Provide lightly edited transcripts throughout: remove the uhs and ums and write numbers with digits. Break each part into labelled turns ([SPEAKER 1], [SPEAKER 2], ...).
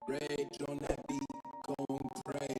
[SPEAKER 1] Rage on that beat, going crazy.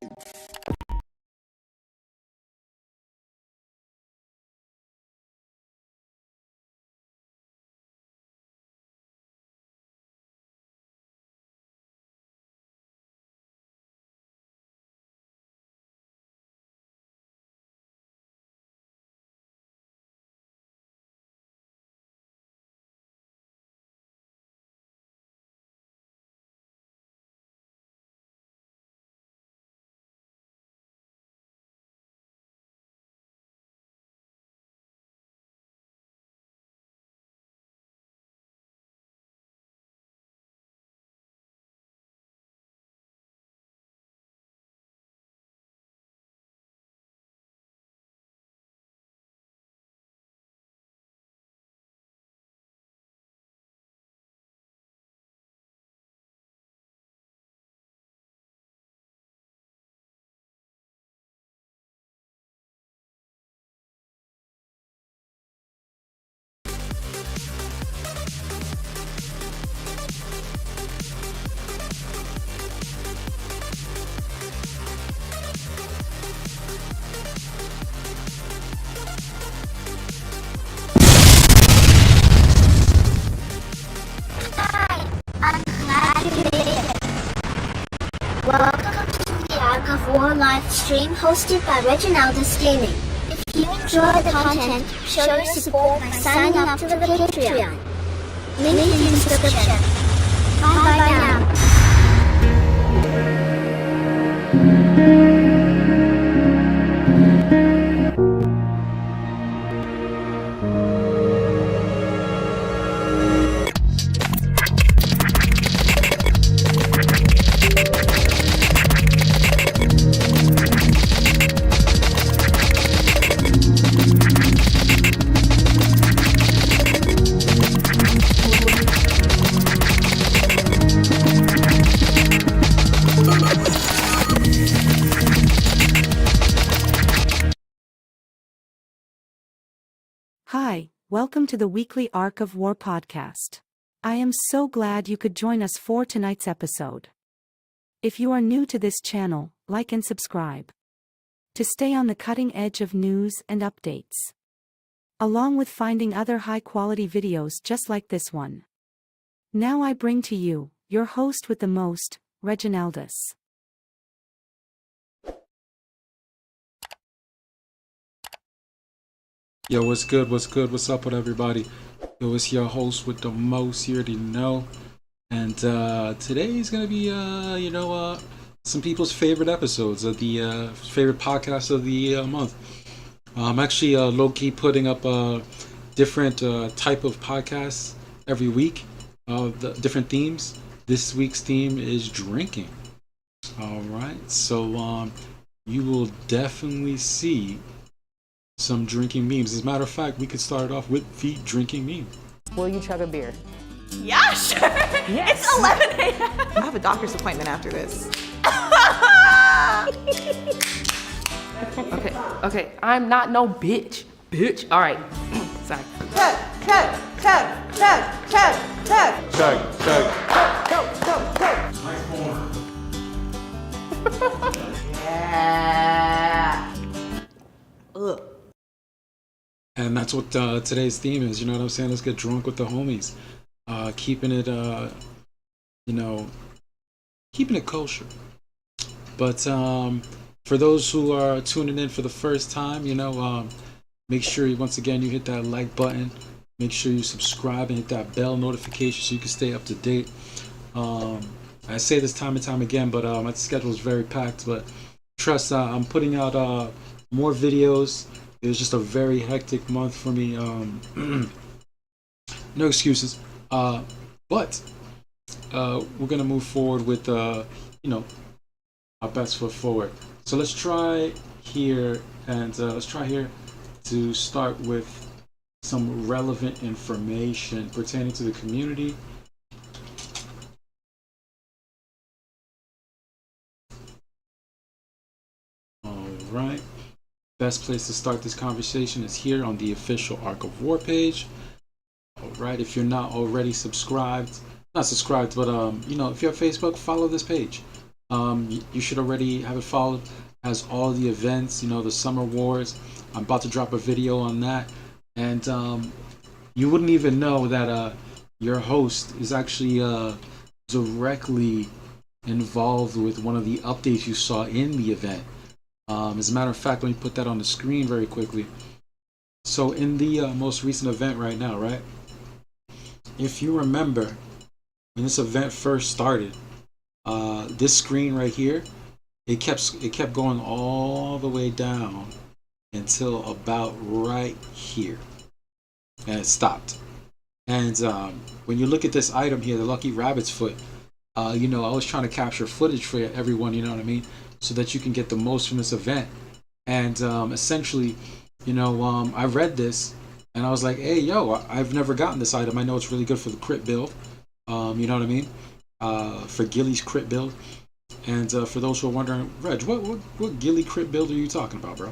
[SPEAKER 2] I'm glad you made it. Welcome to the Ark of War live stream hosted by Reginaldus Gaming. If you enjoy the content, show your support by signing up to the Patreon. Link in the description. Bye now.
[SPEAKER 3] Hi, welcome to the weekly Ark of War podcast. I am so glad you could join us for tonight's episode. If you are new to this channel, like and subscribe to stay on the cutting edge of news and updates, along with finding other high-quality videos just like this one. Now I bring to you, your host with the most, Reginaldus.
[SPEAKER 4] Yo, what's good? What's good? What's up with everybody? Yo, it's your host with the most, you already know. And today is gonna be, some people's favorite episodes of the favorite podcast of the month. I'm actually low-key putting up different type of podcasts every week, the different themes. This week's theme is drinking. All right, so you will definitely see some drinking memes. As a matter of fact, we could start off with the drinking meme.
[SPEAKER 5] Will you chug a beer?
[SPEAKER 6] Yeah, sure.
[SPEAKER 5] Yes.
[SPEAKER 6] It's 11 a.m.
[SPEAKER 5] I have a doctor's appointment after this. Okay. I'm not no bitch. Bitch. All right. Sorry. Chug. Yeah. Ugh.
[SPEAKER 4] And that's what today's theme is. You know what I'm saying? Let's get drunk with the homies. Keeping it, keeping it kosher. But for those who are tuning in for the first time, make sure once again you hit that like button. Make sure you subscribe and hit that bell notification so you can stay up to date. I say this time and time again, but my schedule is very packed. But trust, I'm putting out more videos. It was just a very hectic month for me. No excuses. But we're gonna move forward with our best foot forward. So let's try here to start with some relevant information pertaining to the community. All right. Best place to start this conversation is here on the official Ark of War page. Alright, if you're not already subscribed, not subscribed, but if you have Facebook, follow this page. You should already have it followed. Has all the events, the Summer Wars. I'm about to drop a video on that, and you wouldn't even know that your host is actually directly involved with one of the updates you saw in the event. As a matter of fact, let me put that on the screen very quickly. So in the most recent event right now, right? If you remember, when this event first started, this screen right here, it kept going all the way down until about right here, and it stopped. And when you look at this item here, the Lucky Rabbit's Foot, I was trying to capture footage for everyone, you know what I mean, so that you can get the most from this event. And essentially, I read this and I was like, hey, yo, I've never gotten this item. I know it's really good for the crit build, you know what I mean, for Gilly's crit build. And for those who are wondering, Reg, what Gilly crit build are you talking about, bro?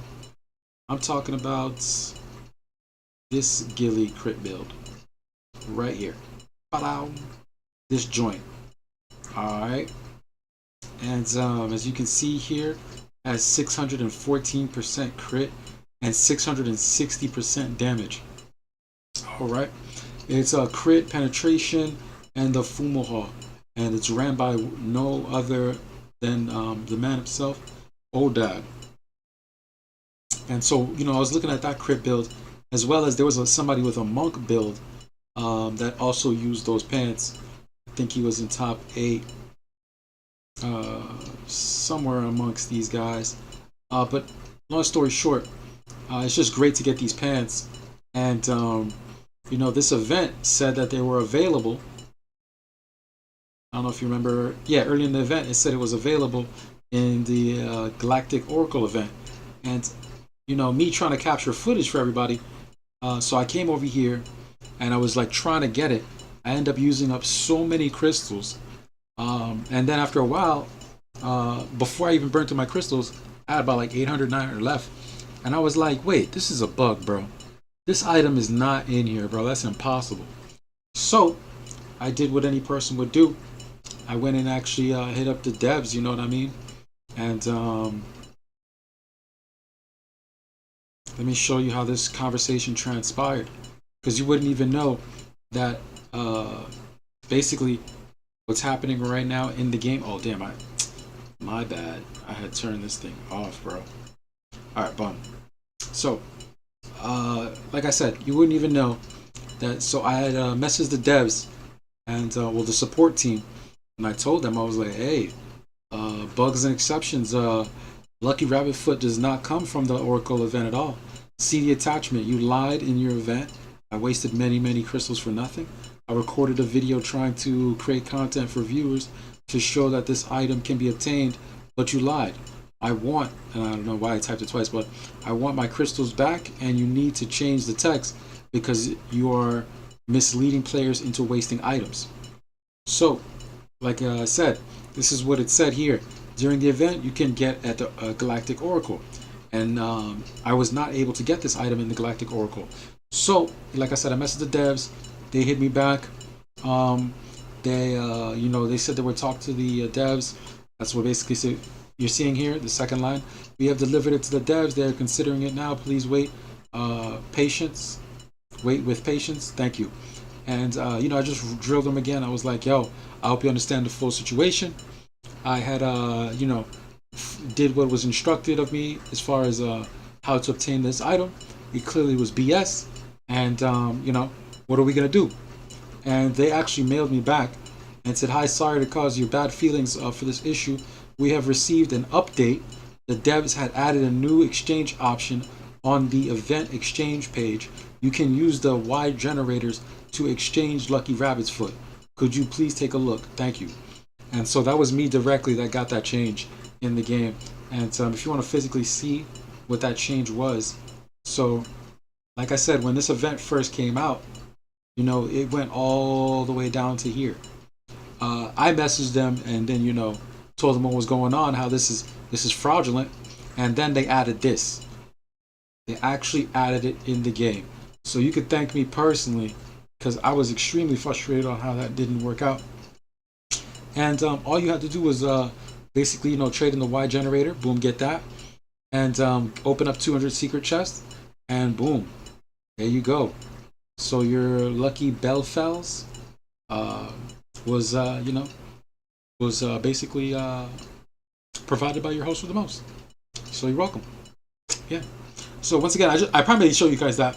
[SPEAKER 4] I'm talking about this Gilly crit build right here. Ta-da! This joint. Alright. And as you can see here, has 614% crit and 660% damage. Alright. It's a crit, penetration, and the Fumoha. And it's ran by no other than the man himself, Odad. And so, I was looking at that crit build, as well as there was somebody with a monk build that also used those pants. I think he was in top 8, somewhere amongst these guys. But long story short, it's just great to get these pants. And, this event said that they were available. I don't know if you remember. Yeah, early in the event, it said it was available in the Galactic Oracle event. And, me trying to capture footage for everybody. So I came over here and I was like trying to get it. I ended up using up so many crystals. And then after a while, before I even burned through my crystals, I had about like 800, 900 left. And I was like, wait, this is a bug, bro. This item is not in here, bro. That's impossible. So I did what any person would do. I went and actually hit up the devs, you know what I mean? And let me show you how this conversation transpired. Because you wouldn't even know that basically what's happening right now in the game. Oh, damn, my bad. I had turned this thing off, bro. Alright, boom. So, like I said, you wouldn't even know that. So I had messaged the devs and, the support team. And I told them, I was like, hey, bugs and exceptions. Lucky Rabbit Foot does not come from the Oracle event at all. See the attachment. You lied in your event. I wasted many, many crystals for nothing. I recorded a video trying to create content for viewers to show that this item can be obtained, but you lied. I want, and I don't know why I typed it twice, but I want my crystals back, and you need to change the text because you are misleading players into wasting items. So, like I said, this is what it said here. During the event, you can get at the Galactic Oracle. And I was not able to get this item in the Galactic Oracle. So, like I said, I messaged the devs. They hit me back. They said they would talk to the devs. That's what basically you're seeing here, the second line. We have delivered it to the devs. They're considering it now. Please wait. Patience. Wait with patience. Thank you. And, I just drilled them again. I was like, yo, I hope you understand the full situation. I had, did what was instructed of me as far as how to obtain this item. It clearly was BS. And, what are we going to do? And they actually mailed me back and said, hi, sorry to cause you bad feelings for this issue. We have received an update. The devs had added a new exchange option on the event exchange page. You can use the Y generators to exchange Lucky Rabbit's Foot. Could you please take a look? Thank you. And so that was me directly that got that change in the game. And if you want to physically see what that change was. So, like I said, when this event first came out, it went all the way down to here. I messaged them and then, told them what was going on, how this is fraudulent. And then they added this. They actually added it in the game. So you could thank me personally because I was extremely frustrated on how that didn't work out. And all you had to do was basically, trade in the Y generator. Boom, get that. And open up 200 secret chests. And boom, there you go. So your lucky Belfels was, basically provided by your host with the most. So you're welcome. Yeah. So once again, I primarily show you guys that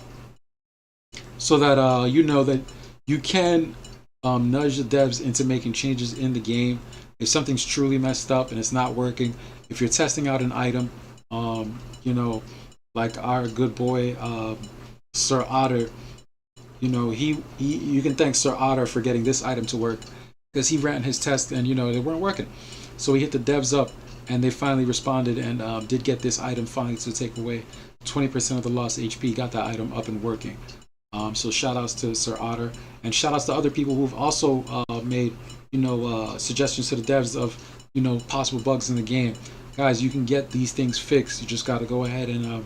[SPEAKER 4] so that you know that you can nudge the devs into making changes in the game if something's truly messed up and it's not working. If you're testing out an item, like our good boy Sir Otter, you can thank Sir Otter for getting this item to work because he ran his test and they weren't working. So he hit the devs up and they finally responded and did get this item finally to take away 20% of the lost HP. Got that item up and working. So shout outs to Sir Otter and shout outs to other people who've also made suggestions to the devs of possible bugs in the game. Guys, you can get these things fixed. You just got to go ahead and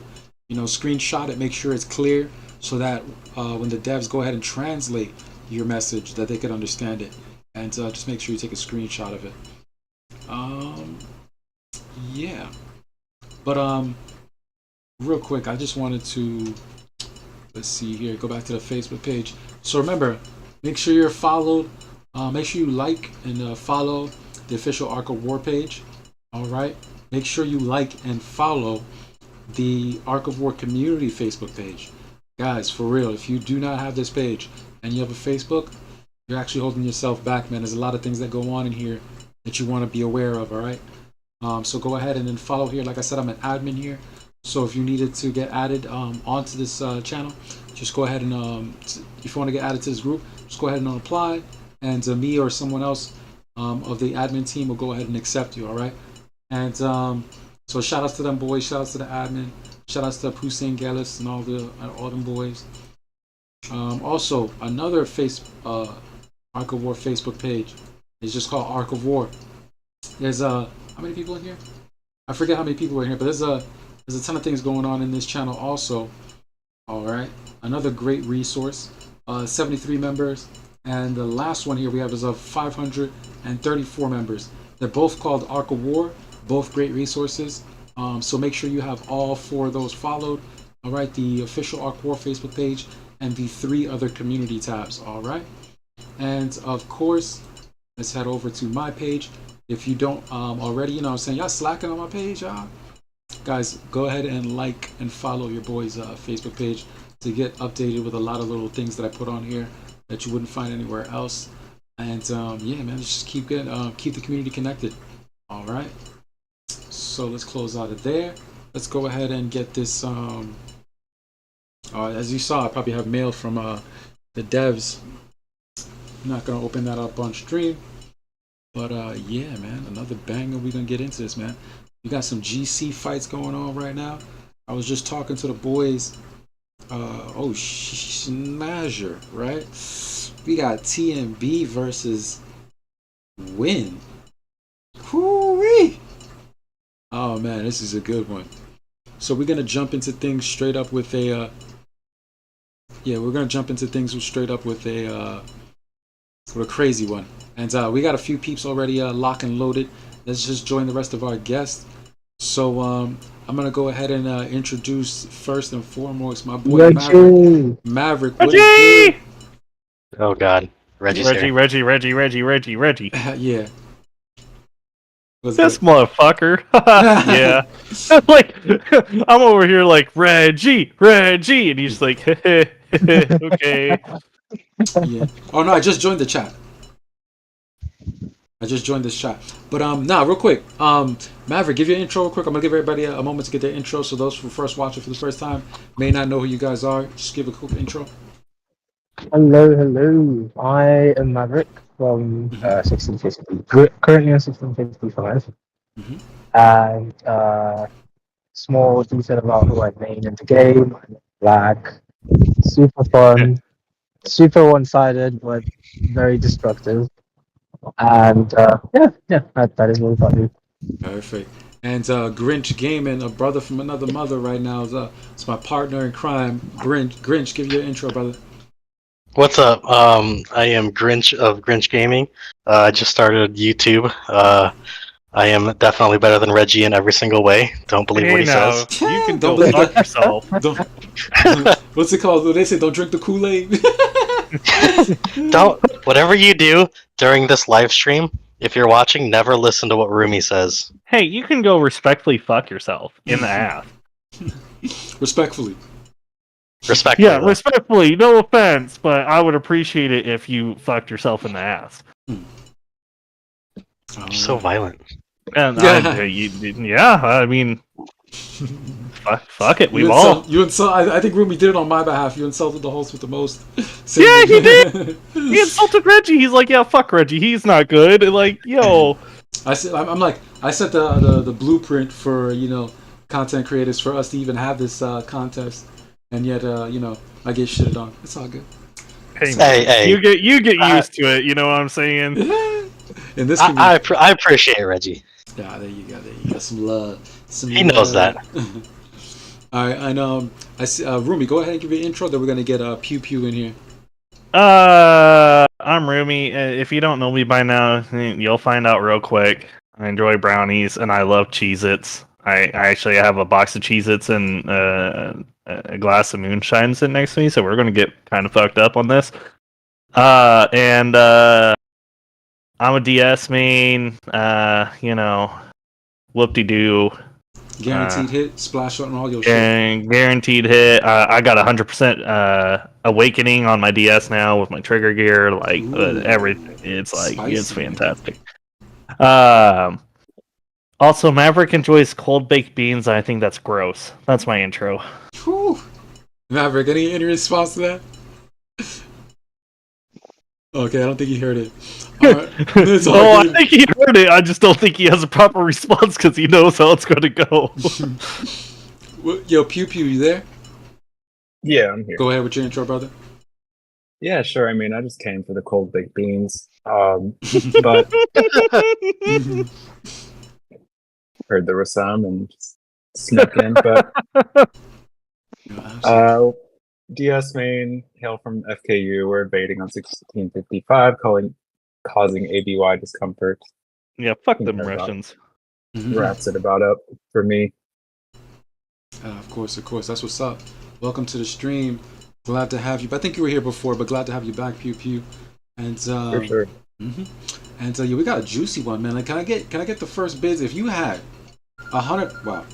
[SPEAKER 4] screenshot it, make sure it's clear so that when the devs go ahead and translate your message that they can understand it, and just make sure you take a screenshot of it. Yeah, but real quick, I just wanted to, let's see here, go back to the Facebook page. So remember, make sure you're followed. Make sure you like and follow the official Ark of War page. All right. Make sure you like and follow the Ark of War community Facebook page. Guys, for real, if you do not have this page and you have a Facebook, you're actually holding yourself back, man. There's a lot of things that go on in here that you want to be aware of. All right. So go ahead and then follow here. Like I said, I'm an admin here. So if you needed to get added onto this channel, just go ahead and if you want to get added to this group, just go ahead and apply, and me or someone else of the admin team will go ahead and accept you. All right. And so shout outs to them boys, shout outs to the admin, shout outs to Hussein Gallis and all them boys. Also, another Ark of War Facebook page is just called Ark of War. There's how many people in here? I forget how many people are in here, but there's a ton of things going on in this channel also. All right, another great resource. 73 members, and the last one here we have is of 534 members. They're both called Ark of War, both great resources. So make sure you have all 4 of those followed. All right, the official Ark of War Facebook page and the 3 other community tabs. All right, and of course, let's head over to my page. If you don't already, I'm saying y'all slacking on my page, y'all. Guys, go ahead and like and follow your boy's Facebook page to get updated with a lot of little things that I put on here that you wouldn't find anywhere else. And yeah, man, just keep the community connected. All right. So let's close out of there. Let's go ahead and get this. As you saw, I probably have mail from the devs. I'm not gonna open that up on stream, but yeah, man, another banger. We're gonna get into this, man. We got some GC fights going on right now. I was just talking to the boys. Smasher, right? We got TMB versus Win. Whoo-wee! Oh man, this is a good one. So we're gonna jump into things straight up with a. We're gonna jump into things straight up with a crazy one. And we got a few peeps already locked and loaded. Let's just join the rest of our guests. So I'm gonna go ahead and introduce first and foremost my boy
[SPEAKER 7] Reggie.
[SPEAKER 4] Maverick.
[SPEAKER 7] Reggie!
[SPEAKER 8] Oh God, Reggie's
[SPEAKER 7] Reggie.
[SPEAKER 4] Yeah.
[SPEAKER 7] This motherfucker. Yeah. Like, I'm over here like, Reggie, and he's like, okay.
[SPEAKER 4] Yeah. Oh no, I just joined the chat. I just joined this chat. But real quick. Maverick, give your intro real quick. I'm gonna give everybody a moment to get their intro. So those who first watch it for the first time may not know who you guys are. Just give a quick intro.
[SPEAKER 9] Hello. I am Maverick from 1650. Currently on 1655.
[SPEAKER 4] Mm-hmm.
[SPEAKER 9] And small detail about who I made in the game. Black. Super fun. Super one-sided, but very destructive. And that is what about me.
[SPEAKER 4] Perfect. And Grinch Gaming, a brother from another mother right now. It's my partner in crime. Grinch, give your intro, brother.
[SPEAKER 8] What's up? I am Grinch of Grinch Gaming. I just started YouTube. I am definitely better than Reggie in every single way. Don't believe what he
[SPEAKER 7] now,
[SPEAKER 8] says.
[SPEAKER 7] you can
[SPEAKER 4] Don't
[SPEAKER 7] go
[SPEAKER 4] believe
[SPEAKER 7] fuck
[SPEAKER 4] that.
[SPEAKER 7] yourself.
[SPEAKER 4] What's it called? They say don't drink the Kool-Aid.
[SPEAKER 8] Don't. Whatever you do during this live stream, if you're watching, never listen to what Rumi says.
[SPEAKER 7] Hey, you can go respectfully fuck yourself in the ass.
[SPEAKER 4] Respectfully.
[SPEAKER 8] Respectfully.
[SPEAKER 7] Yeah,
[SPEAKER 8] though.
[SPEAKER 7] respectfully, no offense, but I would appreciate it if you fucked yourself in the ass.
[SPEAKER 8] You're so violent.
[SPEAKER 7] And
[SPEAKER 4] Yeah.
[SPEAKER 7] I mean, fuck it, we've
[SPEAKER 4] You
[SPEAKER 7] all.
[SPEAKER 4] I think Rumi did it on my behalf. You insulted the host with the most.
[SPEAKER 7] Yeah, he did. He insulted Reggie. He's like, yeah, fuck Reggie. He's not good. And like, yo.
[SPEAKER 4] I said, I set the blueprint for content creators for us to even have this contest, and yet I get shitted on. It's all good.
[SPEAKER 8] Hey.
[SPEAKER 7] You get used to it. You know what I'm saying?
[SPEAKER 4] In this
[SPEAKER 8] I appreciate it, Reggie.
[SPEAKER 4] yeah, there you go. There you go. Some love.
[SPEAKER 8] He knows that.
[SPEAKER 4] All right, I see. Rumi, go ahead and give your intro. Then we're gonna get Pew Pew in here.
[SPEAKER 7] I'm Rumi. If you don't know me by now, you'll find out real quick. I enjoy brownies and I love Cheez-Its. I actually have a box of Cheez-Its and a glass of moonshine sitting next to me, so we're gonna get kind of fucked up on this. And I'm a DS main. Whoop-de-doo.
[SPEAKER 4] Guaranteed hit, splash on all your shit.
[SPEAKER 7] And guaranteed hit. I got 100% awakening on my DS now with my trigger gear, like everything. It's like
[SPEAKER 4] Spicy.
[SPEAKER 7] It's fantastic. Also, Maverick enjoys cold baked beans. I think that's gross. That's my intro.
[SPEAKER 4] Whew. Maverick, any response to that? Okay, I don't think he heard it. All right. It's all
[SPEAKER 7] Oh, I
[SPEAKER 4] good.
[SPEAKER 7] think he heard it. I just don't think he has a proper response because he knows how it's going to go.
[SPEAKER 4] Yo, Pew Pew, you there?
[SPEAKER 10] Yeah, I'm here.
[SPEAKER 4] Go ahead with your intro, brother.
[SPEAKER 10] Yeah, sure. I mean, I just came for the cold baked beans. But heard there was some and just snuck in. But DS main, hail from FKU. We're invading on 1655, causing ABY discomfort.
[SPEAKER 7] Yeah, fuck them Russians.
[SPEAKER 10] Wraps it about up for me.
[SPEAKER 4] Of course. That's what's up. Welcome to the stream. Glad to have you. I think you were here before, but glad to have you back, Pew Pew. And
[SPEAKER 10] For sure.
[SPEAKER 4] And yeah, we got a juicy one, man. Like, can I get the first bids? If you had 100, wow,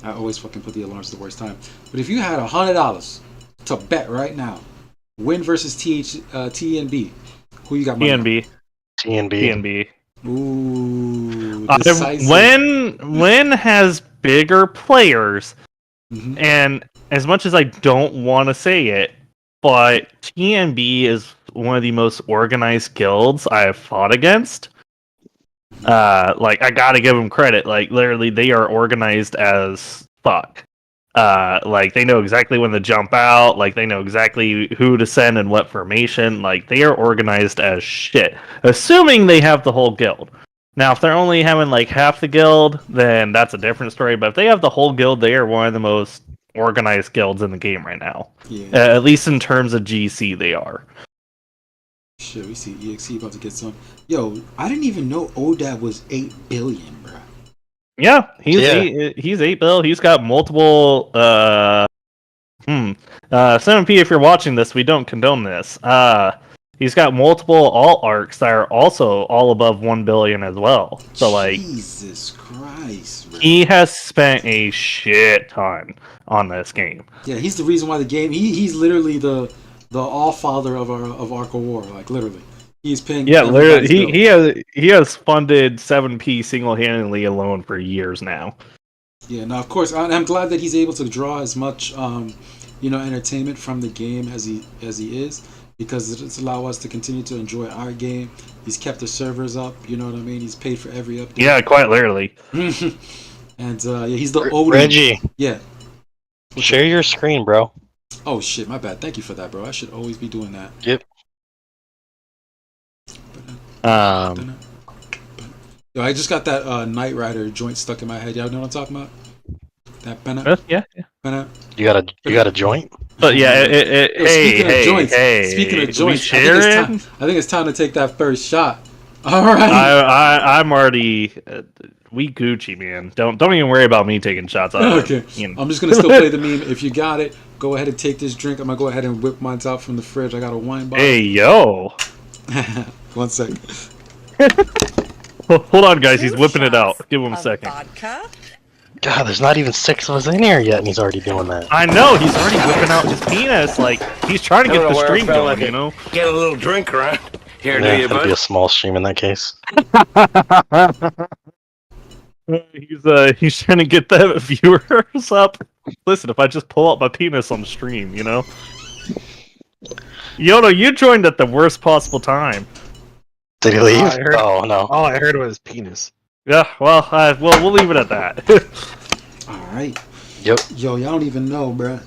[SPEAKER 4] I always fucking put the alarms at the worst time. But if you had $100 to bet right now, win versus TNB, who you got?
[SPEAKER 7] TNB.
[SPEAKER 4] Ooh, decisive.
[SPEAKER 7] When has bigger players, and as much as I don't want to say it, but TNB is one of the most organized guilds I have fought against. Like, I gotta give them credit. Like, literally, they are organized as fuck. Like, they know exactly when to jump out. Like, they know exactly who to send and what formation. Like, they are organized as shit. Assuming they have the whole guild. Now, if they're only having, like, half the guild, then that's a different story. But if they have the whole guild, they are one of the most organized guilds in the game right now.
[SPEAKER 4] Yeah.
[SPEAKER 7] At least in terms of GC, they are.
[SPEAKER 4] Shit, we see EXE about to get some. Yo, I didn't even know ODAB was 8 billion, bro.
[SPEAKER 7] Yeah, he's 8 bill. He's got multiple 7P, if you're watching this, we don't condone this. He's got multiple alt arcs that are also all above 1 billion as well. So, like,
[SPEAKER 4] Jesus Christ, bro.
[SPEAKER 7] he has spent a shit ton on this game.
[SPEAKER 4] Yeah, he's the reason why the game. He's literally the all father of Ark of War. Like, literally, he's paying.
[SPEAKER 7] Yeah, literally, he has funded 7P single handedly alone for years now.
[SPEAKER 4] Yeah, now of course, I'm glad that he's able to draw as much entertainment from the game as he is, because it's allowed us to continue to enjoy our game. He's kept the servers up, you know what I mean? He's paid for every update.
[SPEAKER 7] Yeah, quite literally.
[SPEAKER 4] And yeah, he's the Odin.
[SPEAKER 8] Reggie.
[SPEAKER 4] Yeah.
[SPEAKER 8] Share your screen, bro.
[SPEAKER 4] Oh shit, my bad. Thank you for that, bro. I should always be doing that.
[SPEAKER 8] Yep.
[SPEAKER 4] Yo, I just got that Knight Rider joint stuck in my head. Y'all know what I'm talking about? That penna.
[SPEAKER 7] Yeah.
[SPEAKER 8] You got a joint?
[SPEAKER 7] But yeah,
[SPEAKER 4] Yo, speaking of joints,
[SPEAKER 7] share
[SPEAKER 4] I think it's time to take that first shot. All right.
[SPEAKER 7] I'm already we Gucci, man. Don't even worry about me taking shots out.
[SPEAKER 4] Okay. I'm just gonna still play the meme. If you got it, go ahead and take this drink. I'm gonna go ahead and whip mine out from the fridge. I got a wine bottle.
[SPEAKER 7] Hey yo.
[SPEAKER 4] 1 second.
[SPEAKER 7] Hold on, guys. He's whipping it out. Give him a second.
[SPEAKER 6] Vodka?
[SPEAKER 8] God, there's not even 6 of us in here yet, and he's already doing that.
[SPEAKER 7] I know. He's already whipping out his penis. Like he's trying to get the stream going. You know.
[SPEAKER 1] Get a little drink around. Here,
[SPEAKER 8] Yeah,
[SPEAKER 1] do you,
[SPEAKER 8] it'll
[SPEAKER 1] bud?
[SPEAKER 8] be a small stream in that case.
[SPEAKER 7] He's trying to get the viewers up. Listen, if I just pull out my penis on the stream, you know. Yoda, you joined at the worst possible time.
[SPEAKER 8] Did he leave?
[SPEAKER 11] Oh,
[SPEAKER 8] Oh, no.
[SPEAKER 11] All I heard was penis.
[SPEAKER 7] Yeah, well, we'll leave it at that.
[SPEAKER 4] All right.
[SPEAKER 8] Yep.
[SPEAKER 4] Yo, y'all don't even know, bruh.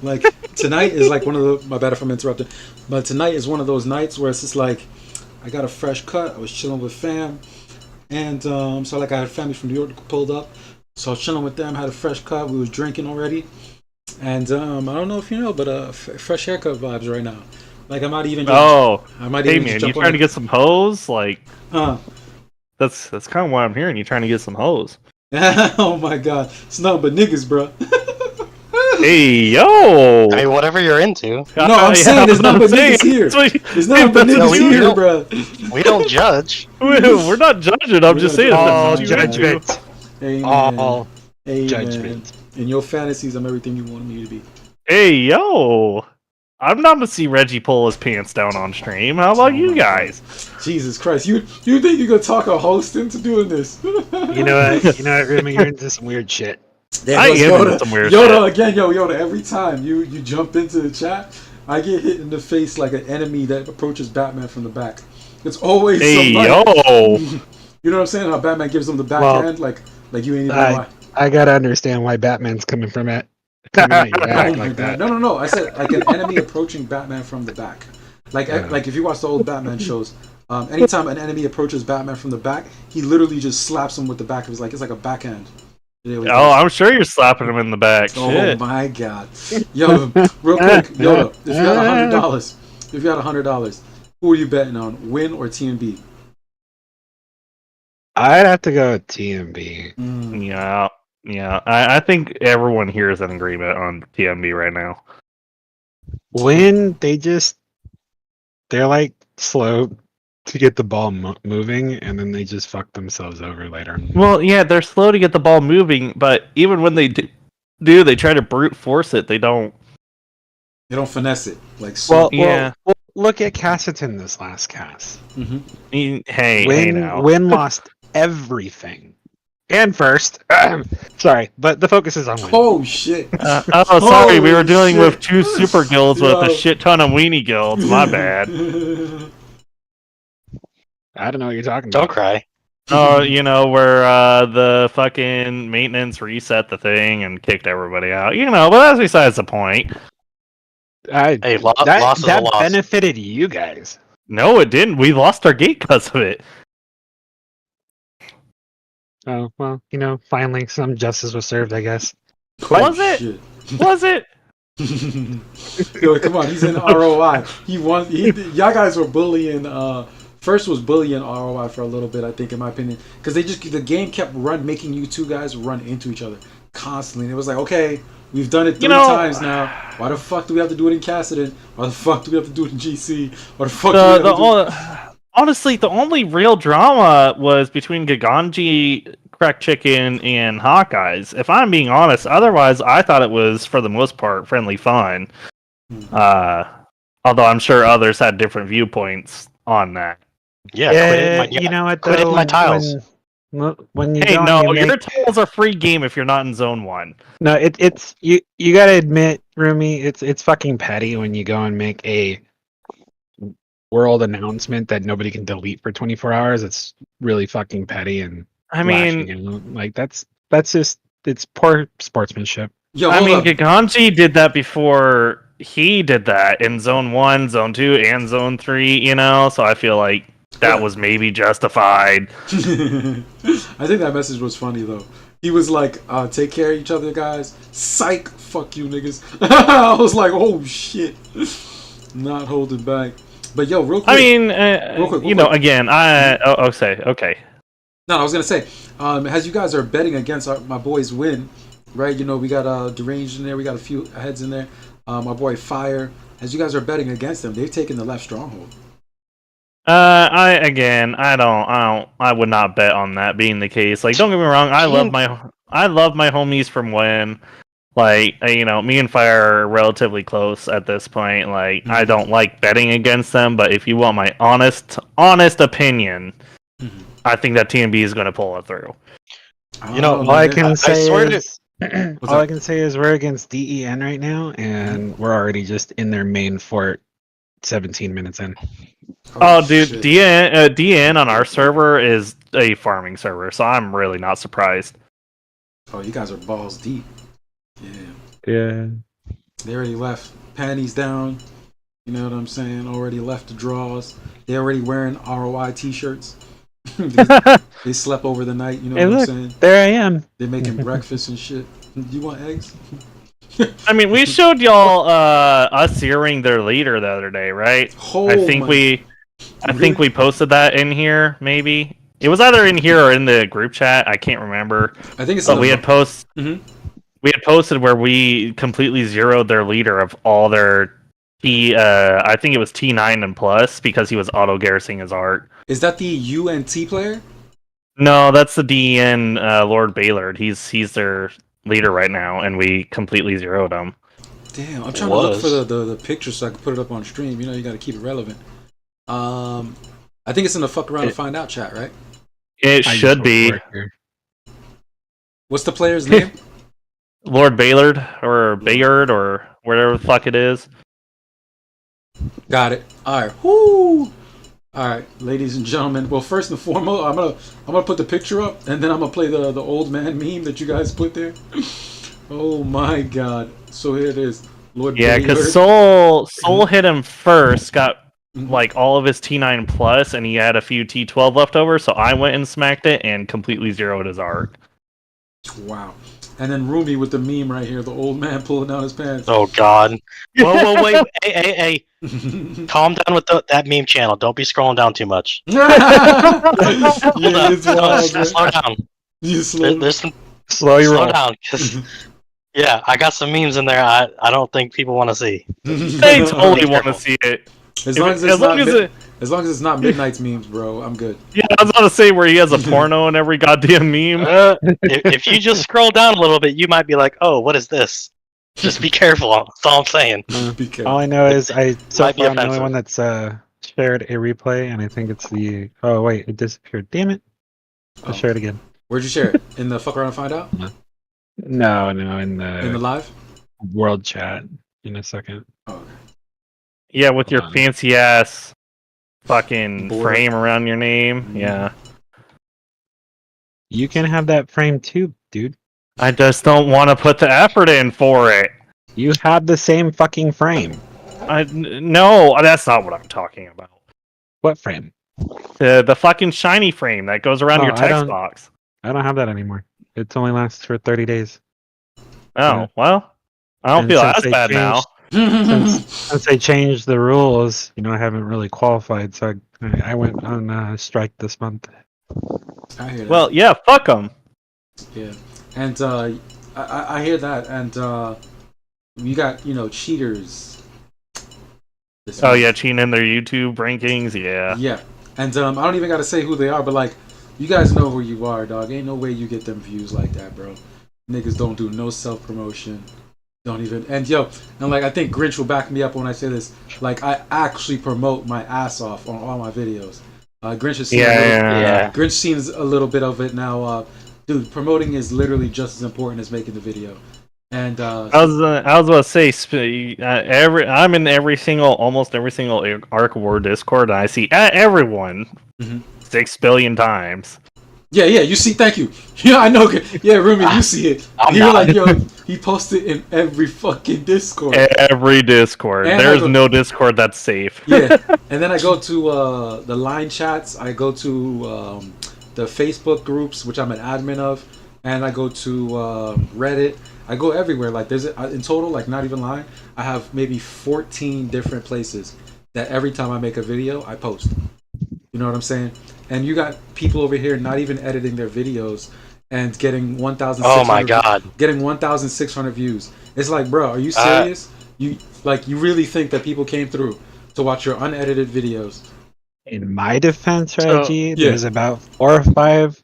[SPEAKER 4] Like tonight is like one of the. My bad if I'm interrupting, but tonight is one of those nights where it's just like, I got a fresh cut. I was chilling with fam, and so like I had family from New York pulled up, so I was chilling with them. Had a fresh cut. We was drinking already, and I don't know if you know, but fresh haircut vibes right now. Like I might even. I might
[SPEAKER 7] hey
[SPEAKER 4] even
[SPEAKER 7] man,
[SPEAKER 4] jump
[SPEAKER 7] you
[SPEAKER 4] on
[SPEAKER 7] trying to get some hoes? Like,
[SPEAKER 4] That's
[SPEAKER 7] kind of what I'm hearing. You trying to get some hoes?
[SPEAKER 4] Oh my god, it's nothing but niggas, bro.
[SPEAKER 7] Hey yo!
[SPEAKER 8] I mean, whatever you're into.
[SPEAKER 4] No, I'm saying there's nothing but niggas here. There's nothing but niggas here, bro.
[SPEAKER 8] We don't judge.
[SPEAKER 7] We're not judging. I'm just saying.
[SPEAKER 11] All
[SPEAKER 7] that's what you
[SPEAKER 11] judgment.
[SPEAKER 4] Amen.
[SPEAKER 11] All
[SPEAKER 4] Amen.
[SPEAKER 11] judgment.
[SPEAKER 4] In your fantasies, I'm everything you wanted me to be.
[SPEAKER 7] Hey yo! I'm not gonna see Reggie pull his pants down on stream. How about you guys?
[SPEAKER 4] Jesus Christ, you think you could talk a host into doing this?
[SPEAKER 11] You know what, Rumi, you're into some weird shit.
[SPEAKER 7] I am into some weird
[SPEAKER 4] Yoda,
[SPEAKER 7] shit.
[SPEAKER 4] again, Yoda, every time you jump into the chat, I get hit in the face like an enemy that approaches Batman from the back. It's always
[SPEAKER 7] Hey
[SPEAKER 4] somebody.
[SPEAKER 7] yo!
[SPEAKER 4] You know what I'm saying? How Batman gives them the backhand, like you ain't even why.
[SPEAKER 11] I gotta understand why Batman's coming from it.
[SPEAKER 4] Oh my God. No. I said like an enemy approaching Batman from the back. Like if you watch the old Batman shows, anytime an enemy approaches Batman from the back, he literally just slaps him with the back of his it's like a backhand.
[SPEAKER 7] Oh, I'm sure you're slapping him in the back.
[SPEAKER 4] Oh
[SPEAKER 7] Shit.
[SPEAKER 4] my God. Yo, real quick, Yoda, if you had $100, who are you betting on? Win or TMB?
[SPEAKER 11] I'd have to go with TMB.
[SPEAKER 7] Yeah. I think everyone here is in agreement on TMB right now.
[SPEAKER 11] When they're like slow to get the ball moving, and then they just fuck themselves over later.
[SPEAKER 7] Well, yeah, they're slow to get the ball moving, but even when they do, they try to brute force it. They don't.
[SPEAKER 4] They don't finesse it. Well,
[SPEAKER 11] look at Cassiton this last cast.
[SPEAKER 7] Mm-hmm. Hey now.
[SPEAKER 11] Win lost everything. And first, sorry, but the focus is on Win.
[SPEAKER 4] Oh shit!
[SPEAKER 7] Sorry, we were dealing with 2 super guilds with a shit ton of weenie guilds. My bad.
[SPEAKER 11] I don't know what you're talking about.
[SPEAKER 8] Don't cry.
[SPEAKER 7] Oh, where the fucking maintenance reset the thing and kicked everybody out. But that's besides the point.
[SPEAKER 8] Hey, loss is a loss.
[SPEAKER 11] Benefited you guys.
[SPEAKER 7] No, it didn't. We lost our gate because of it.
[SPEAKER 11] Oh, well, finally some justice was served, I guess.
[SPEAKER 7] Was it? Was it?
[SPEAKER 4] Yo, come on, he's in ROI. He won. Y'all guys were bullying. First was bullying ROI for a little bit, I think, in my opinion, because the game kept making you two guys run into each other constantly. And it was like, okay, we've done it 3 times now. Why the fuck do we have to do it in Cassidy? Why the fuck do we have to do it in GC? Why the fuck do we have to do it?
[SPEAKER 7] Honestly, the only real drama was between Gaganji, Crack Chicken, and Hawkeyes. If I'm being honest, otherwise, I thought it was, for the most part, friendly fun. Although I'm sure others had different viewpoints on that.
[SPEAKER 11] Yeah, you know what?
[SPEAKER 8] Quit hitting my tiles.
[SPEAKER 11] When you
[SPEAKER 7] your tiles are free game if you're not in zone 1.
[SPEAKER 11] No, it's you gotta admit, Rumi, it's fucking petty when you go and make a world announcement that nobody can delete for 24 hours. It's really fucking petty, and
[SPEAKER 7] I mean,
[SPEAKER 11] that's just, it's poor sportsmanship.
[SPEAKER 7] Gaganji did that before he did that in zone 1, zone 2, and zone 3, so I feel like that was maybe justified.
[SPEAKER 4] I think that message was funny though. He was like, take care of each other, guys. Psych, fuck you, niggas. I was like, oh shit. Not holding back. But yo, real quick.
[SPEAKER 7] I mean,
[SPEAKER 4] real quick.
[SPEAKER 7] again, okay.
[SPEAKER 4] No, I was gonna say, as you guys are betting against my boys win, right? You know, we got Deranged in there, we got a few heads in there. My boy Fire. As you guys are betting against them, they've taken the left stronghold.
[SPEAKER 7] I would not bet on that being the case. Like, don't get me wrong, I love my homies from when, like, me and Fire are relatively close at this point. Like, I don't like betting against them, but if you want my honest opinion, I think that TMB is going to pull it through.
[SPEAKER 11] All I can say is we're against DEN right now, and we're already just in their main fort 17 minutes in.
[SPEAKER 7] Oh, dude, DN on our server is a farming server, so I'm really not surprised.
[SPEAKER 4] Oh, you guys are balls deep.
[SPEAKER 11] Yeah.
[SPEAKER 4] They already left panties down. You know what I'm saying? Already left the draws. They already wearing ROI t-shirts. They slept over the night. You know what I'm saying?
[SPEAKER 11] There I am.
[SPEAKER 4] They're making breakfast and shit. You want eggs?
[SPEAKER 7] I mean, we showed y'all us zeroing their leader the other day, right? I think we posted that in here. Maybe it was either in here or in the group chat. I can't remember.
[SPEAKER 4] I think it's.
[SPEAKER 7] But we had posted where we completely zeroed their leader of all their I think it was T9 and plus because he was auto garrisoning his art.
[SPEAKER 4] Is that the UNT player?
[SPEAKER 7] No, that's the DN Lord Baylord. He's their leader right now, and we completely zeroed him.
[SPEAKER 4] Damn, I'm trying to look for the picture so I can put it up on stream. You know, you got to keep it relevant. I think it's in the fuck around and find out chat, right?
[SPEAKER 7] It should be.
[SPEAKER 4] What's the player's name?
[SPEAKER 7] Lord Baylord or Bayard or whatever the fuck it is.
[SPEAKER 4] Got it. All right. Whoo. All right, ladies and gentlemen. Well, first and foremost, I'm gonna put the picture up, and then I'm gonna play the old man meme that you guys put there. Oh my god! So here it is, Lord.
[SPEAKER 7] Yeah, because Soul hit him first, got like all of his T9 plus, and he had a few T12 left over. So I went and smacked it and completely zeroed his art.
[SPEAKER 4] Wow. And then Rumi with the meme right here, the old man pulling down his pants.
[SPEAKER 8] Oh god. Whoa, wait. Hey. Calm down with that meme channel. Don't be scrolling down too much.
[SPEAKER 4] Slow
[SPEAKER 8] down. There's some
[SPEAKER 11] slow
[SPEAKER 8] down. Yeah, I got some memes in there I don't think people want to see.
[SPEAKER 7] They totally want to see it.
[SPEAKER 4] As long as it's not Midnight's memes, bro, I'm good.
[SPEAKER 7] Yeah, I was about to say where he has a porno in every goddamn meme.
[SPEAKER 8] If you just scroll down a little bit, you might be like, "Oh, what is this?" Just be careful. That's all I'm saying.
[SPEAKER 4] Be careful.
[SPEAKER 11] All I know is I'm the only one that's shared a replay, and I think it's the. Oh wait, it disappeared. Damn it! I'll share it again.
[SPEAKER 4] Where'd you share it? In the fuck around and find out?
[SPEAKER 11] No, in the
[SPEAKER 4] live
[SPEAKER 11] world chat. In a second.
[SPEAKER 4] Oh, okay.
[SPEAKER 7] Yeah, with your fancy ass fucking frame around your name. Yeah.
[SPEAKER 11] You can have that frame too, dude.
[SPEAKER 7] I just don't want to put the effort in for it.
[SPEAKER 11] You have the same fucking frame.
[SPEAKER 7] No, that's not what I'm talking about.
[SPEAKER 11] What frame?
[SPEAKER 7] The fucking shiny frame that goes around your text box.
[SPEAKER 11] I don't have that anymore. It only lasts for 30 days.
[SPEAKER 7] Oh, well, I don't feel as bad now.
[SPEAKER 11] Since they changed the rules, I haven't really qualified, so I went on strike this month.
[SPEAKER 4] I hear that.
[SPEAKER 7] Well, yeah, fuck them.
[SPEAKER 4] Yeah, and I hear that, and you got cheaters.
[SPEAKER 7] Oh yeah, cheating in their YouTube rankings. Yeah.
[SPEAKER 4] Yeah, and I don't even gotta say who they are, but like, you guys know who you are, dog. Ain't no way you get them views like that, bro. Niggas don't do no self promotion. Don't even, and like, I think Grinch will back me up when I say this. Like, I actually promote my ass off on all my videos. Grinch has seen Grinch sees a little bit of it now. Dude, promoting is literally just as important as making the video. And
[SPEAKER 7] I was about to say, I'm in almost every single Ark of War Discord, and I see everyone 6 billion times.
[SPEAKER 4] Yeah, you see, thank you. Yeah, I know. Yeah, Rumi, you see it. You're like, he posted in every fucking Discord.
[SPEAKER 7] Every Discord. And there's no Discord that's safe.
[SPEAKER 4] Yeah, and then I go to the line chats. I go to the Facebook groups, which I'm an admin of. and I go to Reddit. I go everywhere. Like there's in total, like not even lying, I have maybe 14 different places that every time I make a video, I post. You know what I'm saying? And you got people over here not even editing their videos and getting 1,600.
[SPEAKER 8] Oh my god!
[SPEAKER 4] Getting 1,600 views. It's like, bro, are you serious? You really think that people came through to watch your unedited videos?
[SPEAKER 11] In my defense, Reggie,
[SPEAKER 4] yeah.
[SPEAKER 11] there's about 4 or 5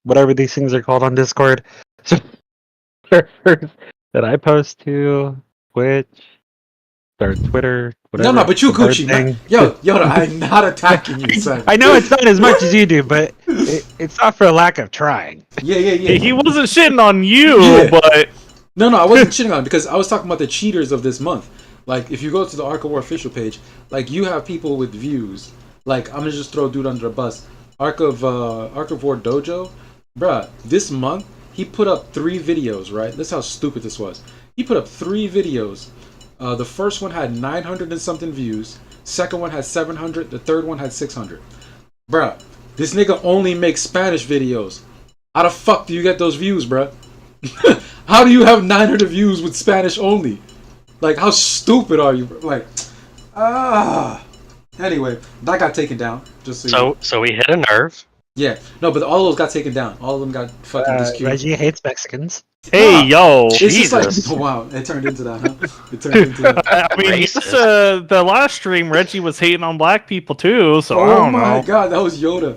[SPEAKER 11] whatever these things are called on Discord servers that I post to, Twitch or Twitter, whatever.
[SPEAKER 4] No, but you Gucci, man. Yo, I'm not attacking you, son.
[SPEAKER 11] I know it's not as much as you do, but it's not for a lack of trying.
[SPEAKER 4] Yeah.
[SPEAKER 7] He wasn't shitting on you, but
[SPEAKER 4] no, I wasn't shitting on him because I was talking about the cheaters of this month. Like, if you go to the Ark of War official page, like you have people with views. Like, I'm gonna just throw a dude under a bus. Ark of War Dojo, bruh. This month he put up 3 videos. Right? That's how stupid this was. He put up 3 videos. The first one had 900 and something views. Second one had 700. The third one had 600. Bruh, this nigga only makes Spanish videos. How the fuck do you get those views, bruh? How do you have 900 views with Spanish only? Like, how stupid are you? Like, Anyway, that got taken down. Just
[SPEAKER 8] so we hit a nerve.
[SPEAKER 4] Yeah, no, but all of those got taken down. All of them got fucking disqueued.
[SPEAKER 11] Reggie hates Mexicans.
[SPEAKER 7] Hey, yo!
[SPEAKER 4] It's
[SPEAKER 8] Jesus.
[SPEAKER 4] just like, oh, wow, it turned into that, huh? It turned into that.
[SPEAKER 7] I mean, the last stream, Reggie was hating on black people too, so I
[SPEAKER 4] Oh
[SPEAKER 7] don't
[SPEAKER 4] my
[SPEAKER 7] know.
[SPEAKER 4] god, that was Yoda.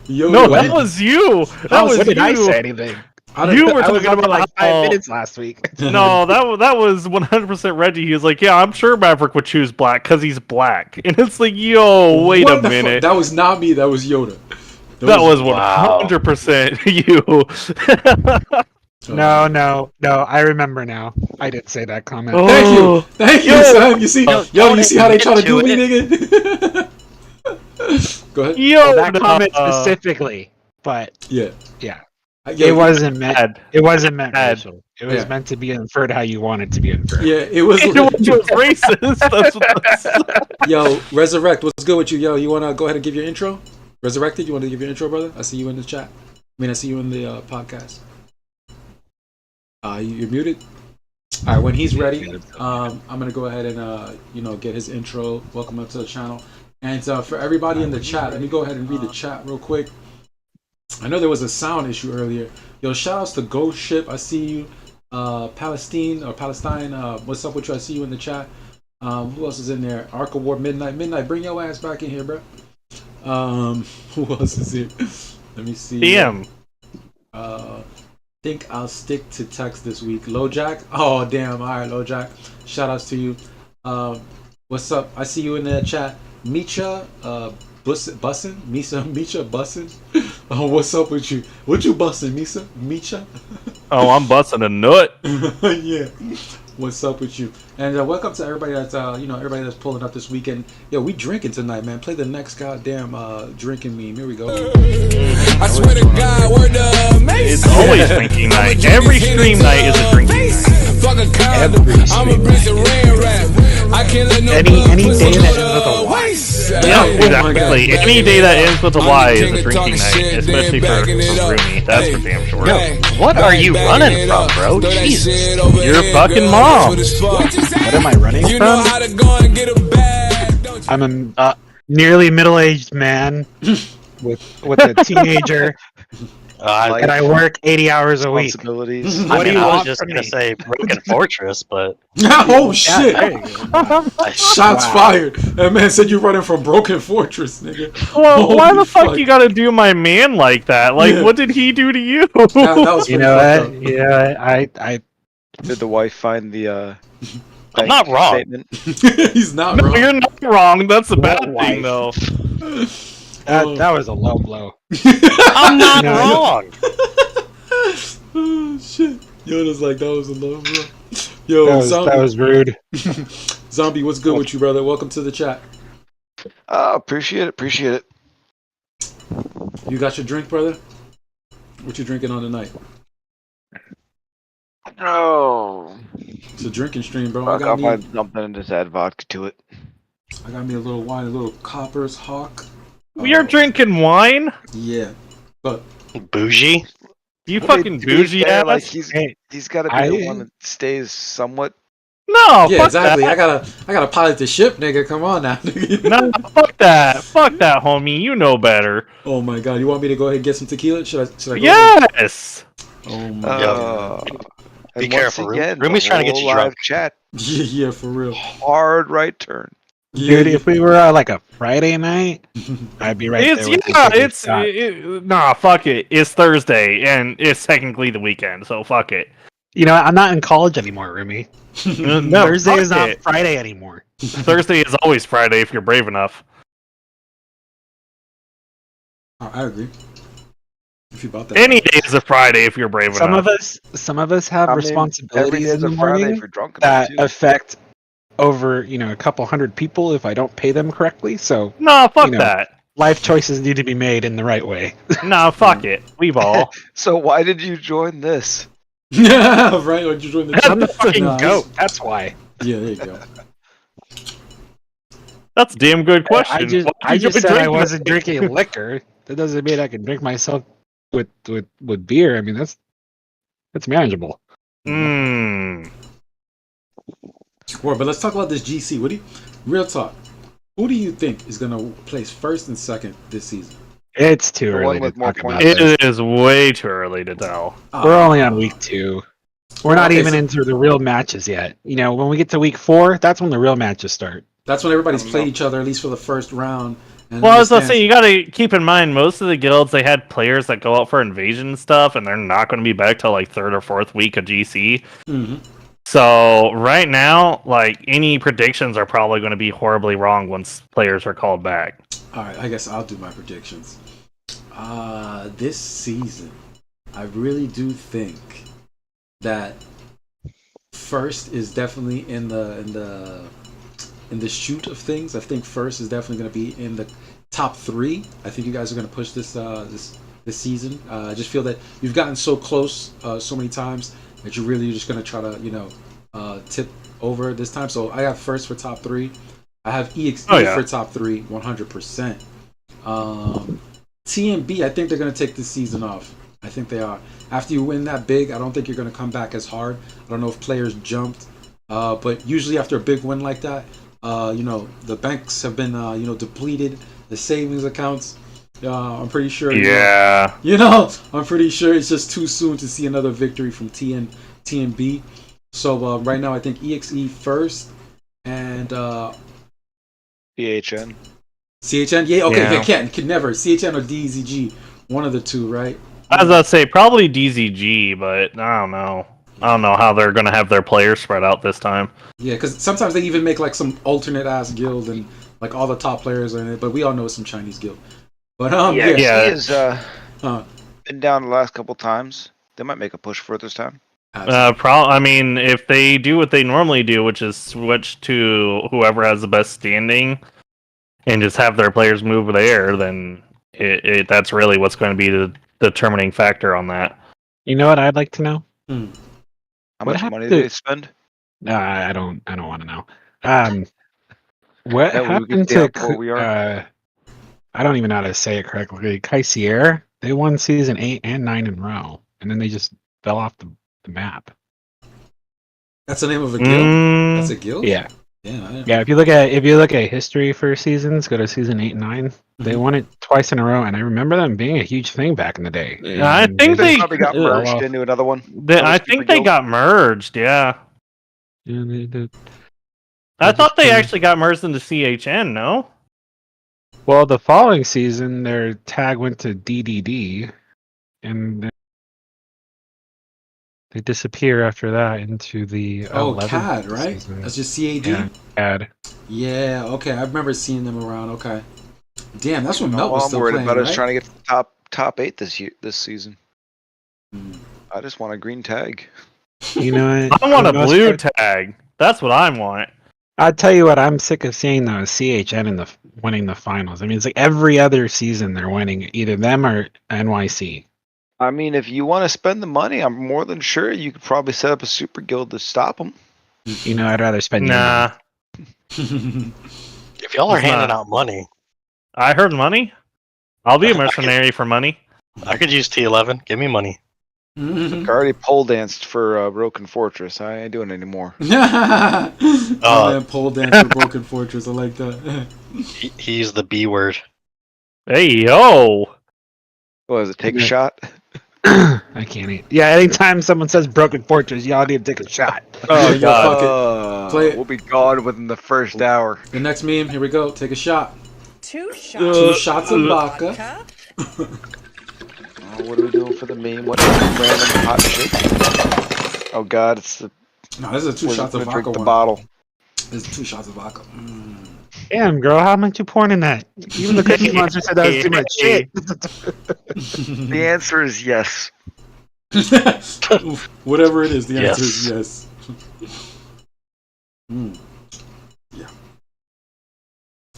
[SPEAKER 7] No, that was you. That was
[SPEAKER 11] What did
[SPEAKER 7] you.
[SPEAKER 11] I say anything?
[SPEAKER 7] You were
[SPEAKER 11] I was
[SPEAKER 7] talking
[SPEAKER 11] on for
[SPEAKER 7] about
[SPEAKER 11] like 5 minutes last week.
[SPEAKER 7] No, that was 100% Reggie. He was like, "Yeah, I'm sure Maverick would choose black because he's black," and it's like, "Yo, wait
[SPEAKER 4] What
[SPEAKER 7] a
[SPEAKER 4] the
[SPEAKER 7] minute."
[SPEAKER 4] That was not me. That was Yoda.
[SPEAKER 7] That was 100% you.
[SPEAKER 11] No. I remember now. I did say that comment.
[SPEAKER 4] Thank you, son. You see, you see how they try to do me, nigga. Go ahead.
[SPEAKER 11] Well, that comment specifically, but
[SPEAKER 4] yeah.
[SPEAKER 11] It wasn't meant. It wasn't meant
[SPEAKER 7] Bad.
[SPEAKER 11] racial. It was meant to be inferred how you want it to be inferred.
[SPEAKER 4] Yeah, it was.
[SPEAKER 7] It was racist. That's what that's.
[SPEAKER 4] Yo, Resurrect, what's good with you? Yo, you wanna go ahead and give your intro? Resurrected, you want to give your intro, brother? I see you in the chat. I mean, I see you in the podcast. You're muted. All right, when he's ready, I'm gonna go ahead and get his intro. Welcome up to the channel, and for everybody in the chat, let me go ahead and read the chat real quick. I know there was a sound issue earlier. Yo, shout outs to Ghost Ship. I see you. Palestine. What's up with you? I see you in the chat. Who else is in there? Ark of War Midnight. Bring your ass back in here, bro. Who else is here? Let me see.
[SPEAKER 7] Damn.
[SPEAKER 4] Think I'll stick to text this week. LoJack. Oh damn. All right, LoJack. Shout outs to you. What's up? I see you in the chat. Micha. Bussin? Misha bussin? Oh, what's up with you? What you bussin, Micha?
[SPEAKER 7] Oh, I'm busting a nut.
[SPEAKER 4] Yeah. What's up with you? And welcome to everybody that's everybody that's pulling up this weekend. Yo, we drinking tonight, man. Play the next goddamn drinking meme. Here we go.
[SPEAKER 1] I swear to God, we're the
[SPEAKER 7] It's always drinking night. Every stream night is a drinking night.
[SPEAKER 1] Fuck a condom. I'm a bitch of rain rap. I can't let no
[SPEAKER 11] Any day that ends with a Y.
[SPEAKER 7] Yeah, exactly. Any day that ends with a Y is a drinking night, especially for Rumi. That's for damn sure.
[SPEAKER 8] What are you running from, bro? Jesus.
[SPEAKER 7] Your fucking mom.
[SPEAKER 11] What am I running from? I'm a nearly middle-aged man with a teenager, and I work 80 hours a week.
[SPEAKER 8] What do you want? I was just gonna say Broken Fortress, but
[SPEAKER 4] oh shit! Shots
[SPEAKER 7] Wow.
[SPEAKER 4] fired. That man said you're running from Broken Fortress, nigga.
[SPEAKER 7] Well, why
[SPEAKER 4] Holy
[SPEAKER 7] the fuck you gotta do my man like that? Like,
[SPEAKER 4] Yeah.
[SPEAKER 7] what did he do to you?
[SPEAKER 4] That was
[SPEAKER 11] You
[SPEAKER 4] pretty
[SPEAKER 11] know
[SPEAKER 4] fucked
[SPEAKER 11] what? Yeah, I
[SPEAKER 12] Did the wife find the
[SPEAKER 8] I'm not wrong.
[SPEAKER 12] statement?
[SPEAKER 4] up. He's not
[SPEAKER 7] No,
[SPEAKER 4] wrong.
[SPEAKER 7] you're not wrong. That's a bad
[SPEAKER 11] What
[SPEAKER 7] thing,
[SPEAKER 11] wife?
[SPEAKER 7] though.
[SPEAKER 11] that was a low blow.
[SPEAKER 8] I'm not
[SPEAKER 11] No.
[SPEAKER 8] wrong.
[SPEAKER 4] Oh shit! Yoda's like that was a low bro. Yo,
[SPEAKER 11] That was rude.
[SPEAKER 4] Zombie, what's good with you, brother? Welcome to the chat.
[SPEAKER 12] Appreciate it.
[SPEAKER 4] You got your drink, brother? What you drinking on tonight?
[SPEAKER 12] Oh,
[SPEAKER 4] It's a drinking stream, bro.
[SPEAKER 12] I'll find something and just add vodka to it.
[SPEAKER 4] I got me a little wine, a little Copper's Hawk.
[SPEAKER 7] We are drinking wine.
[SPEAKER 4] Yeah, but
[SPEAKER 8] Bougie?
[SPEAKER 7] You
[SPEAKER 12] Well,
[SPEAKER 7] fucking
[SPEAKER 12] to be
[SPEAKER 7] bougie
[SPEAKER 12] fair,
[SPEAKER 7] ass.
[SPEAKER 12] like
[SPEAKER 11] Hey,
[SPEAKER 12] he's got to be
[SPEAKER 11] I-
[SPEAKER 12] the one that stays somewhat.
[SPEAKER 7] No,
[SPEAKER 4] Yeah,
[SPEAKER 7] fuck
[SPEAKER 4] exactly.
[SPEAKER 7] that.
[SPEAKER 4] I gotta pilot the ship, nigga. Come on now.
[SPEAKER 7] No, fuck that. Fuck that, homie. You know better.
[SPEAKER 4] Oh my god, you want me to go ahead and get some tequila? Should I go?
[SPEAKER 7] Yes.
[SPEAKER 4] Oh my
[SPEAKER 12] Uh,
[SPEAKER 8] Be
[SPEAKER 12] and
[SPEAKER 8] careful,
[SPEAKER 12] once again,
[SPEAKER 8] Rumi's
[SPEAKER 12] the
[SPEAKER 8] trying to get
[SPEAKER 12] whole
[SPEAKER 8] you
[SPEAKER 12] live
[SPEAKER 8] drunk.
[SPEAKER 12] chat,
[SPEAKER 4] Yeah, for real.
[SPEAKER 12] hard right turn.
[SPEAKER 4] Yeah,
[SPEAKER 11] Dude, if we were like a Friday night, I'd be right
[SPEAKER 7] It's
[SPEAKER 11] there with
[SPEAKER 7] yeah,
[SPEAKER 11] you.
[SPEAKER 7] it's nah, fuck it. It's Thursday and it's technically the weekend, so fuck it.
[SPEAKER 11] You know, I'm not in college anymore, Rumi.
[SPEAKER 7] No,
[SPEAKER 11] Thursday
[SPEAKER 7] fuck
[SPEAKER 11] is not
[SPEAKER 7] it.
[SPEAKER 11] Friday anymore.
[SPEAKER 7] Thursday is always Friday if you're brave enough.
[SPEAKER 4] I agree. If you bought that,
[SPEAKER 7] Any day is a Friday if you're brave
[SPEAKER 11] Some
[SPEAKER 7] enough.
[SPEAKER 11] of us have
[SPEAKER 12] I mean, every
[SPEAKER 11] responsibilities
[SPEAKER 12] day's
[SPEAKER 11] in the
[SPEAKER 12] a Friday
[SPEAKER 11] morning
[SPEAKER 12] if you're drunk enough
[SPEAKER 11] that
[SPEAKER 12] too.
[SPEAKER 11] affect over, a couple hundred people if I don't pay them correctly. So
[SPEAKER 7] No, fuck
[SPEAKER 11] you know,
[SPEAKER 7] that.
[SPEAKER 11] life choices need to be made in the right way.
[SPEAKER 7] No, fuck it. We've all.
[SPEAKER 12] So why did you join this?
[SPEAKER 4] Yeah, right. Or you join the
[SPEAKER 11] I'm the fucking
[SPEAKER 4] Nah,
[SPEAKER 11] goat. That's why.
[SPEAKER 4] Yeah, there you go.
[SPEAKER 7] That's a damn good question.
[SPEAKER 11] I
[SPEAKER 7] Why'd you
[SPEAKER 11] just
[SPEAKER 7] join
[SPEAKER 11] said I
[SPEAKER 7] drinking
[SPEAKER 11] wasn't
[SPEAKER 7] today?
[SPEAKER 11] drinking liquor. That doesn't mean I can drink myself with beer. I mean that's manageable.
[SPEAKER 7] Mmm.
[SPEAKER 4] Sure, but let's talk about this GC. Real talk. Who do you think is gonna place first and second this season?
[SPEAKER 11] It's too
[SPEAKER 12] The
[SPEAKER 11] early
[SPEAKER 12] one
[SPEAKER 11] to
[SPEAKER 12] with more
[SPEAKER 11] talk about
[SPEAKER 12] points.
[SPEAKER 11] this.
[SPEAKER 7] It is way too early to tell.
[SPEAKER 11] We're only on week 2. We're not
[SPEAKER 4] Okay,
[SPEAKER 11] even
[SPEAKER 4] so-
[SPEAKER 11] into the real matches yet. When we get to week 4, that's when the real matches start.
[SPEAKER 4] That's when everybody's played each other at least for the first round. And
[SPEAKER 7] Well, I was gonna
[SPEAKER 4] understands-
[SPEAKER 7] say, you gotta keep in mind, most of the guilds, they had players that go out for invasion and stuff, and they're not gonna be back till like 3rd or 4th week of GC.
[SPEAKER 4] Mhm.
[SPEAKER 7] So, right now, like, any predictions are probably gonna be horribly wrong once players are called back.
[SPEAKER 4] All right, I guess I'll do my predictions. This season, I really do think that first is definitely in the shoot of things. I think first is definitely going to be in the top 3. I think you guys are going to push this season. I just feel that you've gotten so close so many times that you're really just going to try to tip over this time. So I have first for top 3. I have EXE for top 3, 100%. TMB, I think they're going to take this season off. I think they are. After you win that big, I don't think you're going to come back as hard. I don't know if players jumped, but usually after a big win like that, the banks have been, depleted. The savings accounts, I'm pretty sure.
[SPEAKER 7] Yeah.
[SPEAKER 4] I'm pretty sure it's just too soon to see another victory from TMB. So right now, I think EXE first and
[SPEAKER 12] EHN.
[SPEAKER 4] CHN. Yeah, okay,
[SPEAKER 7] Yeah.
[SPEAKER 4] can never CHN or DZG, one of the two, right?
[SPEAKER 7] I was about to say, probably DZG, but I don't know. I don't know how they're gonna have their players spread out this time.
[SPEAKER 4] Yeah, because sometimes they even make like some alternate ass guild and like all the top players are in it, but we all know it's some Chinese guild. But
[SPEAKER 12] He
[SPEAKER 7] yeah.
[SPEAKER 12] has been down the last couple times. They might make a push for it this time.
[SPEAKER 7] I mean, if they do what they normally do, which is switch to whoever has the best standing, and just have their players move there, then that's really what's going to be the determining factor on that.
[SPEAKER 11] You know what I'd like to know?
[SPEAKER 12] How
[SPEAKER 11] What
[SPEAKER 12] much
[SPEAKER 11] happened
[SPEAKER 12] money
[SPEAKER 11] to-
[SPEAKER 12] do they spend?
[SPEAKER 11] I don't want to know. What
[SPEAKER 12] That way we can
[SPEAKER 11] happened
[SPEAKER 12] see how
[SPEAKER 11] to
[SPEAKER 12] poor we are.
[SPEAKER 11] I don't even know how to say it correctly. Kaisier, they won season 8 and 9 in a row, and then they just fell off the map.
[SPEAKER 4] That's the name of a guild. That's a guild.
[SPEAKER 11] Yeah.
[SPEAKER 4] Yeah.
[SPEAKER 11] If you look at history for seasons, go to season 8 and 9. They won it twice in a row, and I remember them being a huge thing back in the day.
[SPEAKER 7] I
[SPEAKER 11] And
[SPEAKER 7] think
[SPEAKER 12] They
[SPEAKER 7] they
[SPEAKER 12] probably got merged into another one.
[SPEAKER 7] I think they got merged. Yeah.
[SPEAKER 11] Yeah, they did.
[SPEAKER 7] I thought they
[SPEAKER 11] kinda-
[SPEAKER 7] actually got merged into CHN. No.
[SPEAKER 11] Well, the following season, their tag went to DDD, and then they disappear after that into the
[SPEAKER 4] Oh,
[SPEAKER 11] 11th
[SPEAKER 4] CAD, right?
[SPEAKER 11] season.
[SPEAKER 4] That's just CAD.
[SPEAKER 11] Yeah, CAD.
[SPEAKER 4] Yeah. Okay, I remember seeing them around. Okay. Damn, that's when
[SPEAKER 12] All
[SPEAKER 4] Melt was
[SPEAKER 12] I'm
[SPEAKER 4] still
[SPEAKER 12] worried
[SPEAKER 4] playing,
[SPEAKER 12] about
[SPEAKER 4] right?
[SPEAKER 12] is trying to get to the top 8 this season.
[SPEAKER 4] Hmm.
[SPEAKER 12] I just want a green tag.
[SPEAKER 11] You know what?
[SPEAKER 7] I want a
[SPEAKER 11] For the most
[SPEAKER 7] blue
[SPEAKER 11] part-
[SPEAKER 7] tag. That's what I want.
[SPEAKER 11] I'll tell you what, I'm sick of seeing though CHN in winning the finals. I mean, it's like every other season they're winning, either them or NYC.
[SPEAKER 12] I mean, if you want to spend the money, I'm more than sure you could probably set up a super guild to stop them.
[SPEAKER 11] You know, I'd rather spend your
[SPEAKER 7] Nah.
[SPEAKER 11] money.
[SPEAKER 8] If y'all are
[SPEAKER 7] It's
[SPEAKER 8] handing
[SPEAKER 7] not.
[SPEAKER 8] out money,
[SPEAKER 7] I heard money. I'll be a mercenary for money.
[SPEAKER 8] I could use T11. Give me money.
[SPEAKER 12] I already pole danced for Broken Fortress. I ain't doing it anymore.
[SPEAKER 4] Oh man, pole dance for Broken Fortress. I like that.
[SPEAKER 8] He used the B word.
[SPEAKER 7] Hey yo!
[SPEAKER 12] What is it? Take a shot?
[SPEAKER 11] I can't eat. Yeah, anytime someone says Broken Fortress, y'all need to take a shot.
[SPEAKER 4] Oh god. Fuck it. Play it.
[SPEAKER 12] We'll be gone within the first hour.
[SPEAKER 4] The next meme, here we go. Take a shot.
[SPEAKER 6] 2 shots.
[SPEAKER 4] 2 shots of vodka.
[SPEAKER 12] What are we doing for the meme? What random hot shit? Oh god, it's the.
[SPEAKER 4] No, this is a 2 shots of vodka.
[SPEAKER 12] Drink the
[SPEAKER 4] one.
[SPEAKER 12] bottle.
[SPEAKER 4] This is 2 shots of vodka.
[SPEAKER 11] Damn, girl, how much you pouring in that? Even the Cookie Monster said that was too much shit.
[SPEAKER 12] The answer is yes.
[SPEAKER 4] Whatever it is, the answer is yes. Yeah.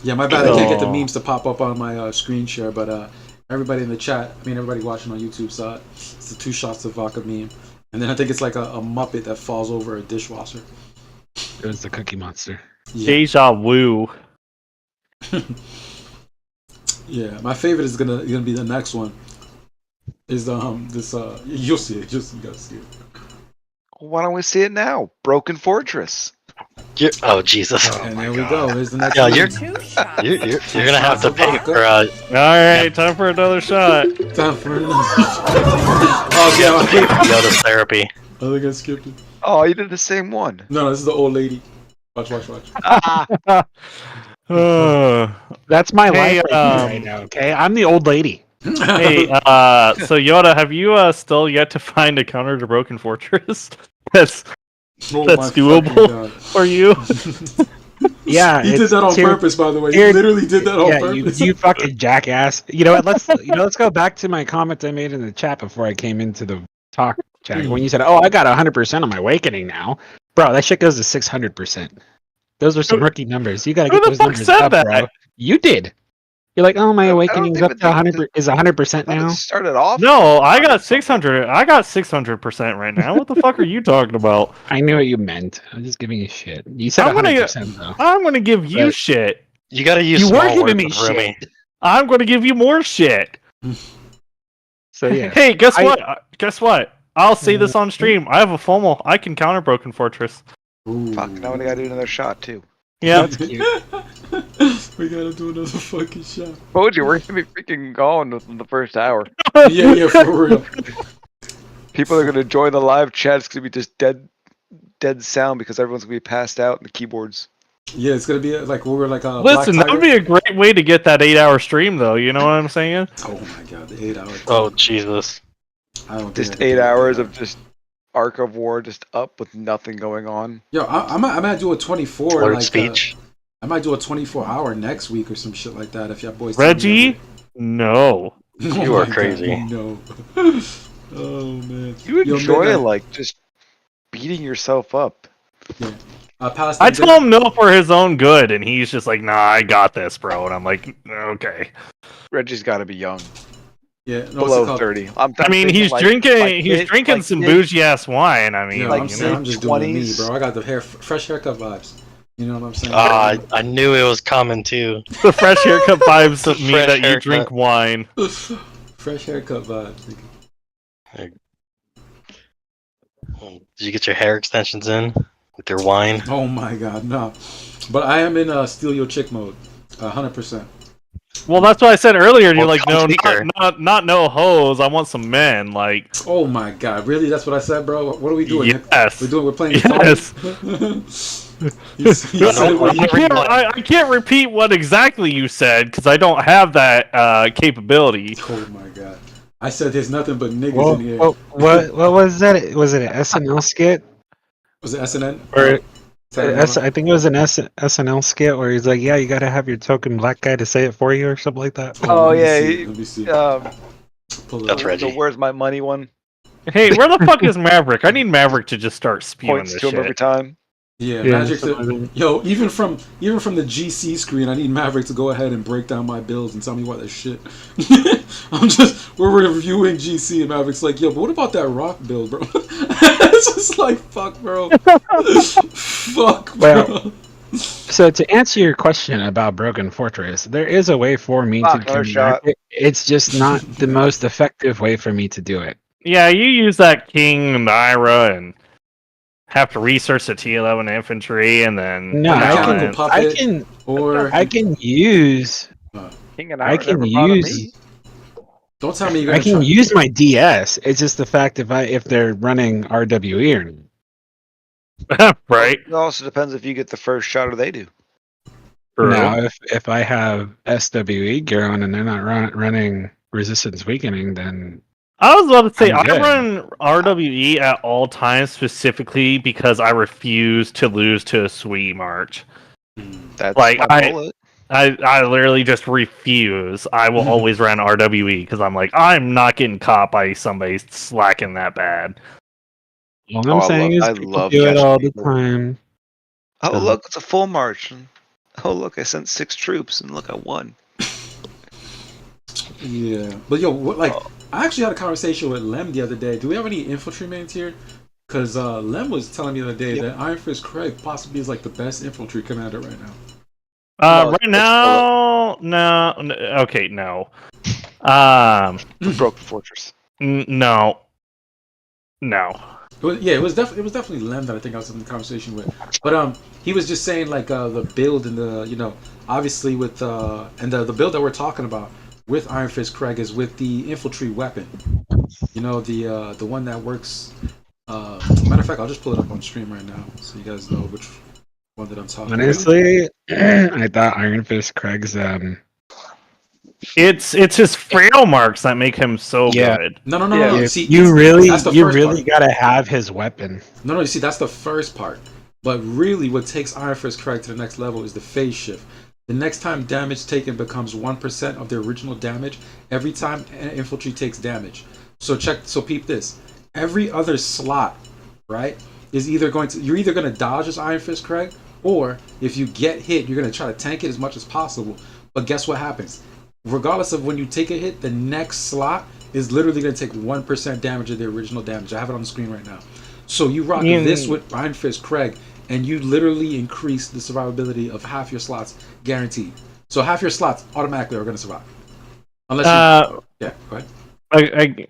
[SPEAKER 4] Yeah, my bad. I can't get the memes to pop up on my screen share, but everybody in the chat, everybody watching on YouTube saw it. It's the 2 shots of vodka meme. And then I think it's like a Muppet that falls over a dishwasher.
[SPEAKER 11] It was the Cookie Monster.
[SPEAKER 4] Yeah.
[SPEAKER 7] Deja vu.
[SPEAKER 4] Yeah, my favorite is gonna be the next one. Is this you'll see it. You gotta see it.
[SPEAKER 12] Why don't we see it now? Broken Fortress.
[SPEAKER 8] Oh Jesus!
[SPEAKER 4] And there we go. There's the next.
[SPEAKER 8] Yeah,
[SPEAKER 4] one.
[SPEAKER 8] you're gonna have to pay for.
[SPEAKER 7] All right, time for another shot.
[SPEAKER 4] Time for another. Oh yeah, I hate
[SPEAKER 8] Yoda's therapy.
[SPEAKER 4] I think I skipped it.
[SPEAKER 12] Oh, you did the same one.
[SPEAKER 4] No, this is the old lady. Watch.
[SPEAKER 11] That's my life right now. Okay, I'm the old lady.
[SPEAKER 7] Hey, so Yoda, have you still yet to find a counter to Broken Fortress that's doable for you?
[SPEAKER 11] Yeah,
[SPEAKER 4] he did that on purpose, by the way. He literally did that on purpose.
[SPEAKER 11] You fucking jackass. You know what? Let's go back to my comment I made in the chat before I came into the talk chat. When you said, "Oh, I got 100% on my awakening now," bro, that shit goes to 600%. Those are some rookie numbers. You gotta get those numbers up, bro. You did. You're like, oh, my awakening's up to 100. Is 100% now?
[SPEAKER 12] Started off.
[SPEAKER 7] No, I got 600. I got 600% right now. What the fuck are you talking about?
[SPEAKER 11] I knew what you meant. I'm just giving you shit. You said 100% though.
[SPEAKER 7] I'm gonna give you shit.
[SPEAKER 8] You gotta use.
[SPEAKER 11] You were giving me shit.
[SPEAKER 7] I'm gonna give you more shit.
[SPEAKER 11] So yeah.
[SPEAKER 7] Hey, guess what? Guess what? I'll say this on stream. I have a FOMO. I can counter Broken Fortress.
[SPEAKER 4] Ooh.
[SPEAKER 12] Fuck, now we gotta do another shot too.
[SPEAKER 7] Yeah.
[SPEAKER 11] That's cute.
[SPEAKER 4] We gotta do another fucking shot.
[SPEAKER 12] Told you, we're gonna be freaking gone within the first hour.
[SPEAKER 4] Yeah, for real.
[SPEAKER 12] People are gonna join the live chat. It's gonna be just dead sound because everyone's gonna be passed out in the keyboards.
[SPEAKER 4] Yeah, it's gonna be like we were like a.
[SPEAKER 7] Listen, that would be a great way to get that 8-hour stream, though. You know what I'm saying?
[SPEAKER 4] Oh my god, the 8 hours.
[SPEAKER 8] Oh Jesus!
[SPEAKER 4] I don't.
[SPEAKER 12] Just 8 hours of just Ark of War just up with nothing going on.
[SPEAKER 4] Yo, I might do a 24.
[SPEAKER 8] Word
[SPEAKER 4] like,
[SPEAKER 8] speech.
[SPEAKER 4] I might do a 24-hour next week or some shit like that. If y'all boys.
[SPEAKER 7] Reggie, no.
[SPEAKER 8] You are crazy.
[SPEAKER 4] No. Oh man.
[SPEAKER 12] You enjoy like just beating yourself up.
[SPEAKER 4] Yeah.
[SPEAKER 7] I told him no for his own good, and he's just like, "Nah, I got this, bro." And I'm like, "Okay."
[SPEAKER 12] Reggie's got to be young.
[SPEAKER 4] Yeah, no,
[SPEAKER 12] below 30.
[SPEAKER 7] I mean, he's drinking some bougie ass wine. I mean,
[SPEAKER 4] yeah,
[SPEAKER 7] like,
[SPEAKER 4] I'm just doing me, bro. I got the fresh haircut vibes. You know what I'm saying?
[SPEAKER 8] I knew it was coming too.
[SPEAKER 7] The fresh haircut vibes mean that you drink wine.
[SPEAKER 4] Fresh haircut vibes.
[SPEAKER 8] Did you get your hair extensions in with your wine?
[SPEAKER 4] Oh my god, no. But I am in steal your chick mode, 100%.
[SPEAKER 7] Well, that's what I said earlier. You're like, no, not no hoes. I want some men. Like,
[SPEAKER 4] oh my god, really? That's what I said, bro. What are we doing?
[SPEAKER 7] Yes,
[SPEAKER 4] we're playing.
[SPEAKER 7] Yes. I can't repeat what exactly you said because I don't have that capability.
[SPEAKER 4] Oh my god. I said there's nothing but niggas in here.
[SPEAKER 11] What was that? Was it an SNL skit?
[SPEAKER 4] Was it SNN?
[SPEAKER 11] Or I think it was an SNL skit where he's like, "Yeah, you gotta have your token black guy to say it for you" or something like that.
[SPEAKER 12] Oh yeah,
[SPEAKER 4] let me see.
[SPEAKER 8] That's Reggie.
[SPEAKER 12] The "Where's my money" one.
[SPEAKER 7] Hey, where the fuck is Maverick? I need Maverick to just start spewing
[SPEAKER 12] Points
[SPEAKER 7] this
[SPEAKER 12] to him
[SPEAKER 7] shit
[SPEAKER 12] every time.
[SPEAKER 4] Yeah, Magic. Yo, even from the GC screen, I need Maverick to go ahead and break down my bills and tell me what that shit. We're reviewing GC and Maverick's like, yo, but what about that rock bill, bro? It's just like, fuck, bro. Fuck, bro.
[SPEAKER 11] Well, So to answer your question about Broken Fortress, there is a way for me to
[SPEAKER 12] Fuck, no
[SPEAKER 11] connect
[SPEAKER 12] shot.
[SPEAKER 11] it. It's just not the most effective way for me to do it.
[SPEAKER 7] Yeah, you use that King and Ira and have to research the T11 infantry and then
[SPEAKER 11] No, I
[SPEAKER 4] Mechanical
[SPEAKER 11] can,
[SPEAKER 4] puppet, or
[SPEAKER 11] I can use,
[SPEAKER 12] King and
[SPEAKER 11] I
[SPEAKER 12] Ira
[SPEAKER 11] can
[SPEAKER 12] never bothered
[SPEAKER 11] use,
[SPEAKER 12] me.
[SPEAKER 4] don't tell me you're
[SPEAKER 11] I
[SPEAKER 4] gonna
[SPEAKER 11] can
[SPEAKER 4] try.
[SPEAKER 11] use my DS. It's just the fact if they're running RWE or not.
[SPEAKER 7] right.
[SPEAKER 12] It also depends if you get the first shot or they do.
[SPEAKER 11] Now, if I have SWE gear on and they're not running Resistance Weakening, then
[SPEAKER 7] I was about to say
[SPEAKER 11] I'm
[SPEAKER 7] I
[SPEAKER 11] good.
[SPEAKER 7] run RWE at all times specifically because I refuse to lose to a SWE march.
[SPEAKER 12] That's
[SPEAKER 7] Like
[SPEAKER 12] my bullet.
[SPEAKER 7] I literally just refuse. I will always run RWE because I'm like, I'm not getting caught by somebody slacking that bad.
[SPEAKER 11] All I'm saying is people do it all the time.
[SPEAKER 12] Oh,
[SPEAKER 11] So-
[SPEAKER 12] look, it's a full march. Oh, look, I sent 6 troops, and look, I won.
[SPEAKER 4] Yeah, but yo, like I actually had a conversation with Lem the other day. Do we have any infantrymen here? Because Lem was telling me the other day that Iron Fist Craig possibly is like the best infantry commander right now.
[SPEAKER 7] Right now, no. Okay, no.
[SPEAKER 12] Broken Fortress.
[SPEAKER 7] No.
[SPEAKER 4] It was definitely Lem that I think I was having the conversation with. But he was just saying like the build and the obviously with and the build that we're talking about with Iron Fist Craig is with the infantry weapon. The one that works. Matter of fact, I'll just pull it up on stream right now so you guys know which one that I'm talking about.
[SPEAKER 11] Honestly, I thought Iron Fist Craig's
[SPEAKER 7] It's his frail marks that make him so good.
[SPEAKER 4] No. See,
[SPEAKER 11] you really
[SPEAKER 4] part.
[SPEAKER 11] gotta have his weapon.
[SPEAKER 4] No, you see, that's the first part. But really, what takes Iron Fist Craig to the next level is the phase shift. The next time damage taken becomes 1% of the original damage every time an infantry takes damage. So peep this. Every other slot, right, is you're either going to dodge as Iron Fist Craig, or if you get hit, you're going to try to tank it as much as possible. But guess what happens? Regardless of when you take a hit, the next slot is literally going to take 1% damage of the original damage. I have it on the screen right now. So you rock this with Iron Fist Craig, and you literally increase the survivability of half your slots guaranteed. So half your slots automatically are going to survive. Unless yeah, go ahead.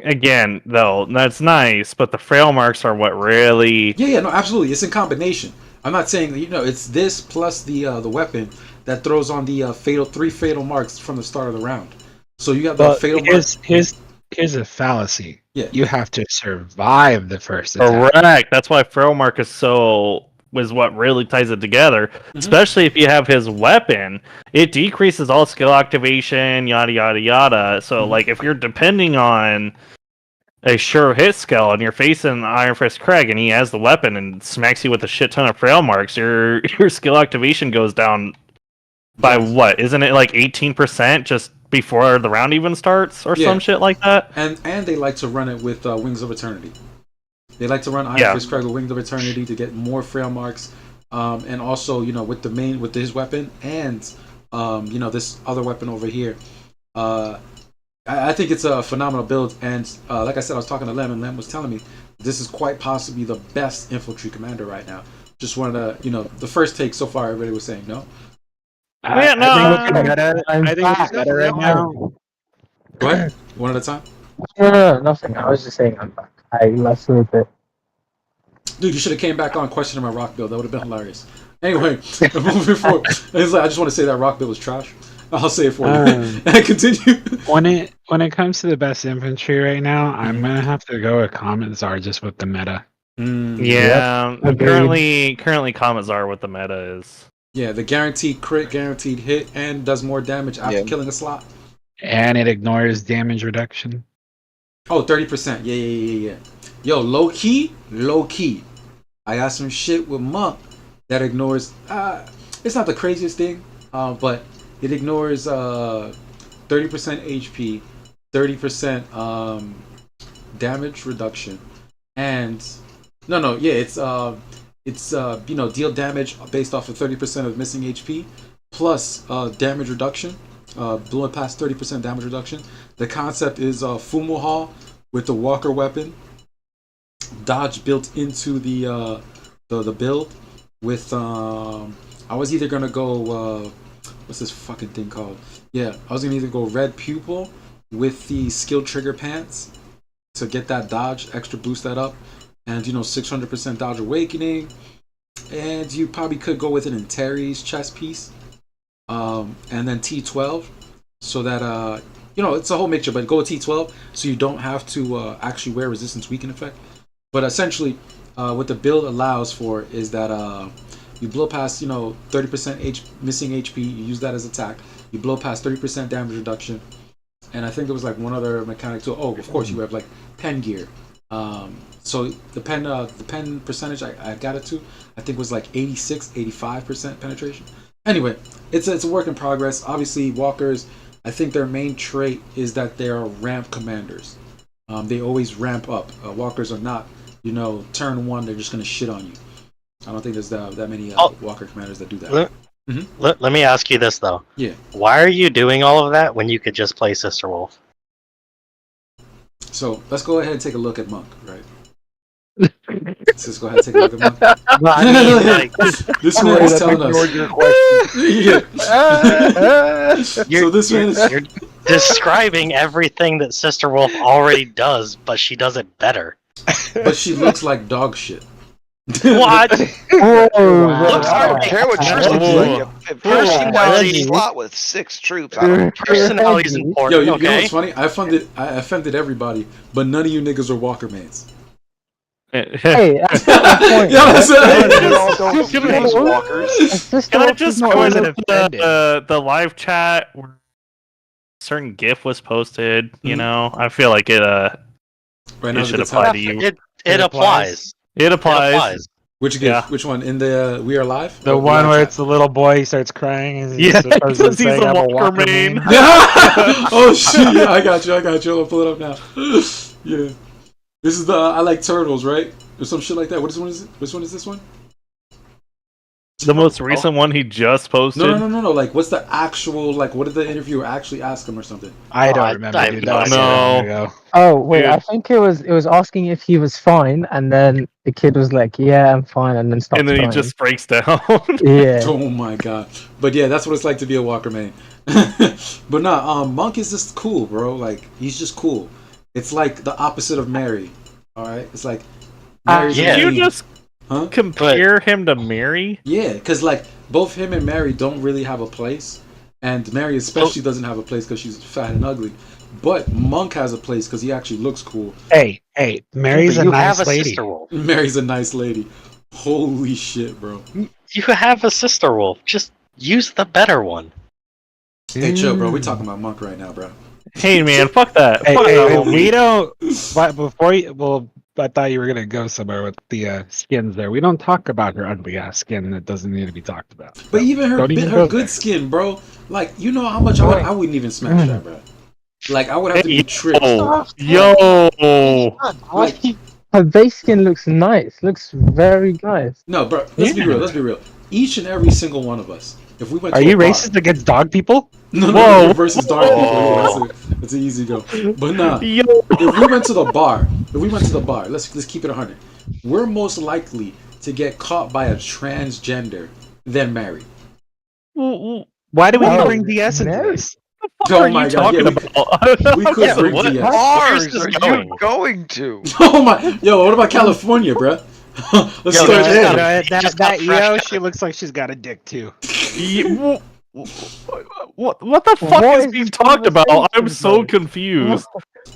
[SPEAKER 7] Again, though, that's nice, but the frail marks are what really.
[SPEAKER 4] Yeah, no, absolutely. It's in combination. I'm not saying it's this plus the weapon that throws on the three fatal marks from the start of the round. So you have the fatal marks.
[SPEAKER 11] Here's a fallacy.
[SPEAKER 4] Yeah.
[SPEAKER 11] You have to survive the first attack.
[SPEAKER 7] Correct. That's why frail mark is what really ties it together. Especially if you have his weapon, it decreases all skill activation, yada yada yada. So like if you're depending on a sure hit skill and you're facing Iron Fist Craig and he has the weapon and smacks you with a shit ton of frail marks, your skill activation goes down by what? Isn't it like 18% just before the round even starts or some shit like that?
[SPEAKER 4] And they like to run it with Wings of Eternity. They like to run Iron Fist Craig with Wings of Eternity to get more frail marks, and also with his weapon and this other weapon over here. I think it's a phenomenal build, and like I said, I was talking to Lem, and Lem was telling me this is quite possibly the best infantry commander right now. Just wanted to, the first take so far, everybody was saying no.
[SPEAKER 11] I think it's better right now.
[SPEAKER 4] Go ahead, one at a time.
[SPEAKER 9] No, nothing. I was just saying I'm back. I left a little bit.
[SPEAKER 4] Dude, you should have came back on questioning my rock build. That would have been hilarious. Anyway, moving forward. I just want to say that rock build was trash. I'll say it for you. And continue.
[SPEAKER 11] When it comes to the best infantry right now, I'm gonna have to go with Comet Czar just with the meta.
[SPEAKER 7] Yeah, currently Comet Czar what the meta is.
[SPEAKER 4] Yeah, the guaranteed crit, guaranteed hit, and does more damage after killing a slot.
[SPEAKER 11] And it ignores damage reduction.
[SPEAKER 4] Oh, 30%. Yeah. Yo, low key. I got some shit with Monk that ignores. It's not the craziest thing, but it ignores 30% HP, 30% damage reduction, and it's deal damage based off of 30% of missing HP plus damage reduction, blowing past 30% damage reduction. The concept is Fumo Hall with the Walker weapon, dodge built into the build with I was either gonna go what's this fucking thing called? Yeah, I was gonna either go red pupil with the skill trigger pants to get that dodge, extra boost that up, and 600% dodge awakening. And you probably could go with it in Terry's chest piece, and then T12, so that it's a whole mixture. But go with T12 so you don't have to actually wear resistance weaken effect. But essentially, what the build allows for is that you blow past 30% missing HP. You use that as attack. You blow past 30% damage reduction, and I think there was like one other mechanic too. Oh, of course you have like pen gear. So the pen percentage I got it to, I think was like 85% penetration. Anyway, it's a work in progress. Obviously, walkers, I think their main trait is that they are ramp commanders. They always ramp up. Walkers are not, turn one, they're just gonna shit on you. I don't think there's that many walker commanders that do that.
[SPEAKER 8] Let me ask you this though.
[SPEAKER 4] Yeah.
[SPEAKER 8] Why are you doing all of that when you could just play Sister Wolf?
[SPEAKER 4] So let's go ahead and take a look at Monk, right? Let's just go ahead and take a look at Monk.
[SPEAKER 8] Well, I mean, like,
[SPEAKER 4] this man is telling us.
[SPEAKER 8] You're,
[SPEAKER 4] So this man is.
[SPEAKER 8] you're describing everything that Sister Wolf already does, but she does it better.
[SPEAKER 4] But she looks like dog shit.
[SPEAKER 8] What?
[SPEAKER 12] Looks, I don't care what yours looks like. If yours seems like a
[SPEAKER 8] Personality.
[SPEAKER 12] slot with 6 troops, I don't care.
[SPEAKER 8] Personality is
[SPEAKER 4] Yo,
[SPEAKER 8] important.
[SPEAKER 4] you know
[SPEAKER 8] Okay.
[SPEAKER 4] what's funny? I offended everybody, but none of you niggas are Walker mans.
[SPEAKER 9] Hey, that's not the point.
[SPEAKER 4] Yeah, that's
[SPEAKER 12] They're all
[SPEAKER 4] it.
[SPEAKER 12] going to these walkers.
[SPEAKER 7] Can I just
[SPEAKER 11] not
[SPEAKER 7] go
[SPEAKER 11] really
[SPEAKER 7] to the live chat where a certain GIF was posted? I feel like it
[SPEAKER 4] Right now,
[SPEAKER 7] it should apply to you.
[SPEAKER 8] It applies.
[SPEAKER 7] It applies.
[SPEAKER 4] Which gift?
[SPEAKER 7] Yeah.
[SPEAKER 4] Which one? In the We Are Live?
[SPEAKER 11] The
[SPEAKER 4] Or
[SPEAKER 11] one
[SPEAKER 4] live
[SPEAKER 11] where
[SPEAKER 4] chat?
[SPEAKER 11] it's the little boy, he starts crying. And
[SPEAKER 7] Yeah,
[SPEAKER 11] supposed to
[SPEAKER 7] because he's
[SPEAKER 11] say,
[SPEAKER 7] a
[SPEAKER 11] "I'm
[SPEAKER 7] Walker main."
[SPEAKER 4] Oh shit! Yeah, I got you. I'll pull it up now. Yeah, this is the I like turtles, right? Or some shit like that. Which one is it? Which one is this one?
[SPEAKER 7] The most recent one he just posted.
[SPEAKER 4] No. Like, what's the actual like? What did the interviewer actually ask him or something?
[SPEAKER 11] I don't
[SPEAKER 8] I
[SPEAKER 11] remember.
[SPEAKER 8] have
[SPEAKER 11] Dude.
[SPEAKER 8] no
[SPEAKER 11] That was so
[SPEAKER 7] idea.
[SPEAKER 11] long ago.
[SPEAKER 9] Oh wait,
[SPEAKER 7] Dude.
[SPEAKER 9] I think it was asking if he was fine, and then the kid was like, "Yeah, I'm fine," and then stopped
[SPEAKER 7] And then he
[SPEAKER 9] crying.
[SPEAKER 7] just breaks down.
[SPEAKER 9] Yeah.
[SPEAKER 4] Oh my god! But yeah, that's what it's like to be a Walker man. But nah, Monk is just cool, bro. Like, he's just cool. It's like the opposite of Mary. All right, it's like Mary's
[SPEAKER 8] yeah.
[SPEAKER 7] Did you
[SPEAKER 4] mean.
[SPEAKER 7] just
[SPEAKER 4] Huh?
[SPEAKER 7] compare him to Mary?
[SPEAKER 4] Yeah, because like both him and Mary don't really have a place, and Mary especially doesn't have a place because she's fat and ugly. But Monk has a place because he actually looks cool.
[SPEAKER 11] Hey, Mary's
[SPEAKER 8] But
[SPEAKER 11] a
[SPEAKER 8] you
[SPEAKER 11] nice
[SPEAKER 8] have a
[SPEAKER 11] lady.
[SPEAKER 8] Sister Wolf.
[SPEAKER 4] Mary's a nice lady. Holy shit, bro.
[SPEAKER 8] You have a Sister Wolf. Just use the better one.
[SPEAKER 4] Hey, chill, bro. We're talking about Monk right now, bro.
[SPEAKER 7] Hey man, fuck that.
[SPEAKER 11] Hey,
[SPEAKER 7] Fuck
[SPEAKER 11] hey,
[SPEAKER 7] that
[SPEAKER 11] hey,
[SPEAKER 7] homie.
[SPEAKER 11] we don't. But before you, well, I thought you were gonna go somewhere with the skins there. We don't talk about her ugly ass skin that doesn't need to be talked about.
[SPEAKER 4] But even her
[SPEAKER 11] Don't even
[SPEAKER 4] her
[SPEAKER 11] go
[SPEAKER 4] good
[SPEAKER 11] there.
[SPEAKER 4] skin, bro. Like, you know how much I wouldn't even smash that, bro. Like, I would have to be tricked.
[SPEAKER 7] Yo.
[SPEAKER 4] Like,
[SPEAKER 9] Her base skin looks nice. Looks very nice.
[SPEAKER 4] no, bro. Let's be real. Let's be real. Each and every single one of us. If we went
[SPEAKER 11] Are
[SPEAKER 4] to
[SPEAKER 11] you
[SPEAKER 4] a bar,
[SPEAKER 11] racist against dog people?
[SPEAKER 4] No,
[SPEAKER 7] Whoa.
[SPEAKER 4] versus dark people. Yeah, that's an easy go. But nah,
[SPEAKER 7] Yo.
[SPEAKER 4] if we went to the bar, let's keep it 100. We're most likely to get caught by a transgender than married.
[SPEAKER 11] Why do we
[SPEAKER 9] Oh,
[SPEAKER 11] bring DS into
[SPEAKER 9] Mary?
[SPEAKER 11] this?
[SPEAKER 7] What
[SPEAKER 4] Oh
[SPEAKER 7] are
[SPEAKER 4] my
[SPEAKER 7] you
[SPEAKER 4] God,
[SPEAKER 7] talking
[SPEAKER 4] yeah,
[SPEAKER 7] about?
[SPEAKER 4] We could bring
[SPEAKER 8] what?
[SPEAKER 4] DS.
[SPEAKER 12] Bars
[SPEAKER 8] Where's this
[SPEAKER 12] are
[SPEAKER 8] going?
[SPEAKER 12] you going to?
[SPEAKER 4] Oh my, yo, what about California, bruh? Let's
[SPEAKER 8] Yo,
[SPEAKER 4] start
[SPEAKER 8] they just
[SPEAKER 4] there.
[SPEAKER 8] got
[SPEAKER 11] that
[SPEAKER 8] just got
[SPEAKER 11] that
[SPEAKER 8] fresh
[SPEAKER 11] yo,
[SPEAKER 8] cut.
[SPEAKER 11] she looks like she's got a dick too.
[SPEAKER 7] What the fuck
[SPEAKER 9] What
[SPEAKER 7] is
[SPEAKER 9] is
[SPEAKER 7] being
[SPEAKER 9] this
[SPEAKER 7] talked about? I'm
[SPEAKER 9] conversation,
[SPEAKER 7] so
[SPEAKER 9] bro?
[SPEAKER 7] confused.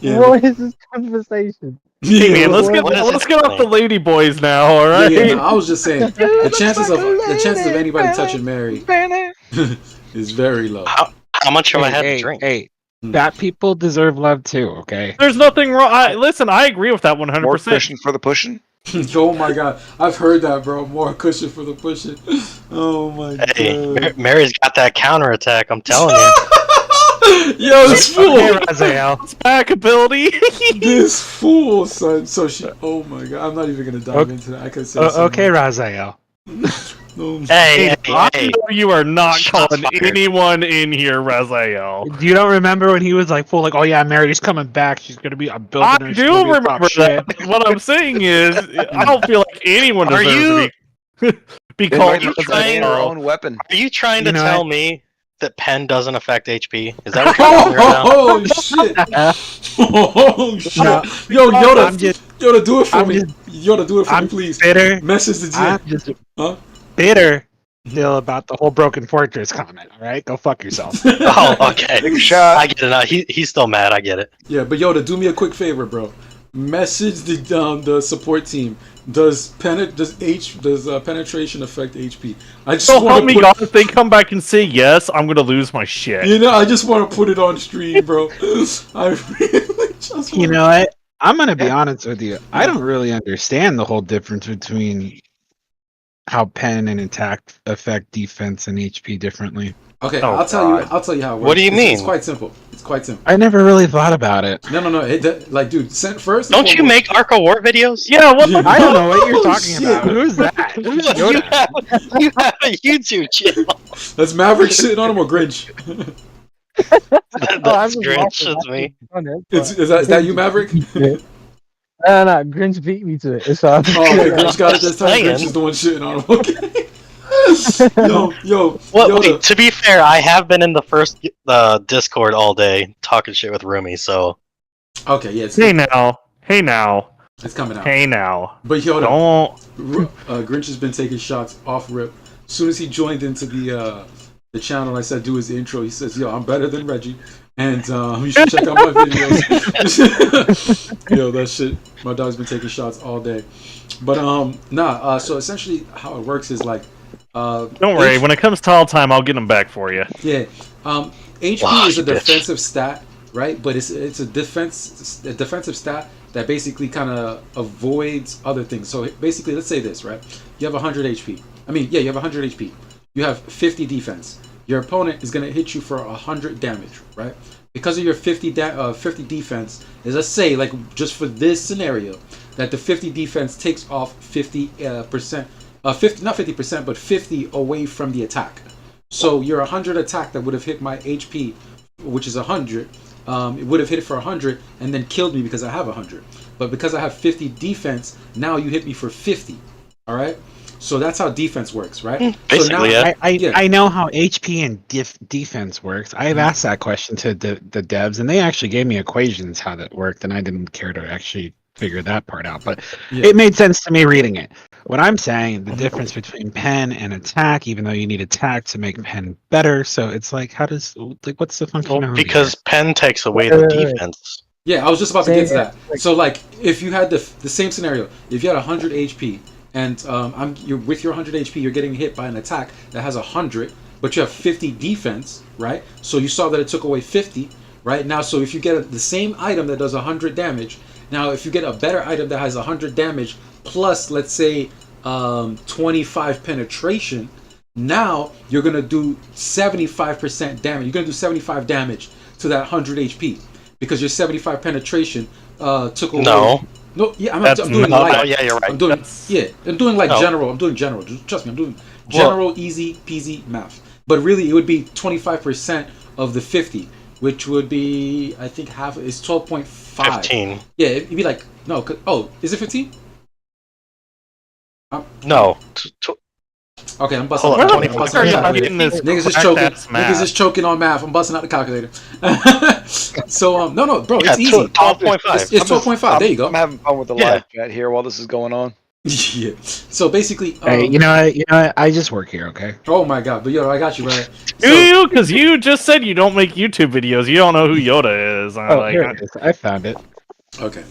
[SPEAKER 4] Yeah,
[SPEAKER 9] What is this conversation?
[SPEAKER 7] Hey man, let's
[SPEAKER 9] what-
[SPEAKER 7] get off the lady boys now, all right?
[SPEAKER 4] no, I was just saying the chances of anybody touching Mary is very low.
[SPEAKER 8] How much have I had to drink?
[SPEAKER 11] Hey, fat people deserve love too. Okay.
[SPEAKER 7] There's nothing wrong. Listen, I agree with that 100%.
[SPEAKER 12] More cushion for the pushing?
[SPEAKER 4] Oh my god, I've heard that, bro. More cushion for the pushing. Oh my
[SPEAKER 8] Hey,
[SPEAKER 4] god.
[SPEAKER 8] Mary's got that counterattack. I'm telling you.
[SPEAKER 4] Yo, this fool.
[SPEAKER 11] Okay, Raziel.
[SPEAKER 7] It's back ability.
[SPEAKER 4] This fool, son. So she. Oh my god, I'm not even gonna dive into that. I could say. so
[SPEAKER 11] Okay,
[SPEAKER 4] much.
[SPEAKER 11] Raziel.
[SPEAKER 8] Hey,
[SPEAKER 7] I
[SPEAKER 8] hey,
[SPEAKER 7] know you are not
[SPEAKER 8] Shots
[SPEAKER 7] calling
[SPEAKER 8] fired.
[SPEAKER 7] anyone in here Raziel.
[SPEAKER 11] You don't remember when he was like, "Full like, oh yeah, Mary's coming back. She's gonna be. I'm building
[SPEAKER 7] I
[SPEAKER 11] her. she's
[SPEAKER 7] do
[SPEAKER 11] gonna be top
[SPEAKER 7] remember
[SPEAKER 11] shit."
[SPEAKER 7] that. What I'm saying is, I don't feel like anyone
[SPEAKER 8] Are
[SPEAKER 7] deserves to be. because
[SPEAKER 12] Might
[SPEAKER 8] you
[SPEAKER 12] as well
[SPEAKER 8] trying-
[SPEAKER 12] ban our own weapon.
[SPEAKER 8] Are you trying to
[SPEAKER 11] You know,
[SPEAKER 8] tell me that pen doesn't affect HP? Is that what you're telling me right now?
[SPEAKER 4] Oh shit! Oh shit!
[SPEAKER 11] No.
[SPEAKER 4] Yo, Yoda,
[SPEAKER 11] I'm just-
[SPEAKER 4] Yoda, do it for
[SPEAKER 11] I'm
[SPEAKER 4] me.
[SPEAKER 11] just-
[SPEAKER 4] Yoda, do it for me,
[SPEAKER 11] I'm
[SPEAKER 4] please.
[SPEAKER 11] bitter.
[SPEAKER 4] Message the
[SPEAKER 11] I'm
[SPEAKER 4] G.
[SPEAKER 11] just
[SPEAKER 4] Huh?
[SPEAKER 11] bitter still about the whole Broken Fortress comment. All right, go fuck yourself.
[SPEAKER 8] Oh, okay.
[SPEAKER 12] Big shot.
[SPEAKER 8] I get it now. He's still mad. I get it.
[SPEAKER 4] Yeah, but Yoda, do me a quick favor, bro. Message the support team. Does penetration affect HP? I just
[SPEAKER 7] So
[SPEAKER 4] want
[SPEAKER 7] help
[SPEAKER 4] to
[SPEAKER 7] me
[SPEAKER 4] put,
[SPEAKER 7] God, if they come back and say yes, I'm gonna lose my shit.
[SPEAKER 4] you know, I just want to put it on stream, bro. I really just
[SPEAKER 11] You know what? I'm gonna be honest with you. I don't really understand the whole difference between how pen and attack affect defense and HP differently.
[SPEAKER 4] Okay,
[SPEAKER 7] Oh,
[SPEAKER 4] I'll tell you how it works.
[SPEAKER 8] What do you
[SPEAKER 4] It's
[SPEAKER 8] mean?
[SPEAKER 4] quite simple. It's quite simple.
[SPEAKER 11] I never really thought about it.
[SPEAKER 4] No. Like, dude, sent first. and
[SPEAKER 8] Don't you
[SPEAKER 4] foremost-
[SPEAKER 8] make Ark of War videos?
[SPEAKER 7] Yeah, what the
[SPEAKER 11] I don't know what you're
[SPEAKER 4] Oh,
[SPEAKER 11] talking
[SPEAKER 4] shit.
[SPEAKER 11] about. Who's that? Who's
[SPEAKER 8] you,
[SPEAKER 11] Yoda?
[SPEAKER 8] you have a YouTube channel.
[SPEAKER 4] That's Maverick sitting on him or Grinch?
[SPEAKER 8] That's Grinch. It's me.
[SPEAKER 4] Is that you, Maverick?
[SPEAKER 9] No, Grinch beat me to it. It's all.
[SPEAKER 4] Oh, okay, Grinch got it this time.
[SPEAKER 8] Saying.
[SPEAKER 4] Grinch is the one shitting on him. Okay. yo,
[SPEAKER 8] Well,
[SPEAKER 4] Yoda.
[SPEAKER 8] wait, to be fair, I have been in the first Discord all day talking shit with Rumi, so
[SPEAKER 4] Okay, yeah,
[SPEAKER 7] Hey now.
[SPEAKER 4] it's coming out.
[SPEAKER 7] Hey now.
[SPEAKER 4] But Yoda,
[SPEAKER 7] Don't.
[SPEAKER 4] Grinch has been taking shots off rip. As soon as he joined into the channel, I said do his intro. He says, "Yo, I'm better than Reggie, and you should check out my videos." Yo, that shit. My dog's been taking shots all day. But so essentially, how it works is like,
[SPEAKER 7] Don't worry. When it comes tile time, I'll get them back for you.
[SPEAKER 4] yeah, HP
[SPEAKER 8] Wow,
[SPEAKER 4] is a
[SPEAKER 8] you bitch.
[SPEAKER 4] defensive stat, right? But it's a defensive stat that basically kind of avoids other things. So basically, let's say this, right? You have 100 HP. You have 100 HP. You have 50 defense. Your opponent is going to hit you for 100 damage, right? Because of your 50 defense, is let's say, like, just for this scenario, that the 50 defense takes off 50%, not 50%, but 50 away from the attack. So your 100 attack that would have hit my HP, which is 100, it would have hit it for 100 and then killed me because I have 100. But because I have 50 defense, now you hit me for 50. All right. So that's how defense works, right?
[SPEAKER 8] Basically,
[SPEAKER 4] so now,
[SPEAKER 8] yeah.
[SPEAKER 11] I know how HP and defense works. I've asked that question to the devs, and they actually gave me equations how that worked, and I didn't care to actually figure that part out. But it made sense to me reading it. What I'm saying, the difference between pen and attack, even though you need attack to make pen better, so it's like, what's the functionality?
[SPEAKER 8] Because pen takes away the defense.
[SPEAKER 4] Yeah, I was just about to get to that. So, like, if you had the same scenario, if you had 100 HP, and you're with your 100 HP, you're getting hit by an attack that has 100, but you have 50 defense, right? So you saw that it took away 50, right? Now, so if you get the same item that does 100 damage, now if you get a better item that has 100 damage plus, let's say, 25 penetration, now you're gonna do 75% damage. You're gonna do 75 damage to that 100 HP because your 75 penetration took away. No, yeah, I'm doing light.
[SPEAKER 8] Oh, yeah, you're right.
[SPEAKER 4] I'm doing like
[SPEAKER 8] No.
[SPEAKER 4] general. I'm doing general. Trust me, I'm doing general, easy peasy math. But really, it would be 25% of the 50, which would be, I think, half. It's 12.5.
[SPEAKER 8] 15.
[SPEAKER 4] Yeah, it'd be like no. Is it 15?
[SPEAKER 8] No.
[SPEAKER 4] Okay, I'm busting.
[SPEAKER 8] Hold on,
[SPEAKER 4] out
[SPEAKER 8] 20
[SPEAKER 4] the
[SPEAKER 8] plus
[SPEAKER 4] calculator.
[SPEAKER 8] 15.
[SPEAKER 4] Niggas is choking. Niggas is choking on math. I'm busting out the calculator. So no, bro, it's easy.
[SPEAKER 8] 12.5.
[SPEAKER 4] It's 12.5. There you go.
[SPEAKER 12] I'm having fun with the live chat here while this is going on.
[SPEAKER 4] Yeah. So basically,
[SPEAKER 11] Hey, you know what? I just work here, okay?
[SPEAKER 4] Oh my god, but yo, I got you, right?
[SPEAKER 7] Do you? Because you just said you don't make YouTube videos. You don't know who Yoda is.
[SPEAKER 11] Here it is. I found it.
[SPEAKER 4] Okay.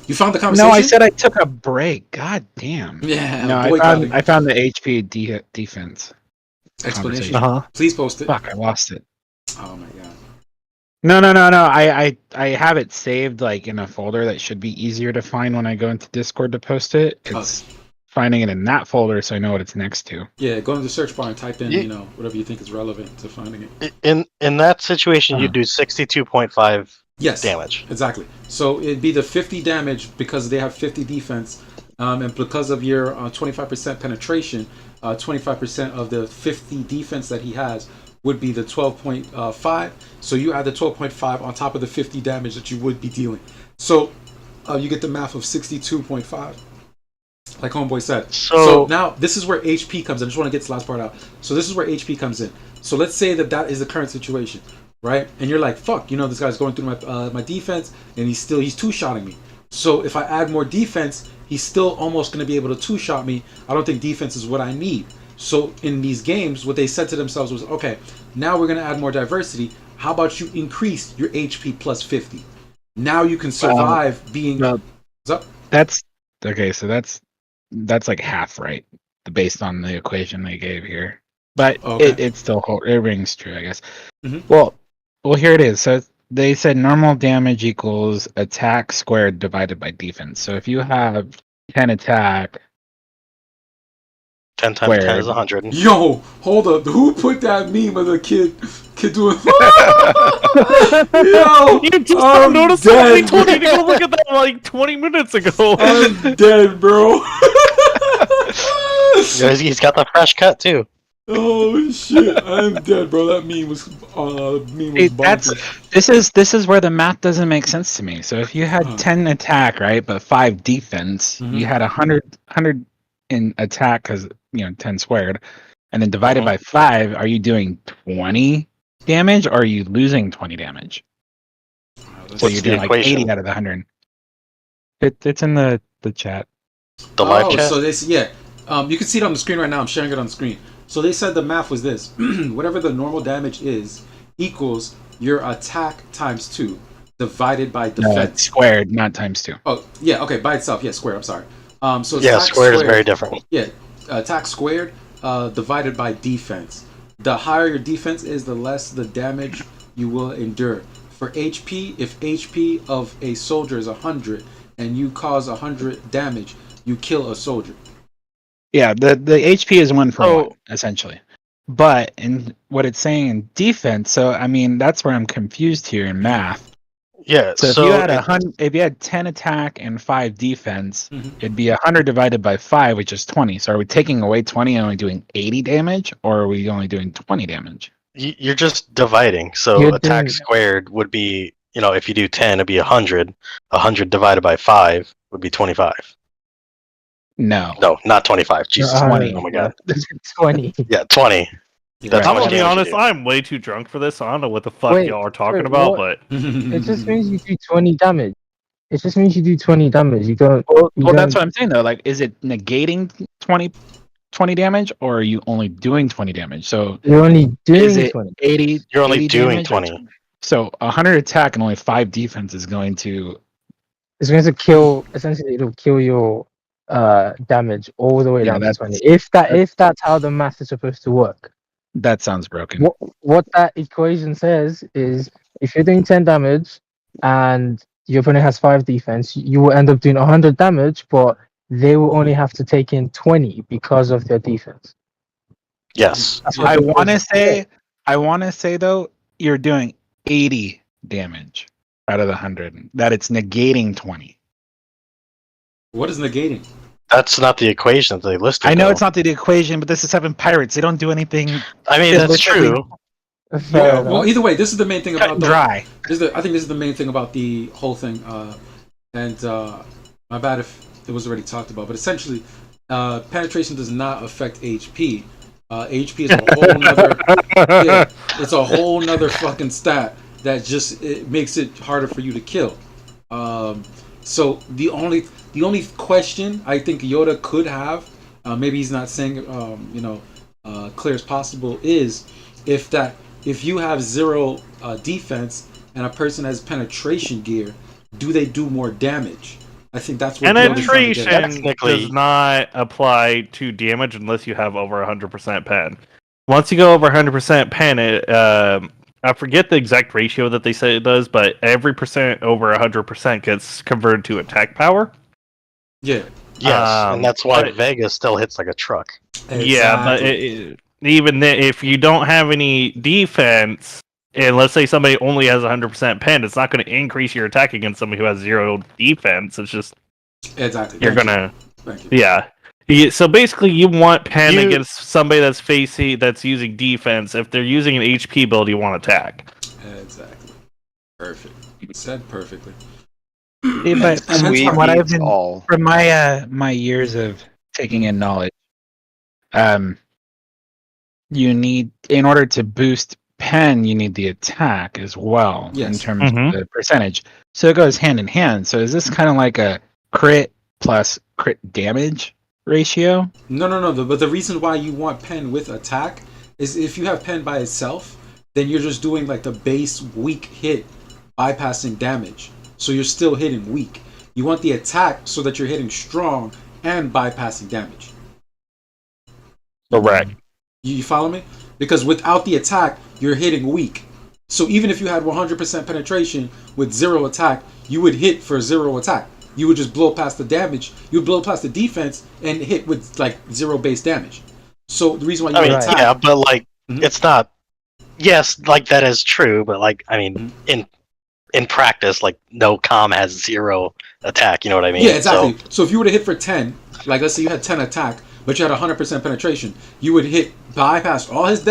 [SPEAKER 4] You found the conversation?
[SPEAKER 11] No, I said I took a break. God damn.
[SPEAKER 4] Yeah.
[SPEAKER 11] No, I found the HP defense
[SPEAKER 4] explanation.
[SPEAKER 11] conversation.
[SPEAKER 4] Please post it.
[SPEAKER 11] Fuck, I lost it.
[SPEAKER 4] Oh my god.
[SPEAKER 11] No. I have it saved like in a folder that should be easier to find when I go into Discord to post it. It's finding it in that folder so I know what it's next to.
[SPEAKER 4] Yeah, go into the search bar and type in, whatever you think is relevant to finding it.
[SPEAKER 8] In that situation, you do 62.5 damage.
[SPEAKER 4] Exactly. So it'd be the 50 damage because they have 50 defense, and because of your 25% penetration, 25% of the 50 defense that he has would be the 12.5. So you add the 12.5 on top of the 50 damage that you would be dealing. So you get the math of 62.5. like Homeboy said.
[SPEAKER 8] So
[SPEAKER 4] now this is where HP comes in. I just want to get this last part out. So this is where HP comes in. So let's say that is the current situation, right? And you're like, fuck, this guy's going through my defense, and he's two-shotting me. So if I add more defense, he's still almost going to be able to two-shot me. I don't think defense is what I need. So in these games, what they said to themselves was, okay, now we're going to add more diversity. How about you increase your HP plus 50? Now you can survive being...
[SPEAKER 11] No,
[SPEAKER 4] what's up?
[SPEAKER 11] that's okay. So that's like half right, based on the equation they gave here. But it still it rings true, I guess.
[SPEAKER 4] Mm-hmm.
[SPEAKER 11] Well, here it is. So they said normal damage equals attack squared divided by defense. So if you have 10 attack,
[SPEAKER 8] 10 times 10 is 100.
[SPEAKER 4] Yo, hold up. Who put that meme of the kid doing... Yo,
[SPEAKER 7] You just noticed that we told you to go look at that like 20 minutes ago.
[SPEAKER 4] I'm dead, bro.
[SPEAKER 8] He's got the fresh cut too.
[SPEAKER 4] Oh shit, I'm dead, bro. That meme was bonkers.
[SPEAKER 11] This is where the math doesn't make sense to me. So if you had 10 attack, right, but 5 defense, you had 100 in attack because 10 squared, and then divided by 5. Are you doing 20 damage, or are you losing 20 damage? So you're doing like 80 out of the 100. It's in the chat.
[SPEAKER 8] The live chat.
[SPEAKER 4] So this, you can see it on the screen right now. I'm sharing it on the screen. So they said the math was this: whatever the normal damage is equals your attack times 2 divided by defense.
[SPEAKER 11] No, it's squared, not times 2.
[SPEAKER 4] Oh yeah, okay, by itself, yeah, squared. I'm sorry. So
[SPEAKER 8] squared is very different.
[SPEAKER 4] Yeah, attack squared divided by defense. The higher your defense is, the less the damage you will endure. For HP, if HP of a soldier is 100 and you cause 100 damage, you kill a soldier.
[SPEAKER 11] Yeah, the HP is 1 for 1, essentially. But in what it's saying in defense, so I mean that's where I'm confused here in math.
[SPEAKER 8] Yeah.
[SPEAKER 11] So if you had 10 attack and 5 defense, it'd be 100 divided by 5, which is 20. So are we taking away 20 and only doing 80 damage, or are we only doing 20 damage?
[SPEAKER 8] You're just dividing. So attack squared would be, if you do 10, it'd be 100. 100 divided by 5 would be 25.
[SPEAKER 11] No,
[SPEAKER 8] not 25. Jesus,
[SPEAKER 11] 20.
[SPEAKER 8] Oh my god.
[SPEAKER 9] 20.
[SPEAKER 8] Yeah, 20. That's
[SPEAKER 7] I'm
[SPEAKER 8] how much
[SPEAKER 7] gonna be
[SPEAKER 8] damage
[SPEAKER 7] honest,
[SPEAKER 8] you do.
[SPEAKER 7] I'm way too drunk for this. I don't know what the fuck y'all are talking about, but
[SPEAKER 9] It just means you do 20 damage. It just means you do 20 damage. You don't.
[SPEAKER 11] Well, that's what I'm saying though. Like, is it negating 20 damage, or are you only doing 20 damage? So
[SPEAKER 9] you're only doing
[SPEAKER 11] is it
[SPEAKER 9] 20.
[SPEAKER 11] 80?
[SPEAKER 8] You're only
[SPEAKER 11] 80
[SPEAKER 8] doing
[SPEAKER 11] damage
[SPEAKER 8] 20.
[SPEAKER 11] So 100 attack and only 5 defense is going to.
[SPEAKER 9] It's going to kill. Essentially, it'll kill your damage all the way down to 20. If that's how the math is supposed to work.
[SPEAKER 11] That sounds broken.
[SPEAKER 9] What that equation says is, if you're doing 10 damage and your opponent has 5 defense, you will end up doing 100 damage, but they will only have to take in 20 because of their defense.
[SPEAKER 8] Yes.
[SPEAKER 11] I want to say though, you're doing 80 damage out of the 100. That it's negating 20.
[SPEAKER 4] What is negating?
[SPEAKER 8] That's not the equation that they listed.
[SPEAKER 11] I know it's not the equation, but this is 7 pirates. They don't do anything.
[SPEAKER 8] I mean, that's true.
[SPEAKER 4] Yeah, well, either way, this is the main thing about
[SPEAKER 11] dry.
[SPEAKER 4] I think this is the main thing about the whole thing. And my bad if it was already talked about, but essentially, penetration does not affect HP. HP is a whole nother. It's a whole nother fucking stat that just it makes it harder for you to kill. So the only question I think Yoda could have, maybe he's not saying clear as possible, is if you have 0 defense and a person has penetration gear, do they do more damage? I think that's what
[SPEAKER 7] penetration does not apply to damage unless you have over 100% pen. Once you go over 100% pen, I forget the exact ratio that they say it does, but every percent over 100% gets converted to attack power.
[SPEAKER 4] Yeah.
[SPEAKER 8] Yes, and that's why Vegas still hits like a truck.
[SPEAKER 4] Exactly.
[SPEAKER 7] Yeah, but even then, if you don't have any defense, and let's say somebody only has 100% pen, it's not going to increase your attack against somebody who has 0 defense. It's just
[SPEAKER 4] exactly
[SPEAKER 7] So basically, you want pen against somebody that's using defense. If they're using an HP build, you want attack.
[SPEAKER 4] Exactly. Perfect. Said perfectly.
[SPEAKER 11] See, but
[SPEAKER 4] And hence
[SPEAKER 12] Sweet
[SPEAKER 11] from what I've
[SPEAKER 12] means
[SPEAKER 11] been
[SPEAKER 12] all.
[SPEAKER 11] from my years of taking in knowledge, you need, in order to boost pen, you need the attack as well in
[SPEAKER 4] Yes.
[SPEAKER 11] terms of the percentage. So it goes hand in hand. So is this kind of like a crit plus crit damage ratio?
[SPEAKER 4] No. But the reason why you want pen with attack is if you have pen by itself, then you're just doing like the base weak hit, bypassing damage. So you're still hitting weak. You want the attack so that you're hitting strong and bypassing damage.
[SPEAKER 7] Correct.
[SPEAKER 4] You follow me? Because without the attack, you're hitting weak. So even if you had 100% penetration with 0 attack, you would hit for 0 attack. You would just blow past the damage. You would blow past the defense and hit with like 0 base damage. So the reason why you
[SPEAKER 8] I mean, yeah, but like it's not. Yes, like that is true, but like I mean, in practice, like no com has 0 attack. You know what I mean?
[SPEAKER 4] Yeah, exactly. So if you were to hit for 10, like let's say you had 10 attack, but you had 100% penetration, you would hit bypass all his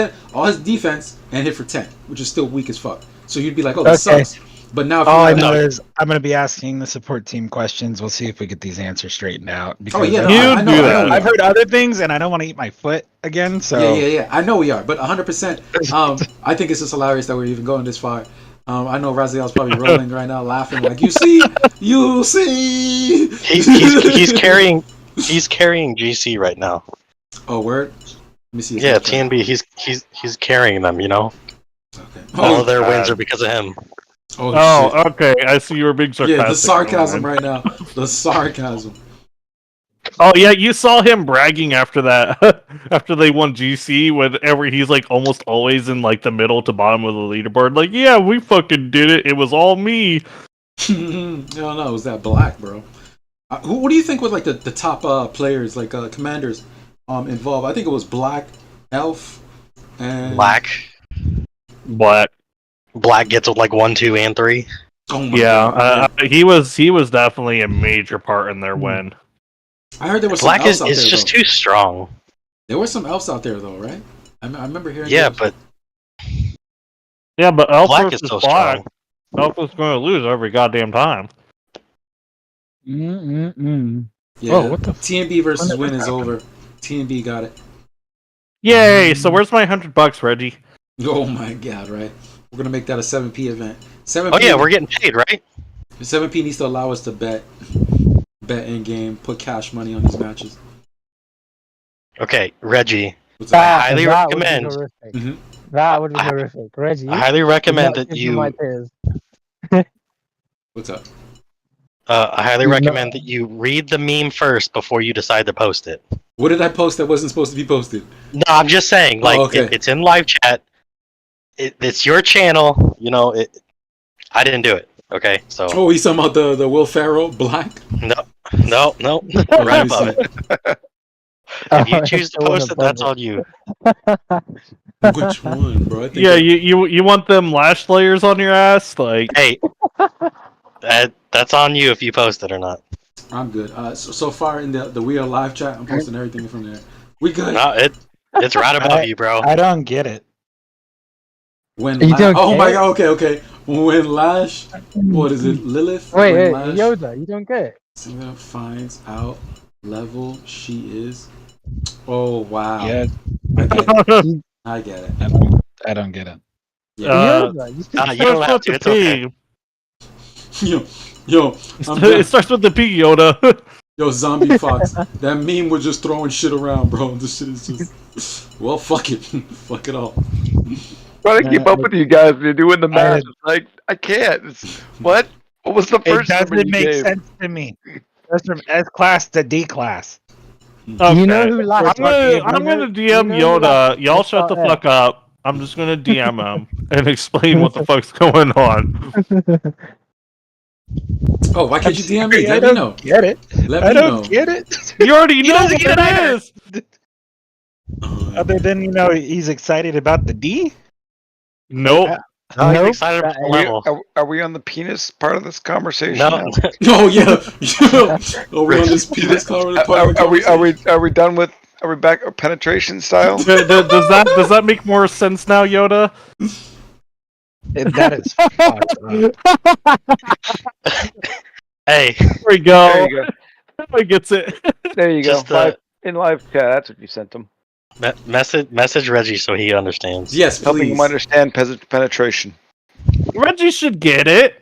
[SPEAKER 4] defense and hit for 10, which is still weak as fuck. So you'd be like, oh, this sucks. But now, if
[SPEAKER 11] all I know is I'm going to be asking the support team questions. We'll see if we get these answers straightened out.
[SPEAKER 4] Oh yeah, no,
[SPEAKER 11] I
[SPEAKER 4] I know that.
[SPEAKER 11] I've heard other things, and I don't want to eat my foot again. So
[SPEAKER 4] Yeah. I know we are, but 100%. I think it's just hilarious that we're even going this far. I know Raziel's probably rolling right now, laughing like, you see.
[SPEAKER 8] He's carrying GC right now.
[SPEAKER 4] Oh, word. Let me see.
[SPEAKER 8] Yeah, TNB. He's carrying them. You know.
[SPEAKER 4] Okay.
[SPEAKER 8] All of their wins are because of him.
[SPEAKER 7] Oh, okay. I see you were being sarcastic.
[SPEAKER 4] Yeah, the sarcasm right now. The sarcasm.
[SPEAKER 7] Oh yeah, you saw him bragging after that. After they won GC, whenever he's like almost always in like the middle to bottom of the leaderboard. Like, yeah, we fucking did it. It was all me.
[SPEAKER 4] No, it was that black, bro. What do you think was like the top players, like commanders, involved? I think it was Black, Elf, and
[SPEAKER 7] Black
[SPEAKER 8] gets like 1, 2, and 3.
[SPEAKER 4] Oh my
[SPEAKER 7] God. He was definitely a major part in their win.
[SPEAKER 4] I heard there was
[SPEAKER 8] Black
[SPEAKER 4] some elves out
[SPEAKER 8] is
[SPEAKER 4] there,
[SPEAKER 8] just
[SPEAKER 4] though.
[SPEAKER 8] too strong.
[SPEAKER 4] There were some elves out there though, right? I remember hearing.
[SPEAKER 8] Yeah,
[SPEAKER 4] those.
[SPEAKER 8] but
[SPEAKER 7] Elf
[SPEAKER 8] Black
[SPEAKER 7] versus
[SPEAKER 8] is so
[SPEAKER 7] Black.
[SPEAKER 8] strong.
[SPEAKER 7] Elf is going to lose every goddamn time.
[SPEAKER 4] Yeah,
[SPEAKER 11] what the
[SPEAKER 4] TNB versus Win is over. TNB got it.
[SPEAKER 7] Yay! So where's my $100, Reggie?
[SPEAKER 4] Oh my God! Right, we're gonna make that a 7p event. 7p.
[SPEAKER 8] Oh yeah, we're getting paid, right?
[SPEAKER 4] 7p needs to allow us to bet in game, put cash money on these matches.
[SPEAKER 8] Okay, Reggie.
[SPEAKER 9] That,
[SPEAKER 8] I highly
[SPEAKER 9] that would be
[SPEAKER 8] recommend.
[SPEAKER 9] horrific. That would be horrific. Reggie,
[SPEAKER 8] I highly recommend
[SPEAKER 9] do not
[SPEAKER 8] that
[SPEAKER 9] give
[SPEAKER 8] you.
[SPEAKER 9] my tears.
[SPEAKER 4] What's up?
[SPEAKER 8] I highly recommend that you read the meme first before you decide to post it.
[SPEAKER 4] What did I post that wasn't supposed to be posted?
[SPEAKER 8] No, I'm just saying, like,
[SPEAKER 4] okay.
[SPEAKER 8] it's in live chat. It's your channel, you know. I didn't do it. Okay, so.
[SPEAKER 4] Oh, he's talking about the Will Ferrell Black.
[SPEAKER 8] No, right above it. If you choose to post it, that's on you.
[SPEAKER 4] Which one, bro? I think
[SPEAKER 7] Yeah, you want them lash layers on your ass, like.
[SPEAKER 8] Hey, that's on you if you post it or not.
[SPEAKER 4] I'm good. So far in the We Are Live chat, I'm posting everything from there. We good.
[SPEAKER 8] No, it's right above you, bro.
[SPEAKER 11] I don't get it.
[SPEAKER 4] When
[SPEAKER 9] You don't
[SPEAKER 4] oh
[SPEAKER 9] get
[SPEAKER 4] my
[SPEAKER 9] it?
[SPEAKER 4] God, okay. When Lash, what is it, Lilith?
[SPEAKER 9] Wait,
[SPEAKER 4] when
[SPEAKER 9] wait, Yoda, you don't get it.
[SPEAKER 4] Singer finds out level she is. Oh wow.
[SPEAKER 11] Yeah,
[SPEAKER 4] I get it.
[SPEAKER 11] I don't get it.
[SPEAKER 9] Yoda, you still
[SPEAKER 8] You don't have to. It's okay.
[SPEAKER 4] Yo,
[SPEAKER 7] It starts with the P, Yoda.
[SPEAKER 4] Yo, Zombie Fox. That meme was just throwing shit around, bro. This shit is just. Well, fuck it. Fuck it all.
[SPEAKER 12] Trying to keep up with you guys when you're doing the math. It's like, I can't. What? What was the
[SPEAKER 11] It
[SPEAKER 12] first number
[SPEAKER 11] doesn't
[SPEAKER 12] you
[SPEAKER 11] make
[SPEAKER 12] gave?
[SPEAKER 11] sense to me. That's from S class to D class.
[SPEAKER 7] Okay.
[SPEAKER 9] You know who laughed?
[SPEAKER 7] I'm gonna DM Yoda. Y'all shut the fuck up. I'm just gonna DM him and explain what the fuck's going on.
[SPEAKER 4] Oh, why can't you DM me?
[SPEAKER 11] I
[SPEAKER 4] Let me know.
[SPEAKER 11] Get it.
[SPEAKER 4] Let
[SPEAKER 11] I
[SPEAKER 4] me
[SPEAKER 11] don't
[SPEAKER 4] know.
[SPEAKER 11] get it.
[SPEAKER 7] You already
[SPEAKER 11] He
[SPEAKER 7] know
[SPEAKER 11] doesn't
[SPEAKER 7] what
[SPEAKER 11] get it
[SPEAKER 7] it
[SPEAKER 11] either.
[SPEAKER 7] is.
[SPEAKER 11] Other than he's excited about the D.
[SPEAKER 7] Nope.
[SPEAKER 8] No, he's
[SPEAKER 9] Nope.
[SPEAKER 8] excited about the level.
[SPEAKER 12] Are we on the penis part of this conversation?
[SPEAKER 8] No.
[SPEAKER 12] now?
[SPEAKER 4] Oh yeah. Oh, we're on this penis cover.
[SPEAKER 12] Are we done with? Are we back penetration style?
[SPEAKER 7] Does that make more sense now, Yoda?
[SPEAKER 11] That is fucked up.
[SPEAKER 8] Hey,
[SPEAKER 7] There we go.
[SPEAKER 12] There you go.
[SPEAKER 7] Everybody gets it.
[SPEAKER 12] There you
[SPEAKER 8] Just,
[SPEAKER 12] go. In live chat, that's what you sent him.
[SPEAKER 8] message Reggie so he understands.
[SPEAKER 4] Yes,
[SPEAKER 12] Helping him
[SPEAKER 4] please.
[SPEAKER 12] understand penetration.
[SPEAKER 7] Reggie should get it.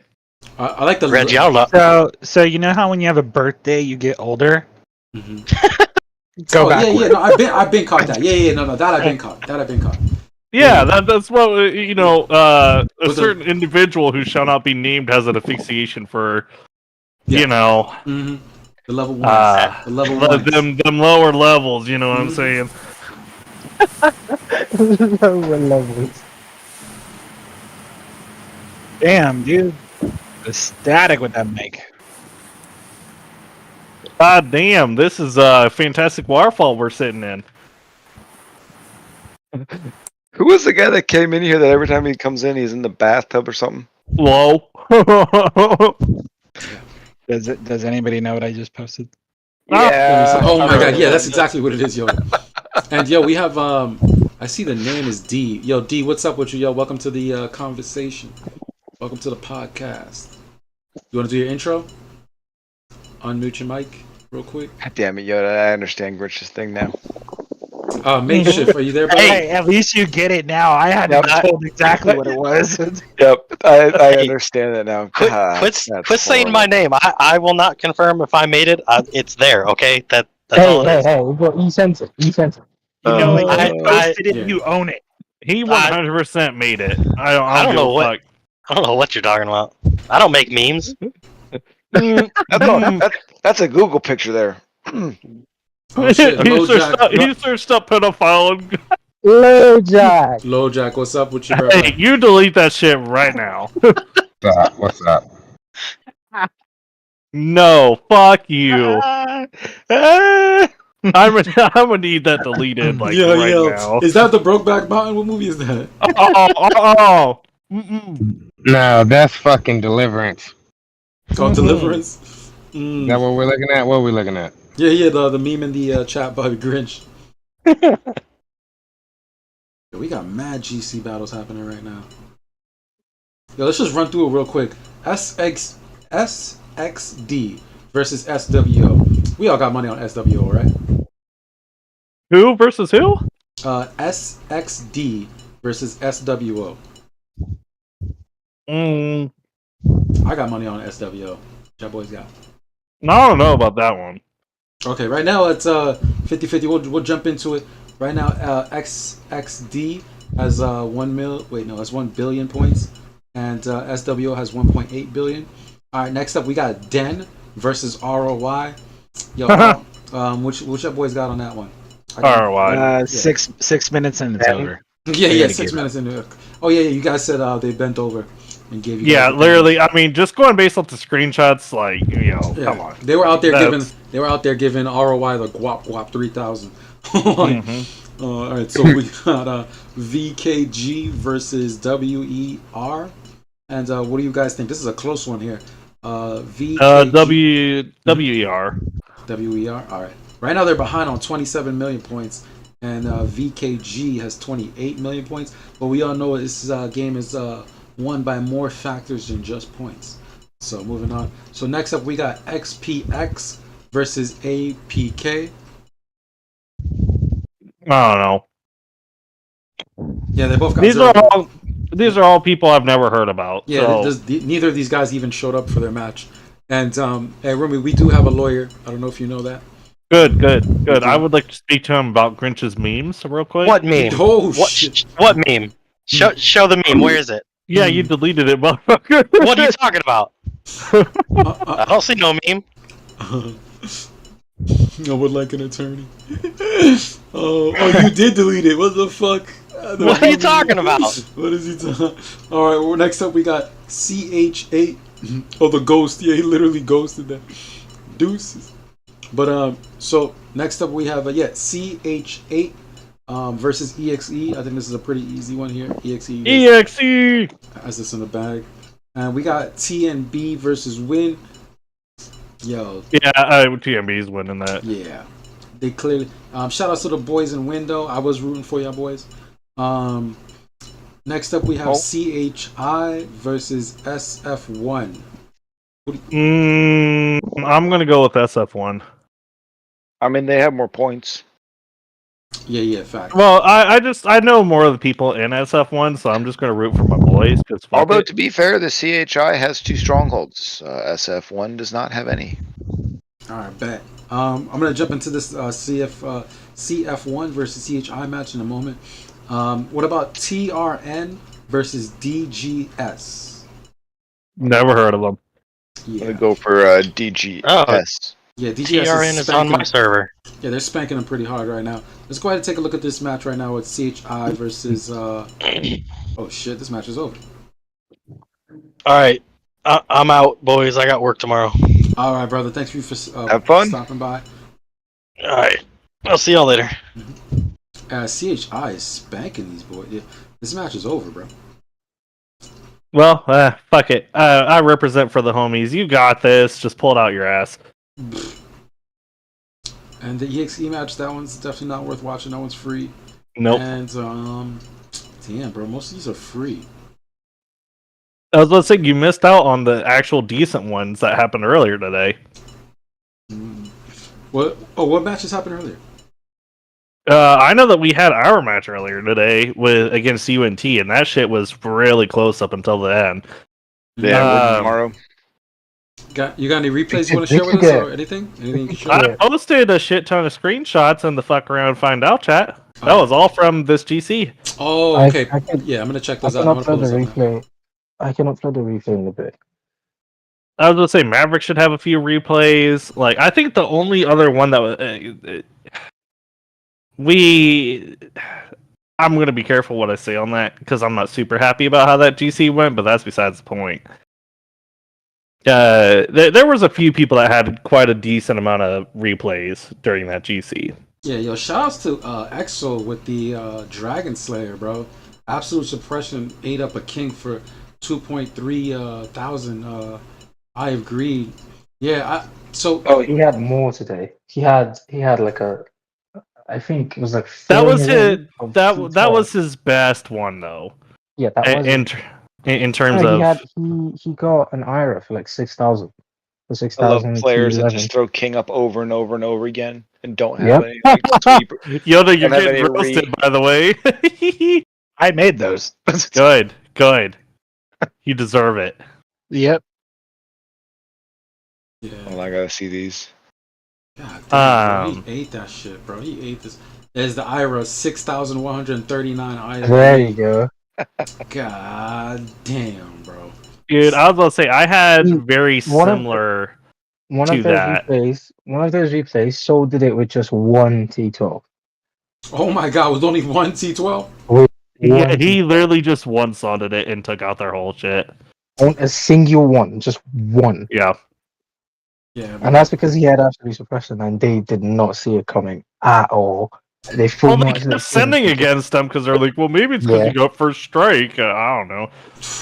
[SPEAKER 4] I like the
[SPEAKER 8] Reggie, I don't know.
[SPEAKER 11] So you know how when you have a birthday you get older?
[SPEAKER 4] Mhm.
[SPEAKER 11] Go
[SPEAKER 4] Oh
[SPEAKER 11] backward.
[SPEAKER 4] yeah. No, I've been caught that. Yeah. No. That I've been caught.
[SPEAKER 7] Yeah, that's what a
[SPEAKER 4] With the-
[SPEAKER 7] certain individual who shall not be named has an asphyxiation for,
[SPEAKER 4] Yeah.
[SPEAKER 7] the
[SPEAKER 4] The level ones. The level ones.
[SPEAKER 7] them lower levels. You know what I'm saying?
[SPEAKER 9] Lower levels.
[SPEAKER 11] Damn, dude. The static with that mic.
[SPEAKER 7] God damn, this is a fantastic waterfall we're sitting in.
[SPEAKER 12] Who was the guy that came in here that every time he comes in, he's in the bathtub or something?
[SPEAKER 7] Low.
[SPEAKER 11] Does anybody know what I just posted?
[SPEAKER 12] Yeah.
[SPEAKER 4] Oh my god. Yeah, that's exactly what it is, yo. And yo, we have I see the name is D. Yo, D, what's up with you? Yo, welcome to the conversation. Welcome to the podcast. You want to do your intro? Unmute your mic real quick.
[SPEAKER 12] God damn it, Yoda. I understand Grinch's thing now.
[SPEAKER 4] Makeshift, are you there, buddy?
[SPEAKER 11] Hey, at least you get it now. I had
[SPEAKER 12] Yep.
[SPEAKER 11] been told exactly what it was.
[SPEAKER 12] Yep, I understand that now.
[SPEAKER 8] Quit saying my name. I will not confirm if I made it. It's there, okay? That's all it is.
[SPEAKER 9] Hey, but you sent it. You
[SPEAKER 11] Posted it, you own it.
[SPEAKER 7] He 100% made it.
[SPEAKER 8] I don't know what you're talking about. I don't make memes.
[SPEAKER 12] That's a Google picture there.
[SPEAKER 4] Oh, shit.
[SPEAKER 7] He searched up pedophile.
[SPEAKER 9] LoJack.
[SPEAKER 4] LoJack, what's up with you, brother?
[SPEAKER 7] Hey, you delete that shit right now.
[SPEAKER 13] What's up?
[SPEAKER 7] No, fuck you. I'm gonna need that deleted right now.
[SPEAKER 4] Is that the Brokeback Mountain? What movie is that?
[SPEAKER 7] Oh.
[SPEAKER 13] No, that's fucking Deliverance.
[SPEAKER 4] Called Deliverance?
[SPEAKER 13] Is that what we're looking at? What are we looking at?
[SPEAKER 4] Yeah, the meme in the chat by Grinch. We got mad GC battles happening right now. Yo, let's just run through it real quick. SXD versus SWO. We all got money on SWO, right?
[SPEAKER 7] Who versus who?
[SPEAKER 4] SXD versus SWO. I got money on SWO. That boys got.
[SPEAKER 7] I don't know about that one.
[SPEAKER 4] Okay, right now it's 50-50. We'll jump into it. Right now, XXD has 1 billion points, and SWO has 1.8 billion. All right, next up we got Den versus ROY. Yo, which boys got on that one?
[SPEAKER 7] ROY.
[SPEAKER 11] 6 minutes and it's over.
[SPEAKER 4] Yeah, 6 minutes into it. Oh yeah, you guys said they bent over and gave you.
[SPEAKER 7] Yeah, literally. I mean, just going based off the screenshots, come on.
[SPEAKER 4] They were out there giving ROY the guap 3000. All right, so we got VKG versus WER, and what do you guys think? This is a close one here. VKG,
[SPEAKER 7] WER.
[SPEAKER 4] WER. All right. Right now they're behind on 27 million points, and VKG has 28 million points. But we all know this game is won by more factors than just points. So moving on. So next up we got XPX versus APK.
[SPEAKER 7] I don't know.
[SPEAKER 4] Yeah, they both got
[SPEAKER 7] These are all people I've never heard about.
[SPEAKER 4] Yeah,
[SPEAKER 7] so.
[SPEAKER 4] neither of these guys even showed up for their match. And hey, Rumi, we do have a lawyer. I don't know if you know that.
[SPEAKER 7] Good. I would like to speak to him about Grinch's memes real quick.
[SPEAKER 8] What meme?
[SPEAKER 4] Oh, shit.
[SPEAKER 8] What meme? Show the meme. Where is it?
[SPEAKER 7] Yeah, you deleted it, motherfucker.
[SPEAKER 8] What are you talking about? I don't see no meme.
[SPEAKER 4] I would like an attorney. Oh, you did delete it. What the fuck?
[SPEAKER 8] What are you talking about?
[SPEAKER 4] What is he talking? All right. Well, next up we got CH8. Oh, the ghost. Yeah, he literally ghosted that. Deuces. But so next up we have CH8 versus EXE. I think this is a pretty easy one here. EXE has this in the bag, and we got TNB versus Win. Yo.
[SPEAKER 7] Yeah, TNB's winning that.
[SPEAKER 4] Yeah, they clearly. Shout out to the boys in Window. I was rooting for y'all boys. Next up we have CHI versus SF1.
[SPEAKER 7] I'm gonna go with SF1.
[SPEAKER 12] I mean, they have more points.
[SPEAKER 4] Yeah, fact.
[SPEAKER 7] Well, I know more of the people in SF1, so I'm just gonna root for my boys.
[SPEAKER 12] Although to be fair, the CHI has 2 strongholds. SF1 does not have any.
[SPEAKER 4] All right, bet. I'm gonna jump into this CF1 versus CHI match in a moment. What about TRN versus DGS?
[SPEAKER 7] Never heard of them.
[SPEAKER 12] I'm gonna go for DGS.
[SPEAKER 4] Yeah, DGS
[SPEAKER 8] TRN is on my server.
[SPEAKER 4] Yeah, they're spanking them pretty hard right now. Let's go ahead and take a look at this match right now with CHI versus. Oh shit, this match is over.
[SPEAKER 8] All right, I'm out, boys. I got work tomorrow.
[SPEAKER 4] All right, brother. Thanks for
[SPEAKER 12] have fun
[SPEAKER 4] stopping by.
[SPEAKER 8] All right, I'll see y'all later.
[SPEAKER 4] CHI is spanking these boys. Yeah, this match is over, bro.
[SPEAKER 7] Well, fuck it. I represent for the homies. You got this. Just pull it out your ass.
[SPEAKER 4] And the EXE match, that one's definitely not worth watching. That one's free.
[SPEAKER 7] Nope.
[SPEAKER 4] And damn, bro, most of these are free.
[SPEAKER 7] I was gonna say you missed out on the actual decent ones that happened earlier today.
[SPEAKER 4] What? Oh, what matches happened earlier?
[SPEAKER 7] I know that we had our match earlier today against UNT, and that shit was really close up until the end.
[SPEAKER 12] Yeah, tomorrow.
[SPEAKER 4] You got any replays you want to share with us or anything? Anything you can share?
[SPEAKER 7] I posted a shit ton of screenshots in the fuck around find out chat. That was all from this GC.
[SPEAKER 4] Oh, okay. Yeah, I'm gonna check those out.
[SPEAKER 9] I can upload the replay in a bit.
[SPEAKER 7] I was gonna say Maverick should have a few replays. Like, I think the only other one that was I'm gonna be careful what I say on that because I'm not super happy about how that GC went, but that's besides the point. There was a few people that had quite a decent amount of replays during that GC.
[SPEAKER 4] Yeah, yo, shoutouts to Exo with the Dragon Slayer, bro. Absolute Suppression ate up a king for 2.3 thousand. I agree. Yeah,
[SPEAKER 9] Oh, he had more today. He had like I think it was like
[SPEAKER 7] that was his best one though.
[SPEAKER 9] Yeah, that was
[SPEAKER 7] in terms of
[SPEAKER 9] he got an IRA for like 6,000. For 6,000.
[SPEAKER 12] I love players that just throw King up over and over and over again and don't have any.
[SPEAKER 7] Yoda, you're getting roasted, by the way.
[SPEAKER 11] I made those.
[SPEAKER 7] Good. You deserve it.
[SPEAKER 11] Yep.
[SPEAKER 4] Yeah.
[SPEAKER 12] Well, I gotta see these.
[SPEAKER 4] God damn, bro, he ate that shit, bro. He ate this. There's the IRA 6,139 items.
[SPEAKER 9] There you go.
[SPEAKER 4] God damn, bro.
[SPEAKER 7] Dude, I was gonna say I had very similar to that.
[SPEAKER 9] One of those replays, so did it with just one T12.
[SPEAKER 4] Oh my god, with only one T12?
[SPEAKER 7] Yeah, he literally just one-shotted it and took out their whole shit.
[SPEAKER 9] On a single one, just one.
[SPEAKER 7] Yeah.
[SPEAKER 4] Yeah.
[SPEAKER 9] And that's because he had absolute suppression and they did not see it coming at all. They
[SPEAKER 7] kept sending against them because they're like, well, maybe it's because you got first strike. I don't know.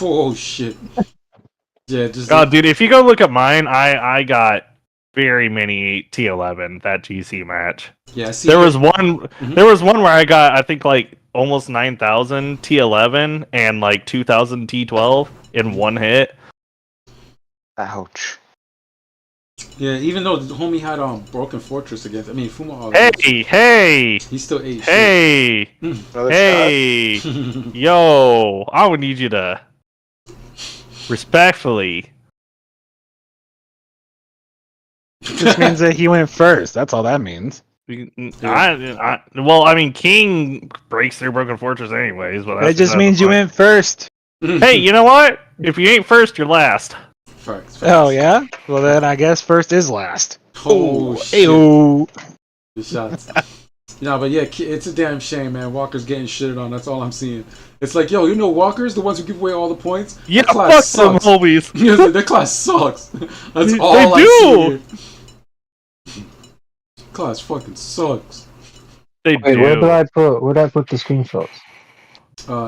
[SPEAKER 4] Oh shit. Yeah, just
[SPEAKER 7] dude, if you go look at mine, I got very many T11 that GC match.
[SPEAKER 4] Yeah, see,
[SPEAKER 7] there was one where I got I think like almost 9,000 T11 and like 2,000 T12 in one hit.
[SPEAKER 12] Ouch.
[SPEAKER 4] Yeah, even though the homie had Broken Fortress against, Fumo.
[SPEAKER 7] Hey!
[SPEAKER 4] He still ate
[SPEAKER 7] shit. Hey! Yo, I would need you to respectfully.
[SPEAKER 11] Just means that he went first. That's all that means.
[SPEAKER 7] King breaks through Broken Fortress anyways. But
[SPEAKER 11] that just means you went first.
[SPEAKER 7] Hey, you know what? If you ain't first, you're last.
[SPEAKER 4] Facts.
[SPEAKER 11] Oh yeah. Well then, I guess first is last.
[SPEAKER 4] Oh shit!
[SPEAKER 11] Ayo.
[SPEAKER 4] Good shots. But yeah, it's a damn shame, man. Walker's getting shitted on. That's all I'm seeing. It's like, yo, Walker's the ones who give away all the points.
[SPEAKER 7] Yeah,
[SPEAKER 4] that class
[SPEAKER 7] fuck them homies.
[SPEAKER 4] That class sucks. That's all I see here. Class fucking sucks.
[SPEAKER 7] They
[SPEAKER 9] do. Where did I put the screenshots?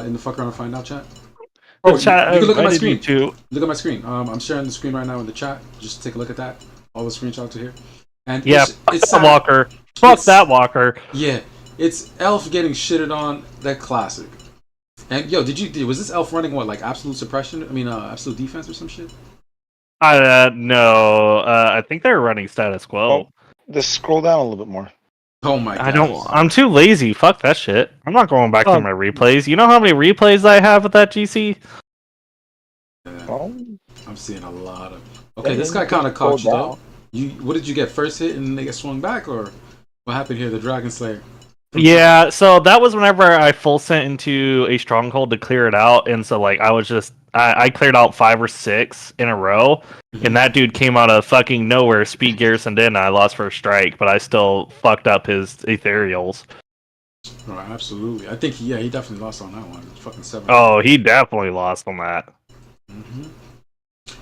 [SPEAKER 4] In the fuck around and find out chat.
[SPEAKER 7] Oh, chat,
[SPEAKER 4] you can look at my screen.
[SPEAKER 7] Too.
[SPEAKER 4] Look at my screen. I'm sharing the screen right now in the chat. Just take a look at that. All the screenshots are here. And
[SPEAKER 7] yeah,
[SPEAKER 4] it's
[SPEAKER 7] Walker. Fuck that Walker.
[SPEAKER 4] Yeah, it's Elf getting shitted on. That classic. And yo, was this Elf running what, like absolute suppression? Absolute defense or some shit?
[SPEAKER 7] No. I think they're running status quo.
[SPEAKER 14] Just scroll down a little bit more.
[SPEAKER 4] Oh my god.
[SPEAKER 7] I don't. I'm too lazy. Fuck that shit. I'm not going back
[SPEAKER 11] Oh.
[SPEAKER 7] through my replays. You know how many replays I have with that GC?
[SPEAKER 4] I'm seeing a lot of. Okay, this guy kind of caught you though. What did you get? First hit and they get swung back, or what happened here? The Dragon Slayer.
[SPEAKER 7] Yeah, so that was whenever I full sent into a stronghold to clear it out, and so like I cleared out 5 or 6 in a row, and that dude came out of fucking nowhere, speed garrisoned in, and I lost first strike, but I still fucked up his ethereals.
[SPEAKER 4] Oh, absolutely. I think he definitely lost on that one. It's fucking 7.
[SPEAKER 7] Oh, he definitely lost on that.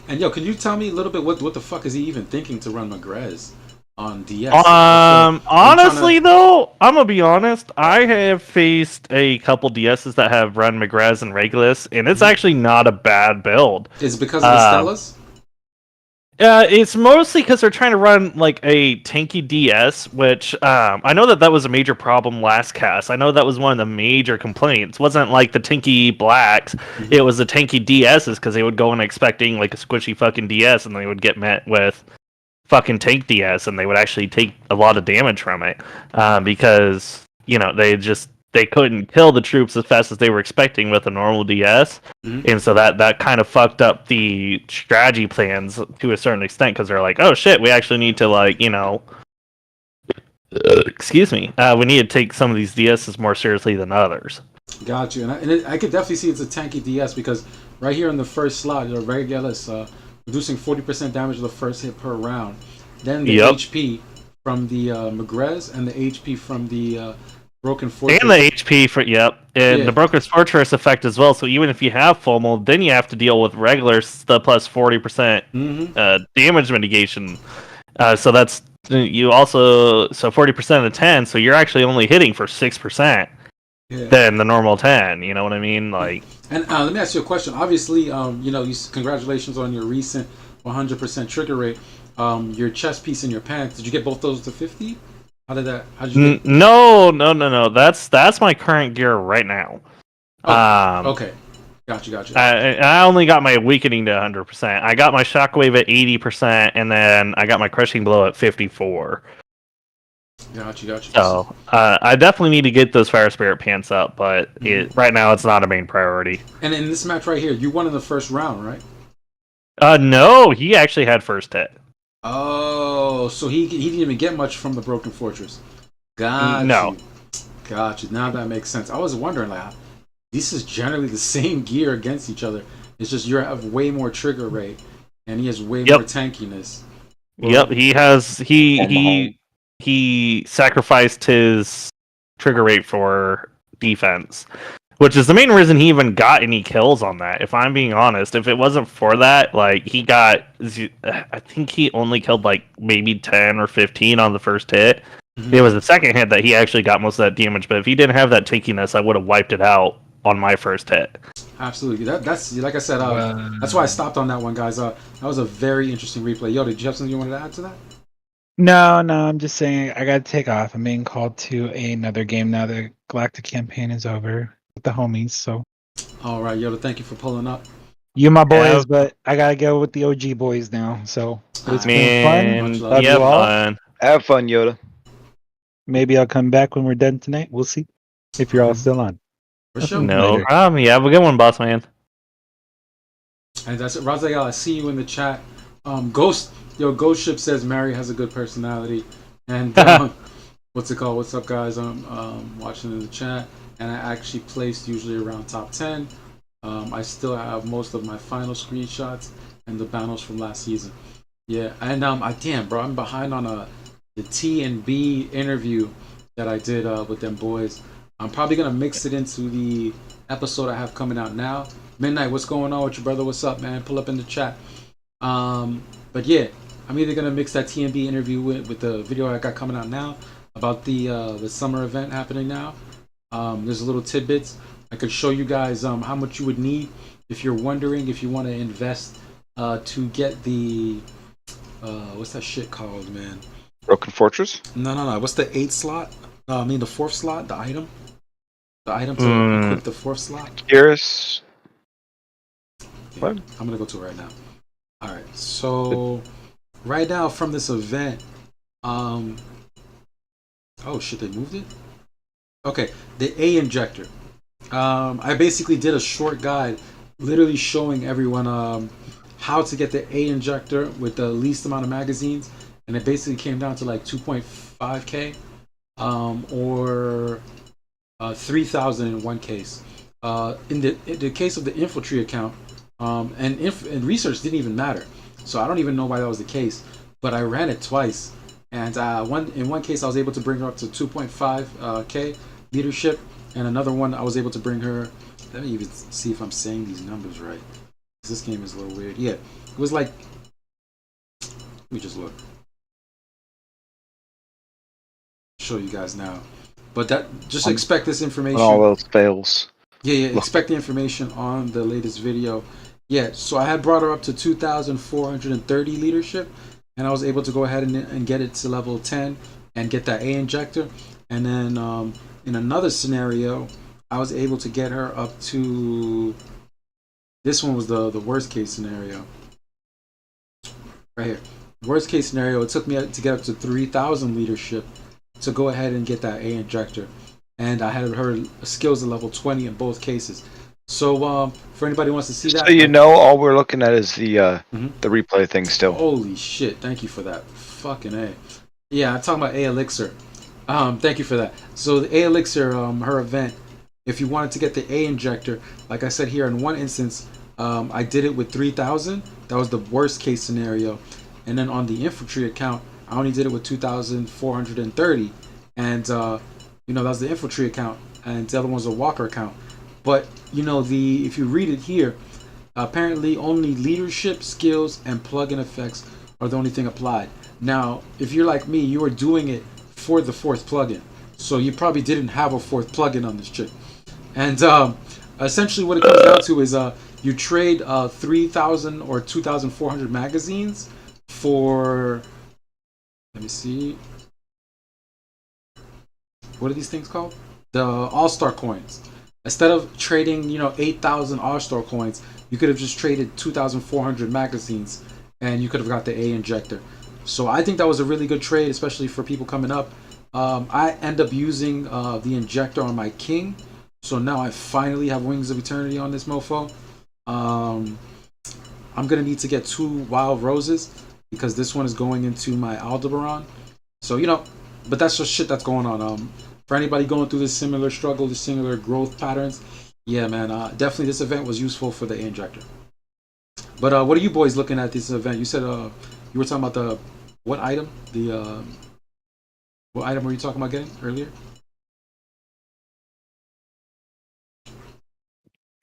[SPEAKER 4] And yo, can you tell me a little bit what the fuck is he even thinking to run Magrez on DS?
[SPEAKER 7] Honestly though, I'm gonna be honest. I have faced a couple DSs that have run Magrez and Regulus, and it's actually not a bad build.
[SPEAKER 4] Is it because of the Stellas?
[SPEAKER 7] It's mostly because they're trying to run like a tanky DS, which I know that was a major problem last cast. I know that was one of the major complaints. It wasn't like the tanky blacks, it was the tanky DSs because they would go in expecting like a squishy fucking DS, and they would get met with fucking tank DS, and they would actually take a lot of damage from it because they couldn't kill the troops as fast as they were expecting with a normal DS, and so that kind of fucked up the strategy plans to a certain extent because they're like, oh shit, we actually need to excuse me, we need to take some of these DSs more seriously than others.
[SPEAKER 4] Got you, and I could definitely see it's a tanky DS because right here in the first slot, your Regulus reducing 40% damage to the first hit per round, then the HP from the Magrez and the HP from the Broken Fortress. And
[SPEAKER 7] the HP for the Broken Fortress effect as well. So even if you have full mold, then you have to deal with regular the plus 40% damage mitigation. So that's you also 40% of the 10. So you're actually only hitting for 6% than the normal 10. You know what I mean? Like.
[SPEAKER 4] And let me ask you a question. Obviously, congratulations on your recent 100% trigger rate. Your chest piece and your pants. Did you get both those to 50? How did that? How did you?
[SPEAKER 7] No. That's my current gear right now.
[SPEAKER 4] Oh, okay, gotcha.
[SPEAKER 7] I only got my weakening to 100%. I got my shockwave at 80%, and then I got my crushing blow at 54.
[SPEAKER 4] Gotcha.
[SPEAKER 7] So I definitely need to get those fire spirit pants up, but right now it's not a main priority.
[SPEAKER 4] And in this match right here, you won in the first round, right?
[SPEAKER 7] No, he actually had first hit.
[SPEAKER 4] Oh, so he didn't even get much from the Broken Fortress. Gotcha. Now that makes sense. I was wondering, like, this is generally the same gear against each other. It's just you have way more trigger rate, and he has way more tankiness.
[SPEAKER 7] Yep, he has. He sacrificed his trigger rate for defense, which is the main reason he even got any kills on that. If I'm being honest, if it wasn't for that, like I think he only killed like maybe 10 or 15 on the first hit. It was the second hit that he actually got most of that damage. But if he didn't have that tankiness, I would have wiped it out on my first hit.
[SPEAKER 4] Absolutely. That's like I said. That's why I stopped on that one, guys. That was a very interesting replay. Yo, did you have something you wanted to add to that?
[SPEAKER 11] No, I'm just saying I gotta take off. I'm being called to another game now. The Galactic campaign is over with the homies, so.
[SPEAKER 4] All right, Yoda, thank you for pulling up.
[SPEAKER 11] You my boys, but I gotta go with the OG boys now, so it's been fun. Love you all.
[SPEAKER 12] Have fun, Yoda.
[SPEAKER 11] Maybe I'll come back when we're done tonight. We'll see if you're all still on.
[SPEAKER 4] For sure.
[SPEAKER 7] No problem. Yeah, have a good one, boss man.
[SPEAKER 4] And that's it. Raziel, I see you in the chat. Ghost Ship says Mary has a good personality. And what's it called? What's up, guys? I'm watching in the chat, and I actually placed usually around top 10. I still have most of my final screenshots and the battles from last season. Yeah, and damn, bro, I'm behind on the T and B interview that I did with them boys. I'm probably gonna mix it into the episode I have coming out now. Midnight, what's going on with your brother? What's up, man? Pull up in the chat. But yeah, I'm either gonna mix that TNB interview with the video I got coming out now about the summer event happening now. There's little tidbits I could show you guys how much you would need if you're wondering if you want to invest to get the what's that shit called, man?
[SPEAKER 12] Broken Fortress?
[SPEAKER 4] No. What's the 8th slot? I mean the 4th slot. The item to equip the 4th slot.
[SPEAKER 12] Iris.
[SPEAKER 4] Yeah, I'm gonna go to it right now. All right. So right now from this event, oh shit, they moved it. Okay, the A injector. I basically did a short guide, literally showing everyone how to get the A injector with the least amount of magazines, and it basically came down to like 2.5k, or 3,000 in one case. In the case of the infantry account, and research didn't even matter, so I don't even know why that was the case. But I ran it twice, and in one case I was able to bring her up to 2.5k leadership, and another one I was able to bring her. Let me even see if I'm saying these numbers right. This game is a little weird. Yeah, it was like. Let me just look. Show you guys now, but that just expect this information.
[SPEAKER 12] All else fails.
[SPEAKER 4] Yeah, expect the information on the latest video. Yeah, so I had brought her up to 2,430 leadership, and I was able to go ahead and get it to level 10 and get that A injector. And then in another scenario, I was able to get her up to. This one was the worst case scenario. Right here. Worst case scenario, it took me to get up to 3,000 leadership to go ahead and get that A injector. And I had her skills at level 20 in both cases. So for anybody who wants to see that,
[SPEAKER 12] So you know, all we're looking at is the replay thing still.
[SPEAKER 4] Holy shit! Thank you for that. Fucking A. Yeah, I'm talking about A Elixir. Thank you for that. So the A Elixir, her event. If you wanted to get the A injector, like I said here in one instance, I did it with 3,000. That was the worst case scenario. And then on the infantry account, I only did it with 2,430, and that was the infantry account, and the other one's a walker account. But if you read it here, apparently only leadership skills and plugin effects are the only thing applied. Now, if you're like me, you were doing it for the fourth plugin, so you probably didn't have a fourth plugin on this chick. And essentially, what it comes down to is you trade 3,000 or 2,400 magazines for. Let me see. What are these things called? The All-Star coins. Instead of trading, 8,000 All-Star coins, you could have just traded 2,400 magazines, and you could have got the A injector. So I think that was a really good trade, especially for people coming up. I end up using the injector on my king, so now I finally have Wings of Eternity on this mofo. I'm gonna need to get 2 Wild Roses because this one is going into my Aldebaran. So but that's just shit that's going on. For anybody going through this similar struggle, this similar growth patterns, yeah, man, definitely this event was useful for the A injector. But what are you boys looking at this event? You said you were talking about what item? What item were you talking about getting earlier?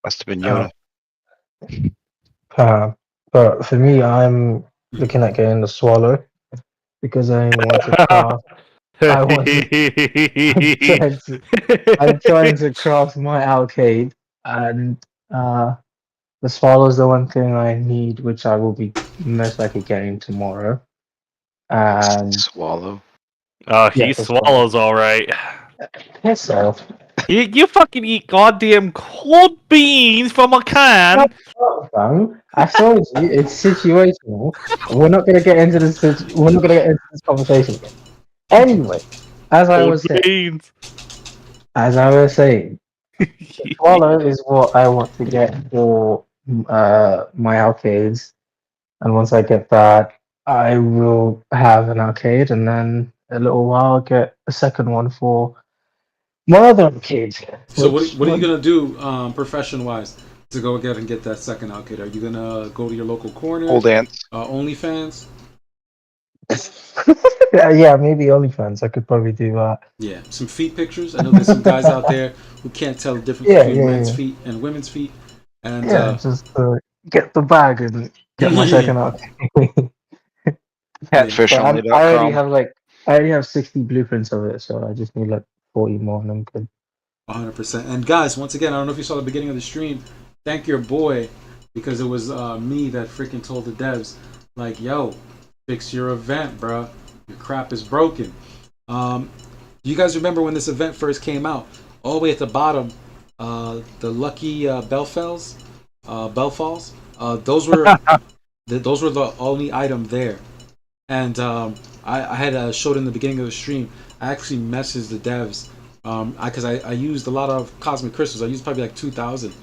[SPEAKER 12] Must have been Yoda.
[SPEAKER 9] But for me, I'm looking at getting the swallow because I want to craft. I'm trying to craft my arcade, and the swallow is the one thing I need, which I will be most likely getting tomorrow. And
[SPEAKER 12] Swallow.
[SPEAKER 7] Oh, he swallows all right.
[SPEAKER 9] Yes, so.
[SPEAKER 7] You fucking eat goddamn cold beans from a can.
[SPEAKER 9] I told you it's situational. We're not gonna get into this. We're not gonna get into this conversation again. Anyway, as I was saying, the swallow is what I want to get for my arcades, and once I get that, I will have an arcade, and then a little while I'll get a second one for my other arcade.
[SPEAKER 4] So what are you gonna do profession wise to go ahead and get that second arcade? Are you gonna go to your local corner?
[SPEAKER 12] Old ants.
[SPEAKER 4] OnlyFans?
[SPEAKER 9] Yeah, maybe OnlyFans. I could probably do that.
[SPEAKER 4] Yeah, some feet pictures. I know there's some guys out there who can't tell the difference between men's feet and women's feet. And
[SPEAKER 9] just get the bag and get my second arcade. I already have 60 blueprints of it, so I just need like 40 more, and I'm good.
[SPEAKER 4] 100%. And guys, once again, I don't know if you saw the beginning of the stream. Thank your boy, because it was me that freaking told the devs, like, yo, fix your event, bro. Your crap is broken. You guys remember when this event first came out? All the way at the bottom, the lucky Bell Falls, those were Those were the only item there. And I had showed in the beginning of the stream. I actually messaged the devs because I used a lot of cosmic crystals. I used probably like 2,000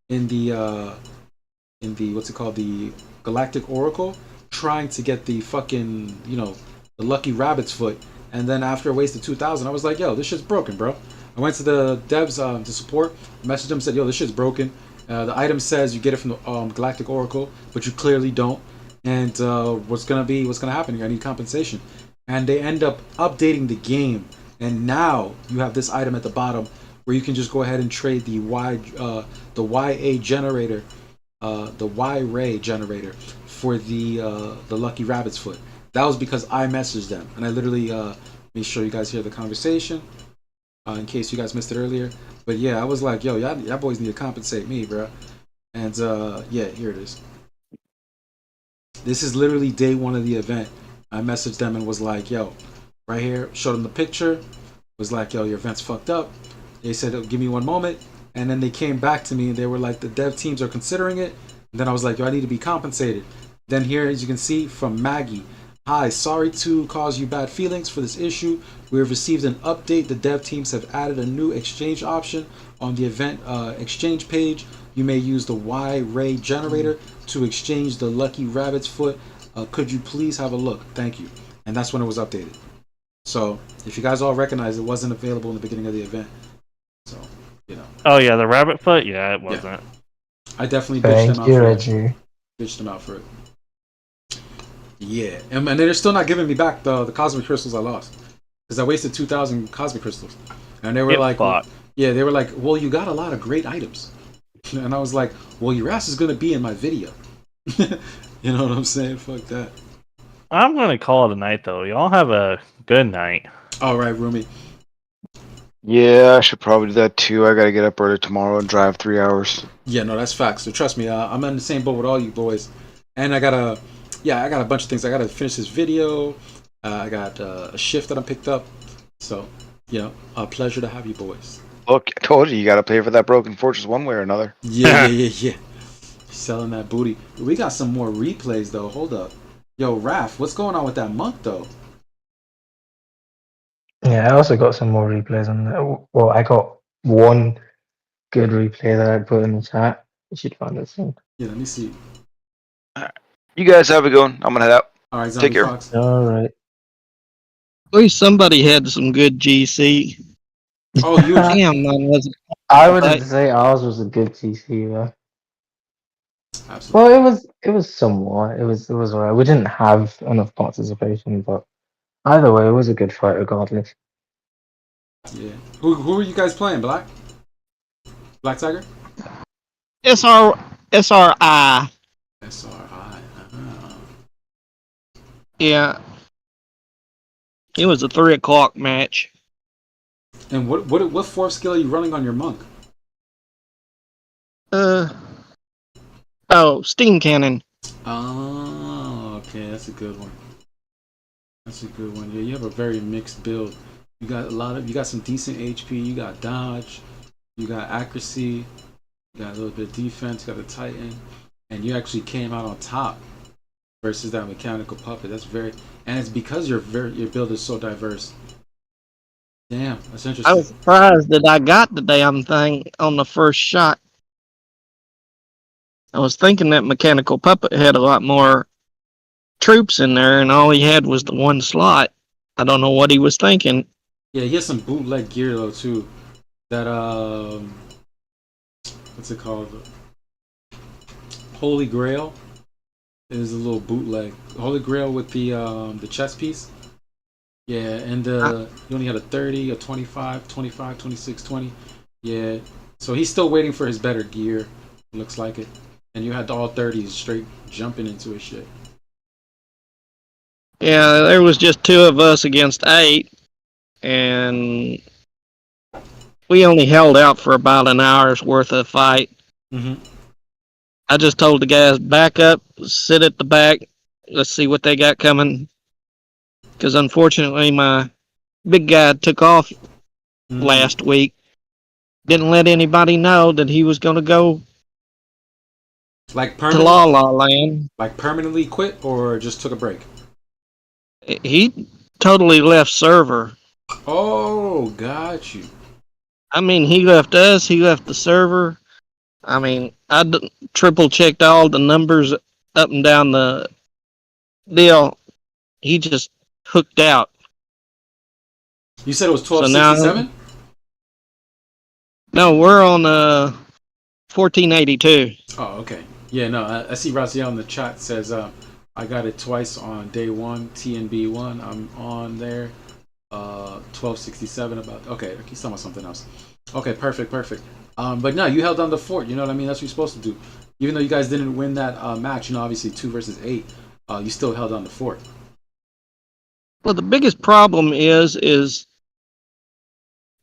[SPEAKER 4] in the what's it called, the Galactic Oracle, trying to get the fucking the lucky rabbit's foot. And then after I wasted 2,000, I was like, yo, this shit's broken, bro. I went to the devs to support, messaged them, said, yo, this shit's broken. The item says you get it from the Galactic Oracle, but you clearly don't. And what's gonna happen? I need compensation. And they end up updating the game, and now you have this item at the bottom where you can just go ahead and trade the YA generator, the Y Ray generator for the lucky rabbit's foot. That was because I messaged them, and I literally made sure you guys hear the conversation in case you guys missed it earlier. But yeah, I was like, yo, y'all boys need to compensate me, bro. And yeah, here it is. This is literally day one of the event. I messaged them and was like, yo, right here, showed them the picture, was like, yo, your event's fucked up. They said, oh, give me one moment. And then they came back to me and they were like, the dev teams are considering it. And then I was like, yo, I need to be compensated. Then here, as you can see, from Maggie. Hi, sorry to cause you bad feelings for this issue. We have received an update. The dev teams have added a new exchange option on the event exchange page. You may use the Y-Ray generator to exchange the lucky rabbit's foot. Could you please have a look? Thank you. And that's when it was updated. So if you guys all recognize, it wasn't available in the beginning of the event. So,
[SPEAKER 7] Oh yeah, the rabbit foot? Yeah, it wasn't.
[SPEAKER 4] Yeah. I definitely bitched them out for it. Bitched them out for it. Yeah. And they're still not giving me back the cosmic crystals I lost. Because I wasted 2,000 cosmic crystals. And they were they were like, well, you got a lot of great items. And I was like, well, your ass is going to be in my video. You know what I'm saying? Fuck that.
[SPEAKER 7] I'm going to call it a night, though. Y'all have a good night.
[SPEAKER 4] All right, Rumi.
[SPEAKER 12] Yeah, I should probably do that too. I got to get up early tomorrow and drive 3 hours.
[SPEAKER 4] Yeah, no, that's facts. So trust me, I'm in the same boat with all you boys. And I got a bunch of things. I got to finish this video. I got a shift that I picked up. So, a pleasure to have you boys.
[SPEAKER 12] Look, I told you got to pay for that broken fortress one way or another.
[SPEAKER 4] Yeah. Selling that booty. We got some more replays though. Hold up. Yo, Raph, what's going on with that monk though?
[SPEAKER 9] Yeah, I also got some more replays on there. Well, I got one good replay that I put in the chat. You should find it soon.
[SPEAKER 4] Yeah, let me see.
[SPEAKER 12] You guys have a good one. I'm going to head out.
[SPEAKER 4] All right,
[SPEAKER 12] take care.
[SPEAKER 4] Fox.
[SPEAKER 9] All right.
[SPEAKER 15] At least somebody had some good GC.
[SPEAKER 4] Oh, you
[SPEAKER 15] damn, man, was it?
[SPEAKER 9] I wouldn't say ours was a good GC though.
[SPEAKER 4] Absolutely.
[SPEAKER 9] Well, it was somewhat. It was alright. We didn't have enough participation, but either way, it was a good fight regardless.
[SPEAKER 4] Yeah. Who are you guys playing? Black Tiger?
[SPEAKER 15] SRI.
[SPEAKER 4] SRI.
[SPEAKER 15] Yeah. It was a 3 o'clock match.
[SPEAKER 4] And what fourth skill are you running on your monk?
[SPEAKER 15] Steam cannon.
[SPEAKER 4] Oh, okay, that's a good one. Yeah, you have a very mixed build. You got some decent HP. You got dodge. You got accuracy. You got a little bit of defense. You got the Titan, and you actually came out on top versus that mechanical puppet. And it's because your build is so diverse. Damn, that's interesting.
[SPEAKER 15] I was surprised that I got the damn thing on the first shot. I was thinking that mechanical puppet had a lot more troops in there, and all he had was the one slot. I don't know what he was thinking.
[SPEAKER 4] Yeah, he has some bootleg gear though too. That what's it called? Holy Grail is a little bootleg. Holy Grail with the chest piece. Yeah, and he only had a 30, a 25, 25, 26, 20. Yeah, so he's still waiting for his better gear. Looks like it. And you had all 30s straight jumping into his shit.
[SPEAKER 15] Yeah, there was just 2 of us against 8, and we only held out for about an hour's worth of fight.
[SPEAKER 4] Mm-hmm.
[SPEAKER 15] I just told the guys, back up, sit at the back, let's see what they got coming. Because unfortunately, my big guy took off last week. Didn't let anybody know that he was going to go
[SPEAKER 4] Like
[SPEAKER 15] to La La Land.
[SPEAKER 4] Like permanently quit or just took a break?
[SPEAKER 15] He totally left server.
[SPEAKER 4] Oh, got you.
[SPEAKER 15] I mean, he left us. He left the server. I mean, triple checked all the numbers up and down the deal. He just hooked out.
[SPEAKER 4] You said it was 1267?
[SPEAKER 15] So no, we're on 1482.
[SPEAKER 4] Oh, okay. Yeah, no, I see Raziel in the chat says, I got it twice on day one, TNB1. I'm on there. 1267 about. Okay, he's talking about something else. Okay, perfect. But no, you held down the fort. You know what I mean? That's what you're supposed to do. Even though you guys didn't win that match, you know, obviously 2 versus 8, you still held down the fort.
[SPEAKER 15] Well, the biggest problem is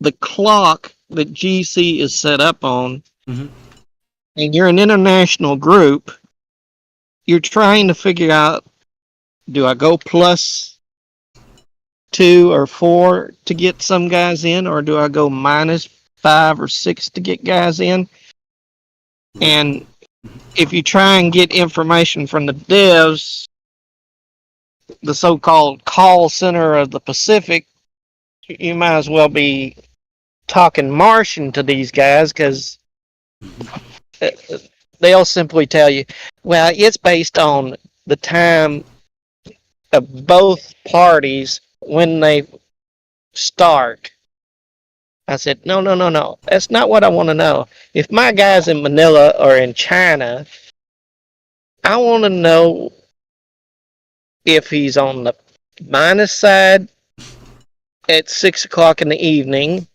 [SPEAKER 15] the clock that GC is set up on, and you're an international group. You're trying to figure out: do I go plus 2 or 4 to get some guys in, or do I go minus 5 or 6 to get guys in? And if you try and get information from the devs, the so-called call center of the Pacific, you might as well be talking Martian to these guys, because they'll simply tell you, well, it's based on the time of both parties when they start. I said, no. That's not what I want to know. If my guy's in Manila or in China, I want to know if he's on the minus side at 6 o'clock in the evening,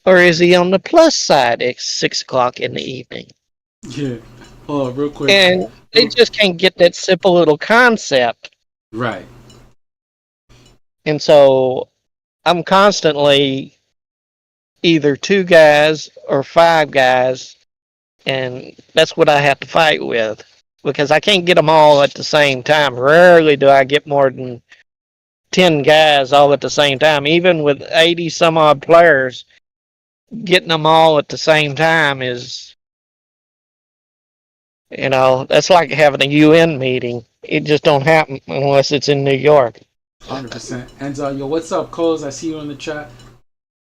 [SPEAKER 15] or is he on the plus side at 6 o'clock in the evening?
[SPEAKER 4] Yeah. Hold on, real quick.
[SPEAKER 15] And they just can't get that simple little concept.
[SPEAKER 4] Right.
[SPEAKER 15] And so I'm constantly either 2 guys or 5 guys, and that's what I have to fight with, because I can't get them all at the same time. Rarely do I get more than 10 guys all at the same time. Even with 80 some odd players, getting them all at the same time is, that's like having a UN meeting. It just don't happen unless it's in New York.
[SPEAKER 4] 100%. And yo, what's up, Coz? I see you in the chat.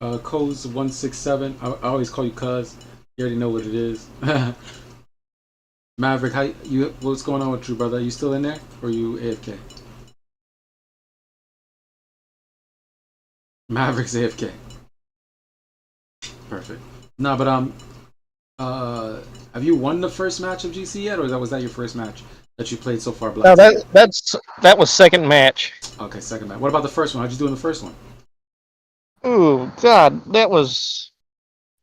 [SPEAKER 4] Coz167. I always call you Cuz. You already know what it is. Maverick, what's going on with you, brother? Are you still in there, or are you AFK? Maverick's AFK. Perfect. No, but have you won the first match of GC yet, or was that your first match that you played so far?
[SPEAKER 15] No, that was second match.
[SPEAKER 4] Okay, second match. What about the first one? How'd you do in the first one?
[SPEAKER 15] Oh God,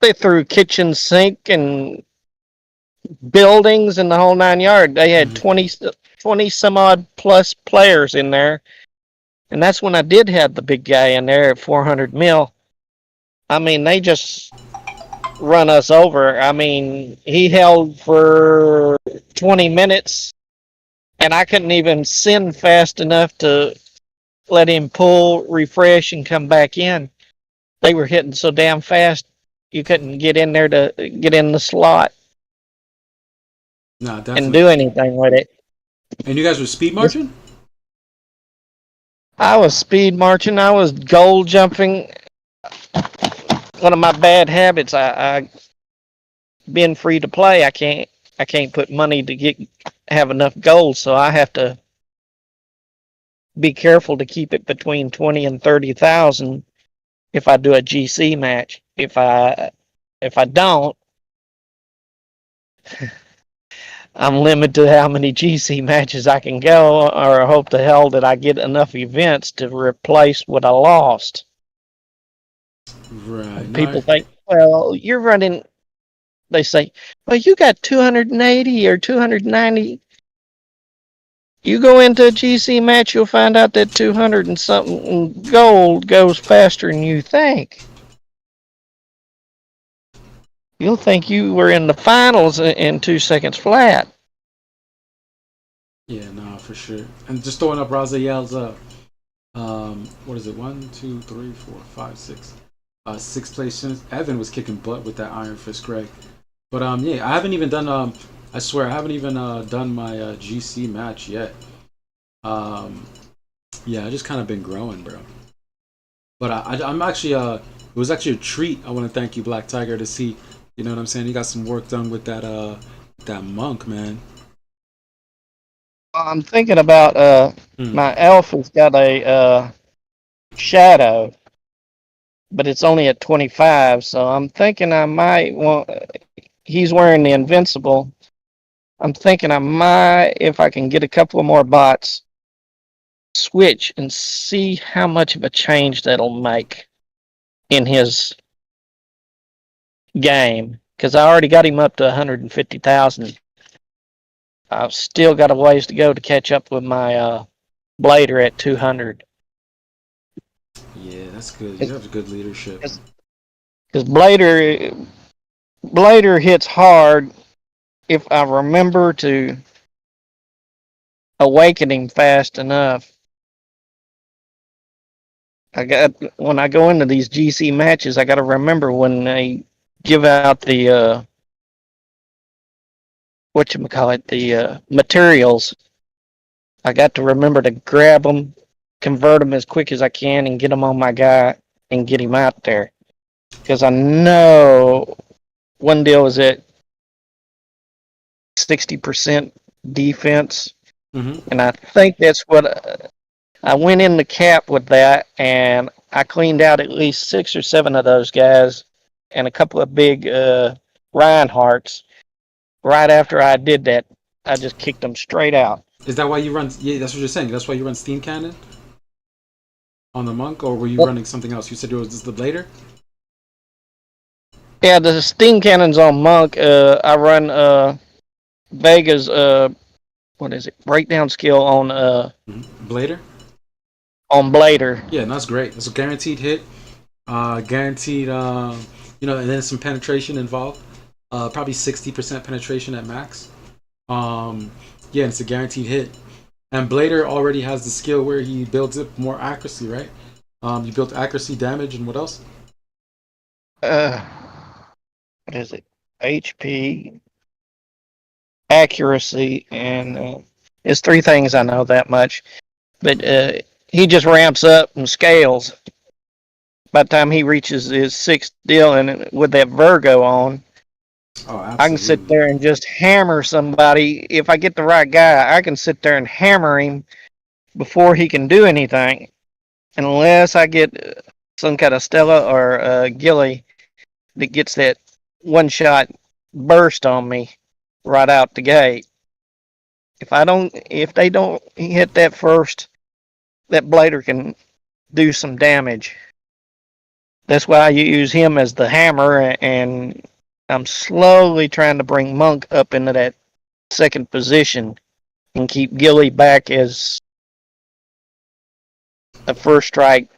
[SPEAKER 15] they threw kitchen sink and buildings and the whole 9 yards. They had 20 some odd plus players in there, and that's when I did have the big guy in there at 400 mil. I mean, they just run us over. I mean, he held for 20 minutes, and I couldn't even send fast enough to let him pull, refresh, and come back in. They were hitting so damn fast, you couldn't get in there to get in the slot and do anything with it.
[SPEAKER 4] And you guys were speed marching?
[SPEAKER 15] I was speed marching. I was goal jumping. One of my bad habits. I being free to play. I can't put money to have enough goals, so I have to be careful to keep it between 20 and 30,000 if I do a GC match. If I don't, I'm limited to how many GC matches I can go, or I hope to hell that I get enough events to replace what I lost.
[SPEAKER 4] Right.
[SPEAKER 15] People think, well, you're running. They say, well, you got 280 or 290. You go into a GC match, you'll find out that 200 and something gold goes faster than you think. You'll think you were in the finals in 2 seconds flat.
[SPEAKER 4] Yeah, no, for sure. And just throwing up Raziel's what is it? 1, 2, 3, 4, 5, 6. 6 places. Evan was kicking butt with that Iron Fist Greg. But yeah, I haven't even done I swear I haven't even done my GC match yet. Yeah, I just kind of been growing, bro. But I'm actually it was actually a treat. I want to thank you, Black Tiger, to see. You know what I'm saying? You got some work done with that monk, man.
[SPEAKER 15] I'm thinking about my elf has got a shadow, but it's only at 25, so I'm thinking I might want. He's wearing the invincible. I'm thinking I might, if I can get a couple of more bots, switch and see how much of a change that'll make in his game. Because I already got him up to 150,000. I've still got a ways to go to catch up with my Blader at 200.
[SPEAKER 4] Yeah, that's good. You have good leadership.
[SPEAKER 15] Because Blader hits hard if I remember to awaken him fast enough. When I go into these GC matches, I got to remember when they give out the the materials. I got to remember to grab them, convert them as quick as I can, and get them on my guy and get him out there. Because I know one deal was at 60% defense, and I think that's what I went in the cap with that, and I cleaned out at least 6 or 7 of those guys, and a couple of big Reinhardts. Right after I did that, I just kicked them straight out.
[SPEAKER 4] Is that why you run? Yeah, that's what you're saying. That's why you run Steam Cannon on the monk, or were you running something else? You said it was just the blader.
[SPEAKER 15] Yeah, the steam cannons on monk. I run Vega's what is it? Breakdown skill on
[SPEAKER 4] Blader.
[SPEAKER 15] On Blader.
[SPEAKER 4] Yeah, that's great. It's a guaranteed hit. Guaranteed. And then some penetration involved. Probably 60% penetration at max. Yeah, it's a guaranteed hit. And Blader already has the skill where he builds up more accuracy, right? You built accuracy, damage, and what else?
[SPEAKER 15] What is it? HP, accuracy, and it's 3 things I know that much. But he just ramps up and scales. By the time he reaches his 6th deal, and with that Virgo on, I can sit there and just hammer somebody. If I get the right guy, I can sit there and hammer him before he can do anything. Unless I get some kind of Stella or Gilly that gets that one-shot burst on me right out the gate. If they don't hit that first, that Blader can do some damage. That's why I use him as the hammer, and I'm slowly trying to bring Monk up into that 2nd position and keep Gilly back as a first strike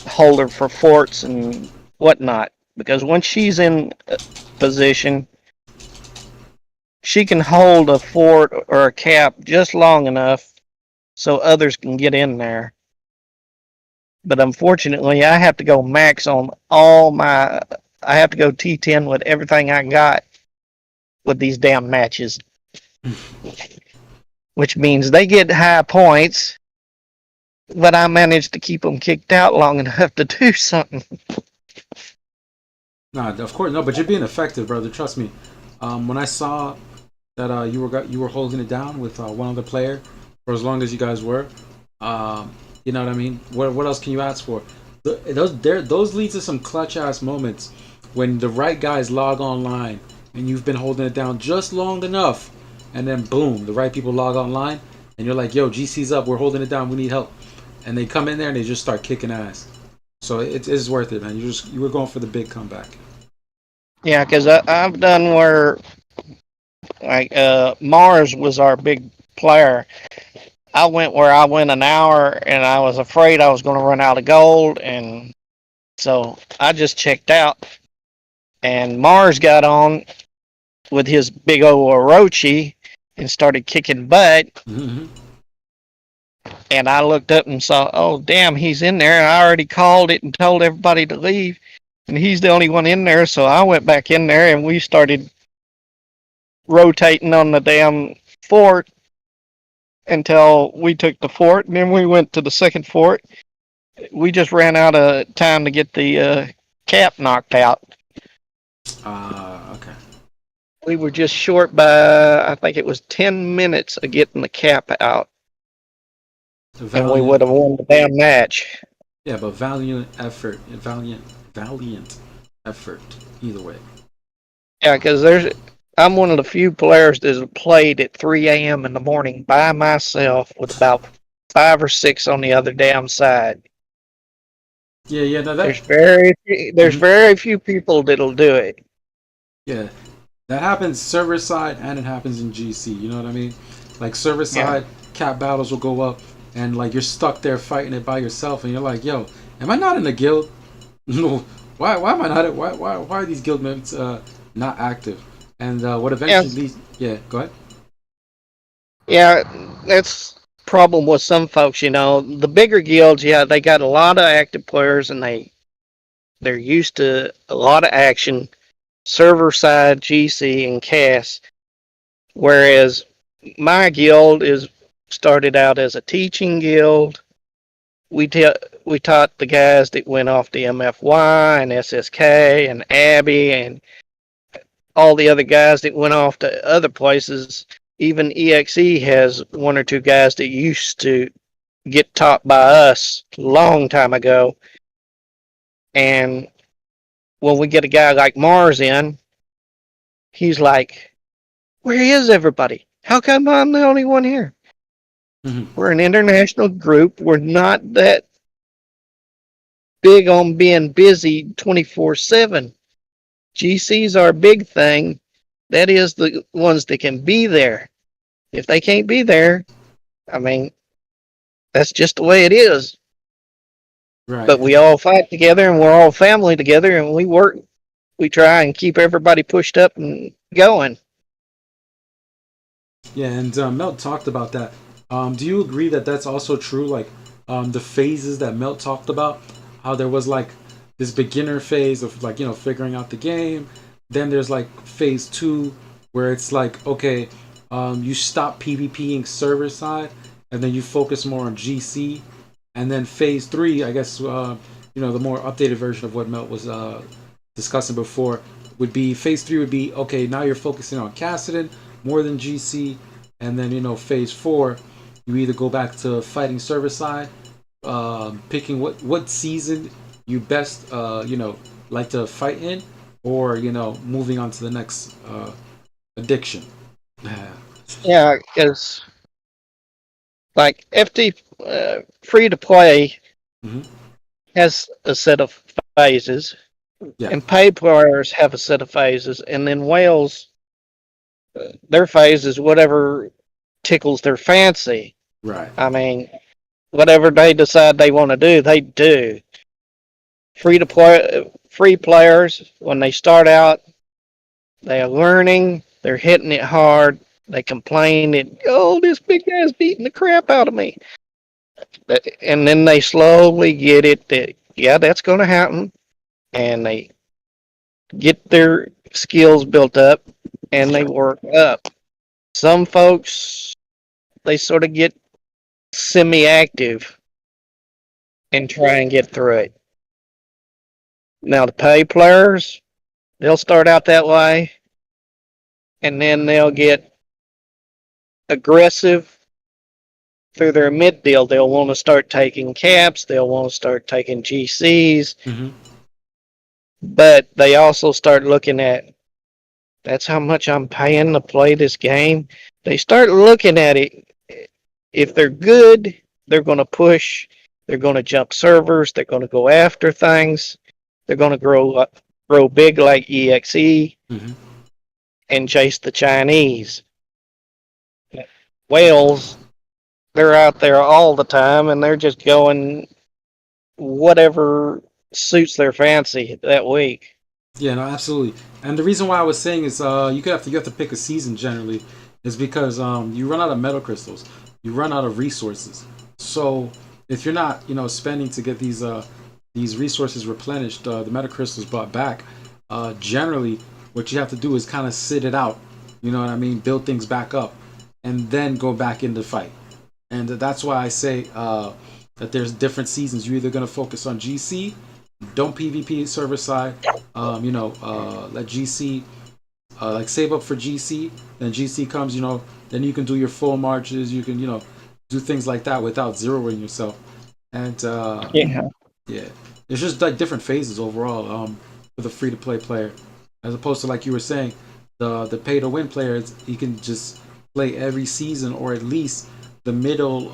[SPEAKER 15] holder for forts and whatnot. Because once she's in position, she can hold a fort or a cap just long enough so others can get in there. But unfortunately, I have to go max on I have to go T10 with everything I got with these damn matches. Which means they get high points, but I managed to keep them kicked out long enough to do something.
[SPEAKER 4] Nah, of course no, but you're being effective, brother. Trust me. When I saw that you were holding it down with one other player for as long as you guys were, you know what I mean. What else can you ask for? Those lead to some clutch ass moments when the right guys log online and you've been holding it down just long enough, and then boom, the right people log online and you're like, yo, GC's up, we're holding it down, we need help, and they come in there and they just start kicking ass. So it's worth it, man. You were going for the big comeback.
[SPEAKER 15] Yeah, because I've done where like Mars was our big player. I went where I went an hour and I was afraid I was going to run out of gold, and so I just checked out. And Mars got on with his big old Orochi and started kicking butt.
[SPEAKER 4] Mm-hmm.
[SPEAKER 15] And I looked up and saw, oh damn, he's in there. And I already called it and told everybody to leave, and he's the only one in there. So I went back in there and we started rotating on the damn fort until we took the fort, and then we went to the second fort. We just ran out of time to get the cap knocked out.
[SPEAKER 4] Okay.
[SPEAKER 15] We were just short by, I think it was 10 minutes of getting the cap out. And we would have won the damn match.
[SPEAKER 4] Yeah, but valiant effort, valiant effort, either way.
[SPEAKER 15] Yeah, because I'm one of the few players that have played at 3 a.m. in the morning by myself with about 5 or 6 on the other damn side.
[SPEAKER 4] Yeah. No,
[SPEAKER 15] There's very few people that'll do it.
[SPEAKER 4] Yeah, that happens server side and it happens in GC. You know what I mean? Like server side, cap battles will go up, and like you're stuck there fighting it by yourself, and you're like, "Yo, am I not in a guild? No, why am I not? Why are these guild members not active?" And what eventually leads, go ahead.
[SPEAKER 15] Yeah, that's problem with some folks. You know, the bigger guilds, they got a lot of active players, and they're used to a lot of action. Server side, GC, and CAS. Whereas my guild started out as a teaching guild. We taught the guys that went off to MFY and SSK and Abby and all the other guys that went off to other places. Even EXE has 1 or 2 guys that used to get taught by us a long time ago. And when we get a guy like Mars in, he's like, "Where is everybody? How come I'm the only one here?"
[SPEAKER 4] Mm-hmm.
[SPEAKER 15] We're an international group. We're not that big on being busy 24/7. GC's our big thing. That is the ones that can be there. If they can't be there, I mean, that's just the way it is.
[SPEAKER 4] Right.
[SPEAKER 15] But we all fight together, and we're all family together, and we work. We try and keep everybody pushed up and going.
[SPEAKER 4] Yeah, and Melt talked about that. Do you agree that that's also true? Like the phases that Melt talked about, how there was like this beginner phase of like figuring out the game. Then there's like phase 2 where it's like okay, you stop PvPing server side, and then you focus more on GC. And then phase 3, I guess, the more updated version of what Melt was discussing before would be phase 3 would be okay. Now you're focusing on Cassidon more than GC, and then phase 4, you either go back to fighting server side, picking what season you best like to fight in, or moving on to the next addiction.
[SPEAKER 15] Yeah, because like FT free to play has a set of phases, and paid players have a set of phases, and then Wales, their phase is whatever tickles their fancy.
[SPEAKER 4] Right.
[SPEAKER 15] I mean, whatever they decide they want to do, they do. Free players, when they start out, they are learning, they're hitting it hard, they complain that, "Oh, this big guy's beating the crap out of me." And then they slowly get it that, yeah, that's going to happen. And they get their skills built up, and they work up. Some folks, they sort of get semi-active and try and get through it. Now, the pay players, they'll start out that way, and then they'll get aggressive through their mid deal. They'll want to start taking caps, they'll want to start taking GCs, but they also start looking at, that's how much I'm paying to play this game. They start looking at it. If they're good, they're going to push, they're going to jump servers, they're going to go after things, they're going to grow big like EXE and chase the Chinese. Wales, they're out there all the time, and they're just going whatever suits their fancy that week.
[SPEAKER 4] Yeah, no, absolutely. And the reason why I was saying is you have to pick a season generally, is because you run out of metal crystals, you run out of resources. So if you're not spending to get these resources replenished, the metal crystals brought back, generally what you have to do is kind of sit it out You know what I mean? Build things back up, and then go back into fight. And that's why I say that there's different seasons. You're either gonna focus on GC, don't PvP server side. Let GC like save up for GC. Then GC comes, then you can do your full marches. You can, do things like that without zeroing yourself. And
[SPEAKER 15] Yeah.
[SPEAKER 4] yeah, it's just like different phases overall for the free to play player, as opposed to like you were saying, the pay to win players. He can just play every season, or at least the middle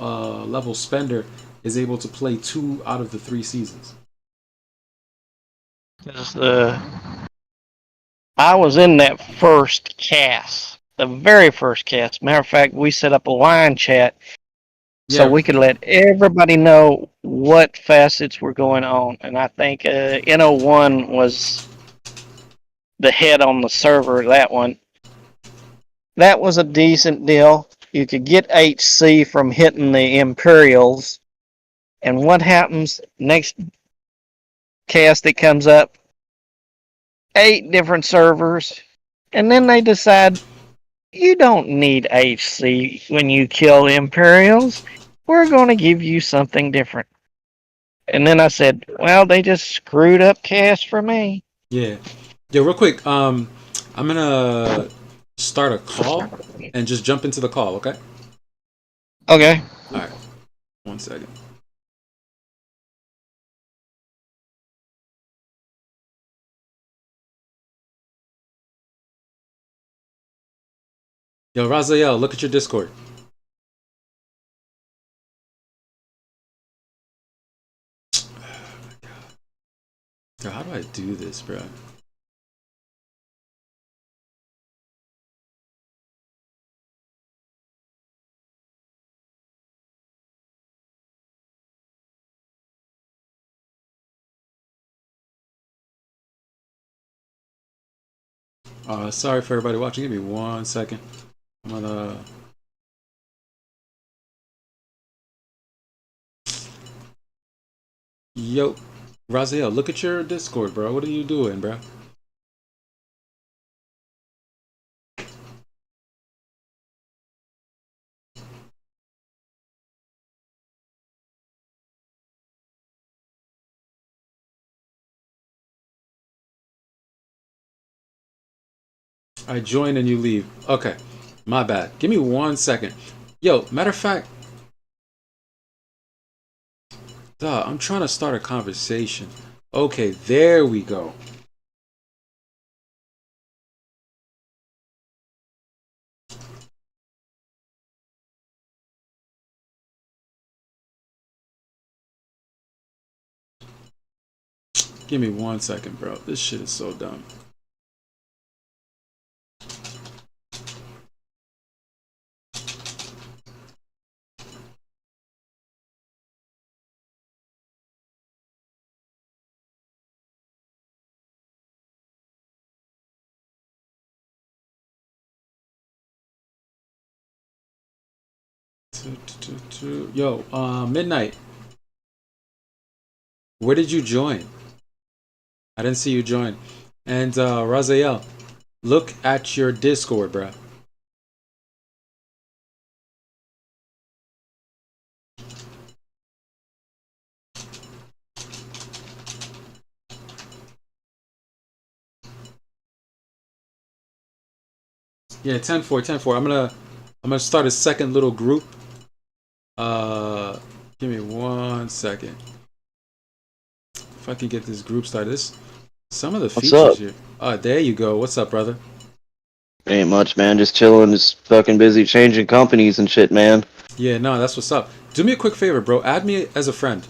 [SPEAKER 4] level spender is able to play 2 out of the 3 seasons.
[SPEAKER 15] 'Cause, I was in that first cast, the very first cast. Matter of fact, we set up a line chat so we could let everybody know what facets were going on. And I think NO1 was the head on the server, that one. That was a decent deal. You could get HC from hitting the Imperials. And what happens next cast that comes up? 8 different servers. And then they decide, you don't need HC when you kill Imperials. We're going to give you something different. And then I said, well, they just screwed up cast for me.
[SPEAKER 4] Yeah. Yeah, real quick, I'm gonna start a call and just jump into the call, okay?
[SPEAKER 15] Okay.
[SPEAKER 4] Alright. 1 second. Yo, Raziel, look at your Discord. Yo, how do I do this, bro? Sorry for everybody watching. Give me 1 second. I'm gonna. Yo, Raziel, look at your Discord, bro. What are you doing, bro? I join and you leave. Okay, my bad. Give me 1 second. Yo, matter of fact, I'm trying to start a conversation. Okay, there we go. Give me 1 second, bro. This shit is so dumb. Yo, Midnight. Where did you join? I didn't see you join. And Raziel, look at your Discord, bro. Yeah, 10-4, 10-4. I'm gonna start a second little group. Give me 1 second. If I can get this group started. Some of the
[SPEAKER 16] What's
[SPEAKER 4] features
[SPEAKER 16] up?
[SPEAKER 4] here. There you go. What's up, brother?
[SPEAKER 16] Ain't much, man. Just chilling, just fucking busy changing companies and shit, man.
[SPEAKER 4] Yeah, no, that's what's up. Do me a quick favor, bro. Add me as a friend.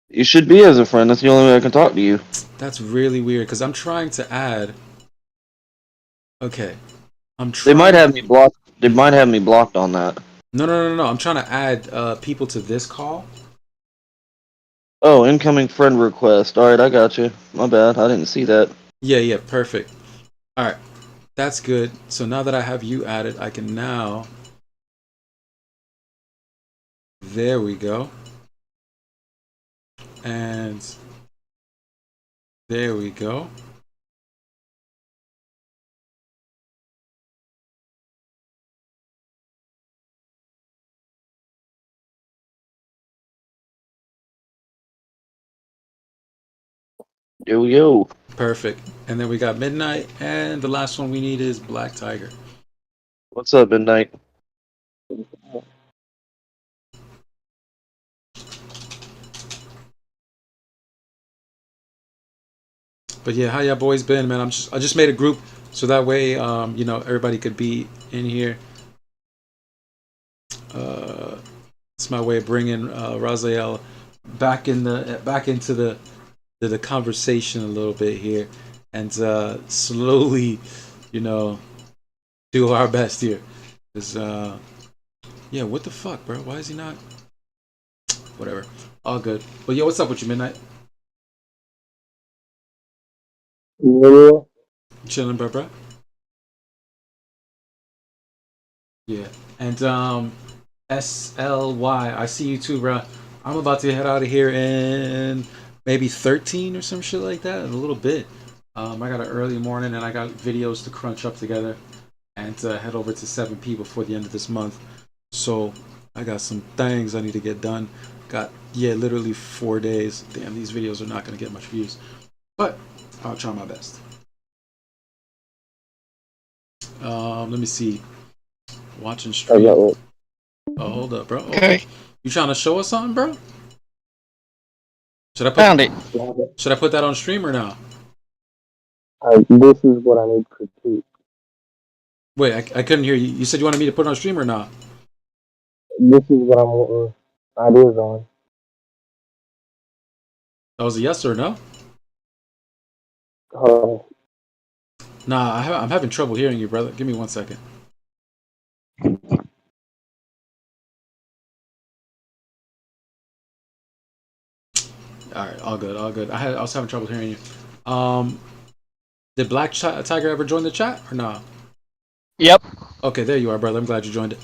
[SPEAKER 16] You should be as a friend. That's the only way I can talk to you.
[SPEAKER 4] That's really weird because I'm trying to add. Okay, I'm
[SPEAKER 16] They
[SPEAKER 4] trying.
[SPEAKER 16] might have me blocked. They might have me blocked on that.
[SPEAKER 4] No. I'm trying to add people to this call.
[SPEAKER 16] Oh, incoming friend request. All right, I got you. My bad. I didn't see that.
[SPEAKER 4] Yeah, perfect. All right, that's good. So now that I have you added, I can now. There we go. And there we go.
[SPEAKER 16] Yo, yo.
[SPEAKER 4] Perfect. And then we got Midnight, and the last one we need is Black Tiger.
[SPEAKER 16] What's up, Midnight?
[SPEAKER 4] But yeah, how y'all boys been, man? I just made a group so that way, everybody could be in here. It's my way of bringing Raziel back into the conversation a little bit here, and slowly, do our best here. Cause yeah, what the fuck, bro? Why is he not? Whatever, all good. But yo, what's up with you, Midnight?
[SPEAKER 9] Yeah.
[SPEAKER 4] Chilling, bro. Yeah, and SLY, I see you too, bro. I'm about to head out of here in maybe 13 or some shit like that, in a little bit. I got an early morning and I got videos to crunch up together and head over to 7P before the end of this month. So I got some things I need to get done. Got, literally 4 days. Damn, these videos are not going to get much views. But I'll try my best. Let me see. Watching stream. Oh, hold up, bro.
[SPEAKER 15] Okay.
[SPEAKER 4] You trying to show us something, bro?
[SPEAKER 15] Found it.
[SPEAKER 4] Should I put that on stream or no?
[SPEAKER 9] This is what I need critique.
[SPEAKER 4] Wait, I couldn't hear you. You said you wanted me to put it on stream or not?
[SPEAKER 9] This is what I'm wanting ideas on.
[SPEAKER 4] That was a yes or no? Nah, I'm having trouble hearing you, brother. Give me 1 second. All right, all good, all good. I was having trouble hearing you. Did Black Tiger ever join the chat or not?
[SPEAKER 15] Yep.
[SPEAKER 4] Okay, there you are, brother. I'm glad you joined it.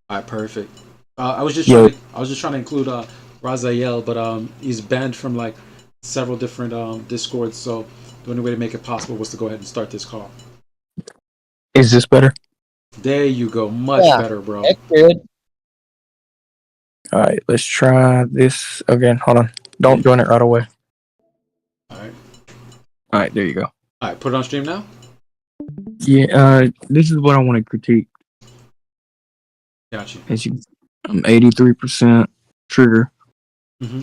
[SPEAKER 4] All right, perfect. I was just trying to include Raziel, but he's banned from like several different discords. So the only way to make it possible was to go ahead and start this call.
[SPEAKER 17] Is this better?
[SPEAKER 4] There you go, much better, bro.
[SPEAKER 15] That's good.
[SPEAKER 17] All right, let's try this again. Hold on. Don't join it right away.
[SPEAKER 4] All right.
[SPEAKER 17] All right, there you go.
[SPEAKER 4] All right, put it on stream now.
[SPEAKER 17] Yeah, this is what I want to critique.
[SPEAKER 4] Gotcha.
[SPEAKER 17] As you, I'm 83% trigger.
[SPEAKER 4] Mm-hmm.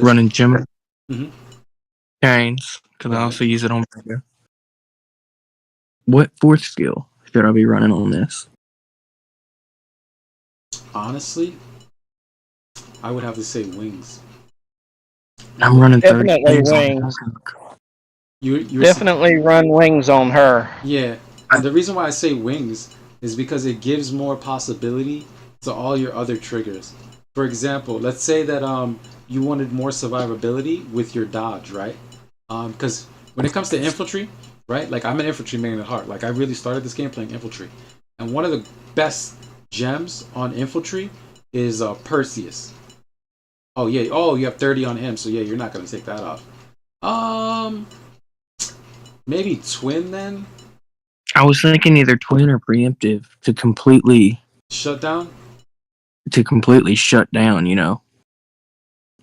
[SPEAKER 17] Running gem
[SPEAKER 4] Mm-hmm.
[SPEAKER 17] chains because I also use it on Mega. What fourth skill should I be running on this?
[SPEAKER 4] Honestly, I would have to say wings.
[SPEAKER 17] I'm running
[SPEAKER 15] Definitely
[SPEAKER 17] 30
[SPEAKER 15] wings.
[SPEAKER 4] You
[SPEAKER 15] Definitely run wings on her.
[SPEAKER 4] Yeah, and the reason why I say wings is because it gives more possibility to all your other triggers. For example, let's say that you wanted more survivability with your dodge, right? Because when it comes to infantry, right? Like I'm an infantry main at heart. Like I really started this game playing infantry, and one of the best gems on infantry is Perseus. Oh yeah. Oh, you have 30 on him, so yeah, you're not gonna take that off. Maybe twin then.
[SPEAKER 17] I was thinking either twin or preemptive to completely
[SPEAKER 4] shut down.
[SPEAKER 17] To completely shut down,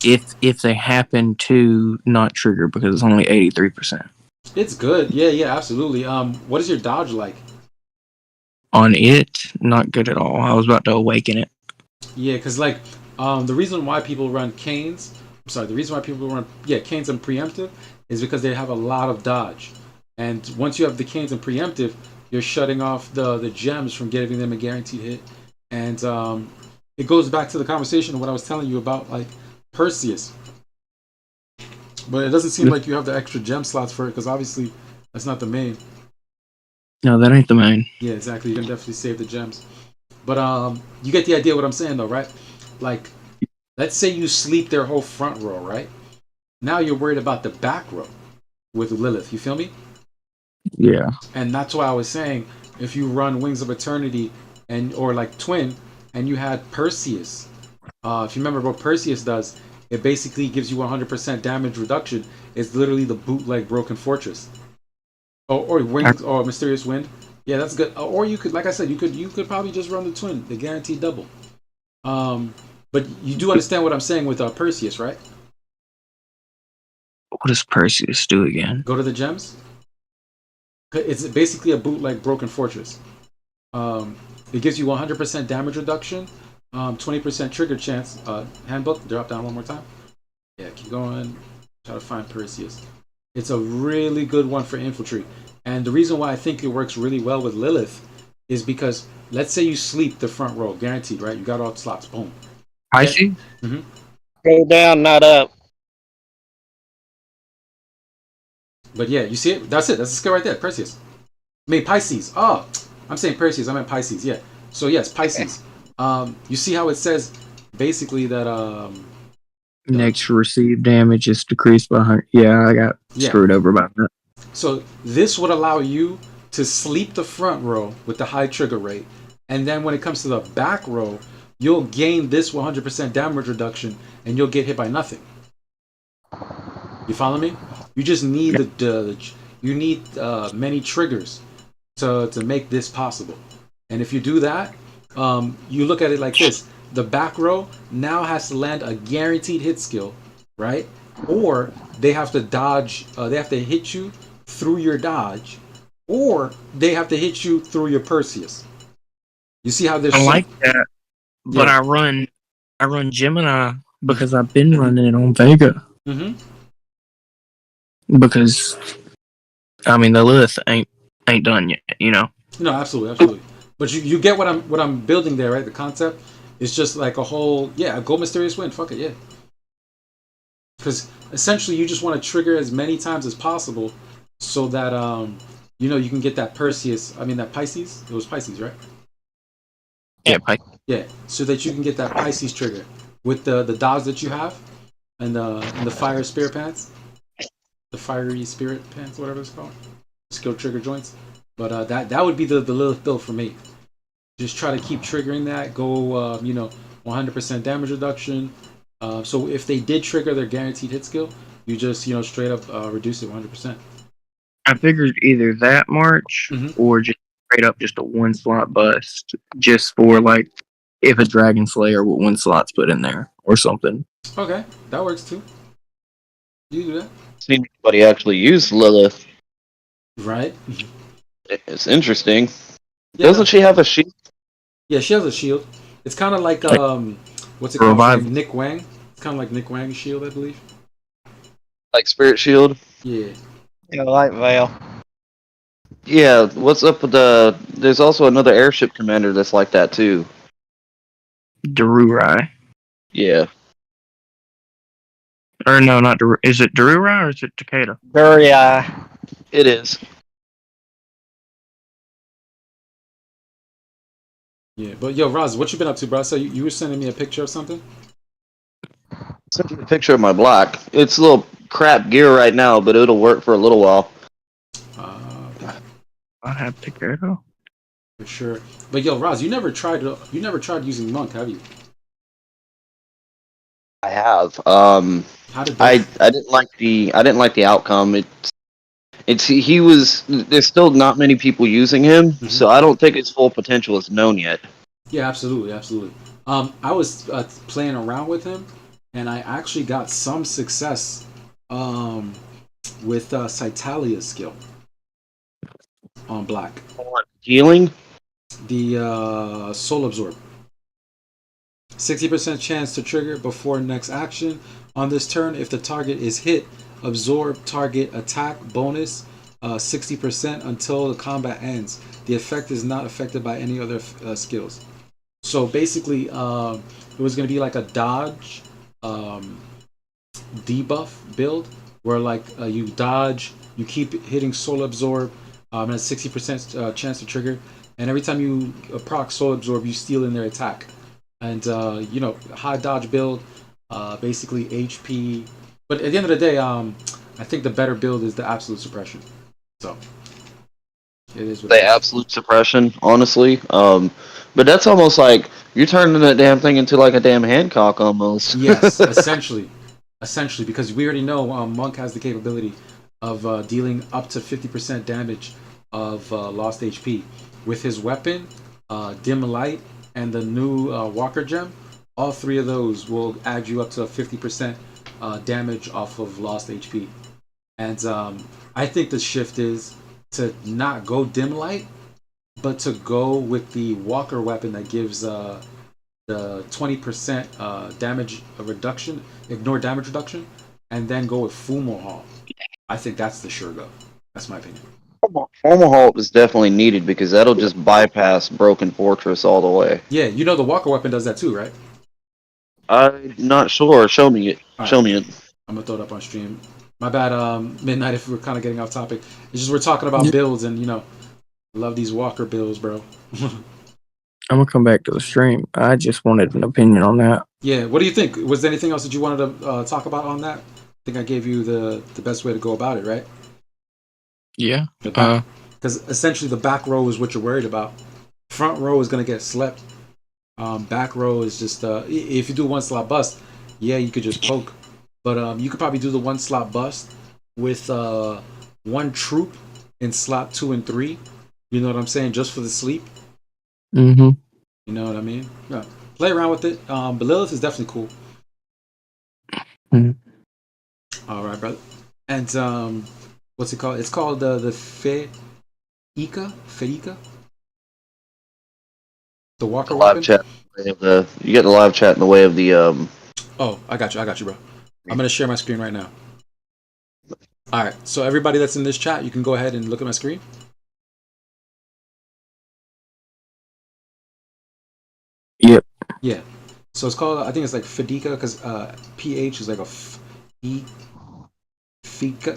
[SPEAKER 17] if they happen to not trigger because it's only 83%.
[SPEAKER 4] It's good. Yeah, absolutely. What is your dodge like?
[SPEAKER 17] On it, not good at all. I was about to awaken it.
[SPEAKER 4] Yeah, because the reason why people run canes, the reason why people run canes and preemptive is because they have a lot of dodge. And once you have the canes and preemptive, you're shutting off the gems from giving them a guaranteed hit. And it goes back to the conversation of what I was telling you about, like Perseus. But it doesn't seem like you have the extra gem slots for it, because obviously that's not the main.
[SPEAKER 17] No, that ain't the main.
[SPEAKER 4] Yeah, exactly. You can definitely save the gems. But you get the idea what I'm saying, though, right? Like, let's say you sleep their whole front row, right? Now you're worried about the back row with Lilith. You feel me?
[SPEAKER 17] Yeah.
[SPEAKER 4] And that's why I was saying, if you run Wings of Eternity or like Twin, and you had Perseus, if you remember what Perseus does, it basically gives you 100% damage reduction. It's literally the bootleg Broken Fortress. Or Wings or Mysterious Wind. Yeah, that's good. Or you could, like I said, you could probably just run the Twin, the guaranteed double. But you do understand what I'm saying with Perseus, right?
[SPEAKER 17] What does Perseus do again?
[SPEAKER 4] Go to the gems. It's basically a bootleg Broken Fortress. It gives you 100% damage reduction, 20% trigger chance. Handbook, drop down one more time. Yeah, keep going. Try to find Perseus. It's a really good one for infantry. And the reason why I think it works really well with Lilith is because let's say you sleep the front row, guaranteed, right? You got all the slots, boom.
[SPEAKER 17] I see.
[SPEAKER 4] Mm-hmm.
[SPEAKER 15] Go down, not up.
[SPEAKER 4] But yeah, you see it? That's it. That's the skill right there, Perseus. I mean, Pisces. Oh, I'm saying Perseus. I meant Pisces. Yeah. So yes, Pisces. You see how it says basically that
[SPEAKER 17] Next received damage is decreased by 100. Yeah, I got screwed over by that.
[SPEAKER 4] So this would allow you to sleep the front row with the high trigger rate, and then when it comes to the back row, you'll gain this 100% damage reduction, and you'll get hit by nothing. You follow me? You just need many triggers to make this possible. And if you do that, you look at it like this: the back row now has to land a guaranteed hit skill, right? Or they have to dodge. They have to hit you through your dodge, or they have to hit you through your Perseus. You see how there's
[SPEAKER 17] I like that, but I run Gemini because I've been running it on Vega.
[SPEAKER 4] Mm-hmm.
[SPEAKER 17] Because I mean the Lilith ain't done yet, you know.
[SPEAKER 4] No, absolutely. But you get what I'm building there, right? The concept is just like a whole go mysterious wind. Fuck it, yeah. Because essentially you just want to trigger as many times as possible, so that you can get that Perseus. I mean that Pisces. It was Pisces, right?
[SPEAKER 17] Yeah, Pisces.
[SPEAKER 4] Yeah, so that you can get that Pisces trigger with the dodge that you have, and the fire spirit pants, the fiery spirit pants, whatever it's called, skill trigger joints. But that would be the Lilith build for me. Just try to keep triggering that. Go 100% damage reduction. So if they did trigger their guaranteed hit skill, you just straight up reduce it 100%.
[SPEAKER 17] I figured either that March or just straight up just a one slot bust, just for like if a Dragon Slayer with one slot's put in there or something.
[SPEAKER 4] Okay, that works too. You do that.
[SPEAKER 16] Seen anybody actually use Lilith?
[SPEAKER 4] Right.
[SPEAKER 16] It's interesting.
[SPEAKER 4] Yeah.
[SPEAKER 16] Doesn't she have a shield?
[SPEAKER 4] Yeah, she has a shield. It's kind of like what's it called?
[SPEAKER 17] Revival.
[SPEAKER 4] Nick Wang. It's kind of like Nick Wang's shield, I believe.
[SPEAKER 16] Like Spirit Shield?
[SPEAKER 4] Yeah.
[SPEAKER 15] Yeah, light veil.
[SPEAKER 16] Yeah, what's up with there's also another airship commander that's like that too.
[SPEAKER 17] Darurai.
[SPEAKER 16] Yeah.
[SPEAKER 17] Or no, not Darurai. Is it Darurai or is it Takeda?
[SPEAKER 15] Durai.
[SPEAKER 16] It is.
[SPEAKER 4] Yeah, but yo, Roz, what you been up to, bro? So you were sending me a picture of something?
[SPEAKER 16] Sent you a picture of my block. It's a little crap gear right now, but it'll work for a little while.
[SPEAKER 17] I have Takeda.
[SPEAKER 4] For sure. But yo, Roz, you never tried using Monk, have you?
[SPEAKER 16] I have.
[SPEAKER 4] How did
[SPEAKER 16] I didn't like the outcome. There's still not many people using him, so I don't think his full potential is known yet.
[SPEAKER 4] Yeah, absolutely. I was playing around with him, and I actually got some success with Cytalia's skill on black.
[SPEAKER 16] Healing?
[SPEAKER 4] The Soul Absorb. 60% chance to trigger before next action. On this turn, if the target is hit, absorb target attack bonus 60% until the combat ends. The effect is not affected by any other skills. So basically, it was going to be like a dodge debuff build, where like you dodge, you keep hitting Soul Absorb, and a 60% chance to trigger. And every time you proc Soul Absorb, you steal in their attack. And high dodge build, basically HP. But at the end of the day, I think the better build is the Absolute Suppression. So it is what
[SPEAKER 16] the Absolute Suppression, honestly. But that's almost like you're turning that damn thing into like a damn Hancock almost.
[SPEAKER 4] Yes, essentially, because we already know Monk has the capability of dealing up to 50% damage of lost HP with his weapon, Dim Light, and the new Walker Gem. All three of those will add you up to 50% damage off of lost HP. And I think the shift is to not go dim light, but to go with the Walker weapon that gives the 20% damage reduction, ignore damage reduction, and then go with Fumo Hall. I think that's the sure go. That's my opinion.
[SPEAKER 16] Formal halt is definitely needed because that'll just bypass Broken Fortress all the way.
[SPEAKER 4] Yeah, you know the Walker weapon does that too, right?
[SPEAKER 16] I'm not sure. Show me it.
[SPEAKER 4] All
[SPEAKER 16] Show
[SPEAKER 4] right.
[SPEAKER 16] me it.
[SPEAKER 4] I'm gonna throw it up on stream. My bad, Midnight. If we're kind of getting off topic, it's just we're talking about builds, and I love these Walker builds, bro.
[SPEAKER 17] I'm gonna come back to the stream. I just wanted an opinion on that.
[SPEAKER 4] Yeah, what do you think? Was there anything else that you wanted to talk about on that? I think I gave you the best way to go about it, right?
[SPEAKER 17] Yeah.
[SPEAKER 4] Because essentially the back row is what you're worried about. Front row is gonna get slept. Back row is just if you do one slot bust, yeah, you could just poke, but you could probably do the one slot bust with one troop in slot 2 and 3. You know what I'm saying? Just for the sleep.
[SPEAKER 17] Mm-hmm.
[SPEAKER 4] You know what I mean? Yeah. Play around with it. But Lilith is definitely cool.
[SPEAKER 17] Mm-hmm.
[SPEAKER 4] All right, brother. And what's it called? It's called the Ferica. The Walker weapon.
[SPEAKER 16] Live chat. You get the live chat in the way of the.
[SPEAKER 4] Oh, I got you, bro. I'm gonna share my screen right now. All right, so everybody that's in this chat, you can go ahead and look at my screen.
[SPEAKER 17] Yep.
[SPEAKER 4] Yeah. So it's called. I think it's like Fedica because PH is like a Fika.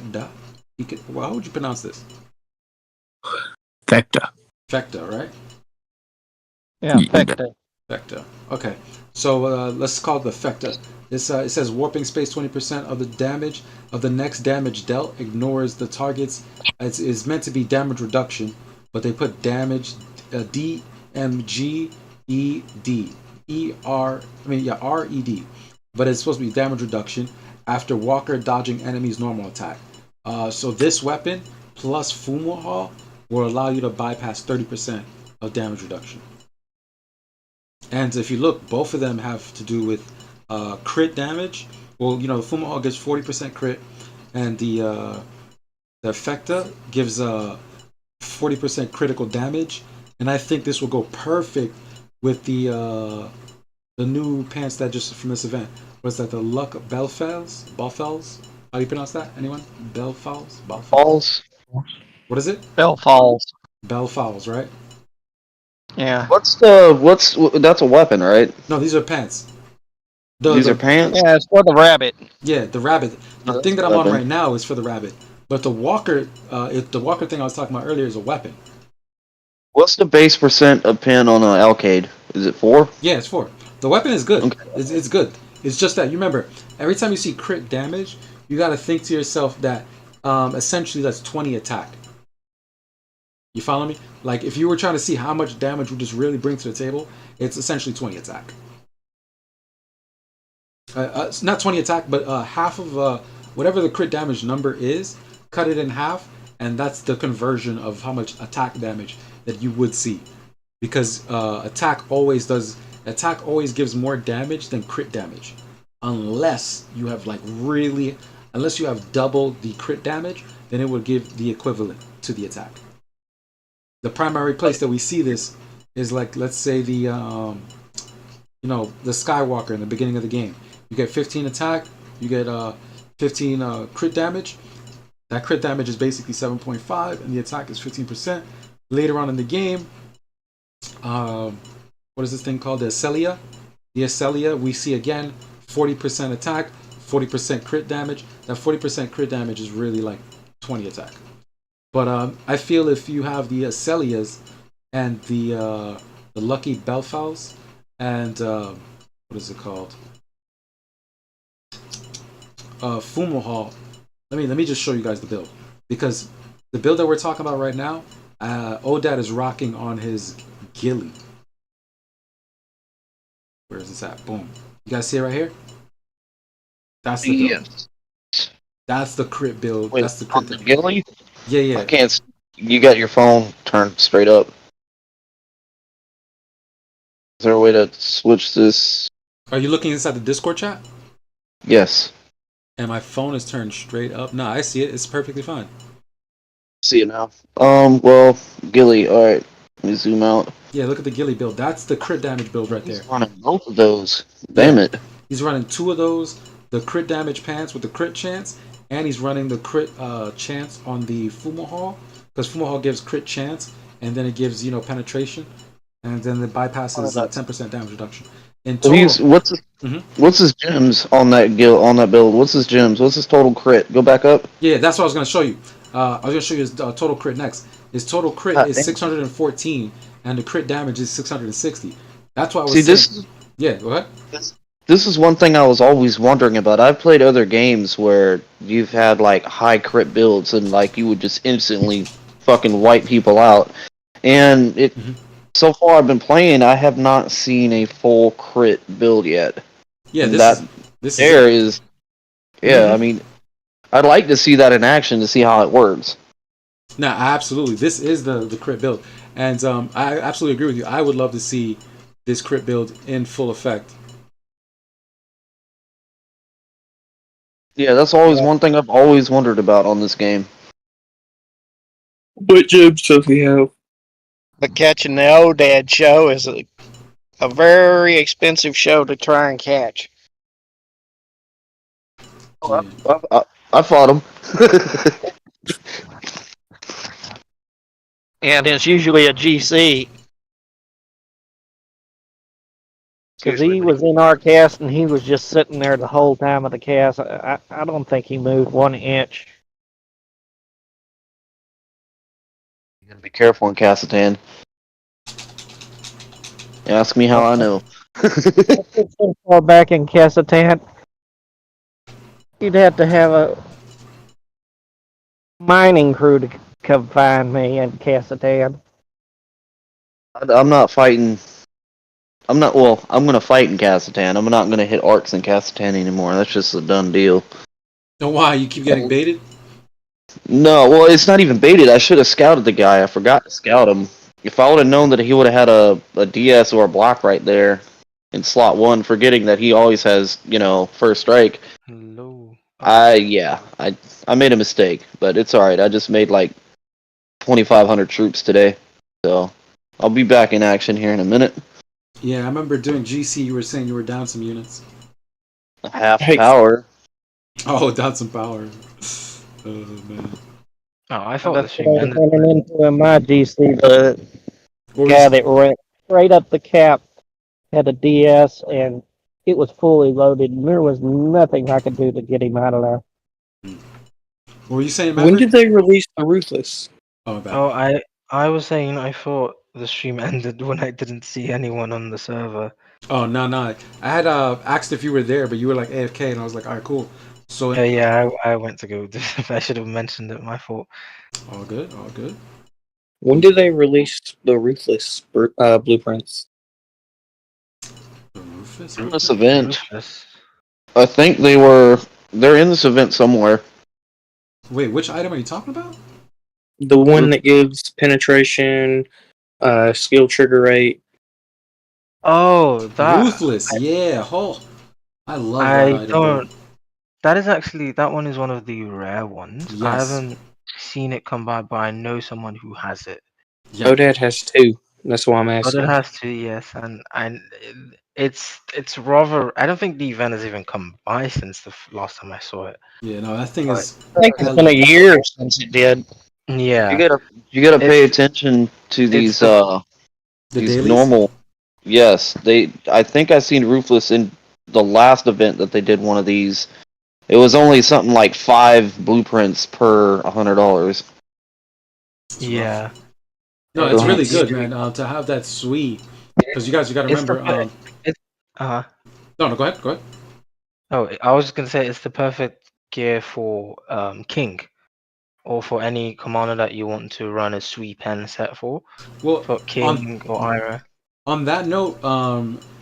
[SPEAKER 4] Well, how would you pronounce this?
[SPEAKER 17] Fecta.
[SPEAKER 4] Fecta, right?
[SPEAKER 15] Yeah, Fecta.
[SPEAKER 4] Fecta. Okay. So let's call it the Fecta. It says warping space 20% of the damage of the next damage dealt ignores the target's. It's meant to be damage reduction, but they put damage DMG ED RED, but it's supposed to be damage reduction after Walker dodging enemy's normal attack. So this weapon plus Fumo Hall will allow you to bypass 30% of damage reduction. And if you look, both of them have to do with crit damage. Well, the Fumo Hall gives 40% crit, and the Effecta gives 40% critical damage. And I think this will go perfect with the new pants that just from this event. What's that? The Luck Belfels? How do you pronounce that? Anyone? Belfals?
[SPEAKER 16] Falls.
[SPEAKER 4] What is it?
[SPEAKER 15] Belfalls.
[SPEAKER 4] Belfals, right?
[SPEAKER 15] Yeah.
[SPEAKER 16] That's a weapon, right?
[SPEAKER 4] No, these are pants.
[SPEAKER 16] These are pants?
[SPEAKER 15] Yeah, it's for the rabbit.
[SPEAKER 4] Yeah, the rabbit. The thing that I'm on right now is for the rabbit. But the Walker, the Walker thing I was talking about earlier is a weapon.
[SPEAKER 16] What's the base percent of pin on an Alcade? Is it 4?
[SPEAKER 4] Yeah, it's 4. The weapon is good.
[SPEAKER 16] Okay.
[SPEAKER 4] It's good. It's just that you remember every time you see crit damage, you got to think to yourself that essentially that's 20 attack. You follow me? Like if you were trying to see how much damage would this really bring to the table, it's essentially 20 attack. Not 20 attack, but half of whatever the crit damage number is, cut it in half, and that's the conversion of how much attack damage that you would see. Because attack always gives more damage than crit damage, unless you have unless you have double the crit damage, then it would give the equivalent to the attack. The primary place that we see this is like, let's say the Skywalker in the beginning of the game. You get 15 attack, you get 15 crit damage. That crit damage is basically 7.5, and the attack is 15%. Later on in the game, what is this thing called? The Acelia. The Acelia, we see again 40% attack, 40% crit damage. That 40% crit damage is really like 20 attack. But I feel if you have the Acelias and the Lucky Belfals and what is it called? Fumo Hall. Let me just show you guys the build, because the build that we're talking about right now, Odad is rocking on his Gilly. Where is this at? Boom. You guys see it right here? That's the build. That's the crit build.
[SPEAKER 16] Wait,
[SPEAKER 4] that's the crit.
[SPEAKER 16] On the Gilly?
[SPEAKER 4] Yeah.
[SPEAKER 16] I can't. You got your phone turned straight up. Is there a way to switch this?
[SPEAKER 4] Are you looking inside the Discord chat?
[SPEAKER 16] Yes.
[SPEAKER 4] And my phone is turned straight up. No, I see it. It's perfectly fine.
[SPEAKER 16] See it now. Well, Gilly. All right, let me zoom out.
[SPEAKER 4] Yeah, look at the Gilly build. That's the crit damage build right there.
[SPEAKER 16] He's running both of those. Damn
[SPEAKER 4] Yeah.
[SPEAKER 16] it.
[SPEAKER 4] He's running 2 of those, the crit damage pants with the crit chance, and he's running the crit chance on the Fumahall, because Fumahall gives crit chance, and then it gives, penetration, and then it bypasses 10% damage reduction. In
[SPEAKER 16] So
[SPEAKER 4] total,
[SPEAKER 16] what's his gems on that build? What's his gems? What's his total crit? Go back up.
[SPEAKER 4] yeah, that's what I was going to show you. I was going to show you his total crit next. His total crit
[SPEAKER 16] God
[SPEAKER 4] is
[SPEAKER 16] damn.
[SPEAKER 4] 614, and the crit damage is 660. That's why I was
[SPEAKER 16] See,
[SPEAKER 4] saying. Yeah, go ahead.
[SPEAKER 16] This is one thing I was always wondering about. I've played other games where you've had like high crit builds and like you would just instantly fucking wipe people out. And it so far I've been playing, I have not seen a full crit build yet.
[SPEAKER 4] Yeah,
[SPEAKER 16] and
[SPEAKER 4] this
[SPEAKER 16] is yeah, I mean, I'd like to see that in action to see how it works.
[SPEAKER 4] No, absolutely. This is the crit build. And I absolutely agree with you. I would love to see this crit build in full effect.
[SPEAKER 16] Yeah, that's always one thing I've always wondered about on this game.
[SPEAKER 17] What gems does he have?
[SPEAKER 15] But catching the Odad show is a very expensive show to try and catch.
[SPEAKER 16] I fought him.
[SPEAKER 15] And it's usually a GC. Because he was in our cast and he was just sitting there the whole time of the cast. I don't think he moved 1 inch.
[SPEAKER 16] You gotta be careful in Cassitan. Ask me how I know.
[SPEAKER 15] So far back in Cassitan, you'd have to have a mining crew to come find me in Cassitan.
[SPEAKER 16] I'm not fighting. I'm gonna fight in Cassitan. I'm not gonna hit arcs in Cassitan anymore. That's just a done deal.
[SPEAKER 4] So why? You keep getting baited?
[SPEAKER 16] No, well, it's not even baited. I should have scouted the guy. I forgot to scout him. If I would have known that he would have had a DS or a block right there in slot 1, forgetting that he always has, first strike.
[SPEAKER 18] Hello.
[SPEAKER 16] I made a mistake, but it's alright. I just made like 2,500 troops today. So I'll be back in action here in a minute.
[SPEAKER 4] Yeah, I remember doing GC, you were saying you were down some units.
[SPEAKER 16] Half power.
[SPEAKER 4] Oh, down some power. Oh, man.
[SPEAKER 18] Oh, I thought the
[SPEAKER 15] That's
[SPEAKER 18] stream
[SPEAKER 15] what I was
[SPEAKER 18] ended.
[SPEAKER 15] running into in my GC. The guy that ran straight up the cap had a DS and it was fully loaded and there was nothing I could do to get him out of there.
[SPEAKER 4] What were you saying,
[SPEAKER 17] When
[SPEAKER 4] Maverick?
[SPEAKER 17] did they release the Ruthless?
[SPEAKER 4] Oh, my bad.
[SPEAKER 18] Oh, I was saying I thought the stream ended when I didn't see anyone on the server.
[SPEAKER 4] Oh, no. I had asked if you were there, but you were like AFK, and I was like, alright, cool. So
[SPEAKER 18] Yeah, I went to go. I should have mentioned it. My fault.
[SPEAKER 4] All good, all good.
[SPEAKER 17] When did they release the Ruthless blueprints?
[SPEAKER 16] In this event. I think they're in this event somewhere.
[SPEAKER 4] Wait, which item are you talking about?
[SPEAKER 17] The one that gives penetration, skill trigger rate.
[SPEAKER 18] Oh, that
[SPEAKER 4] Ruthless, yeah. Oh, I love that
[SPEAKER 18] I
[SPEAKER 4] item.
[SPEAKER 18] don't.
[SPEAKER 4] Bro.
[SPEAKER 18] That is actually that one is one of the rare ones. I
[SPEAKER 4] Yes.
[SPEAKER 18] haven't seen it come by, but I know someone who has it.
[SPEAKER 4] Yeah.
[SPEAKER 17] Odad has 2. That's why I'm asking.
[SPEAKER 18] But it has to, yes, and it's rather. I don't think the event has even come by since the last time I saw it.
[SPEAKER 4] Yeah, no, that thing is.
[SPEAKER 15] I think it's been a year since it did.
[SPEAKER 18] Yeah,
[SPEAKER 16] You gotta pay attention to these
[SPEAKER 4] the
[SPEAKER 16] these
[SPEAKER 4] dailies?
[SPEAKER 16] normal. Yes, I think I seen Ruthless in the last event that they did one of these. It was only something like 5 blueprints per $100.
[SPEAKER 18] Yeah.
[SPEAKER 4] No, it's really good, man. To have that suite, because you got to remember.
[SPEAKER 18] No,
[SPEAKER 4] go ahead.
[SPEAKER 18] Oh, I was just gonna say it's the perfect gear for King, or for any commander that you want to run a sweep pen set for.
[SPEAKER 4] Well,
[SPEAKER 18] for King or Ira.
[SPEAKER 4] On that note,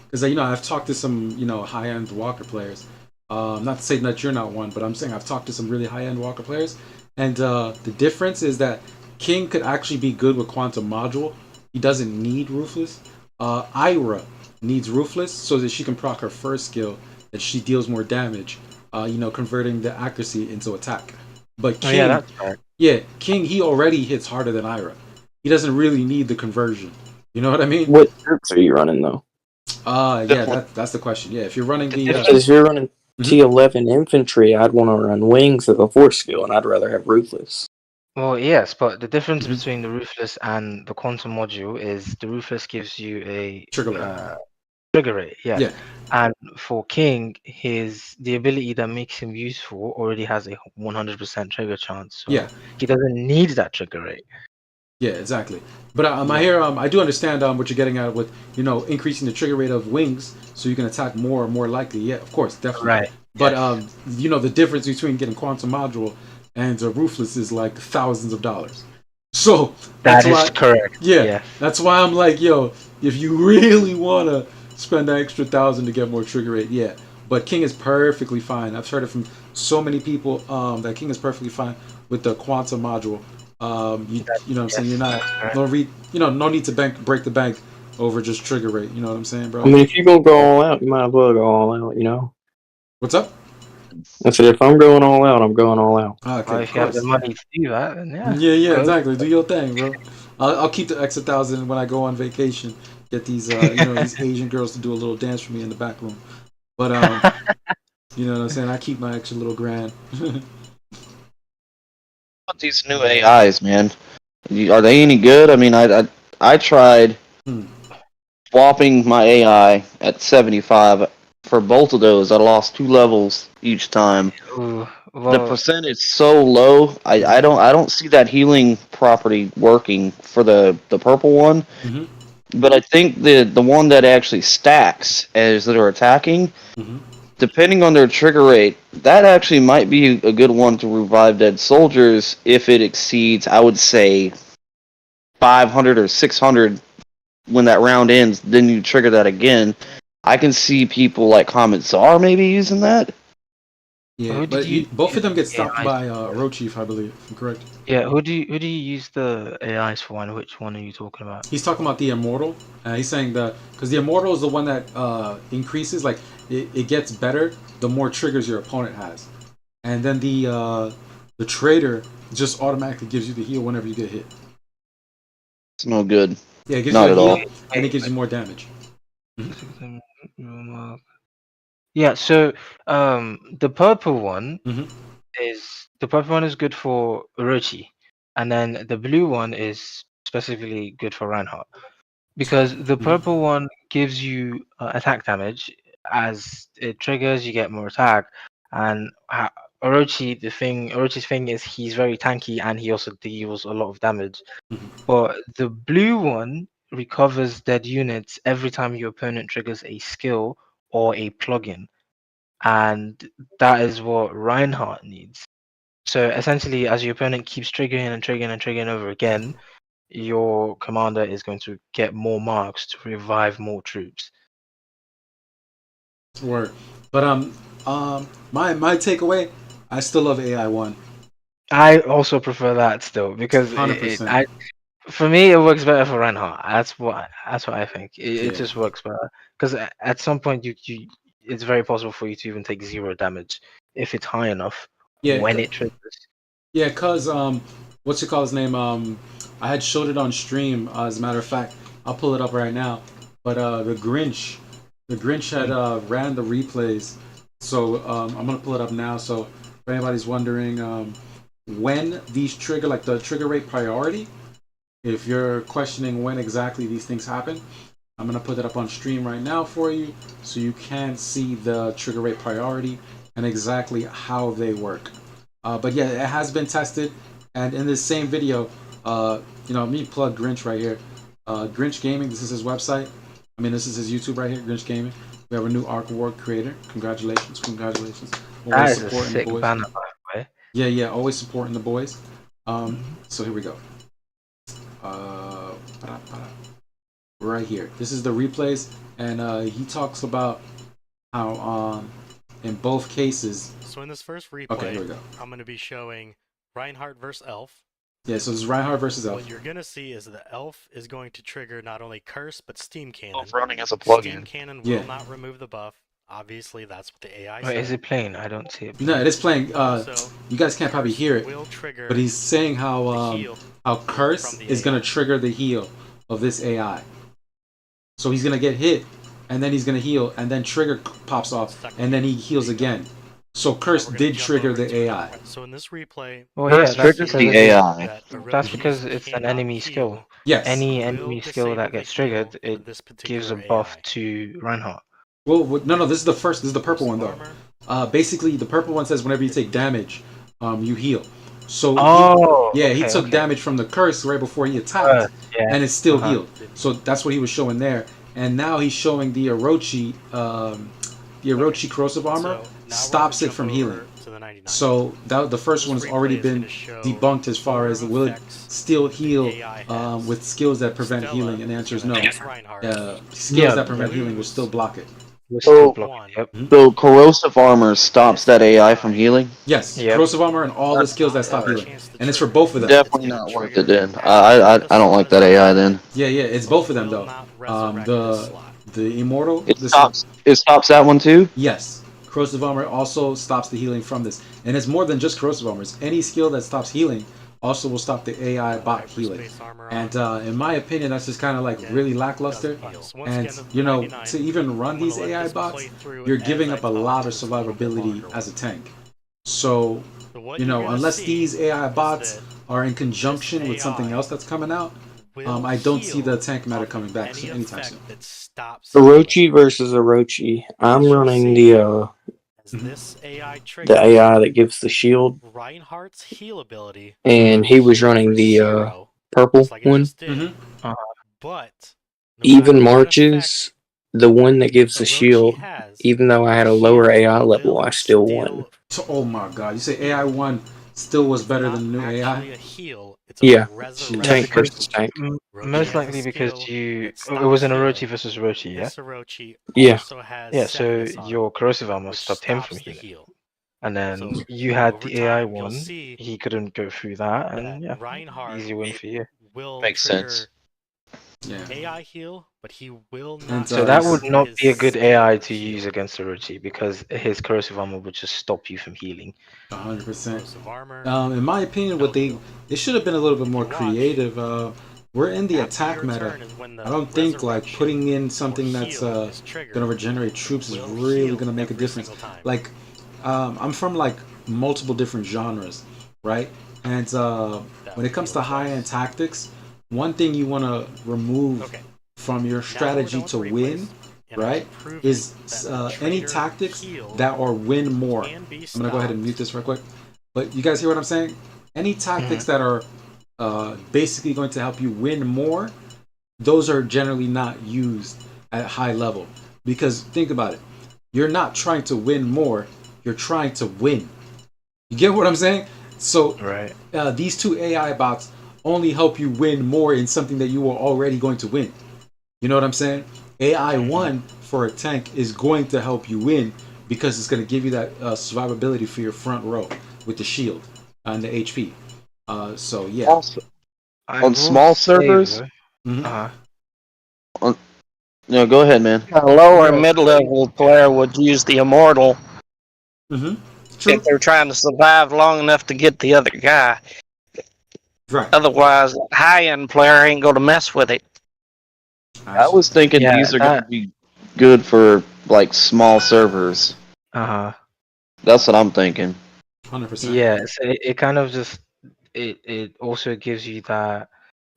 [SPEAKER 4] because I've talked to some high-end Walker players. Not to say that you're not one, but I'm saying I've talked to some really high-end Walker players, and the difference is that King could actually be good with Quantum Module. He doesn't need Ruthless. Ira needs Ruthless so that she can proc her first skill, that she deals more damage. converting the accuracy into attack. But
[SPEAKER 18] Oh yeah,
[SPEAKER 4] King,
[SPEAKER 18] that's right.
[SPEAKER 4] yeah, King, he already hits harder than Ira. He doesn't really need the conversion. You know what I mean?
[SPEAKER 17] What troops are you running though?
[SPEAKER 4] Yeah, that's the question. Yeah, if you're running the
[SPEAKER 17] Because if you're running
[SPEAKER 4] Mhm.
[SPEAKER 17] T11 infantry, I'd want to run wings of the force skill, and I'd rather have ruthless.
[SPEAKER 18] Well, yes, but the difference between the Ruthless and the Quantum module is the Ruthless gives you a
[SPEAKER 4] trigger rate.
[SPEAKER 18] Trigger rate, yeah.
[SPEAKER 4] Yeah.
[SPEAKER 18] And for King, the ability that makes him useful already has a 100% trigger chance, so
[SPEAKER 4] Yeah.
[SPEAKER 18] he doesn't need that trigger rate.
[SPEAKER 4] Yeah, exactly. But I do understand what you're getting at with increasing the trigger rate of wings so you can attack more and more likely. Yeah, of course, definitely.
[SPEAKER 18] Right.
[SPEAKER 4] But
[SPEAKER 18] yes.
[SPEAKER 4] the difference between getting quantum module and ruthless is like thousands of dollars. So
[SPEAKER 18] That
[SPEAKER 4] that's
[SPEAKER 18] is
[SPEAKER 4] why.
[SPEAKER 18] correct.
[SPEAKER 4] Yeah,
[SPEAKER 18] Yes.
[SPEAKER 4] that's why I'm like, yo, if you really wanna spend that extra 1,000 to get more trigger rate, yeah. But King is perfectly fine. I've heard it from so many people that King is perfectly fine with the quantum module. You know what I'm saying? You're not no need to break the bank over just trigger rate. You know what I'm saying, bro?
[SPEAKER 17] I mean, if you're gonna go all out, you might as well go all out. You know.
[SPEAKER 4] What's up?
[SPEAKER 17] I said, if I'm going all out, I'm going all out.
[SPEAKER 4] Okay,
[SPEAKER 18] Well,
[SPEAKER 4] of
[SPEAKER 18] if you have the
[SPEAKER 4] course.
[SPEAKER 18] money to do that, then yeah.
[SPEAKER 4] Yeah,
[SPEAKER 18] go.
[SPEAKER 4] exactly. Do your thing, bro. I'll keep the extra 1,000 when I go on vacation. Get these these Asian girls to do a little dance for me in the back room. But you know what I'm saying? I keep my extra little grand.
[SPEAKER 16] These new AIs, man, are they any good? I mean, I tried swapping my AI at 75 for both of those. I lost 2 levels each time.
[SPEAKER 18] Ooh,
[SPEAKER 16] The
[SPEAKER 18] well,
[SPEAKER 16] percent is so low. I don't see that healing property working for the purple one.
[SPEAKER 4] Mm-hmm.
[SPEAKER 16] But I think the one that actually stacks as they're attacking, depending on their trigger rate, that actually might be a good one to revive dead soldiers if it exceeds, I would say, 500 or 600 when that round ends. Then you trigger that again. I can see people like Comet Czar maybe using that.
[SPEAKER 4] Yeah, but both of them get stopped by Orochief, I believe. If I'm correct.
[SPEAKER 18] Yeah, who do you use the AIs for, and which one are you talking about?
[SPEAKER 4] He's talking about the immortal. He's saying because the immortal is the one that increases, like it gets better the more triggers your opponent has, and then the trader just automatically gives you the heal whenever you get hit.
[SPEAKER 16] It's no good.
[SPEAKER 4] Yeah, it gives
[SPEAKER 16] Not
[SPEAKER 4] you a
[SPEAKER 16] at
[SPEAKER 4] heal
[SPEAKER 16] all.
[SPEAKER 4] and it gives you more damage.
[SPEAKER 18] Yeah, so the purple one is good for Orochi, and then the blue one is specifically good for Reinhardt. Because the purple one gives you attack damage. As it triggers, you get more attack. And Orochi's thing is he's very tanky and he also deals a lot of damage. But the blue one recovers dead units every time your opponent triggers a skill or a plugin. And that is what Reinhardt needs. So essentially, as your opponent keeps triggering and triggering and triggering over again, your commander is going to get more marks to revive more troops.
[SPEAKER 4] Word. But my takeaway, I still love AI1.
[SPEAKER 18] I also prefer that still because
[SPEAKER 4] 100%.
[SPEAKER 18] for me it works better for Reinhardt. That's what I think. It
[SPEAKER 4] Yeah.
[SPEAKER 18] just works better because at some point you it's very possible for you to even take 0 damage if it's high enough
[SPEAKER 4] Yeah,
[SPEAKER 18] when it triggers.
[SPEAKER 4] Yeah, cause what's it called his name? I had showed it on stream. As a matter of fact, I'll pull it up right now. But the Grinch had ran the replays. So I'm gonna pull it up now. So if anybody's wondering when these trigger, like the trigger rate priority, if you're questioning when exactly these things happen, I'm gonna put it up on stream right now for you, so you can see the trigger rate priority and exactly how they work. But yeah, it has been tested, and in this same video, let me plug Grinch right here. Grinch Gaming, this is his website. I mean, this is his YouTube right here, Grinch Gaming. We have a new Ark of War creator. Congratulations.
[SPEAKER 18] That is a sick banner, by the way.
[SPEAKER 4] Yeah, always supporting the boys. So here we go. Right here. This is the replays, and he talks about how in both cases.
[SPEAKER 19] So in this first replay,
[SPEAKER 4] okay, here we go.
[SPEAKER 19] I'm going to be showing Reinhardt versus Elf.
[SPEAKER 4] Yeah, so this is Reinhardt versus Elf.
[SPEAKER 19] What you're going to see is the Elf is going to trigger not only Curse, but Steam Cannon.
[SPEAKER 8] Elf running as a plugin.
[SPEAKER 19] Steam Cannon will not remove the buff. Obviously, that's what the AI
[SPEAKER 18] Wait, is
[SPEAKER 19] said.
[SPEAKER 18] it playing? I don't see it.
[SPEAKER 4] No, it is playing.
[SPEAKER 19] Also,
[SPEAKER 4] You guys can't probably hear it,
[SPEAKER 19] will trigger
[SPEAKER 4] but he's saying
[SPEAKER 19] the
[SPEAKER 4] how
[SPEAKER 19] heal
[SPEAKER 4] Curse
[SPEAKER 19] from the
[SPEAKER 4] is gonna trigger the heal of this AI. So he's gonna get hit, and then he's gonna heal, and then trigger pops off, and then he heals again. So Curse did trigger the AI.
[SPEAKER 19] So in this replay,
[SPEAKER 18] Well, yeah,
[SPEAKER 16] Curse
[SPEAKER 18] that's
[SPEAKER 16] triggers
[SPEAKER 18] because
[SPEAKER 16] the AI.
[SPEAKER 18] that's because it's an enemy skill.
[SPEAKER 4] Yes.
[SPEAKER 18] Any enemy skill that gets triggered, it gives a buff to Reinhardt.
[SPEAKER 4] Well, no, this is the first. This is the purple one though. Basically, the purple one says whenever you take damage, you heal. So he took damage from the curse right before he attacked, and it's still healed. So that's what he was showing there. And now he's showing the Orochi corrosive armor stops it from healing. So the first one's already been debunked as far as will it still heal with skills that prevent healing, and the answer is no. Skills that prevent healing will still block it.
[SPEAKER 16] So corrosive armor stops that AI from healing?
[SPEAKER 4] Yes, corrosive armor and all the skills that stop healing, and it's for both of them.
[SPEAKER 16] Definitely not worth it then. I don't like that AI then.
[SPEAKER 4] Yeah, it's both of them though. The immortal.
[SPEAKER 16] It stops that one too.
[SPEAKER 4] Yes, corrosive armor also stops the healing from this, and it's more than just corrosive armor. It's any skill that stops healing also will stop the AI bot healing. And in my opinion, that's just kind of like really lackluster. And to even run these AI bots, you're giving up a lot of survivability as a tank. So unless these AI bots are in conjunction with something else that's coming out, I don't see the tank meta coming back anytime soon.
[SPEAKER 17] Orochi versus Orochi. I'm running the AI that gives the shield,
[SPEAKER 19] Reinhardt's heal ability,
[SPEAKER 17] and he was running the purple one.
[SPEAKER 19] But
[SPEAKER 17] Even Marches, the one that gives the shield, even though I had a lower AI level, I still won.
[SPEAKER 4] Oh my god, you say AI 1 still was better than the new AI?
[SPEAKER 17] Yeah, tank versus tank.
[SPEAKER 18] Most likely because it was an Orochi versus Orochi, yeah?
[SPEAKER 17] Yeah.
[SPEAKER 18] Yeah, so your corrosive armor stopped him from healing. And then you had the AI one, he couldn't go through that, and yeah, easy win for you.
[SPEAKER 16] Makes sense.
[SPEAKER 4] Yeah.
[SPEAKER 19] AI heal, but he will not.
[SPEAKER 18] So that would not be a good AI to use against Orochi because his corrosive armor would just stop you from healing.
[SPEAKER 4] 100%. In my opinion, they should have been a little bit more creative. We're in the attack meta. I don't think like putting in something that's gonna regenerate troops is really gonna make a difference. Like, I'm from like multiple different genres, right? And when it comes to high-end tactics, one thing you want to remove from your strategy to win, right, is any tactics that are win more. I'm gonna go ahead and mute this real quick. But you guys hear what I'm saying? Any tactics that are basically going to help you win more, those are generally not used at high level. Because think about it, you're not trying to win more, you're trying to win. You get what I'm saying? So these two AI bots only help you win more in something that you were already going to win. You know what I'm saying? AI 1 for a tank is going to help you win because it's going to give you that survivability for your front row with the shield and the HP. So yeah.
[SPEAKER 16] Also, on small servers.
[SPEAKER 18] Uh-huh.
[SPEAKER 16] No, go ahead, man.
[SPEAKER 15] A lower mid-level player would use the immortal if they're trying to survive long enough to get the other guy.
[SPEAKER 4] Right.
[SPEAKER 15] Otherwise, high-end player ain't going to mess with it.
[SPEAKER 16] I was thinking these are going to be good for like small servers. That's what I'm thinking.
[SPEAKER 4] 100%.
[SPEAKER 18] Yeah, so it kind of just it also gives you that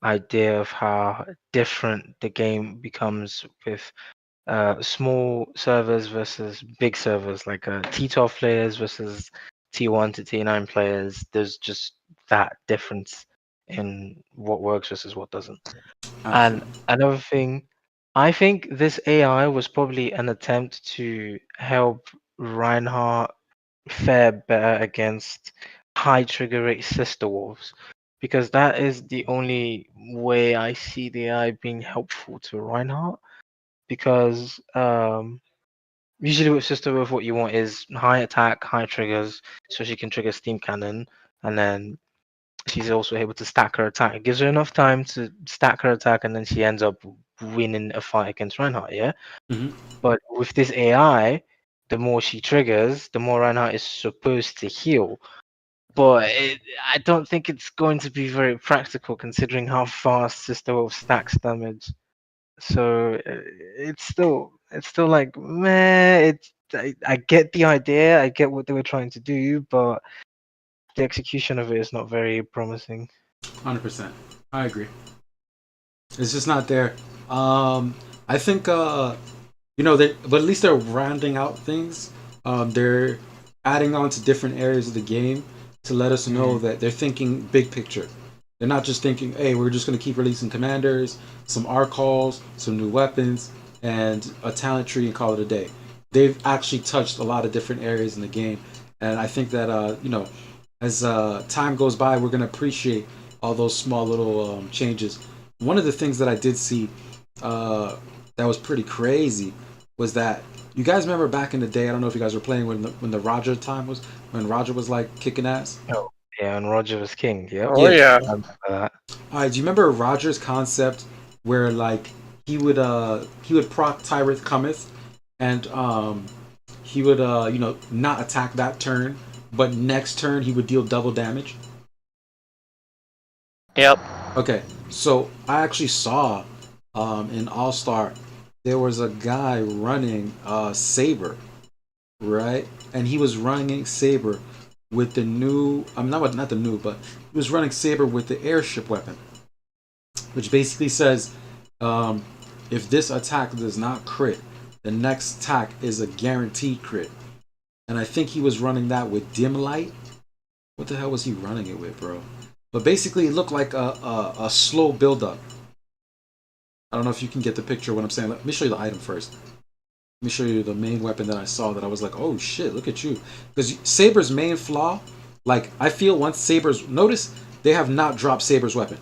[SPEAKER 18] idea of how different the game becomes with small servers versus big servers, like T12 players versus T1 to T9 players. There's just that difference in what works versus what doesn't. And another thing, I think this AI was probably an attempt to help Reinhardt fare better against high trigger rate sister wolves, because that is the only way I see the AI being helpful to Reinhardt. Because usually with sister wolf, what you want is high attack, high triggers, so she can trigger steam cannon, and then she's also able to stack her attack. It gives her enough time to stack her attack, and then she ends up winning a fight against Reinhardt. Yeah. But with this AI, the more she triggers, the more Reinhardt is supposed to heal. But I don't think it's going to be very practical considering how fast Sister Wolf stacks damage. So it's still like meh. I get the idea, I get what they were trying to do, but the execution of it is not very promising.
[SPEAKER 4] 100%. I agree. It's just not there. I think but at least they're rounding out things. They're adding on to different areas of the game to let us know that they're thinking big picture. They're not just thinking, hey, we're just going to keep releasing commanders, some Arc calls, some new weapons, and a talent tree and call it a day. They've actually touched a lot of different areas in the game, and I think that as time goes by, we're going to appreciate all those small little changes. One of the things that I did see that was pretty crazy was that you guys remember back in the day. I don't know if you guys were playing when the Roger time was when Roger was like kicking ass.
[SPEAKER 18] Oh yeah, and Roger was king. Yep.
[SPEAKER 17] Oh yeah.
[SPEAKER 18] I remember that.
[SPEAKER 4] All right, do you remember Roger's concept where like he would proc Tyreth Cometh and he would not attack that turn, but next turn he would deal double damage.
[SPEAKER 15] Yep.
[SPEAKER 4] Okay, so I actually saw in All Star there was a guy running Saber, right? And he was running Saber with the new not the new, but he was running Saber with the airship weapon, which basically says if this attack does not crit, the next attack is a guaranteed crit. And I think he was running that with dim light. What the hell was he running it with, bro? But basically, it looked like a slow build-up. I don't know if you can get the picture of what I'm saying. Let me show you the item first. Let me show you the main weapon that I saw that I was like, oh shit, look at you. Because Saber's main flaw, like, I feel once Saber's... Notice, they have not dropped Saber's weapon.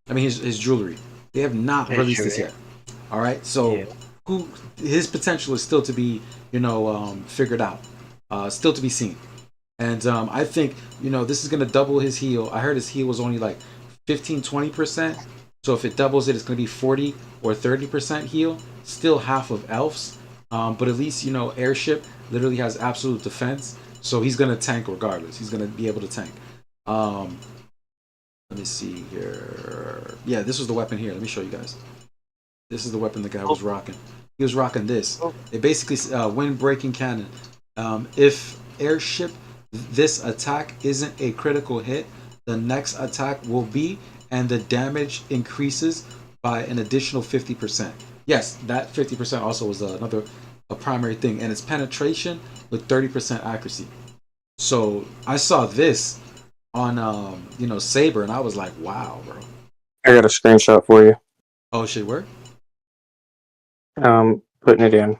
[SPEAKER 4] I mean, his jewelry. They have not released this yet. Alright, so his potential is still to be, figured out. Still to be seen. And I think, this is going to double his heal. I heard his heal was only like 15-20%. So if it doubles it, it's going to be 40 or 30% heal. Still half of Elf's. But at least, Airship literally has absolute defense. So he's going to tank regardless. He's going to be able to tank. Let me see here. Yeah, this was the weapon here. Let me show you guys. This is the weapon the guy was rocking. He was rocking this. It basically wind-breaking cannon. If Airship, this attack isn't a critical hit, the next attack will be, and the damage increases by an additional 50%. Yes, that 50% also was a primary thing, and it's penetration with 30% accuracy. So I saw this on Saber, and I was like, wow, bro.
[SPEAKER 17] I got a screenshot for you.
[SPEAKER 4] Oh shit, where?
[SPEAKER 17] Putting it in.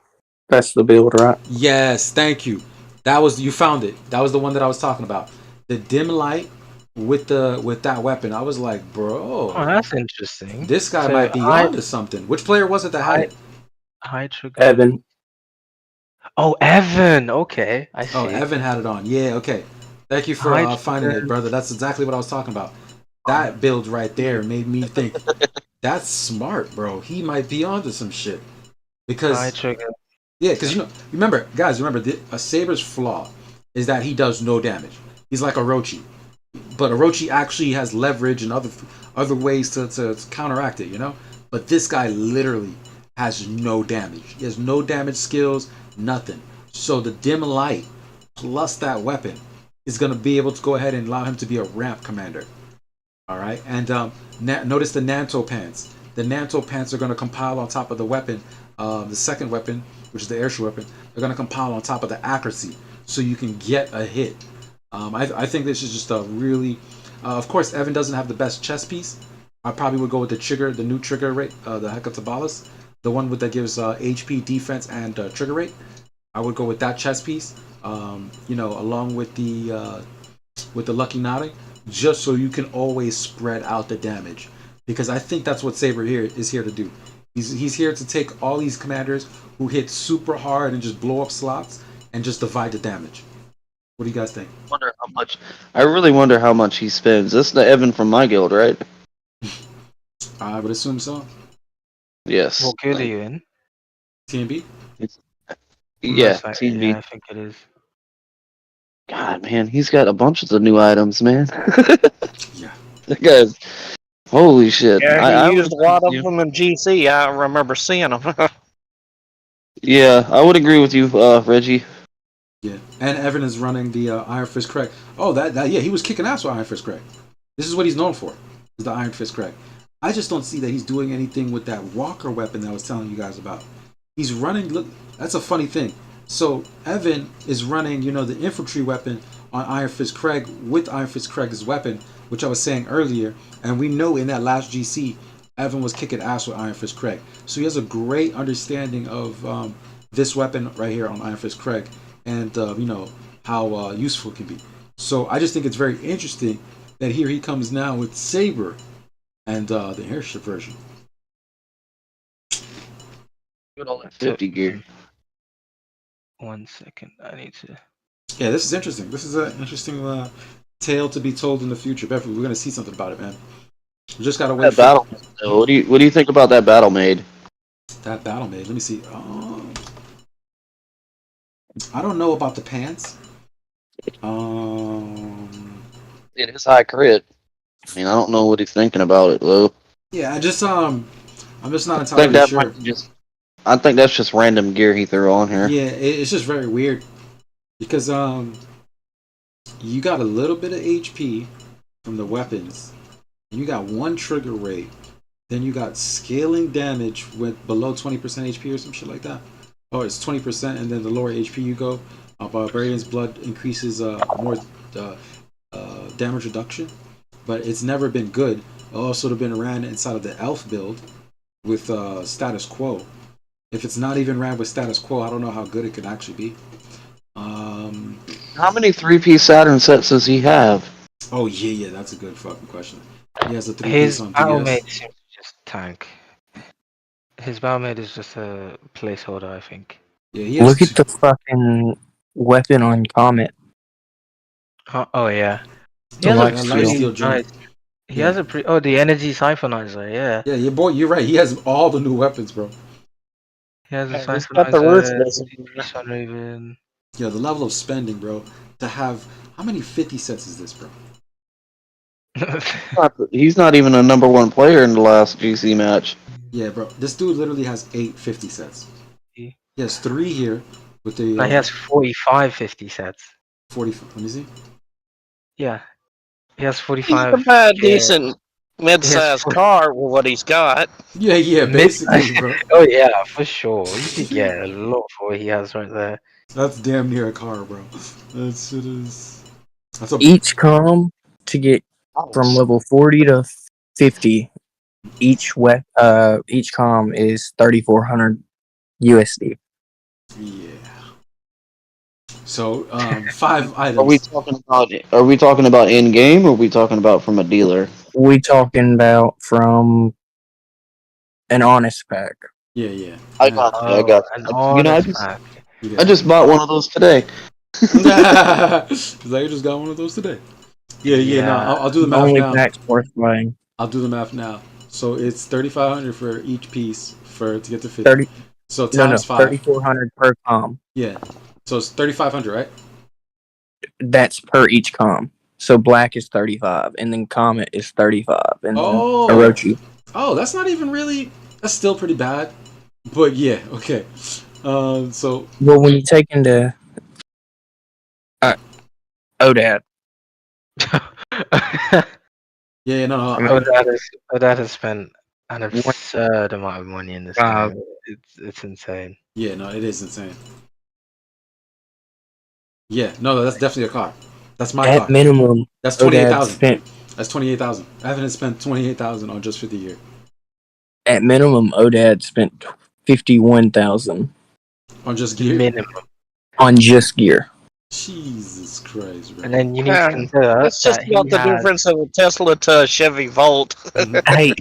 [SPEAKER 17] That's the build, right?
[SPEAKER 4] Yes, thank you. You found it. That was the one that I was talking about. The dim light with that weapon. I was like, bro.
[SPEAKER 18] Oh, that's interesting.
[SPEAKER 4] This guy might be onto something. Which player was it that had it?
[SPEAKER 18] High trigger.
[SPEAKER 17] Evan.
[SPEAKER 18] Oh, Evan. Okay, I see.
[SPEAKER 4] Oh, Evan had it on. Yeah, okay. Thank you for finding it, brother. That's exactly what I was talking about. That build right there made me think, that's smart, bro. He might be onto some shit. Because
[SPEAKER 18] high trigger.
[SPEAKER 4] Yeah, because remember, a Saber's flaw is that he does no damage. He's like Orochi, but Orochi actually has leverage and other ways to counteract it, But this guy literally has no damage. He has no damage skills, nothing. So the dim light plus that weapon is going to be able to go ahead and allow him to be a ramp commander. All right, and notice the Nanto pants. The Nanto pants are going to compile on top of the weapon, the second weapon, which is the airship weapon. They're going to compile on top of the accuracy, so you can get a hit. I think this is just a really... of course, Evan doesn't have the best chest piece. I probably would go with the new trigger rate, the Hecatobalis, the one that gives HP, defense, and trigger rate. I would go with that chest piece, along with the Lucky Nodding, just so you can always spread out the damage. Because I think that's what Saber is here to do. He's here to take all these commanders who hit super hard and just blow up slots and just divide the damage. What do you guys think?
[SPEAKER 16] I really wonder how much he spends. This is the Evan from my guild, right?
[SPEAKER 4] I would assume so.
[SPEAKER 16] Yes.
[SPEAKER 18] What guild are you in?
[SPEAKER 4] TNB?
[SPEAKER 16] Yeah,
[SPEAKER 18] Most likely,
[SPEAKER 16] TV.
[SPEAKER 18] yeah, I think it is.
[SPEAKER 16] God, man, he's got a bunch of the new items, man.
[SPEAKER 4] Yeah.
[SPEAKER 16] That guy's holy shit.
[SPEAKER 15] Yeah, he
[SPEAKER 16] I would
[SPEAKER 15] used a
[SPEAKER 16] agree
[SPEAKER 15] lot
[SPEAKER 16] with
[SPEAKER 15] of
[SPEAKER 16] you.
[SPEAKER 15] them in GC. I remember seeing them.
[SPEAKER 16] Yeah, I would agree with you, Reggie.
[SPEAKER 4] Yeah, and Evan is running the Iron Fist Craig. Oh, yeah, he was kicking ass with Iron Fist Craig. This is what he's known for, is the Iron Fist Craig. I just don't see that he's doing anything with that Walker weapon that I was telling you guys about. He's running. Look, that's a funny thing. So Evan is running, the infantry weapon on Iron Fist Craig with Iron Fist Craig's weapon, which I was saying earlier, and we know in that last GC, Evan was kicking ass with Iron Fist Craig. So he has a great understanding of this weapon right here on Iron Fist Craig, and how useful it can be. So I just think it's very interesting that here he comes now with Saber and the airship version.
[SPEAKER 16] Good old 50 gear.
[SPEAKER 18] 1 second, I need to.
[SPEAKER 4] Yeah, this is interesting. This is an interesting tale to be told in the future. Definitely, we're gonna see something about it, man. We just gotta wait
[SPEAKER 16] That
[SPEAKER 4] for
[SPEAKER 16] battle. What do you think about that battle made?
[SPEAKER 4] that battle made. Let me see. I don't know about the pants.
[SPEAKER 16] It is high crit. I mean, I don't know what he's thinking about it though.
[SPEAKER 4] Yeah, I'm just not
[SPEAKER 16] I think
[SPEAKER 4] entirely
[SPEAKER 16] that
[SPEAKER 4] sure.
[SPEAKER 16] might be just. I think that's just random gear he threw on here.
[SPEAKER 4] Yeah, it's just very weird because you got a little bit of HP from the weapons. You got one trigger rate. Then you got scaling damage with below 20% HP or some shit like that. Oh, it's 20%, and then the lower HP you go, Barbarian's Blood increases more damage reduction. But it's never been good. It also have been ran inside of the Elf build with status quo. If it's not even ran with status quo, I don't know how good it could actually be.
[SPEAKER 16] How many 3-piece Saturn sets does he have?
[SPEAKER 4] Oh yeah, that's a good fucking question. He has a 3-piece
[SPEAKER 18] His
[SPEAKER 4] on
[SPEAKER 18] battle
[SPEAKER 4] DS.
[SPEAKER 18] mate seems to just tank. His battle mate is just a placeholder, I think.
[SPEAKER 4] Yeah, he has
[SPEAKER 17] Look at the fucking weapon on Comet.
[SPEAKER 18] Oh yeah. He
[SPEAKER 17] The
[SPEAKER 18] has a
[SPEAKER 17] light
[SPEAKER 4] light
[SPEAKER 18] pretty
[SPEAKER 4] steel gem.
[SPEAKER 18] nice. He has a pretty. Oh, the energy siphonizer. Yeah.
[SPEAKER 4] Yeah, your boy, you're right. He has all the new weapons, bro.
[SPEAKER 18] He has a
[SPEAKER 15] Yeah, he's got the roof
[SPEAKER 18] siphonizer.
[SPEAKER 15] missing.
[SPEAKER 18] Sunraven.
[SPEAKER 4] Yeah, the level of spending, bro. To have how many 50 sets is this, bro?
[SPEAKER 16] He's not even a number one player in the last GC match.
[SPEAKER 4] Yeah, bro. This dude literally has 850 sets. He has 3 here with the
[SPEAKER 18] No, he has 45 50 sets.
[SPEAKER 4] 40. Let me see.
[SPEAKER 18] Yeah. He has
[SPEAKER 15] He
[SPEAKER 18] 45.
[SPEAKER 15] can buy a
[SPEAKER 18] Yeah.
[SPEAKER 15] decent mid-sized car with what he's got.
[SPEAKER 4] Yeah, basically, bro.
[SPEAKER 18] Oh yeah, for sure. You could get a lot for what he has right there.
[SPEAKER 4] That's damn near a car, bro. That's it is. That's a
[SPEAKER 17] Each com to get from level 40 to 50. Each com is 3,400 USD.
[SPEAKER 4] yeah. So 5 items.
[SPEAKER 16] Are we talking about in game, or are we talking about from a dealer?
[SPEAKER 17] We talking about from an honest pack.
[SPEAKER 4] Yeah.
[SPEAKER 16] I got
[SPEAKER 18] An
[SPEAKER 16] you know,
[SPEAKER 18] honest pack.
[SPEAKER 16] I just bought one of those today.
[SPEAKER 4] He's like, I just got one of those today. Yeah. No, I'll do the math
[SPEAKER 17] Only
[SPEAKER 4] now.
[SPEAKER 17] packs worth buying.
[SPEAKER 4] I'll do the math now. So it's 3,500 for each piece to get to 50.
[SPEAKER 17] 30.
[SPEAKER 4] So
[SPEAKER 17] No,
[SPEAKER 4] times 5.
[SPEAKER 17] 3,400 per com.
[SPEAKER 4] Yeah. So it's 3,500, right?
[SPEAKER 17] That's per each com. So black is 35, and then Comet is 35, and then Orochi.
[SPEAKER 4] Oh, that's not even really. That's still pretty bad. But yeah, okay. So.
[SPEAKER 17] Well, when you take into Odad.
[SPEAKER 4] Yeah, no.
[SPEAKER 18] Odad has spent an absurd amount of money in this game. It's insane.
[SPEAKER 4] Yeah, no, it is insane. Yeah, no, that's definitely a car. That's my car.
[SPEAKER 17] At minimum,
[SPEAKER 4] That's 28,000. That's 28,000. Evan has spent 28,000 on just 50 gear.
[SPEAKER 17] At minimum, Odad spent 51,000
[SPEAKER 4] on just gear.
[SPEAKER 18] Minimum.
[SPEAKER 17] On just gear.
[SPEAKER 4] Jesus Christ, bro.
[SPEAKER 18] And then you need to consider
[SPEAKER 15] It's just
[SPEAKER 18] that
[SPEAKER 15] about the difference of a Tesla to a Chevy Volt.
[SPEAKER 17] Hey,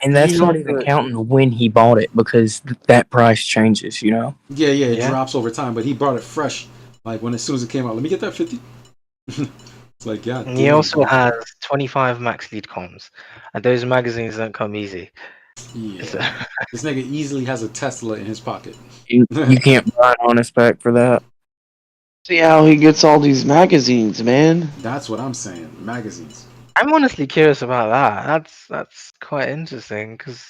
[SPEAKER 17] and that's not even counting when he bought it, because that price changes, you know?
[SPEAKER 4] Yeah, it drops over time, but he brought it fresh. Like, as soon as it came out, let me get that 50. It's like, yeah.
[SPEAKER 18] And he also has 25 max lead comms. And those magazines don't come easy.
[SPEAKER 4] Yeah. This nigga easily has a Tesla in his pocket.
[SPEAKER 17] You can't buy an honest pack for that.
[SPEAKER 16] See how he gets all these magazines, man.
[SPEAKER 4] That's what I'm saying. Magazines.
[SPEAKER 18] I'm honestly curious about that. That's quite interesting because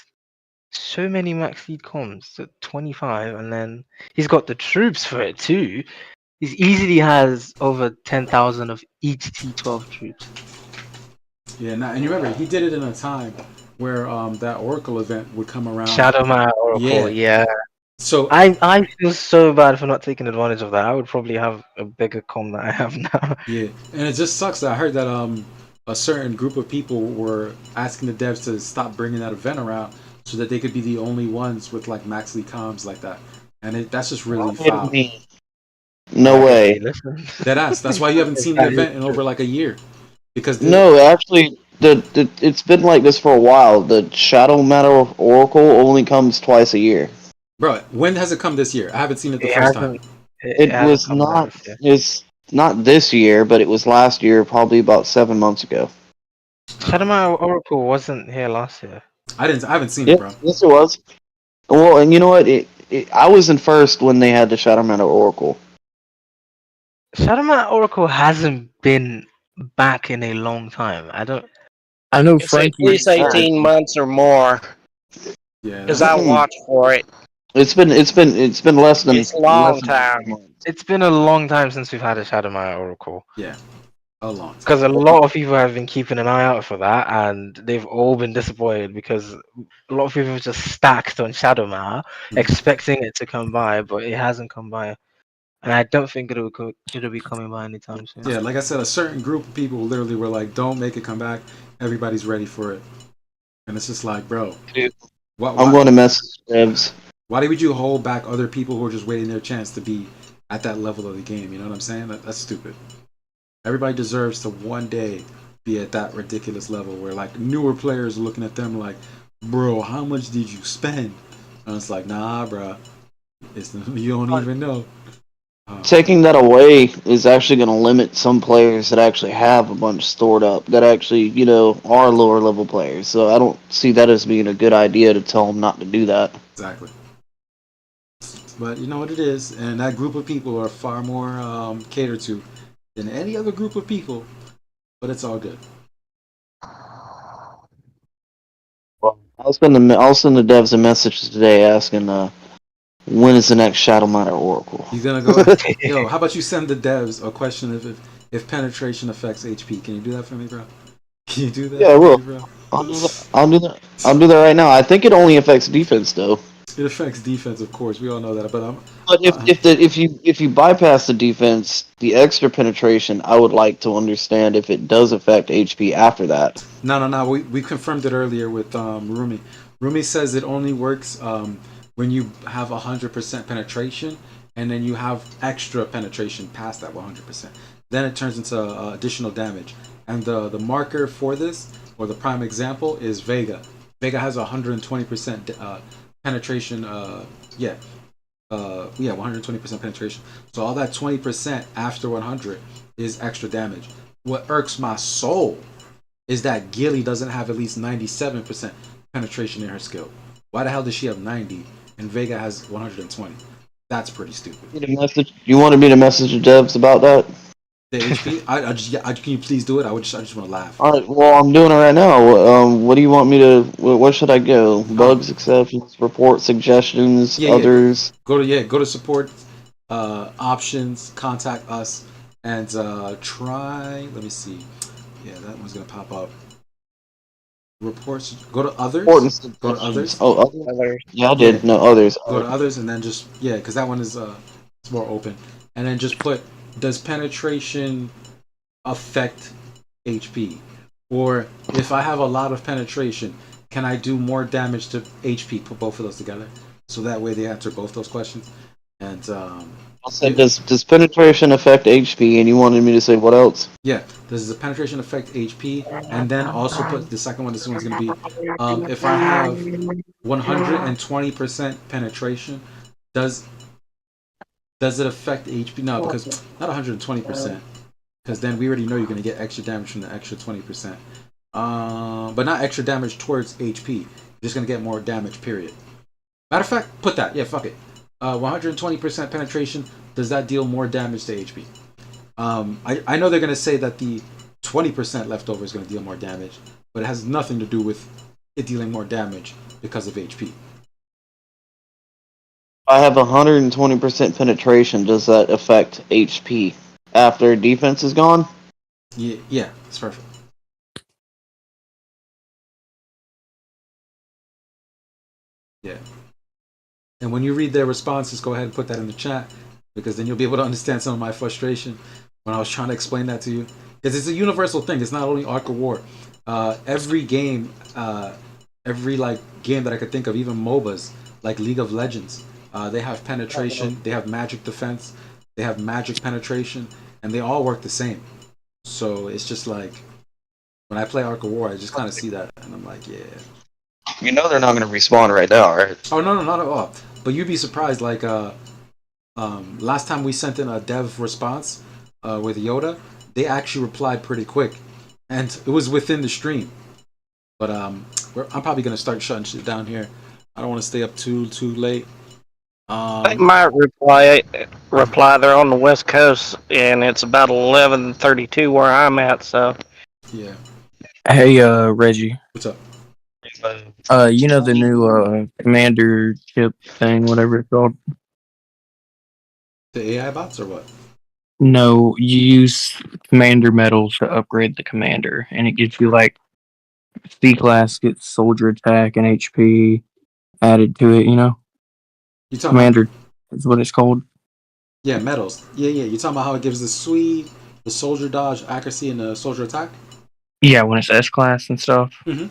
[SPEAKER 18] so many max lead comms at 25, and then he's got the troops for it too. He easily has over 10,000 of each T12 troops.
[SPEAKER 4] Yeah, and you remember he did it in a time where that Oracle event would come around.
[SPEAKER 18] Shadow Man Oracle, yeah.
[SPEAKER 4] So
[SPEAKER 18] I feel so bad for not taking advantage of that. I would probably have a bigger com than I have now.
[SPEAKER 4] Yeah, and it just sucks that I heard that a certain group of people were asking the devs to stop bringing that event around so that they could be the only ones with like max lead comms like that, and that's just really foul.
[SPEAKER 16] No way.
[SPEAKER 4] That's why you haven't seen the event in over like a year, because
[SPEAKER 16] No, actually, it's been like this for a while. The Shadow Matter Oracle only comes twice a year.
[SPEAKER 4] Bro, when has it come this year? I haven't seen it the first time.
[SPEAKER 16] It was not. It's not this year, but it was last year, probably about 7 months ago.
[SPEAKER 18] Shadow Man Oracle wasn't here last year.
[SPEAKER 4] I haven't seen it, bro.
[SPEAKER 16] Yes, it was. Well, and you know what? I was in first when they had the Shadow Matter Oracle.
[SPEAKER 18] Shadow Man Oracle hasn't been back in a long time.
[SPEAKER 17] I know
[SPEAKER 15] It's at least 18 months or more.
[SPEAKER 4] Yeah,
[SPEAKER 15] because I watched for it.
[SPEAKER 16] It's been less than.
[SPEAKER 15] It's a long time.
[SPEAKER 18] It's been a long time since we've had a Shadow Man Oracle.
[SPEAKER 4] Yeah, a long time.
[SPEAKER 18] Because a lot of people have been keeping an eye out for that, and they've all been disappointed because a lot of people have just stacked on Shadow Man, expecting it to come by, but it hasn't come by. And I don't think it'll be coming by anytime soon.
[SPEAKER 4] Yeah, like I said, a certain group of people literally were like, "Don't make it come back. Everybody's ready for it," and it's just like, bro,
[SPEAKER 16] I'm going to message devs.
[SPEAKER 4] Why would you hold back other people who are just waiting their chance to be at that level of the game? You know what I'm saying? That's stupid. Everybody deserves to one day be at that ridiculous level where like newer players are looking at them like, bro, how much did you spend? And it's like, nah, bro, you don't even know.
[SPEAKER 16] Taking that away is actually going to limit some players that actually have a bunch stored up that actually, are lower level players. So I don't see that as being a good idea to tell them not to do that.
[SPEAKER 4] Exactly. But you know what it is, and that group of people are far more catered to than any other group of people. But it's all good.
[SPEAKER 16] I'll send the devs a message today asking when is the next Shadow Matter Oracle.
[SPEAKER 4] He's gonna go. Yo, how about you send the devs a question if penetration affects HP? Can you do that for me, bro? Can you do that?
[SPEAKER 16] Yeah, I will.
[SPEAKER 4] Bro?
[SPEAKER 16] I'll do that. I'll do that right now. I think it only affects defense though.
[SPEAKER 4] It affects defense, of course. We all know that. But
[SPEAKER 16] if you bypass the defense, the extra penetration, I would like to understand if it does affect HP after that.
[SPEAKER 4] No. We confirmed it earlier with Rumi. Rumi says it only works when you have 100% penetration, and then you have extra penetration past that 100%. Then it turns into additional damage. And the marker for this, or the prime example, is Vega. Vega has 120% penetration. 120% penetration. So all that 20% after 100 is extra damage. What irks my soul is that Gilly doesn't have at least 97% penetration in her skill. Why the hell does she have 90 and Vega has 120? That's pretty stupid.
[SPEAKER 16] You wanted me to message the devs about that?
[SPEAKER 4] The HP? Can you please do it? I just want to laugh.
[SPEAKER 16] All right, well, I'm doing it right now. What do you want me to? Where should I go? Bugs, exceptions, report, suggestions, others.
[SPEAKER 4] Go to support, options, contact us, and try. Let me see. Yeah, that one's gonna pop up. Reports. Go to others. Go to others.
[SPEAKER 16] Oh, others. Yeah, I did. No, others.
[SPEAKER 4] Go to others, and then just because that one is it's more open, and then just put. Does penetration affect HP? Or if I have a lot of penetration, can I do more damage to HP? Put both of those together. So that way they answer both those questions. And
[SPEAKER 16] I said, does penetration affect HP? And you wanted me to say what else?
[SPEAKER 4] Yeah, does the penetration affect HP? And then also put the second one. This one's going to be if I have 120% penetration, does it affect HP? No, because not 120%. Because then we already know you're going to get extra damage from the extra 20%. But not extra damage towards HP. You're just gonna get more damage. Period. Matter of fact, put that. Yeah, fuck it. 120% penetration. Does that deal more damage to HP? I know they're gonna say that the 20% leftover is gonna deal more damage, but it has nothing to do with it dealing more damage because of HP.
[SPEAKER 16] I have 120% penetration. Does that affect HP after defense is gone?
[SPEAKER 4] Yeah, it's perfect. Yeah. And when you read their responses, go ahead and put that in the chat, because then you'll be able to understand some of my frustration when I was trying to explain that to you. Because it's a universal thing. It's not only Ark of War. Every game, every like game that I could think of, even MOBAs like League of Legends, they have penetration, they have magic defense, they have magic penetration, and they all work the same. So it's just like when I play Ark of War, I just kind of see that, and I'm like, yeah.
[SPEAKER 16] You know they're not going to respawn right now, right?
[SPEAKER 4] Oh no, not at all. But you'd be surprised. Like last time we sent in a dev response with Yoda, they actually replied pretty quick, and it was within the stream. But I'm probably gonna start shutting shit down here. I don't want to stay up too late.
[SPEAKER 15] They might reply. They're on the West Coast, and it's about 11:32 where I'm at. So
[SPEAKER 4] yeah.
[SPEAKER 17] Hey, Reggie.
[SPEAKER 4] What's up?
[SPEAKER 17] You know the new commander chip thing, whatever it's called.
[SPEAKER 4] The AI bots or what?
[SPEAKER 17] No, you use commander medals to upgrade the commander, and it gives you like C class gets soldier attack and HP added to it. You know,
[SPEAKER 4] You talking
[SPEAKER 17] commander
[SPEAKER 4] about,
[SPEAKER 17] is what it's called.
[SPEAKER 4] yeah, medals. Yeah. You talking about how it gives the sweep, the soldier dodge, accuracy, and the soldier attack?
[SPEAKER 17] Yeah, when it's S class and stuff.
[SPEAKER 4] Mm-hmm.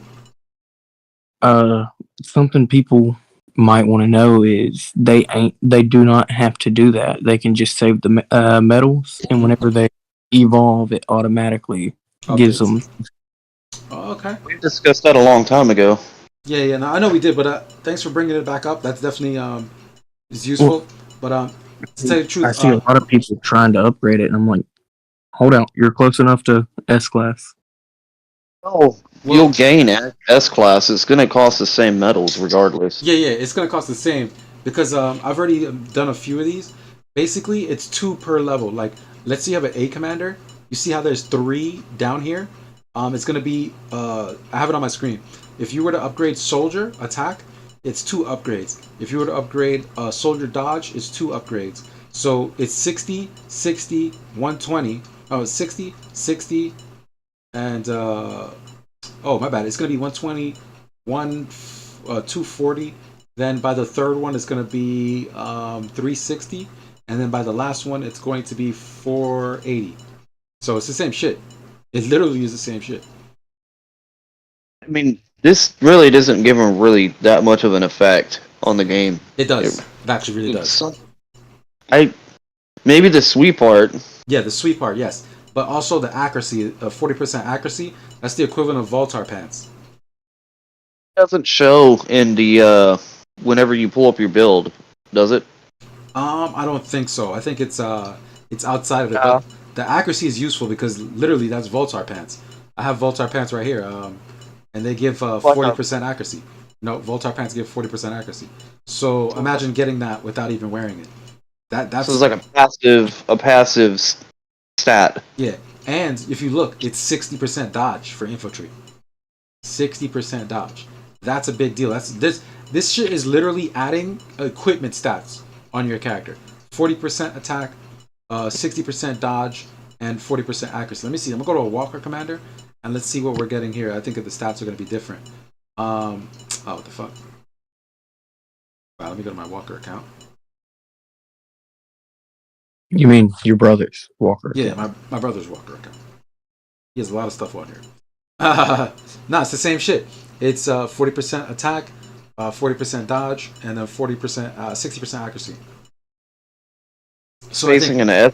[SPEAKER 17] Something people might want to know is they do not have to do that. They can just save the medals, and whenever they evolve, it automatically gives them.
[SPEAKER 4] Oh, okay.
[SPEAKER 16] We discussed that a long time ago.
[SPEAKER 4] Yeah. No, I know we did, but thanks for bringing it back up. That's definitely is useful. But to tell you the truth,
[SPEAKER 17] I see a lot of people trying to upgrade it, and I'm like, hold out, you're close enough to S class.
[SPEAKER 16] Oh, you'll gain S class. It's going to cost the same medals regardless.
[SPEAKER 4] Yeah, it's gonna cost the same because I've already done a few of these. Basically, it's 2 per level. Like, let's say you have an A commander. You see how there's 3 down here? It's gonna be I have it on my screen. If you were to upgrade soldier attack, it's 2 upgrades. If you were to upgrade soldier dodge, it's 2 upgrades. So it's 60, 60, 120. Oh, it's 60, 60, and oh my bad. It's gonna be 120, 240. Then by the third one, it's gonna be 360, and then by the last one, it's going to be 480. So it's the same shit. It literally is the same shit.
[SPEAKER 16] I mean, this really doesn't give them really that much of an effect on the game.
[SPEAKER 4] It does. It actually really does.
[SPEAKER 16] Maybe the sweep part.
[SPEAKER 4] Yeah, the sweep part, yes. But also the accuracy, 40% accuracy, that's the equivalent of Voltar pants.
[SPEAKER 16] It doesn't show in the whenever you pull up your build, does it?
[SPEAKER 4] I don't think so. I think it's outside of it. But the accuracy is useful because literally that's Voltar pants. I have Voltar pants right here, and they give 40% accuracy. No, Voltar pants give 40% accuracy. So imagine getting that without even wearing it. That's
[SPEAKER 16] so it's like a passive stat.
[SPEAKER 4] Yeah, and if you look, it's 60% dodge for infantry. 60% dodge. That's a big deal. This shit is literally adding equipment stats on your character. 40% attack, 60% dodge, and 40% accuracy. Let me see. I'm gonna go to a Walker Commander, and let's see what we're getting here. I think that the stats are gonna be different. Oh, what the fuck? Wow, let me go to my Walker account.
[SPEAKER 17] You mean your brother's Walker?
[SPEAKER 4] Yeah, my brother's Walker account. He has a lot of stuff on here. Nah, it's the same shit. It's 40% attack, 40% dodge, and then 40%, 60% accuracy. So
[SPEAKER 16] Facing an S.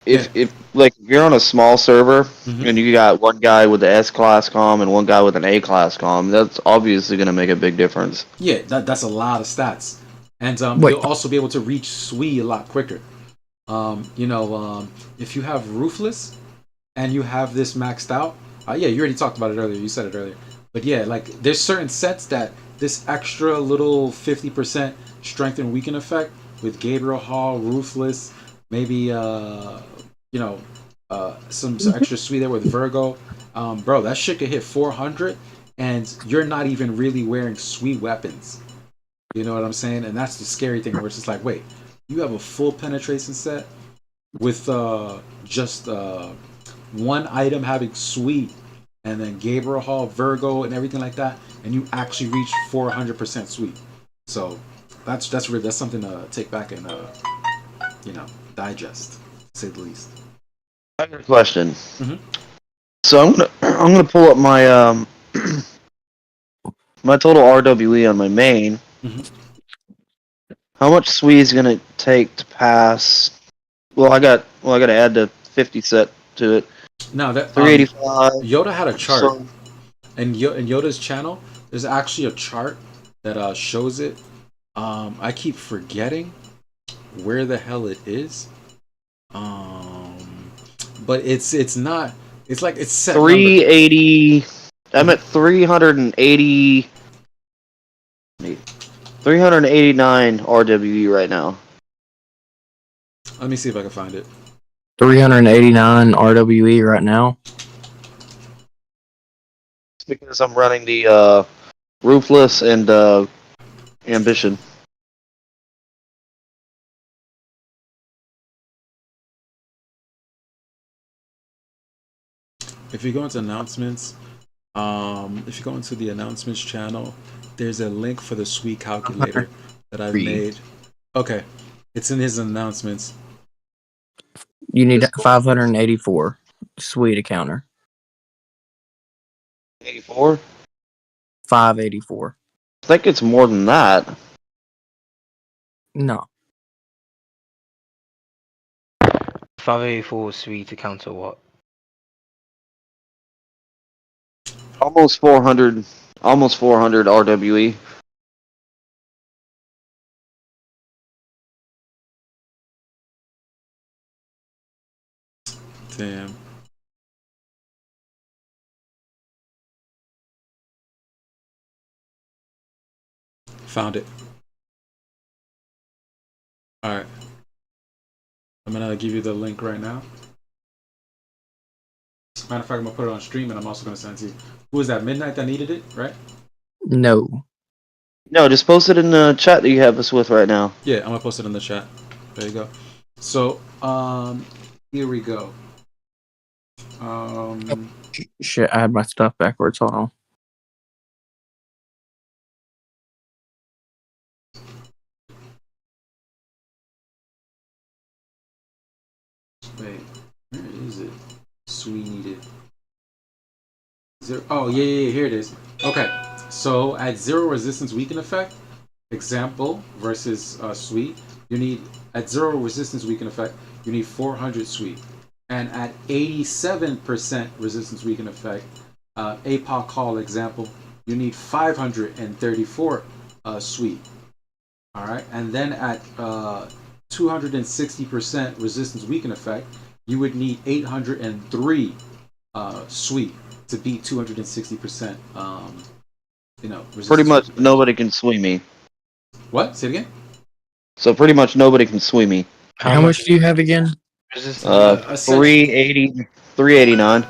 [SPEAKER 16] If you're on a small server and you got one guy with the S class comm and one guy with an A class comm, that's obviously going to make a big difference.
[SPEAKER 4] Yeah, that's a lot of stats, and you'll also be able to reach Sui a lot quicker. If you have Ruthless and you have this maxed out, yeah, you already talked about it earlier. You said it earlier, but yeah, like there's certain sets that this extra little 50% strength and weaken effect with Gabriel Hall, Ruthless, maybe some extra sweet there with Virgo, bro, that shit could hit 400, and you're not even really wearing sweet weapons. You know what I'm saying? And that's the scary thing, where it's just like, wait, you have a full penetration set with just one item having sweet, and then Gabriel Hall, Virgo, and everything like that, and you actually reach 400% sweet. So that's something to take back and digest, to say the least.
[SPEAKER 16] I have a question.
[SPEAKER 4] Mm-hmm.
[SPEAKER 16] So I'm gonna pull up my my total RWE on my main.
[SPEAKER 4] Mm-hmm.
[SPEAKER 16] How much sweet is gonna take to pass? I got to add the 50 set to it.
[SPEAKER 4] Now that
[SPEAKER 16] 385.
[SPEAKER 4] Yoda had a chart,
[SPEAKER 16] So,
[SPEAKER 4] and in Yoda's channel, there's actually a chart that shows it. I keep forgetting where the hell it is. But it's not. It's like it's set
[SPEAKER 16] 380. Number. I'm at 380. 389 RWE right now.
[SPEAKER 4] Let me see if I can find it.
[SPEAKER 17] 389 RWE right now.
[SPEAKER 16] It's because I'm running the Ruthless and Ambition.
[SPEAKER 4] If you go into announcements, if you go into the announcements channel, there's a link for the sweet calculator that I've made. Okay, it's in his announcements.
[SPEAKER 17] You need 584 sweet a counter.
[SPEAKER 16] 84?
[SPEAKER 17] 584.
[SPEAKER 16] I think it's more than that.
[SPEAKER 17] No.
[SPEAKER 18] 584 sweet to counter what?
[SPEAKER 16] Almost 400. Almost 400 RWE.
[SPEAKER 4] Damn. Found it. Alright. I'm gonna give you the link right now. As a matter of fact, I'm gonna put it on stream, and I'm also gonna send it to you. Who was that? Midnight that needed it, right?
[SPEAKER 17] No.
[SPEAKER 16] No, just post it in the chat that you have us with right now.
[SPEAKER 4] Yeah, I'm gonna post it in the chat. There you go. So, here we go.
[SPEAKER 17] Shit, I had my stuff backwards. Hold on.
[SPEAKER 4] Wait, where is it? Sweet needed. Oh, yeah, here it is. Okay, so at 0 resistance weaken effect, example versus sweet, you need, at 0 resistance weaken effect, you need 400 sweet. And at 87% resistance weaken effect, APOC call example, you need 534 sweet. Alright, and then at 260% resistance weaken effect, you would need 803 sweet to beat 260%.
[SPEAKER 16] Pretty much nobody can swing me.
[SPEAKER 4] What? Say it again.
[SPEAKER 16] So pretty much nobody can swing me.
[SPEAKER 17] How much do you have again?
[SPEAKER 16] 380, 389.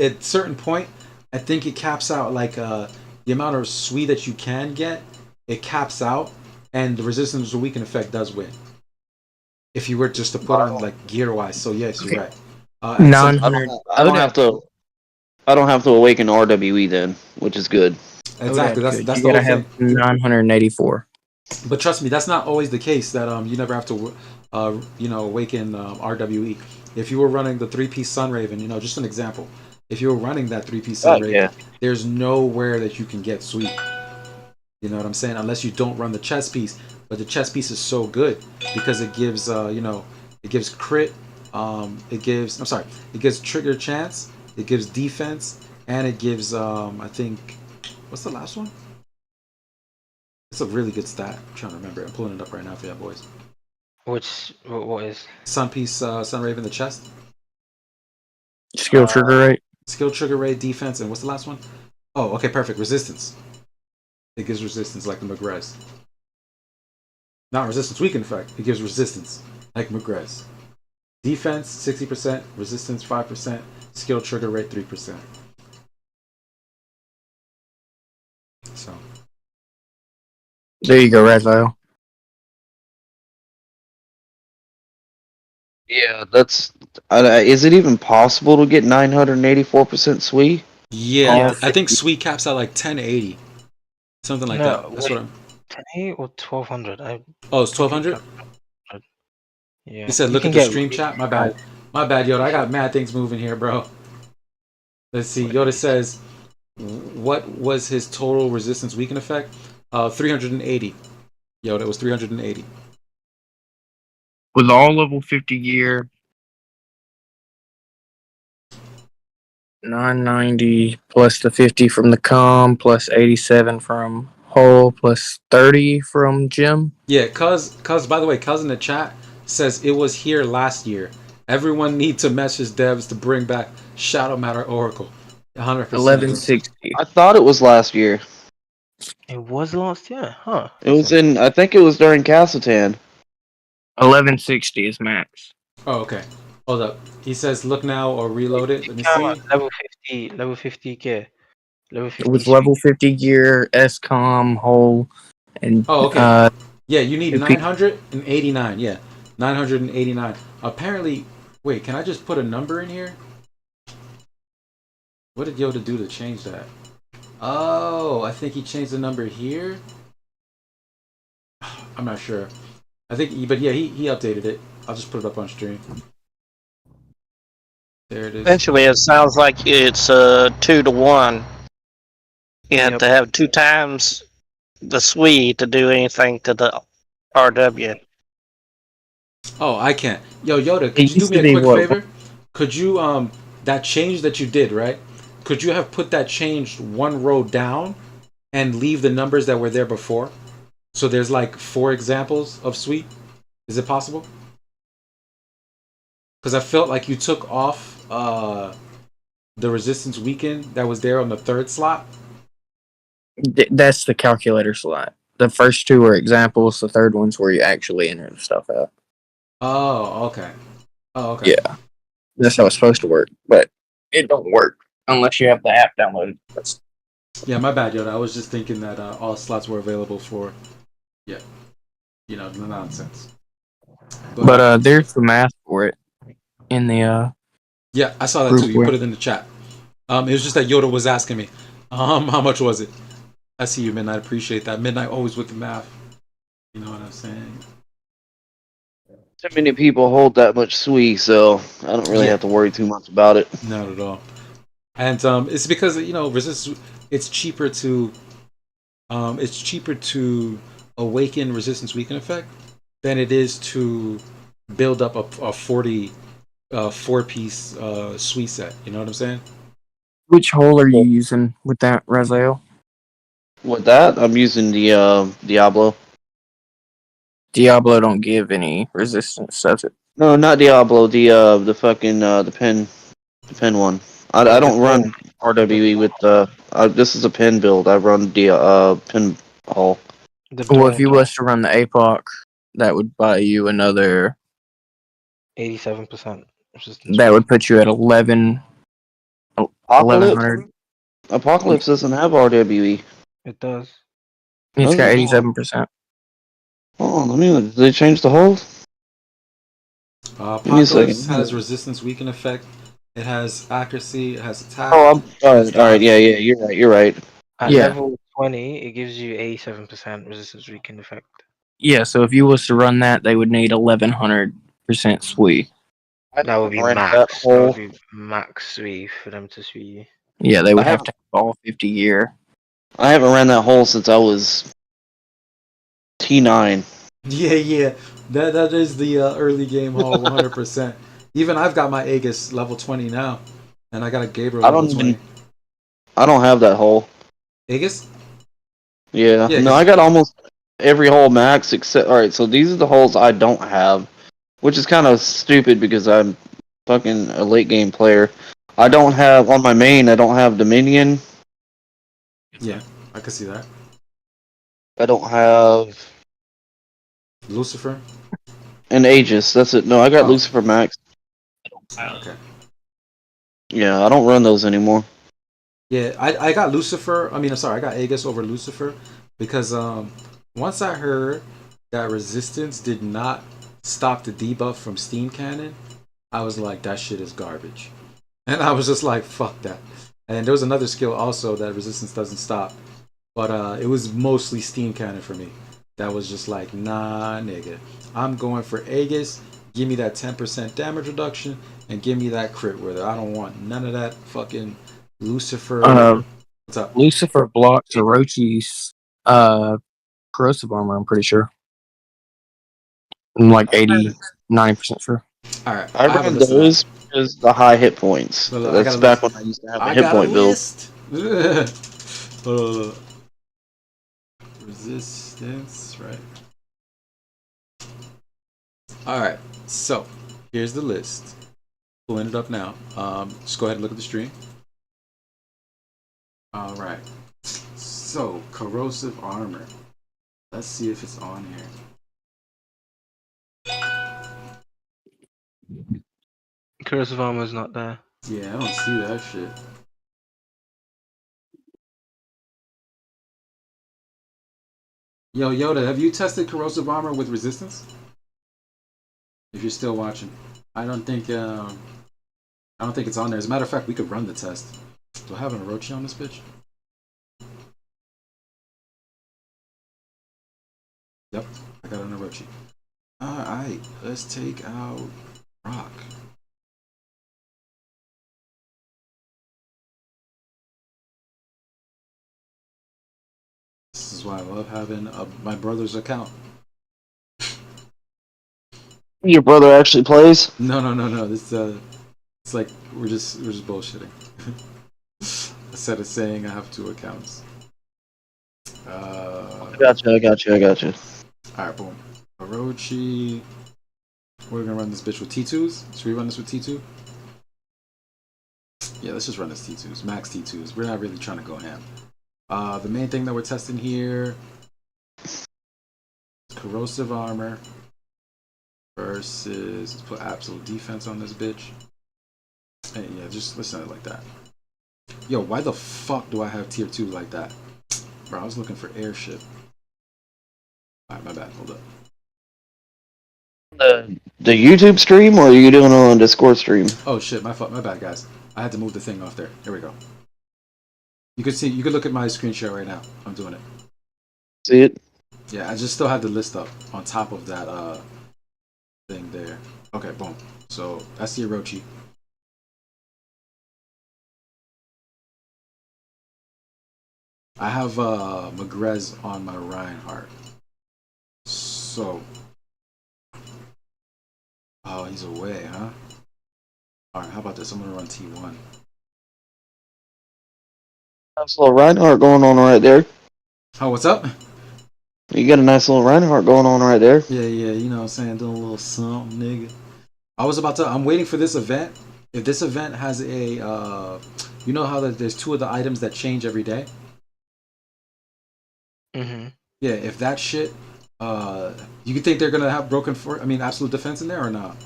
[SPEAKER 4] At certain point, I think it caps out like the amount of sweet that you can get. It caps out, and the resistance to weaken effect does win. If you were just to put on like gear wise, so yes, you're right.
[SPEAKER 17] 900.
[SPEAKER 16] I don't have to awaken RWE then, which is good.
[SPEAKER 4] Exactly. That's
[SPEAKER 17] you
[SPEAKER 4] the
[SPEAKER 17] gotta
[SPEAKER 4] whole
[SPEAKER 17] have
[SPEAKER 4] thing.
[SPEAKER 17] 984.
[SPEAKER 4] But trust me, that's not always the case. That you never have to, awaken RWE. If you were running the 3-piece Sunraven, just an example. If you were running that 3-piece Sunraven, there's nowhere that you can get sweet. You know what I'm saying? Unless you don't run the chess piece. But the chess piece is so good because it gives, it gives crit. It gives trigger chance. It gives defense, and it gives, I think, what's the last one? It's a really good stat. I'm trying to remember. I'm pulling it up right now for you boys.
[SPEAKER 18] What is?
[SPEAKER 4] Sunpiece, Sunraven, the chest.
[SPEAKER 17] Skill trigger rate.
[SPEAKER 4] Skill trigger rate, defense, and what's the last one? Oh, okay, perfect. Resistance. it gives resistance like the McGrez. Not resistance weaken effect. It gives resistance like McGrez. Defense 60%, resistance 5%, skill trigger rate 3%. So
[SPEAKER 17] There you go, Rafael.
[SPEAKER 16] Yeah, that's. Is it even possible to get 984% SWE?
[SPEAKER 4] yeah, I think sweet caps at like 1080, something like that.
[SPEAKER 18] No,
[SPEAKER 4] That's
[SPEAKER 18] wait.
[SPEAKER 4] what I'm.
[SPEAKER 18] 1080 or 1200?
[SPEAKER 4] Oh, it's
[SPEAKER 18] think it
[SPEAKER 4] 1200.
[SPEAKER 18] capped at 1200. Yeah,
[SPEAKER 4] He said,
[SPEAKER 18] you
[SPEAKER 4] "Look
[SPEAKER 18] can
[SPEAKER 4] at the
[SPEAKER 18] get
[SPEAKER 4] stream
[SPEAKER 18] really
[SPEAKER 4] chat." My
[SPEAKER 18] high.
[SPEAKER 4] bad, Yoda. I got mad things moving here, bro. Let's see. Yoda says, "What was his total resistance weaken effect?" 380. Yoda, it was 380.
[SPEAKER 17] With all level 50 gear, 990 plus the 50 from the com, plus 87 from Hull, plus 30 from Jim.
[SPEAKER 4] Yeah, cuz by the way, cuz in the chat says it was here last year. Everyone need to message devs to bring back Shadow Matter Oracle. 100%.
[SPEAKER 17] 1160.
[SPEAKER 16] I thought it was last year.
[SPEAKER 18] It was last year, huh?
[SPEAKER 16] It was in. I think it was during Castleton.
[SPEAKER 17] 1160 is max.
[SPEAKER 4] Oh, okay. Hold up. He says look now or reload it. Let me
[SPEAKER 18] Come on,
[SPEAKER 4] see.
[SPEAKER 18] level 50 gear. Level 50
[SPEAKER 17] With level 50 gear, SCOM, Hull, and
[SPEAKER 4] Oh, okay. Yeah, you need 989. Yeah. 989. Apparently, wait, can I just put a number in here? What did Yoda do to change that? Oh, I think he changed the number here. I'm not sure. I think, but yeah, he updated it. I'll just put it up on stream. There it is.
[SPEAKER 15] Eventually, it sounds like it's 2 to 1. You have to have 2 times the SWE to do anything to the RW.
[SPEAKER 4] Oh, I can't. Yo, Yoda, could
[SPEAKER 17] It
[SPEAKER 4] you do
[SPEAKER 17] used
[SPEAKER 4] me
[SPEAKER 17] to
[SPEAKER 4] a
[SPEAKER 17] be
[SPEAKER 4] quick
[SPEAKER 17] what?
[SPEAKER 4] favor? Could you that change that you did, right? Could you have put that change one row down and leave the numbers that were there before? So there's like 4 examples of sweet. Is it possible? Because I felt like you took off the resistance weaken that was there on the 3rd slot.
[SPEAKER 17] That's the calculator slot. The first 2 are examples. The third one's where you actually enter the stuff out.
[SPEAKER 4] Oh, okay. Oh, okay.
[SPEAKER 17] Yeah, that's how it's supposed to work, but it don't work unless you have the app downloaded.
[SPEAKER 4] Yeah, my bad, Yoda. I was just thinking that all slots were available for, yeah, the nonsense.
[SPEAKER 17] But there's the math for it in the
[SPEAKER 4] Yeah, I saw that
[SPEAKER 17] group
[SPEAKER 4] too. You
[SPEAKER 17] where-
[SPEAKER 4] put it in the chat. It was just that Yoda was asking me, how much was it? I see you, Midnight. Appreciate that. Midnight always with the math. You know what I'm saying?
[SPEAKER 16] Too many people hold that much SWE, so I don't really have to worry too much about it.
[SPEAKER 4] Not at all. And it's because resistance. It's cheaper to awaken resistance weaken effect than it is to build up a 40 4-piece SWE set. You know what I'm saying?
[SPEAKER 17] Which hole are you using with that, Raziel?
[SPEAKER 16] With that, I'm using the Diablo.
[SPEAKER 17] Diablo don't give any resistance, does it?
[SPEAKER 16] No, not Diablo. The fucking the pin one. I don't run RWE with this is a pin build. I run the pin hole.
[SPEAKER 17] Well, if you was to run the APOC, that would buy you another.
[SPEAKER 18] 87% resistance.
[SPEAKER 17] That would put you at 11.
[SPEAKER 16] Apocalypse.
[SPEAKER 17] 1100.
[SPEAKER 16] Apocalypse doesn't have RWE.
[SPEAKER 18] It does.
[SPEAKER 17] It's got
[SPEAKER 16] Does it?
[SPEAKER 17] 87%.
[SPEAKER 16] Oh, let me look. Did they change the hold? Give me a
[SPEAKER 4] Apocalypse
[SPEAKER 16] second.
[SPEAKER 4] has resistance weaken effect. It has accuracy. It has attack.
[SPEAKER 16] Oh, all right. Yeah, you're right.
[SPEAKER 18] At level 20, it gives you 87% resistance weaken effect.
[SPEAKER 17] Yeah, so if you was to run that, they would need 1100% SWE.
[SPEAKER 18] That would be max. That would be max SWE for them to SWE.
[SPEAKER 17] Yeah, they would have to have all 50 gear.
[SPEAKER 16] I haven't ran that hole since I was T9.
[SPEAKER 4] Yeah. That is the early game hall 100%. Even I've got my Aegis level 20 now, and I got a Gabriel level 20.
[SPEAKER 16] I don't have that hole.
[SPEAKER 4] Aegis?
[SPEAKER 16] Yeah.
[SPEAKER 4] Yeah,
[SPEAKER 16] No, I got almost every hole max except. All right, so these are the holes I don't have, which is kind of stupid because I'm fucking a late game player. I don't have on my main. I don't have Dominion.
[SPEAKER 4] Yeah, I can see that.
[SPEAKER 16] I don't have
[SPEAKER 4] Lucifer.
[SPEAKER 16] an Aegis. That's it. No, I got
[SPEAKER 4] Oh.
[SPEAKER 16] Lucifer Max.
[SPEAKER 4] Okay.
[SPEAKER 16] Yeah, I don't run those anymore.
[SPEAKER 4] Yeah, I got Lucifer. I mean, I'm sorry, I got Aegis over Lucifer because once I heard that resistance did not stop the debuff from Steam Cannon, I was like, that shit is garbage. And I was just like, fuck that. And there was another skill also that resistance doesn't stop. But it was mostly Steam Cannon for me. That was just like, nah, nigga. I'm going for Aegis. Give me that 10% damage reduction and give me that crit with it. I don't want none of that fucking Lucifer. What's up?
[SPEAKER 17] Lucifer blocks Orochi's corrosive armor, I'm pretty sure. I'm like 90% sure.
[SPEAKER 4] Alright.
[SPEAKER 16] I
[SPEAKER 4] have a
[SPEAKER 16] run
[SPEAKER 4] list of that.
[SPEAKER 16] those because the high hit points.
[SPEAKER 4] Look,
[SPEAKER 16] That's back when I used to have a hit point build.
[SPEAKER 4] Resistance, right? Alright, so here's the list. Pulling it up now. Just go ahead and look at the stream. Alright. So, corrosive armor. Let's see if it's on here.
[SPEAKER 18] Corrosive armor's not there.
[SPEAKER 4] Yeah, I don't see that shit. Yo, Yoda, have you tested corrosive armor with resistance? If you're still watching, I don't think it's on there. As a matter of fact, we could run the test. Do I have an Orochi on this bitch? Yep, I got an Orochi. Alright, let's take out Rock. This is why I love having my brother's account.
[SPEAKER 16] Your brother actually plays?
[SPEAKER 4] No. This it's like we're just bullshitting. Instead of saying I have 2 accounts.
[SPEAKER 16] I got you.
[SPEAKER 4] Alright, boom. Orochi. We're gonna run this bitch with T2s. Should we run this with T2? Yeah, let's just run this T2s. Max T2s. We're not really trying to go ham. The main thing that we're testing here is corrosive armor versus, let's put absolute defense on this bitch. And yeah, just listen to it like that. Yo, why the fuck do I have tier 2 like that? Bro, I was looking for airship. Alright, my bad, hold up.
[SPEAKER 16] The YouTube stream, or are you doing it on Discord stream?
[SPEAKER 4] Oh shit, my bad, guys. I had to move the thing off there. Here we go. You can look at my screen share right now. I'm doing it.
[SPEAKER 16] See it?
[SPEAKER 4] Yeah, I just still have the list up on top of that thing there. Okay, boom. So that's the Orochi. I have Magrez on my Reinhardt. So oh, he's away, huh? Alright, how about this? I'm gonna run T1.
[SPEAKER 16] Nice little Reinhardt going on right there.
[SPEAKER 4] Oh, what's up?
[SPEAKER 16] You got a nice little Reinhardt going on right there.
[SPEAKER 4] Yeah, you know what I'm saying? Doing a little something, nigga. I'm waiting for this event. If this event has a, you know how there's 2 of the items that change every day?
[SPEAKER 18] Mm-hmm.
[SPEAKER 4] Yeah, if that shit, you could think they're gonna have absolute defense in there or not?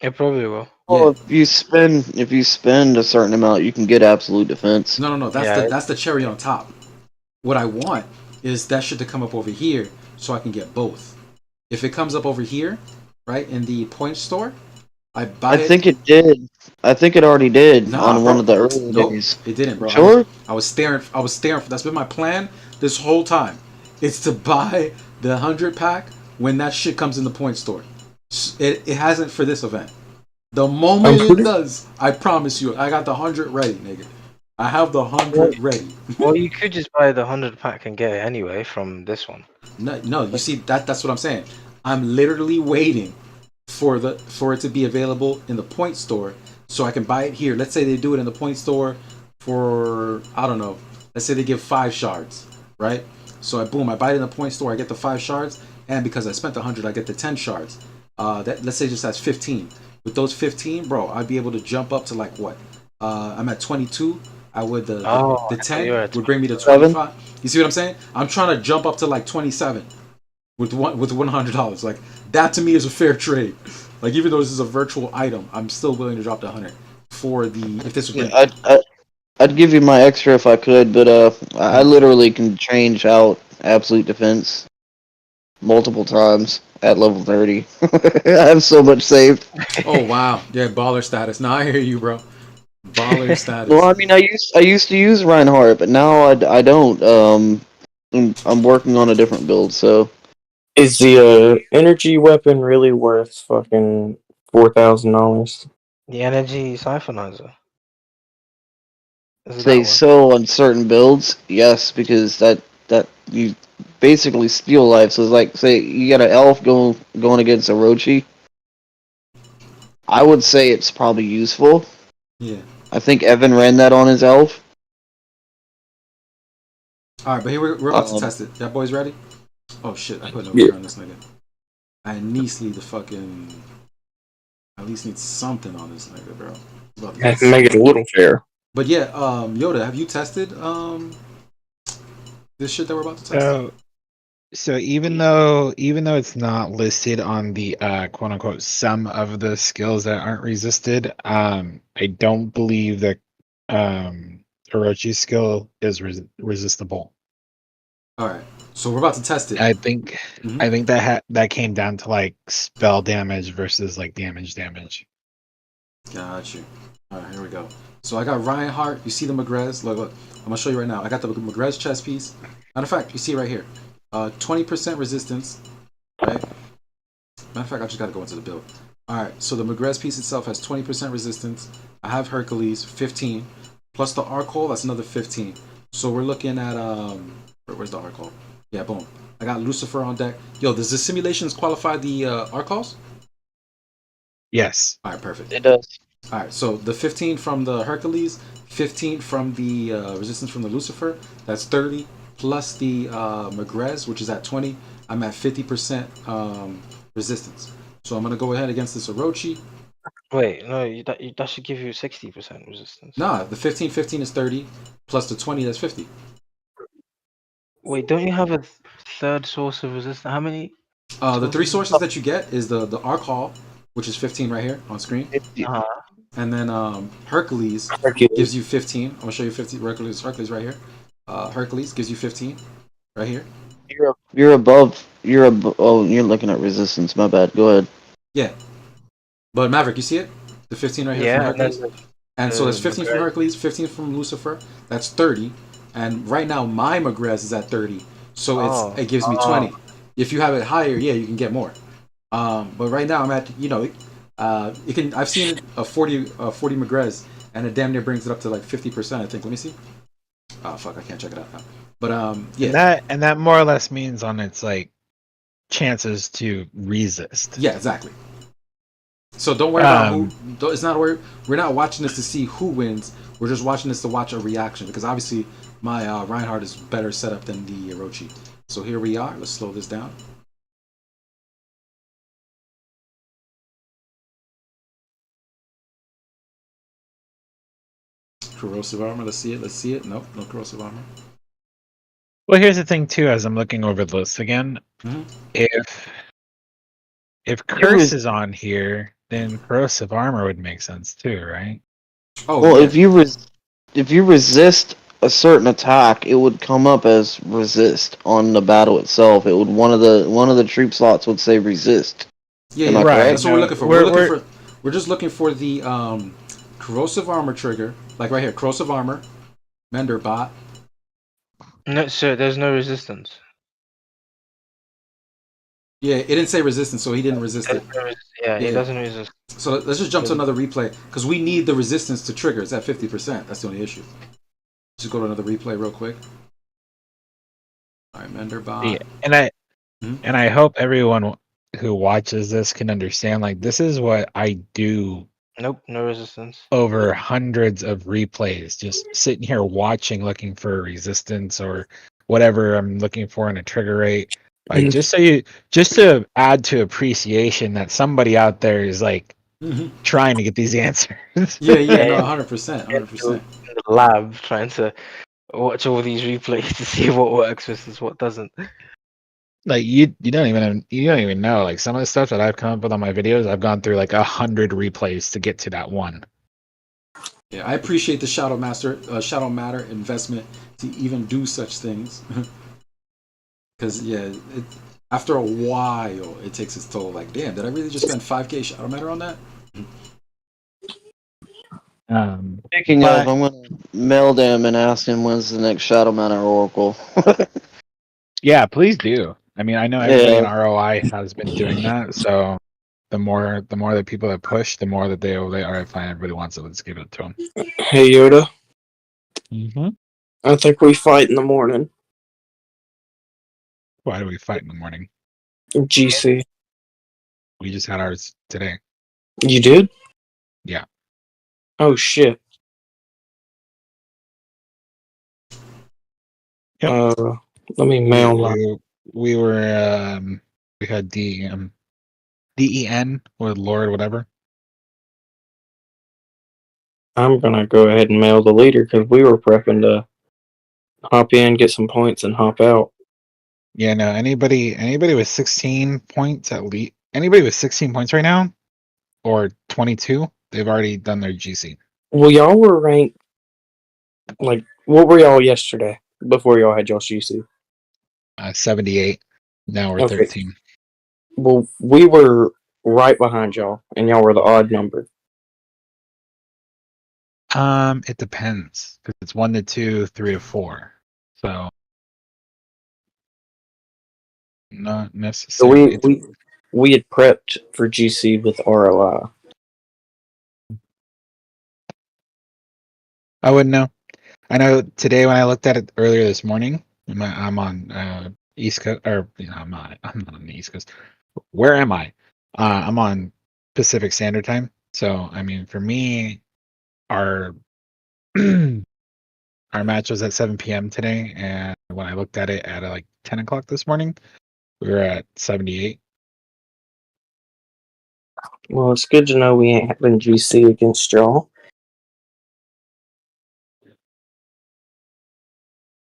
[SPEAKER 18] It probably will.
[SPEAKER 16] Well, if you spend a certain amount, you can get absolute defense.
[SPEAKER 4] No. That's the cherry on top. What I want is that shit to come up over here so I can get both. If it comes up over here, right, in the point store, I buy it.
[SPEAKER 16] I think it did. I think it already did on one of the early days.
[SPEAKER 4] It didn't, bro.
[SPEAKER 16] Sure?
[SPEAKER 4] I was staring. That's been my plan this whole time. It's to buy the 100 pack when that shit comes in the point store. It hasn't for this event. The moment it does, I promise you, I got the 100 ready, nigga. I have the 100 ready.
[SPEAKER 18] Well, you could just buy the 100 pack and get it anyway from this one.
[SPEAKER 4] No. You see, that's what I'm saying. I'm literally waiting for it to be available in the point store so I can buy it here. Let's say they do it in the point store for, I don't know, let's say they give 5 shards, right? So I buy it in the point store, I get the 5 shards, and because I spent 100, I get the 10 shards. Let's say just that's 15. With those 15, bro, I'd be able to jump up to like what? I'm at 22. I would the
[SPEAKER 18] Oh,
[SPEAKER 4] the
[SPEAKER 18] I thought you were
[SPEAKER 4] 10
[SPEAKER 18] at
[SPEAKER 4] would bring me to
[SPEAKER 16] 7?
[SPEAKER 4] 25. You see what I'm saying? I'm trying to jump up to like 27 with $100. Like that to me is a fair trade. Like even though this is a virtual item, I'm still willing to drop the 100 for the if this would
[SPEAKER 16] Yeah,
[SPEAKER 4] bring.
[SPEAKER 16] I'd give you my extra if I could, but I literally can change out absolute defense multiple times at level 30. I have so much saved.
[SPEAKER 4] Oh wow, yeah, baller status. Now I hear you, bro. Baller
[SPEAKER 16] Well,
[SPEAKER 4] status.
[SPEAKER 16] I mean, I used to use Reinhardt, but now I don't. I'm working on a different build, so.
[SPEAKER 17] Is the energy weapon really worth fucking $4,000?
[SPEAKER 18] The energy siphonizer. Is it that
[SPEAKER 16] Say
[SPEAKER 18] one?
[SPEAKER 16] so on certain builds, yes, because that you basically steal life. So it's like, say you got an elf going against a Rochi. I would say it's probably useful.
[SPEAKER 4] Yeah.
[SPEAKER 16] I think Evan ran that on his elf.
[SPEAKER 4] All right, but here we're about to test it. Y'all boys ready? Oh shit! I put no
[SPEAKER 17] Yeah.
[SPEAKER 4] on this nigga. I at least need the fucking. I at least need something on this nigga, bro.
[SPEAKER 17] Make it a little fair.
[SPEAKER 4] But yeah, Yoda, have you tested this shit that we're about to test?
[SPEAKER 11] So even though it's not listed on the quote unquote some of the skills that aren't resisted, I don't believe that Orochi's skill is resistible.
[SPEAKER 4] All right, so we're about to test it.
[SPEAKER 11] I think that came down to like spell damage versus like damage.
[SPEAKER 4] Got you. All right, here we go. So I got Reinhardt. You see the Magrez? Look. I'm gonna show you right now. I got the Magrez chest piece. Matter of fact, you see it right here. 20% resistance. Right. Matter of fact, I just gotta go into the build. All right. So the Magrez piece itself has 20% resistance. I have Hercules 15 plus the Arcole. That's another 15. So we're looking at where's the Arcole? Yeah, boom. I got Lucifer on deck. Yo, does the simulations qualify the Arcoles?
[SPEAKER 11] Yes.
[SPEAKER 4] All right, perfect.
[SPEAKER 16] It does.
[SPEAKER 4] All right, so the 15 from the Hercules, 15 from the resistance from the Lucifer, that's 30, plus the Magrez, which is at 20. I'm at 50% resistance. So I'm going to go ahead against this Orochi.
[SPEAKER 18] Wait, no, that should give you 60% resistance.
[SPEAKER 4] Nah, the 15 is 30, plus the 20, that's 50.
[SPEAKER 18] Wait, don't you have a third source of resistance? How many?
[SPEAKER 4] The three sources that you get is the Arc Hall, which is 15 right here on screen. And then Hercules gives you 15. I'm gonna show you 50. Hercules right here. Hercules gives you 15 right here.
[SPEAKER 16] You're above. Oh, you're looking at resistance. My bad. Go ahead.
[SPEAKER 4] Yeah. But Maverick, you see it? The 15 right here
[SPEAKER 18] Yeah,
[SPEAKER 4] from Hercules. And so there's 15 from Hercules, 15 from Lucifer. That's 30. And right now my Magrez is at 30. So it gives me 20. If you have it higher, yeah, you can get more. But right now I'm at, I've seen a 40 Magrez, and it damn near brings it up to like 50%, I think. Let me see. Oh fuck, I can't check it out now. But yeah.
[SPEAKER 11] And that more or less means on its like chances to resist.
[SPEAKER 4] Yeah, exactly. So don't worry about who. It's not we're not watching this to see who wins. We're just watching this to watch a reaction, because obviously my Reinhardt is better set up than the Orochi. So here we are. Let's slow this down. Corrosive armor. Let's see it. Nope, no corrosive armor.
[SPEAKER 11] Well, here's the thing too. As I'm looking over the list again, if curse is on here, then corrosive armor would make sense too, right?
[SPEAKER 16] Oh, well, yeah. If you resist a certain attack, it would come up as resist on the battle itself. It would one of the troop slots would say resist.
[SPEAKER 4] Yeah, right. That's what we're looking for. We're just looking for the corrosive armor trigger, like right here, corrosive armor, Mender bot.
[SPEAKER 18] No, sir, there's no resistance.
[SPEAKER 4] Yeah, it didn't say resistance, so he didn't resist it.
[SPEAKER 18] Yeah, he doesn't resist.
[SPEAKER 4] So let's just jump to another replay, because we need the resistance to trigger. It's at 50%. That's the only issue. Just go to another replay real quick. All right, Mender bot.
[SPEAKER 11] Yeah, and I hope everyone who watches this can understand. Like, this is what I do.
[SPEAKER 18] Nope, no resistance.
[SPEAKER 11] Over hundreds of replays, just sitting here watching, looking for resistance or whatever I'm looking for in a trigger rate. Like, just to add to appreciation that somebody out there is like trying to get these answers.
[SPEAKER 4] Yeah, no, 100%.
[SPEAKER 18] In the lab trying to watch all these replays to see what works versus what doesn't.
[SPEAKER 11] Like you don't even know. Like some of the stuff that I've come up with on my videos, I've gone through like 100 replays to get to that one.
[SPEAKER 4] Yeah, I appreciate the Shadow Matter investment to even do such things. Because after a while, it takes its toll. Like, damn, did I really just spend 5K Shadow Matter on that?
[SPEAKER 16] Speaking of, I'm gonna mail them and ask him when's the next Shadow Matter Oracle.
[SPEAKER 11] Yeah, please do. I mean, I know everybody in
[SPEAKER 16] Yeah.
[SPEAKER 11] ROI has been doing that, so the more that people that push, the more that they all right, fine, everybody wants it, let's give it to them.
[SPEAKER 17] Hey Yoda.
[SPEAKER 11] Mm-hmm.
[SPEAKER 17] I think we fight in the morning.
[SPEAKER 11] Why do we fight in the morning?
[SPEAKER 17] GC.
[SPEAKER 11] We just had ours today.
[SPEAKER 17] You did?
[SPEAKER 11] Yeah.
[SPEAKER 17] Oh shit.
[SPEAKER 11] Yep.
[SPEAKER 17] Let me mail my.
[SPEAKER 11] We were we had DEN or Lord whatever.
[SPEAKER 17] I'm gonna go ahead and mail the leader because we were prepping to hop in, get some points, and hop out.
[SPEAKER 11] Yeah, no. Anybody with 16 points at least. Anybody with 16 points right now, or 22, they've already done their GC.
[SPEAKER 17] Well, y'all were ranked. Like, what were y'all yesterday before y'all had y'all's GC?
[SPEAKER 11] 78. Now we're 13.
[SPEAKER 17] Well, we were right behind y'all, and y'all were the odd number.
[SPEAKER 11] It depends because it's 1 to 2, 3 to 4. So not
[SPEAKER 17] So
[SPEAKER 11] necessarily.
[SPEAKER 17] we had prepped for GC with ROI.
[SPEAKER 11] I wouldn't know. I know today when I looked at it earlier this morning, I'm on East Coast, or I'm not on the East Coast. Where am I? I'm on Pacific Standard Time. So I mean, for me, our our match was at 7 p.m. today, and when I looked at it at like 10 o'clock this morning, we were at 78.
[SPEAKER 17] Well, it's good to know we ain't having GC against y'all.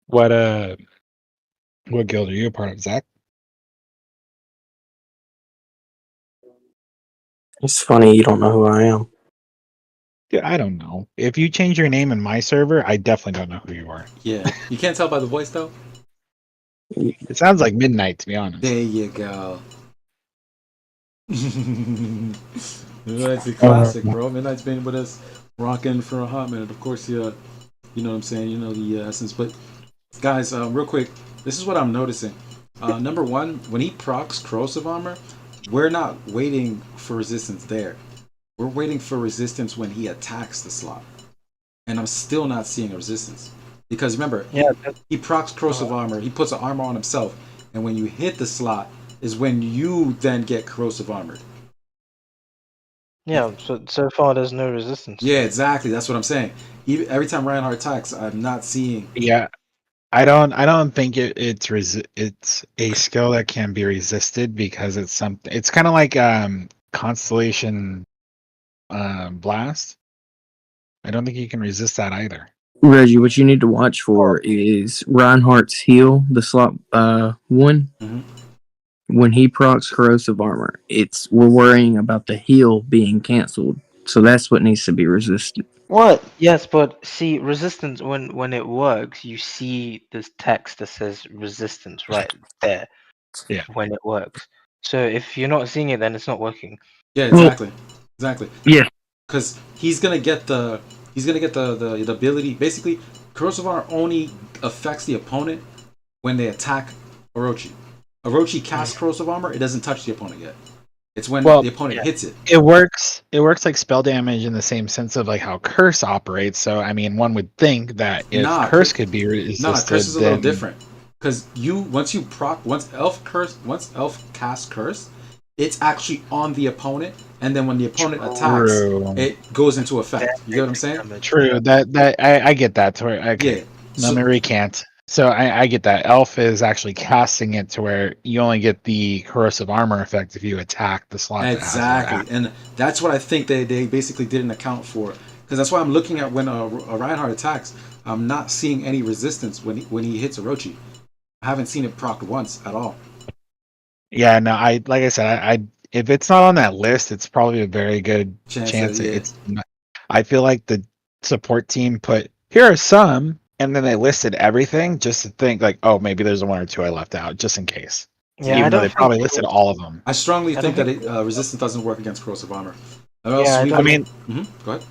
[SPEAKER 11] What guild are you a part of, Zach?
[SPEAKER 17] It's funny you don't know who I am.
[SPEAKER 11] Yeah, I don't know. If you change your name in my server, I definitely don't know who you are.
[SPEAKER 4] Yeah, you can't tell by the voice though.
[SPEAKER 11] It sounds like Midnight, to be honest.
[SPEAKER 4] There you go. That's a classic, bro. Midnight's been with us rocking for a hot minute. Of course, you know what I'm saying. You know the essence. But guys, real quick, this is what I'm noticing. Number one, when he procs corrosive armor, we're not waiting for resistance there. We're waiting for resistance when he attacks the slot, and I'm still not seeing a resistance because remember, he procs corrosive armor. He puts an armor on himself, and when you hit the slot, is when you then get corrosive armored.
[SPEAKER 18] Yeah, so far there's no resistance.
[SPEAKER 4] Yeah, exactly. That's what I'm saying. Every time Reinhardt attacks, I'm not seeing.
[SPEAKER 11] Yeah, I don't think it's a skill that can be resisted because it's something. It's kind of like Constellation Blast. I don't think you can resist that either.
[SPEAKER 17] Reggie, what you need to watch for is Reinhardt's heal, the slot one.
[SPEAKER 4] Mm-hmm.
[SPEAKER 17] When he procs corrosive armor, we're worrying about the heal being canceled. So that's what needs to be resisted.
[SPEAKER 16] What?
[SPEAKER 18] Yes, but see, resistance when it works, you see this text that says resistance right there.
[SPEAKER 11] Yeah.
[SPEAKER 18] When it works. So if you're not seeing it, then it's not working.
[SPEAKER 4] Yeah, exactly. Exactly.
[SPEAKER 17] Yeah.
[SPEAKER 4] Because he's gonna get the ability. Basically, corrosive armor only affects the opponent when they attack Orochi. Orochi casts corrosive armor. It doesn't touch the opponent yet. It's when the opponent hits it.
[SPEAKER 11] It works like spell damage in the same sense of like how curse operates. So I mean, one would think that if curse could be resisted,
[SPEAKER 4] curse is a little different. Because once elf casts curse, it's actually on the opponent, and then when the opponent attacks, it goes into effect. You get what I'm saying?
[SPEAKER 11] True. That I get that. To where, okay. Yeah. Let me recant. So I get that. Elf is actually casting it to where you only get the corrosive armor effect if you attack the slot.
[SPEAKER 4] Exactly, and that's what I think they basically didn't account for. Because that's why I'm looking at when a Reinhardt attacks, I'm not seeing any resistance when he hits Orochi. I haven't seen it proc once at all.
[SPEAKER 11] Yeah, no, I like I said, I if it's not on that list, it's probably a very good
[SPEAKER 4] Chance
[SPEAKER 11] chance.
[SPEAKER 4] that, yeah.
[SPEAKER 11] It's not, I feel like the support team put here are some, and then they listed everything just to think like, oh, maybe there's one or two I left out just in case.
[SPEAKER 18] Yeah, I
[SPEAKER 11] Even though
[SPEAKER 18] don't
[SPEAKER 11] they
[SPEAKER 18] think
[SPEAKER 11] probably
[SPEAKER 18] it
[SPEAKER 11] listed
[SPEAKER 18] would-
[SPEAKER 11] all of them.
[SPEAKER 4] I strongly
[SPEAKER 18] I don't
[SPEAKER 4] think that
[SPEAKER 18] think
[SPEAKER 4] resistance doesn't work against corrosive armor. Or
[SPEAKER 18] Yeah,
[SPEAKER 4] else
[SPEAKER 18] I
[SPEAKER 4] we
[SPEAKER 18] don't
[SPEAKER 11] I
[SPEAKER 4] would.
[SPEAKER 11] mean,
[SPEAKER 4] Go ahead.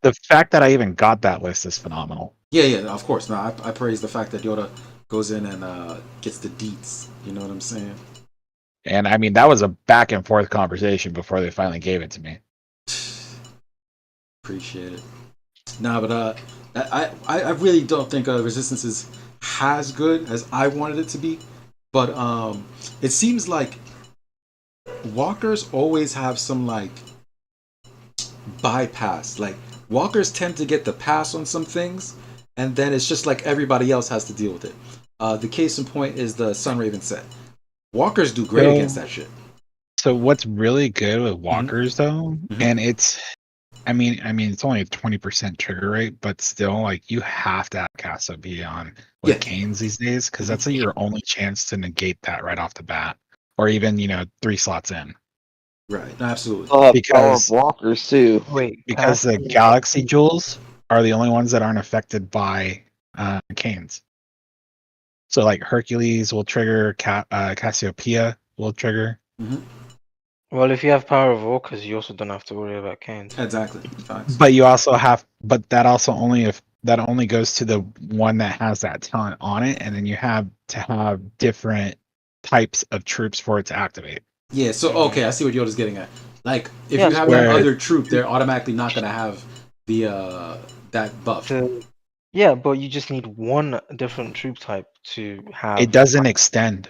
[SPEAKER 11] the fact that I even got that list is phenomenal.
[SPEAKER 4] Yeah, of course. No, I praise the fact that Yoda goes in and gets the deets. You know what I'm saying?
[SPEAKER 11] And I mean, that was a back and forth conversation before they finally gave it to me.
[SPEAKER 4] Appreciate it. Nah, but I really don't think resistance is as good as I wanted it to be. But it seems like walkers always have some like bypass. Like walkers tend to get the pass on some things, and then it's just like everybody else has to deal with it. The case in point is the Sunraven set. Walkers do great against that shit.
[SPEAKER 11] So what's really good with walkers though, and it's I mean it's only a 20% trigger rate, but still like you have to have Casa be on with Canes these days because that's your only chance to negate that right off the bat. Or even, 3 slots in.
[SPEAKER 4] Right, absolutely.
[SPEAKER 11] Because
[SPEAKER 16] walkers too.
[SPEAKER 18] Wait,
[SPEAKER 11] because the Galaxy Jewels are the only ones that aren't affected by Canes. So like Hercules will trigger, Cassiopeia will trigger.
[SPEAKER 18] Well, if you have Power of Walkers, you also don't have to worry about Canes.
[SPEAKER 4] Exactly.
[SPEAKER 11] But you also have, but that also only if that only goes to the one that has that talent on it, and then you have to have different types of troops for it to activate.
[SPEAKER 4] Yeah, so okay, I see what Yoda's getting at. Like if
[SPEAKER 18] Yeah,
[SPEAKER 4] you have
[SPEAKER 11] where-
[SPEAKER 4] that other troop, they're automatically not gonna have the that buff.
[SPEAKER 18] Yeah, but you just need one different troop type to have.
[SPEAKER 11] It doesn't extend.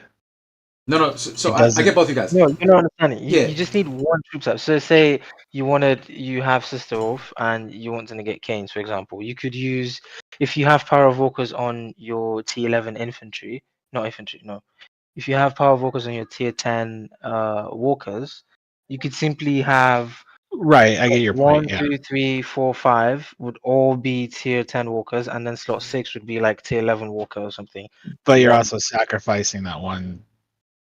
[SPEAKER 4] No. So
[SPEAKER 11] It
[SPEAKER 4] I
[SPEAKER 11] doesn't-
[SPEAKER 4] get both you guys.
[SPEAKER 18] No, you're not understanding.
[SPEAKER 4] Yeah.
[SPEAKER 18] You just need one troop type. So say you have Sister Wolf and you want to negate Canes, for example. You could use, if you have Power of Walkers on your T11 infantry, not infantry, no. If you have Power of Walkers on your tier 10 walkers, you could simply have
[SPEAKER 11] Right, I get your
[SPEAKER 18] one,
[SPEAKER 11] point. Yeah.
[SPEAKER 18] 2, 3, 4, 5 would all be tier 10 walkers, and then slot 6 would be like tier 11 walker or something.
[SPEAKER 11] But you're
[SPEAKER 18] One-
[SPEAKER 11] also sacrificing that one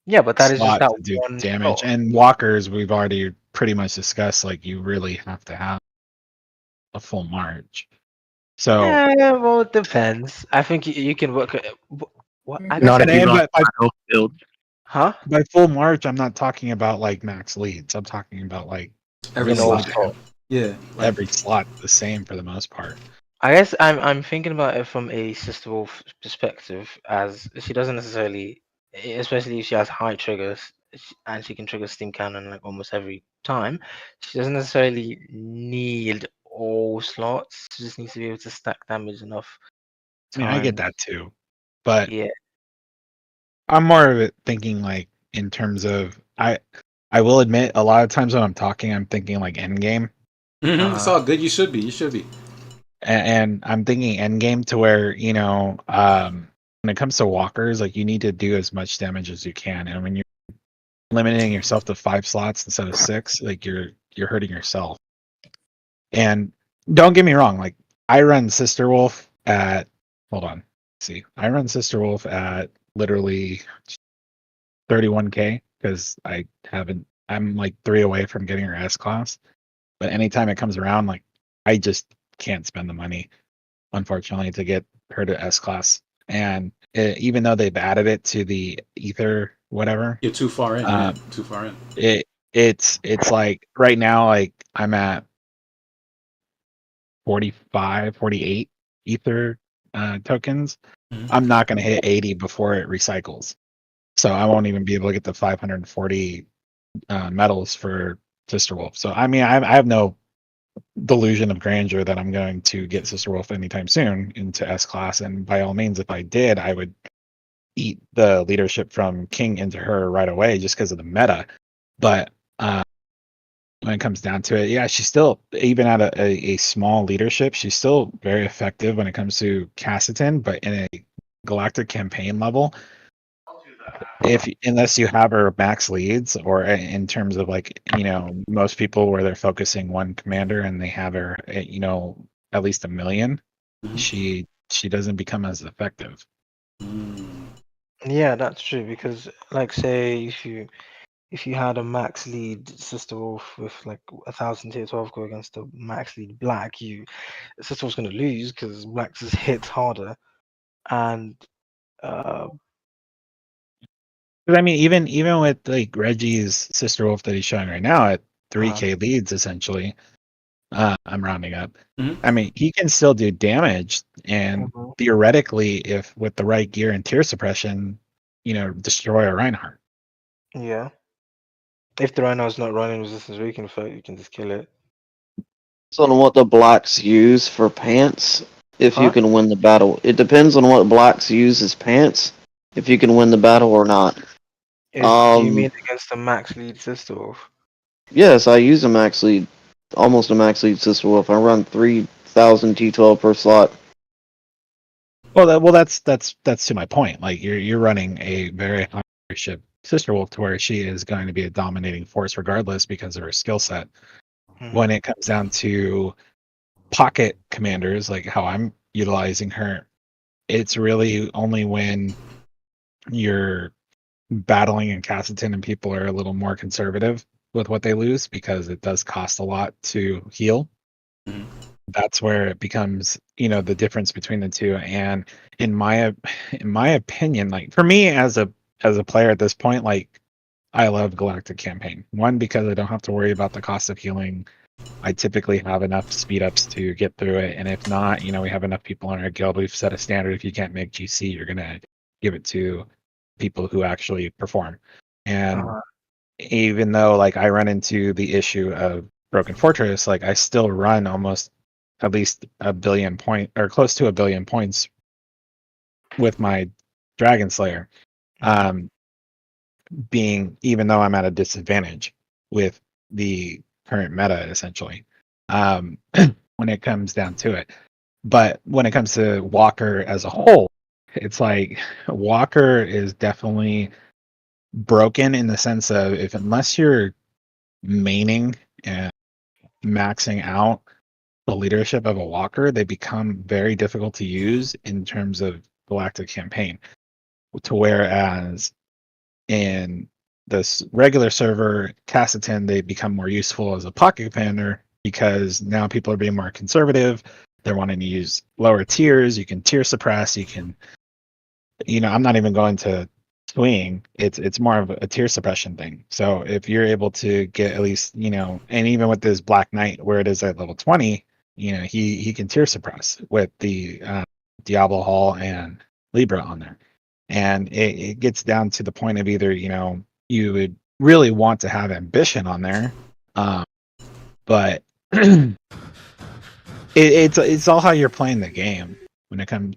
[SPEAKER 18] Yeah, but that is just
[SPEAKER 11] slot
[SPEAKER 18] that
[SPEAKER 11] to do
[SPEAKER 18] one
[SPEAKER 11] damage.
[SPEAKER 18] slot.
[SPEAKER 11] And walkers, we've already pretty much discussed. Like you really have to have a full march. So
[SPEAKER 18] Yeah, well, it depends. I think you can work. What? I
[SPEAKER 11] Not
[SPEAKER 18] guess
[SPEAKER 11] if you run
[SPEAKER 17] build.
[SPEAKER 18] Huh?
[SPEAKER 11] By full march, I'm not talking about like max leads. I'm talking about like
[SPEAKER 4] Every
[SPEAKER 11] really
[SPEAKER 4] slot. Yeah, like-
[SPEAKER 11] every slot the same for the most part.
[SPEAKER 18] I guess I'm thinking about it from a Sister Wolf perspective, as she doesn't necessarily, especially if she has high triggers and she can trigger Steam Cannon like almost every time. She doesn't necessarily need all slots. She just needs to be able to stack damage enough.
[SPEAKER 11] I mean, I get that too, but
[SPEAKER 18] yeah,
[SPEAKER 11] I'm more of it thinking like in terms of I will admit a lot of times when I'm talking, I'm thinking like end game.
[SPEAKER 4] It's all good. You should be. You should be.
[SPEAKER 11] And I'm thinking end game to where when it comes to walkers, like you need to do as much damage as you can, and when you're limiting yourself to 5 slots instead of 6, like you're hurting yourself. And don't get me wrong, like I run Sister Wolf at I run Sister Wolf at literally 31k because I'm like 3 away from getting her S class. But anytime it comes around, like I just can't spend the money, unfortunately, to get her to S class. And even though they've added it to the Ether, whatever,
[SPEAKER 4] You're too far in. Too far in.
[SPEAKER 11] It's like right now, like I'm at 45, 48 Ether tokens. I'm not going to hit 80 before it recycles. So I won't even be able to get the 540 medals for Sister Wolf. So I mean, I have no delusion of grandeur that I'm going to get Sister Wolf anytime soon into S class. And by all means, if I did, I would eat the leadership from King into her right away just because of the meta. But when it comes down to it, yeah, she's still, even at a small leadership, she's still very effective when it comes to Cassitan, but in a galactic campaign level, if unless you have her max leads, or in terms of like most people where they're focusing one commander and they have her at least 1 million, she doesn't become as effective.
[SPEAKER 18] Yeah, that's true because, like, say if you had a max lead Sister Wolf with like 1,000 tier 12 go against a max lead black, Sister Wolf's gonna lose because black's just hits harder, and uh,
[SPEAKER 11] Because I mean, even with like Reggie's Sister Wolf that he's showing right now at 3k leads, essentially, I'm rounding up. I mean, he can still do damage, and theoretically, if with the right gear and tier suppression, destroy a Reinhardt.
[SPEAKER 18] yeah, if the Rhino's not running resistance weaken effect, you can just kill it.
[SPEAKER 16] Depends on what the blacks use for pants. If you
[SPEAKER 18] Huh?
[SPEAKER 16] can win the battle, it depends on what blacks use as pants. If you can win the battle or not.
[SPEAKER 18] Do you mean against a max lead Sister Wolf?
[SPEAKER 16] Yes, I use a max lead, almost a max lead Sister Wolf. I run 3,000 T12 per slot.
[SPEAKER 11] Well, that's to my point. Like you're running a very high ship Sister Wolf to where she is going to be a dominating force regardless because of her skill set. When it comes down to pocket commanders, like how I'm utilizing her, it's really only when you're battling in Cassiton and people are a little more conservative with what they lose because it does cost a lot to heal. That's where it becomes, the difference between the two. And in my opinion, like for me as a player at this point, like I love Galactic Campaign. One, because I don't have to worry about the cost of healing. I typically have enough speed ups to get through it, and if not, we have enough people in our guild. We've set a standard. If you can't make GC, you're gonna give it to people who actually perform. And even though like I run into the issue of Broken Fortress, like I still run almost at least 1 billion point or close to 1 billion points with my Dragon Slayer. Being even though I'm at a disadvantage with the current meta, essentially, when it comes down to it. But when it comes to Walker as a whole, it's like Walker is definitely broken in the sense of unless you're maining and maxing out the leadership of a Walker, they become very difficult to use in terms of Galactic Campaign. To whereas in this regular server, Cassiton, they become more useful as a pocket commander because now people are being more conservative. They're wanting to use lower tiers. You can tier suppress. You can, I'm not even going to swing. It's more of a tier suppression thing. So if you're able to get at least, and even with this Black Knight where it is at level 20, he can tier suppress with the Diablo Hall and Libra on there. And it gets down to the point of either, you would really want to have ambition on there, but it's all how you're playing the game when it comes.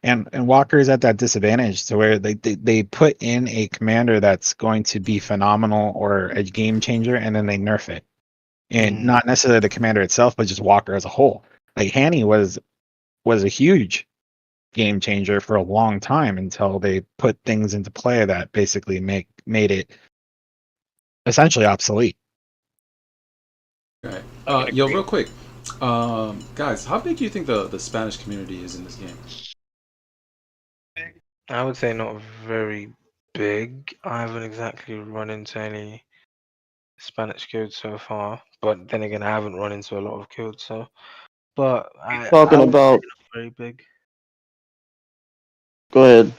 [SPEAKER 11] And Walker's at that disadvantage to where they put in a commander that's going to be phenomenal or a game changer, and then they nerf it, and not necessarily the commander itself, but just Walker as a whole. Like Hanny was a huge game changer for a long time until they put things into play that basically made it essentially obsolete.
[SPEAKER 4] Right. Yo, real quick, guys, how big do you think the Spanish community is in this game?
[SPEAKER 18] I would say not very big. I haven't exactly run into any Spanish guilds so far, but then again, I haven't run into a lot of guilds, so. But I
[SPEAKER 16] Talking
[SPEAKER 18] would say
[SPEAKER 16] about.
[SPEAKER 18] not very big.
[SPEAKER 16] Go ahead.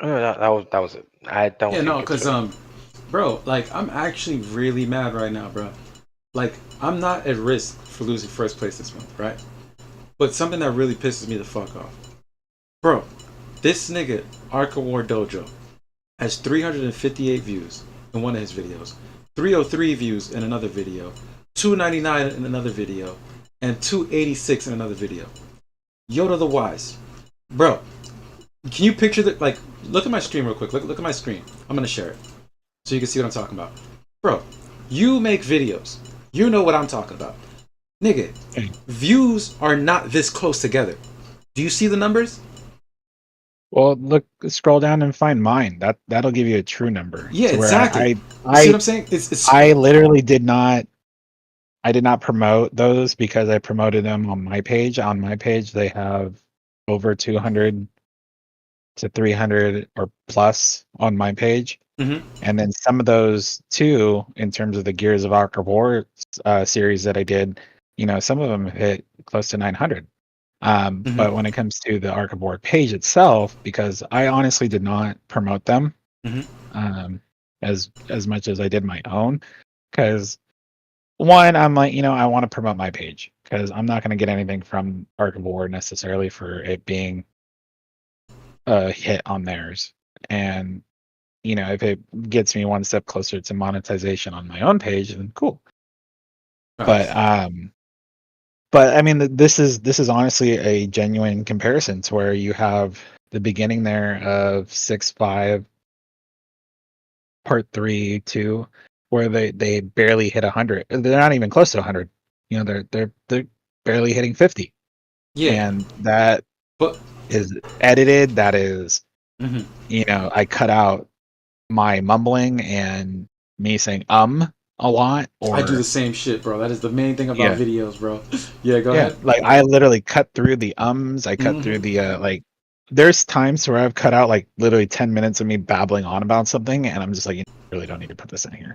[SPEAKER 18] Oh, that was it. I don't
[SPEAKER 4] Yeah,
[SPEAKER 18] think
[SPEAKER 4] no,
[SPEAKER 18] it's
[SPEAKER 4] because
[SPEAKER 18] very
[SPEAKER 4] bro, like I'm actually really mad right now, bro. Like I'm not at risk for losing first place this month, right? But something that really pisses me the fuck off, bro. This nigga Ark of War Dojo has 358 views in one of his videos, 303 views in another video, 299 in another video, and 286 in another video. Yoda the Wise, bro. Can you picture that? Like, look at my screen real quick. Look at my screen. I'm gonna share it so you can see what I'm talking about, bro. You make videos. You know what I'm talking about, nigga. Views are not this close together. Do you see the numbers?
[SPEAKER 11] Well, look, scroll down and find mine. That'll give you a true number.
[SPEAKER 4] Yeah,
[SPEAKER 11] to where
[SPEAKER 4] exactly.
[SPEAKER 11] I
[SPEAKER 4] See what I'm saying? It's
[SPEAKER 11] I literally did not. I did not promote those because I promoted them on my page. On my page, they have over 200 to 300 or plus on my page.
[SPEAKER 4] Mhm.
[SPEAKER 11] And then some of those too, in terms of the Gears of Ark of War series that I did, some of them hit close to 900. But when it comes to the Ark of War page itself, because I honestly did not promote them as much as I did my own, because one, I'm like, I want to promote my page because I'm not going to get anything from Ark of War necessarily for it being a hit on theirs. And, if it gets me one step closer to monetization on my own page, then cool. But I mean, this is honestly a genuine comparison to where you have the beginning there of 6.5 part 3 2, where they barely hit 100. They're not even close to 100. They're barely hitting 50.
[SPEAKER 4] Yeah.
[SPEAKER 11] And that is edited. That is, I cut out my mumbling and me saying a lot. Or
[SPEAKER 4] I do the same shit, bro. That is the main thing about videos, bro. Yeah, go
[SPEAKER 11] yeah,
[SPEAKER 4] ahead.
[SPEAKER 11] like I literally cut through the I cut through the there's times where I've cut out like literally 10 minutes of me babbling on about something, and I'm just like, you really don't need to put this in here.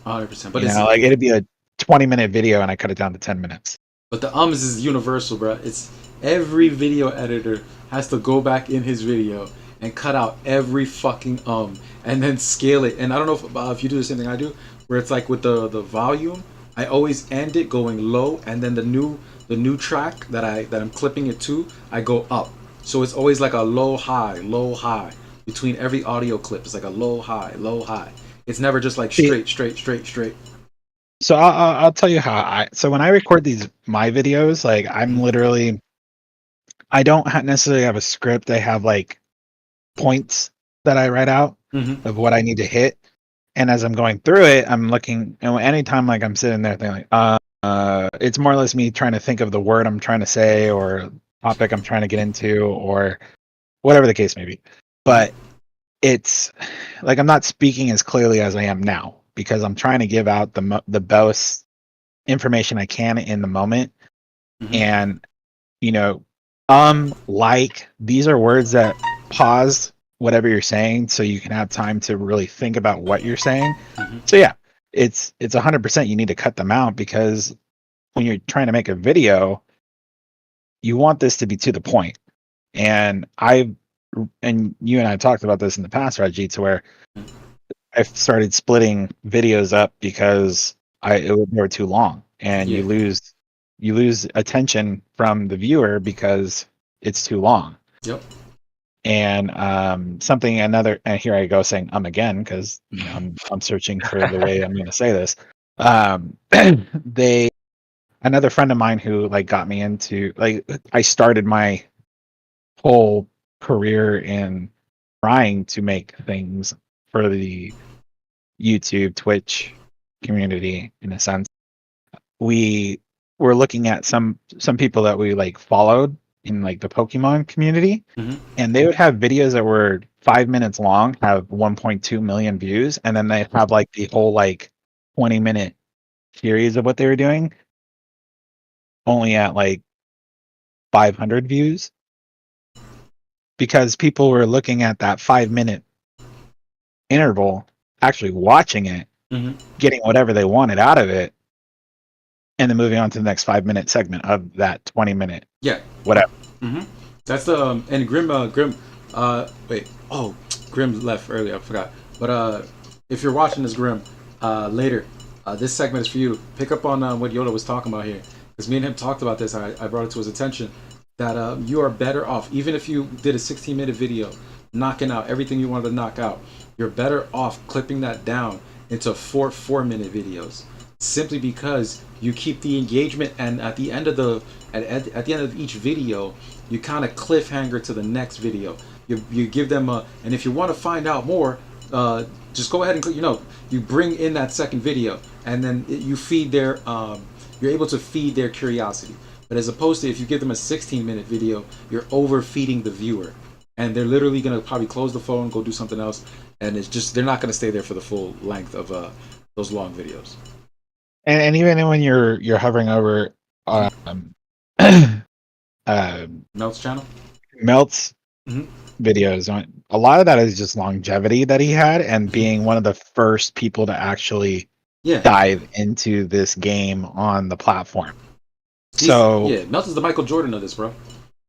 [SPEAKER 4] 100%. But
[SPEAKER 11] Like it'd be a 20-minute video and I cut it down to 10 minutes.
[SPEAKER 4] But the ums is universal, bro. It's every video editor has to go back in his video and cut out every fucking and then scale it. And I don't know if you do the same thing I do, where it's like with the volume, I always end it going low, and then the new track that I'm clipping it to, I go up. So it's always like a low high between every audio clip. It's like a low high. It's never just like straight.
[SPEAKER 11] So I'll tell you how so when I record my videos, like I'm literally, I don't necessarily have a script. I have like points that I write out of what I need to hit. And as I'm going through it, I'm looking, and anytime like I'm sitting there thinking like, it's more or less me trying to think of the word I'm trying to say or topic I'm trying to get into or whatever the case may be. But it's like I'm not speaking as clearly as I am now because I'm trying to give out the best information I can in the moment. And like these are words that pause whatever you're saying so you can have time to really think about what you're saying. So yeah, it's 100% you need to cut them out because when you're trying to make a video, you want this to be to the point. And you and I talked about this in the past, Raji, to where I've started splitting videos up because they were too long, and you lose attention from the viewer because it's too long.
[SPEAKER 4] Yep.
[SPEAKER 11] And and here I go saying again because I'm searching for the way I'm going to say this. Another friend of mine who like got me into I started my whole career in trying to make things for the YouTube, Twitch community in a sense. We were looking at some people that we like followed in like the Pokemon community, and they would have videos that were 5 minutes long, have 1.2 million views, and then they have like the whole like 20-minute series of what they were doing only at like 500 views because people were looking at that 5-minute interval, actually watching it, getting whatever they wanted out of it, and then moving on to the next 5-minute segment of that 20-minute.
[SPEAKER 4] Yeah.
[SPEAKER 11] Whatever.
[SPEAKER 4] That's the and Grim. Grim left earlier. I forgot. But if you're watching this, Grim, later, this segment is for you. Pick up on what Yoda was talking about here, because me and him talked about this. I brought it to his attention that you are better off, even if you did a 16-minute video, knocking out everything you wanted to knock out. You're better off clipping that down into 4-minute videos, simply because you keep the engagement, and at the end of at the end of each video, you kind of cliffhanger to the next video. You give them and if you want to find out more, just go ahead and click. You bring in that second video, and then you feed their you're able to feed their curiosity. But as opposed to if you give them a 16-minute video, you're overfeeding the viewer. and they're literally gonna probably close the phone, go do something else, and it's just they're not gonna stay there for the full length of those long videos.
[SPEAKER 11] And even when you're hovering over
[SPEAKER 4] Melt's channel,
[SPEAKER 11] Melt's
[SPEAKER 4] Mhm.
[SPEAKER 11] videos, a lot of that is just longevity that he had, and being one of the first people to actually
[SPEAKER 4] Yeah.
[SPEAKER 11] dive into this game on the platform.
[SPEAKER 4] Yeah, Melt is the Michael Jordan of this, bro.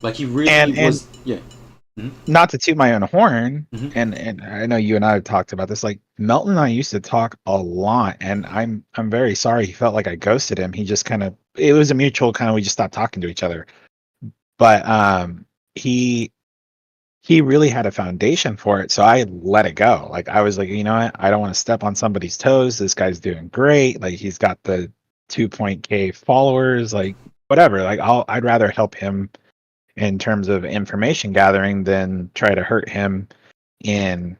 [SPEAKER 4] Like he really
[SPEAKER 11] and
[SPEAKER 4] was. Yeah.
[SPEAKER 11] not to toot my own horn,
[SPEAKER 4] Mhm.
[SPEAKER 11] and I know you and I have talked about this. Like Melton and I used to talk a lot, and I'm very sorry he felt like I ghosted him. He just kind of, it was a mutual kind of, we just stopped talking to each other. But he really had a foundation for it, so I let it go. Like I was like, you know what, I don't want to step on somebody's toes. This guy's doing great. Like he's got the 2.k followers. Like whatever. Like I'd rather help him in terms of information gathering than try to hurt him in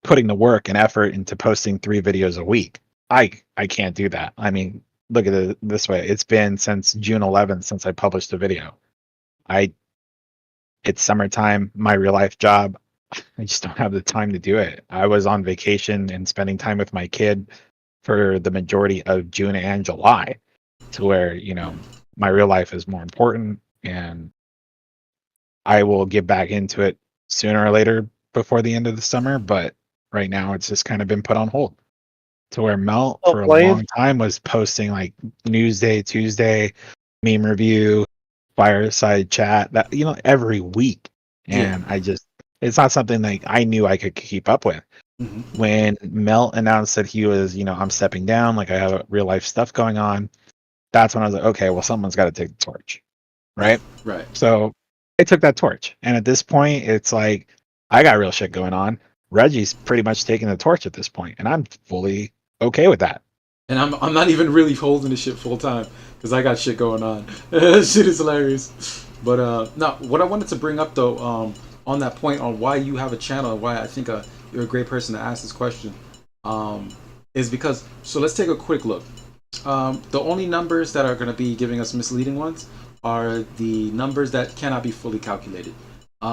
[SPEAKER 11] putting the work and effort into posting 3 videos a week. I can't do that. I mean, look at it this way. It's been since June 11th since I published a video. It's summertime, my real life job. I just don't have the time to do it. I was on vacation and spending time with my kid for the majority of June and July, to where, you know, my real life is more important, and I will get back into it sooner or later before the end of the summer, but right now it's just kind of been put on hold. To where Melt for a long time was posting like Newsday, Tuesday, meme review, fireside chat, that, you know, every week. And I just, it's not something like I knew I could keep up with. When Melt announced that he was, you know, I'm stepping down, like I have real life stuff going on, that's when I was like, okay, well, someone's got to take the torch. Right. So I took that torch. And at this point, it's like, I got real shit going on. Reggie's pretty much taking the torch at this point, and I'm fully okay with that.
[SPEAKER 4] And I'm not even really holding the shit full time because I got shit going on. Shit is hilarious. But no, what I wanted to bring up though, on that point on why you have a channel and why I think you're a great person to ask this question, is because, so let's take a quick look. The only numbers that are going to be giving us misleading ones are the numbers that cannot be fully calculated.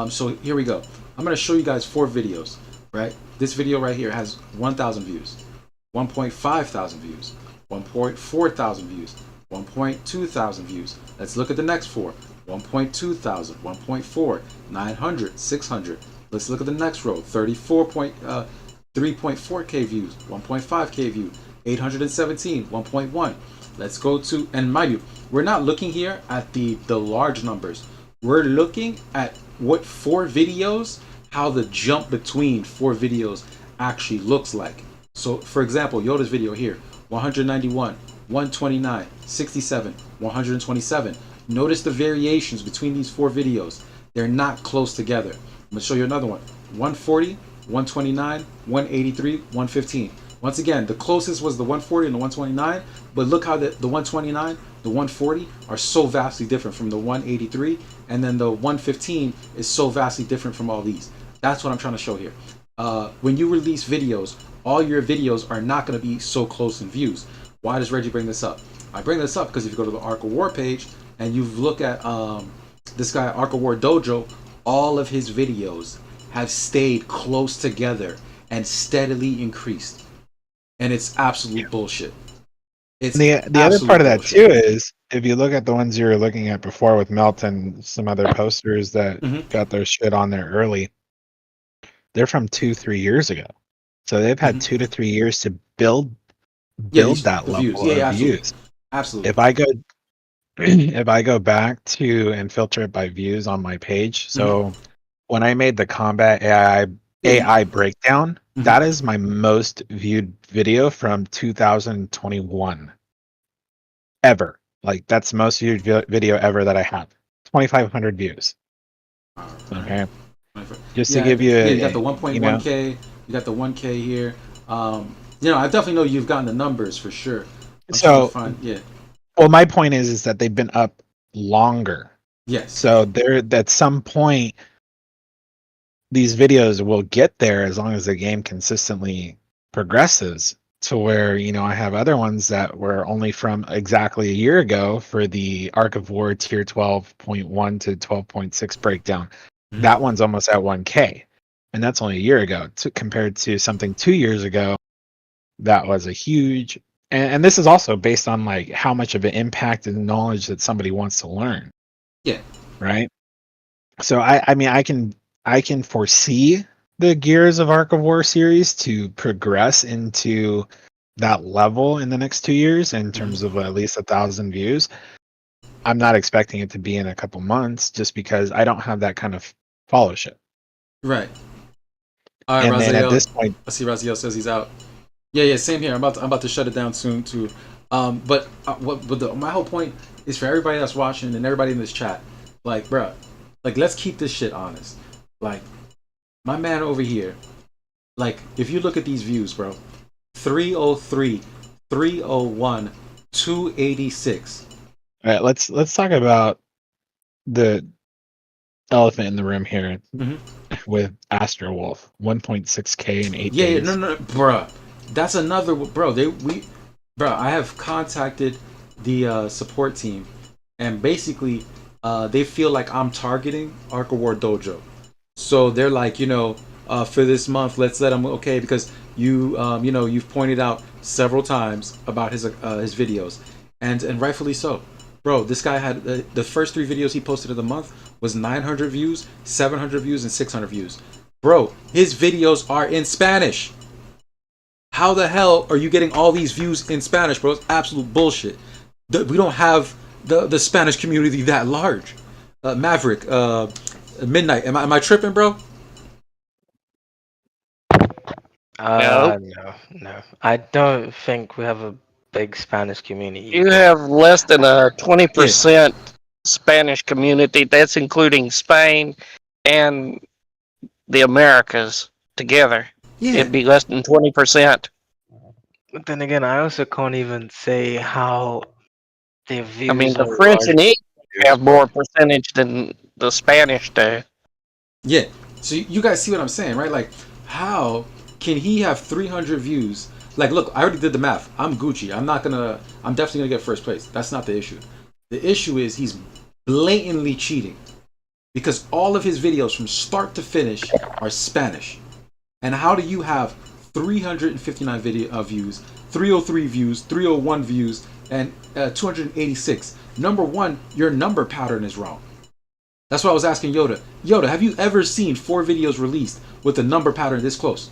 [SPEAKER 4] So here we go. I'm going to show you guys 4 videos, right? This video right here has 1,000 views, 1.5 thousand views, 1.4 thousand views, 1.2 thousand views. Let's look at the next 4. 1.2 thousand, 1.4, 900, 600. Let's look at the next row. 3.4k views, 1.5k views, 817, 1.1. Let's go to, and mind you, we're not looking here at the large numbers. We're looking at what 4 videos, how the jump between 4 videos actually looks like. So for example, Yoda's video here, 191, 129, 67, 127. Notice the variations between these 4 videos. They're not close together. I'm gonna show you another one. 140, 129, 183, 115. Once again, the closest was the 140 and the 129, but look how the 129, the 140 are so vastly different from the 183, and then the 115 is so vastly different from all these. That's what I'm trying to show here. When you release videos, all your videos are not going to be so close in views. Why does Reggie bring this up? I bring this up because if you go to the Ark of War page and you look at this guy, Ark of War Dojo, all of his videos have stayed close together and steadily increased. And it's absolute bullshit. It's
[SPEAKER 11] the other part of that
[SPEAKER 4] bullshit.
[SPEAKER 11] too is, if you look at the ones you were looking at before with Melt and some other posters that got their shit on there early, they're from 2-3 years ago. So they've had 2 to 3 years to build that level of views.
[SPEAKER 4] Absolutely.
[SPEAKER 11] If I go back to and filter it by views on my page, so when I made the combat AI breakdown, that is my most viewed video from 2021 ever. Like that's the most viewed video ever that I have. 2,500 views. Okay. Just to give you,
[SPEAKER 4] you got the 1.1k, you got the 1k here. I definitely know you've gotten the numbers for sure.
[SPEAKER 11] Well, my point is that they've been up longer.
[SPEAKER 4] Yes.
[SPEAKER 11] So there, at some point, these videos will get there as long as the game consistently progresses. To where, I have other ones that were only from exactly a year ago for the Ark of War tier 12.1 to 12.6 breakdown. That one's almost at 1K, and that's only a year ago. Compared to something 2 years ago, that was a huge. And this is also based on like how much of an impact and knowledge that somebody wants to learn.
[SPEAKER 4] Yeah.
[SPEAKER 11] Right. So I mean I can foresee the Gears of Ark of War series to progress into that level in the next 2 years in terms of at least 1,000 views. I'm not expecting it to be in a couple months just because I don't have that kind of followership.
[SPEAKER 4] Right. All right,
[SPEAKER 11] And then at
[SPEAKER 4] Raziel.
[SPEAKER 11] this point,
[SPEAKER 4] I see Raziel says he's out. Yeah, same here. I'm about to shut it down soon too. But my whole point is for everybody that's watching and everybody in this chat, like, bruh, like, let's keep this shit honest. Like, my man over here, like, if you look at these views, bro, 303, 301, 286.
[SPEAKER 11] all right, let's talk about the elephant in the room here with Astro Wolf, 1.6K in 8 days.
[SPEAKER 4] No, bruh. That's another, bro. Bro, I have contacted the support team, and basically, they feel like I'm targeting Ark of War Dojo. So they're like, for this month, let's let him, okay, because you've pointed out several times about his videos, and rightfully so. Bro, this guy had the first 3 videos he posted of the month was 900 views, 700 views, and 600 views. Bro, his videos are in Spanish. How the hell are you getting all these views in Spanish, bro? It's absolute bullshit. We don't have the Spanish community that large. Maverick, Midnight, am I tripping, bro?
[SPEAKER 18] No. I don't think we have a big Spanish community.
[SPEAKER 15] You have less than a 20% Spanish community. That's including Spain and the Americas together.
[SPEAKER 4] Yeah.
[SPEAKER 15] It'd be less than 20%.
[SPEAKER 18] But then again, I also can't even say how their views.
[SPEAKER 15] I mean, the
[SPEAKER 18] are
[SPEAKER 15] French and
[SPEAKER 18] large.
[SPEAKER 15] English have more percentage than the Spanish do.
[SPEAKER 4] Yeah. So you guys see what I'm saying, right? Like, how can he have 300 views? Like, look, I already did the math. I'm Gucci. I'm definitely gonna get first place. That's not the issue. The issue is he's blatantly cheating because all of his videos from start to finish are Spanish. And how do you have 359 views, 303 views, 301 views, and 286? Number one, your number pattern is wrong. That's why I was asking Yoda. Yoda, have you ever seen 4 videos released with a number pattern this close?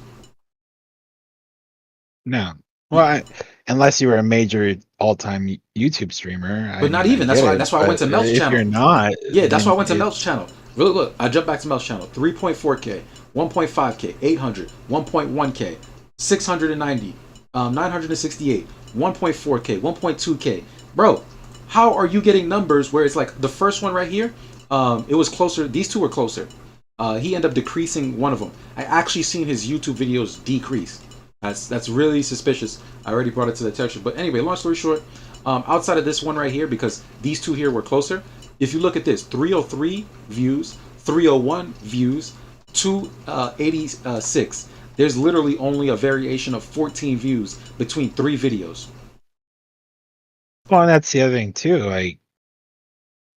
[SPEAKER 11] No. Well, unless you were a major all-time YouTube streamer.
[SPEAKER 4] But not even. That's why I went to Mel's channel.
[SPEAKER 11] If you're not,
[SPEAKER 4] yeah, that's why I went to Mel's channel. Look, I jumped back to Mel's channel. 3.4K, 1.5K, 800, 1.1K, 690, 968, 1.4K, 1.2K. Bro, how are you getting numbers where it's like the first one right here? It was closer. These two were closer. He ended up decreasing one of them. I actually seen his YouTube videos decrease. That's really suspicious. I already brought it to the attention. But anyway, long story short, outside of this one right here, because these two here were closer, if you look at this, 303 views, 301 views, 286. There's literally only a variation of 14 views between 3 videos.
[SPEAKER 11] Well, and that's the other thing too. Like,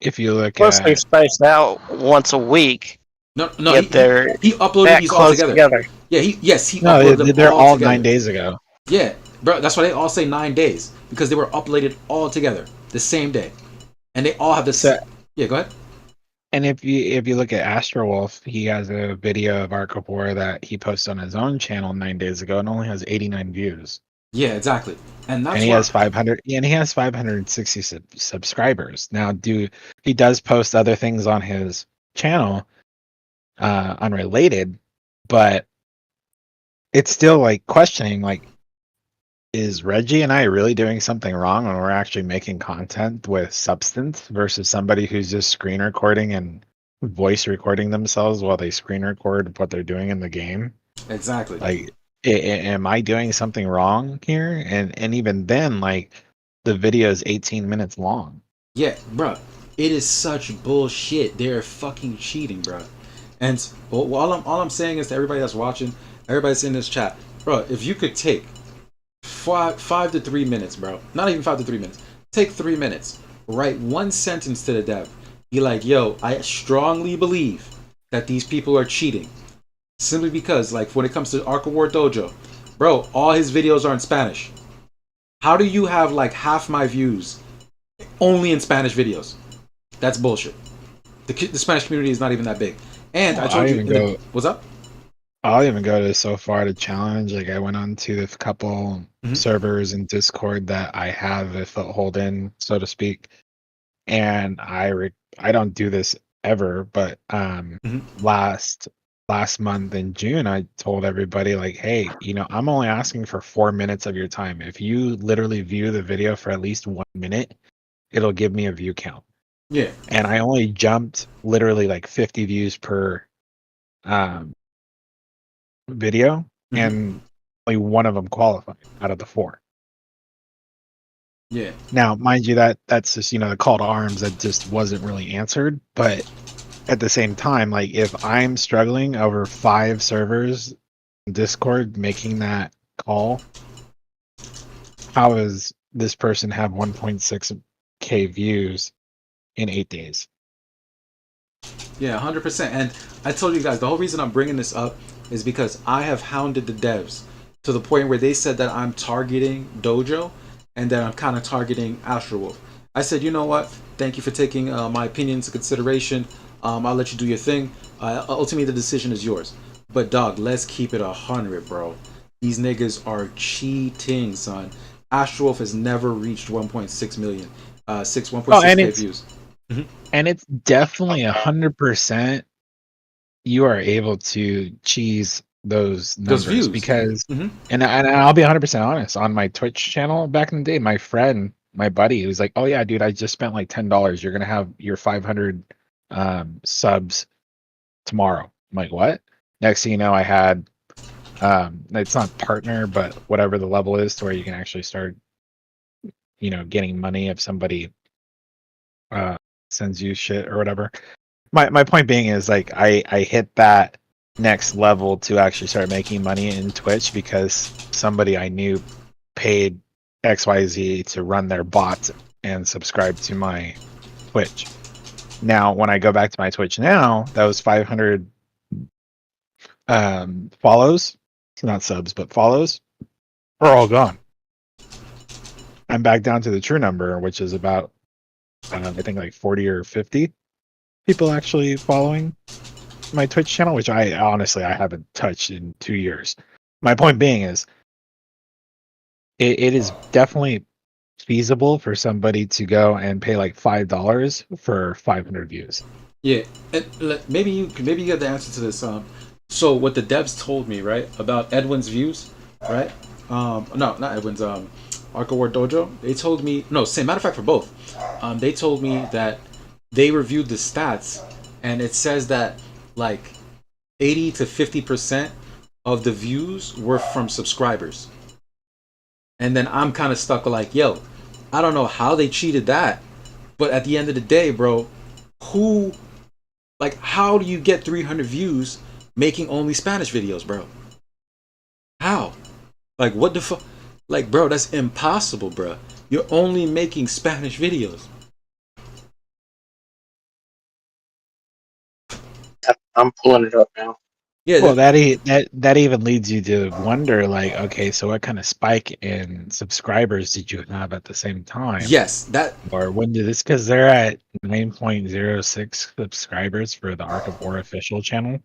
[SPEAKER 11] if you look
[SPEAKER 15] Plus,
[SPEAKER 11] at
[SPEAKER 15] they're spaced out once a week.
[SPEAKER 4] No,
[SPEAKER 15] he
[SPEAKER 4] uploaded these all together. Yeah, he uploaded them
[SPEAKER 11] they're all
[SPEAKER 4] together.
[SPEAKER 11] 9 days ago.
[SPEAKER 4] Yeah, bro, that's why they all say 9 days, because they were uploaded all together the same day, and they all have the same. Yeah, go ahead.
[SPEAKER 11] And if you look at Astro Wolf, he has a video of Ark of War that he posted on his own channel 9 days ago and only has 89 views.
[SPEAKER 4] Yeah, exactly. And that's
[SPEAKER 11] he has 560 subscribers. Now, he does post other things on his channel, unrelated, but it's still like questioning, like, is Reggie and I really doing something wrong when we're actually making content with substance versus somebody who's just screen recording and voice recording themselves while they screen record what they're doing in the game?
[SPEAKER 4] Exactly.
[SPEAKER 11] Like, am I doing something wrong here? And even then, like, the video is 18 minutes long.
[SPEAKER 4] Yeah, bro, it is such bullshit. They're fucking cheating, bro. And all I'm saying is to everybody that's watching, everybody that's in this chat, bro, if you could take 5 to 3 minutes, bro, not even 5 to 3 minutes, take 3 minutes, write one sentence to the dev, be like, yo, I strongly believe that these people are cheating. Simply because, like, when it comes to Ark of War Dojo, bro, all his videos are in Spanish. How do you have like half my views only in Spanish videos? That's bullshit. The Spanish community is not even that big. And I told you, what's up?
[SPEAKER 11] I'll even go to so far to challenge. Like I went on to the couple servers in Discord that I have a foothold in, so to speak. And I don't do this ever, but last month in June, I told everybody like, hey, I'm only asking for 4 minutes of your time. If you literally view the video for at least 1 minute, it'll give me a view count.
[SPEAKER 4] Yeah.
[SPEAKER 11] And I only jumped literally like 50 views per video, and only one of them qualified out of the 4.
[SPEAKER 4] Yeah.
[SPEAKER 11] Now, mind you, that's just the call to arms that just wasn't really answered. But at the same time, like if I'm struggling over 5 servers in Discord making that call, how does this person have 1.6k views in 8 days?
[SPEAKER 4] Yeah, 100%. And I told you guys, the whole reason I'm bringing this up is because I have hounded the devs to the point where they said that I'm targeting Dojo and that I'm kind of targeting Astrowolf. I said, you know what? Thank you for taking my opinion into consideration. I'll let you do your thing. Ultimately, the decision is yours. But dog, let's keep it 100, bro. These niggas are cheating, son. Astrowolf has never reached 1.6 million, 1.6k views.
[SPEAKER 11] And it's definitely 100% you are able to cheese those numbers
[SPEAKER 4] views.
[SPEAKER 11] Because and I'll be 100% honest, on my Twitch channel back in the day, my friend, my buddy, was like, oh yeah dude, I just spent like $10, you're gonna have your 500 subs tomorrow. I'm like, what? Next thing you know, I had it's not partner, but whatever the level is to where you can actually start getting money if somebody sends you shit or whatever. My point being is like I hit that next level to actually start making money in Twitch because somebody I knew paid XYZ to run their bots and subscribe to my Twitch. Now, when I go back to my Twitch now, those 500 follows, so not subs, but follows, are all gone. I'm back down to the true number, which is about, I think like 40 or 50 people actually following my Twitch channel, which I honestly haven't touched in 2 years. My point being is, it is definitely feasible for somebody to go and pay like $5 for 500 views.
[SPEAKER 4] Yeah, and maybe you get the answer to this. So what the devs told me, right, about Edwin's views, right? No, not Edwin's. Ark of War Dojo. They told me matter of fact for both. They told me that they reviewed the stats, and it says that like 80 to 50% of the views were from subscribers. And then I'm kind of stuck like, yo, I don't know how they cheated that, but at the end of the day, bro, how do you get 300 views making only Spanish videos, bro? How? Like, what the fuck? Like, bro, that's impossible, bro. You're only making Spanish videos.
[SPEAKER 16] I'm pulling it up now.
[SPEAKER 11] Yeah, well, that even leads you to wonder, like, okay, so what kind of spike in subscribers did you have at the same time?
[SPEAKER 4] Yes, that.
[SPEAKER 11] Or when did this? Because they're at 9.06 subscribers for the Ark of War official channel.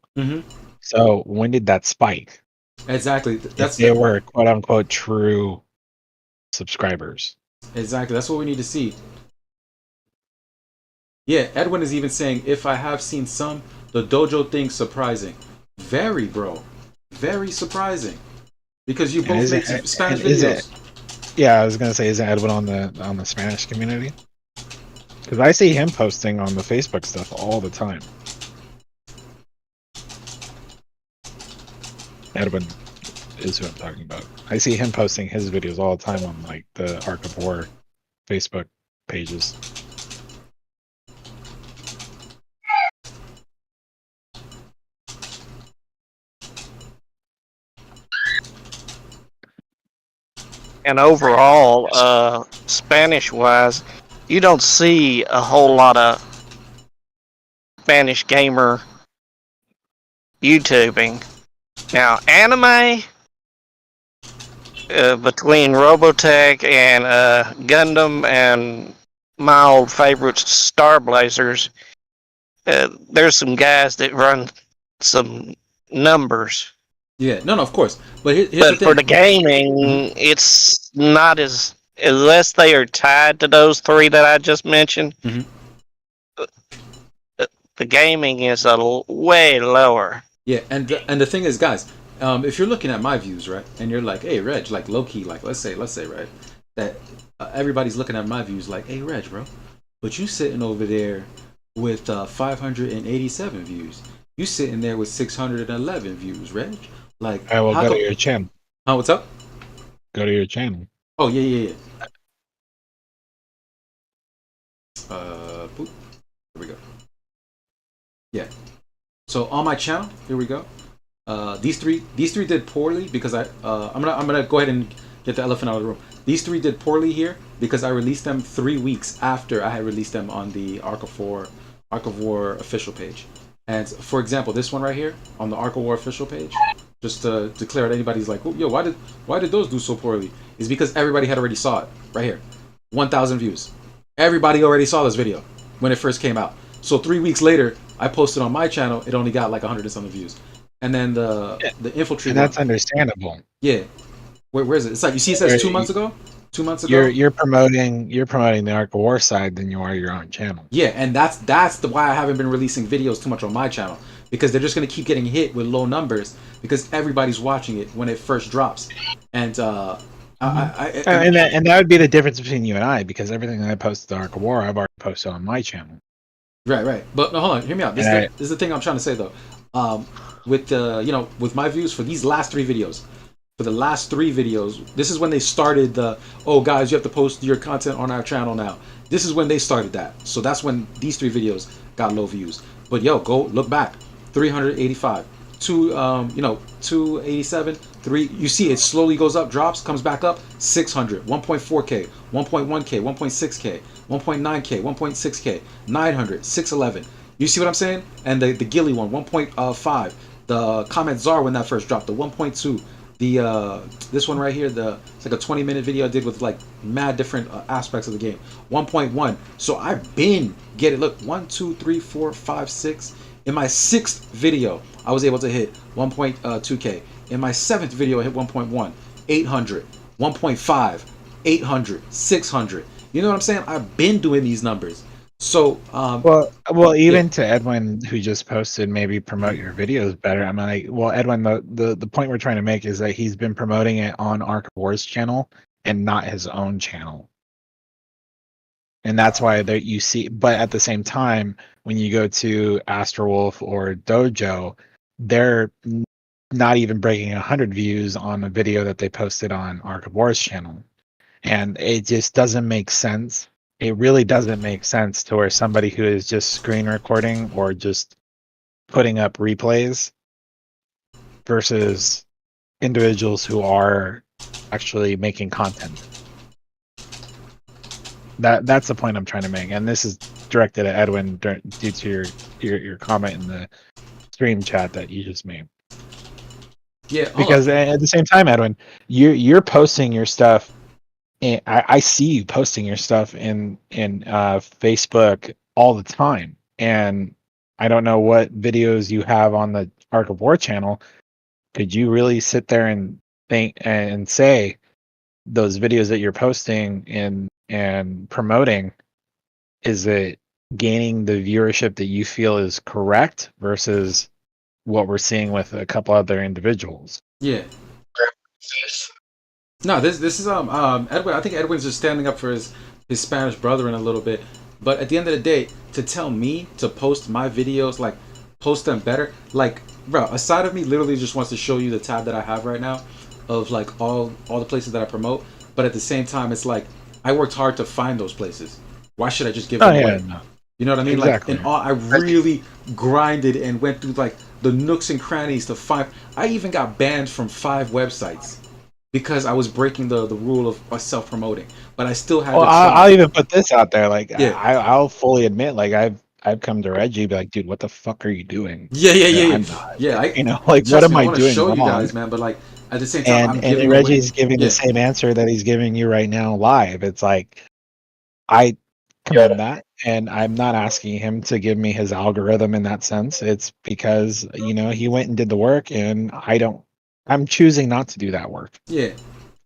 [SPEAKER 11] So when did that spike?
[SPEAKER 4] Exactly.
[SPEAKER 11] If they were quote unquote true subscribers.
[SPEAKER 4] Exactly. That's what we need to see. Yeah, Edwin is even saying, if I have seen some, the dojo thing surprising. Very, bro. Very surprising. Because you both make Spanish videos.
[SPEAKER 11] Yeah, I was gonna say, isn't Edwin on the Spanish community? Because I see him posting on the Facebook stuff all the time. Edwin is who I'm talking about. I see him posting his videos all the time on like the Ark of War Facebook pages.
[SPEAKER 15] And overall, Spanish-wise, you don't see a whole lot of Spanish gamer YouTubing. Now, anime, between Robotech and Gundam and my old favorite Star Blazers, there's some guys that run some numbers.
[SPEAKER 4] Yeah, no, of course. But here's the
[SPEAKER 15] But
[SPEAKER 4] thing.
[SPEAKER 15] for the gaming, it's not as unless they are tied to those three that I just mentioned. The gaming is way lower.
[SPEAKER 4] Yeah, and the thing is, guys, if you're looking at my views, right, and you're like, hey, Reg, like low key, like let's say, right, that everybody's looking at my views, like, hey, Reg, bro, but you sitting over there with 587 views. You sitting there with 611 views, Reg. Like,
[SPEAKER 11] I will
[SPEAKER 4] how
[SPEAKER 11] go
[SPEAKER 4] come-
[SPEAKER 11] to your channel.
[SPEAKER 4] Oh, what's up?
[SPEAKER 11] Go to your channel.
[SPEAKER 4] Oh yeah. Boop. Here we go. Yeah. So on my channel, here we go. These three did poorly because I'm gonna go ahead and get the elephant out of the room. These three did poorly here because I released them 3 weeks after I had released them on the Ark of War official page. And for example, this one right here on the Ark of War official page, just to declare it, anybody's like, oh, yo, why did those do so poorly? Is because everybody had already saw it right here, 1,000 views. Everybody already saw this video when it first came out. So 3 weeks later, I posted on my channel. It only got like 100 and something views. And then the infiltrate.
[SPEAKER 11] And that's understandable.
[SPEAKER 4] Yeah. Where is it? It's like you see it says 2 months ago. 2 months ago.
[SPEAKER 11] You're promoting the Ark of War side than you are your own channel.
[SPEAKER 4] Yeah, and that's why I haven't been releasing videos too much on my channel, because they're just gonna keep getting hit with low numbers because everybody's watching it when it first drops, and and
[SPEAKER 11] that would be the difference between you and I, because everything that I posted to Ark of War, I've already posted on my channel.
[SPEAKER 4] Right. But no, hold on, hear me out. This is the thing I'm trying to say though. With with my views for these last 3 videos. For the last 3 videos, this is when they started the, oh guys, you have to post your content on our channel now. This is when they started that. So that's when these 3 videos got low views. But yo, go look back. 385, 287, 3. You see it slowly goes up, drops, comes back up, 600, 1.4K, 1.1K, 1.6K, 1.9K, 1.6K, 900, 611. You see what I'm saying? And the Gilly one, 1.5. The Comment Czar when that first dropped, the 1.2. The this one right here, it's like a 20-minute video I did with like mad different aspects of the game. 1.1. So I've been getting, look, 1, 2, 3, 4, 5, 6. In my 6th video, I was able to hit 1.2K. In my 7th video, I hit 1.1, 800, 1.5, 800, 600. You know what I'm saying? I've been doing these numbers. So
[SPEAKER 11] even to Edwin, who just posted, maybe promote your videos better. I'm like, well, Edwin, the point we're trying to make is that he's been promoting it on Ark of War's channel and not his own channel, and that's why that you see. But at the same time, when you go to Astrowolf or Dojo, they're not even breaking 100 views on a video that they posted on Ark of War's channel, and it just doesn't make sense. It really doesn't make sense to where somebody who is just screen recording or just putting up replays versus individuals who are actually making content. That's the point I'm trying to make, and this is directed at Edwin due to your comment in the stream chat that you just made.
[SPEAKER 4] Yeah,
[SPEAKER 11] because at the same time, Edwin, you're posting your stuff. And I see you posting your stuff in Facebook all the time, and I don't know what videos you have on the Ark of War channel. Could you really sit there and think and say those videos that you're posting and promoting, is it gaining the viewership that you feel is correct versus what we're seeing with a couple other individuals?
[SPEAKER 4] Yeah. No, this is Edwin. I think Edwin's just standing up for his Spanish brethren a little bit. But at the end of the day, to tell me to post my videos, like post them better, like bro, a side of me literally just wants to show you the tab that I have right now of like all the places that I promote. But at the same time, it's like I worked hard to find those places. Why should I just give them away?
[SPEAKER 11] No.
[SPEAKER 4] You know what I mean?
[SPEAKER 11] Exactly.
[SPEAKER 4] Like, I really grinded and went through like the nooks and crannies to find. I even got banned from 5 websites because I was breaking the rule of self-promoting, but I still had.
[SPEAKER 11] Well, I'll even put this out there. Like,
[SPEAKER 4] yeah.
[SPEAKER 11] I'll fully admit, like I've I've come to Reggie, be like, dude, what the fuck are you doing?
[SPEAKER 4] Yeah, yeah, yeah,
[SPEAKER 11] I'm
[SPEAKER 4] yeah.
[SPEAKER 11] not,
[SPEAKER 4] Yeah,
[SPEAKER 11] you know, like, what
[SPEAKER 4] trust
[SPEAKER 11] am
[SPEAKER 4] me, I
[SPEAKER 11] I
[SPEAKER 4] want to
[SPEAKER 11] doing
[SPEAKER 4] show you
[SPEAKER 11] wrong?
[SPEAKER 4] guys, man. But like at the same time, I'm
[SPEAKER 11] And
[SPEAKER 4] giving away.
[SPEAKER 11] Reggie's giving
[SPEAKER 4] Yeah,
[SPEAKER 11] the same answer that he's giving you right now live. It's like, I commend that, and I'm not asking him to give me his algorithm in that sense. It's because, you know, he went and did the work, and I'm choosing not to do that work.
[SPEAKER 4] yeah,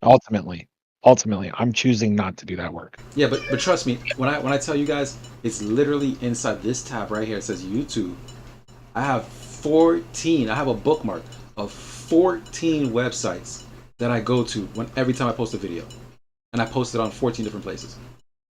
[SPEAKER 11] Ultimately, I'm choosing not to do that work.
[SPEAKER 4] yeah. But trust me, when I tell you guys, it's literally inside this tab right here. It says YouTube. I have 14. I have a bookmark of 14 websites that I go to every time I post a video, and I post it on 14 different places.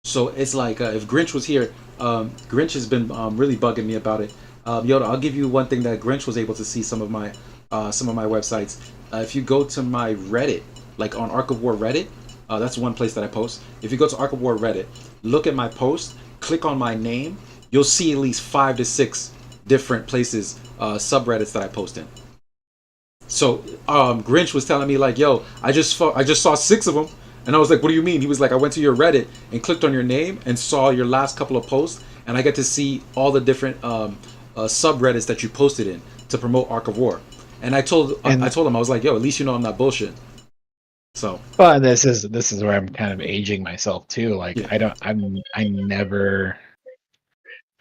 [SPEAKER 4] So it's like if Grinch was here, Grinch has been really bugging me about it. Yoda, I'll give you one thing that Grinch was able to see some of my websites. If you go to my Reddit, like on Ark of War Reddit, that's one place that I post. If you go to Ark of War Reddit, look at my post, click on my name, you'll see at least 5 to 6 different places, subreddits that I post in. So Grinch was telling me like, "Yo, I just saw 6 of them." And I was like, "What do you mean?" He was like, "I went to your Reddit and clicked on your name and saw your last couple of posts, and I get to see all the different subreddits that you posted in to promote Ark of War." And I told him, I was like, "Yo, at least you know I'm not bullshit." So,
[SPEAKER 11] Well, this is where I'm kind of aging myself too. Like,
[SPEAKER 4] yeah.
[SPEAKER 11] I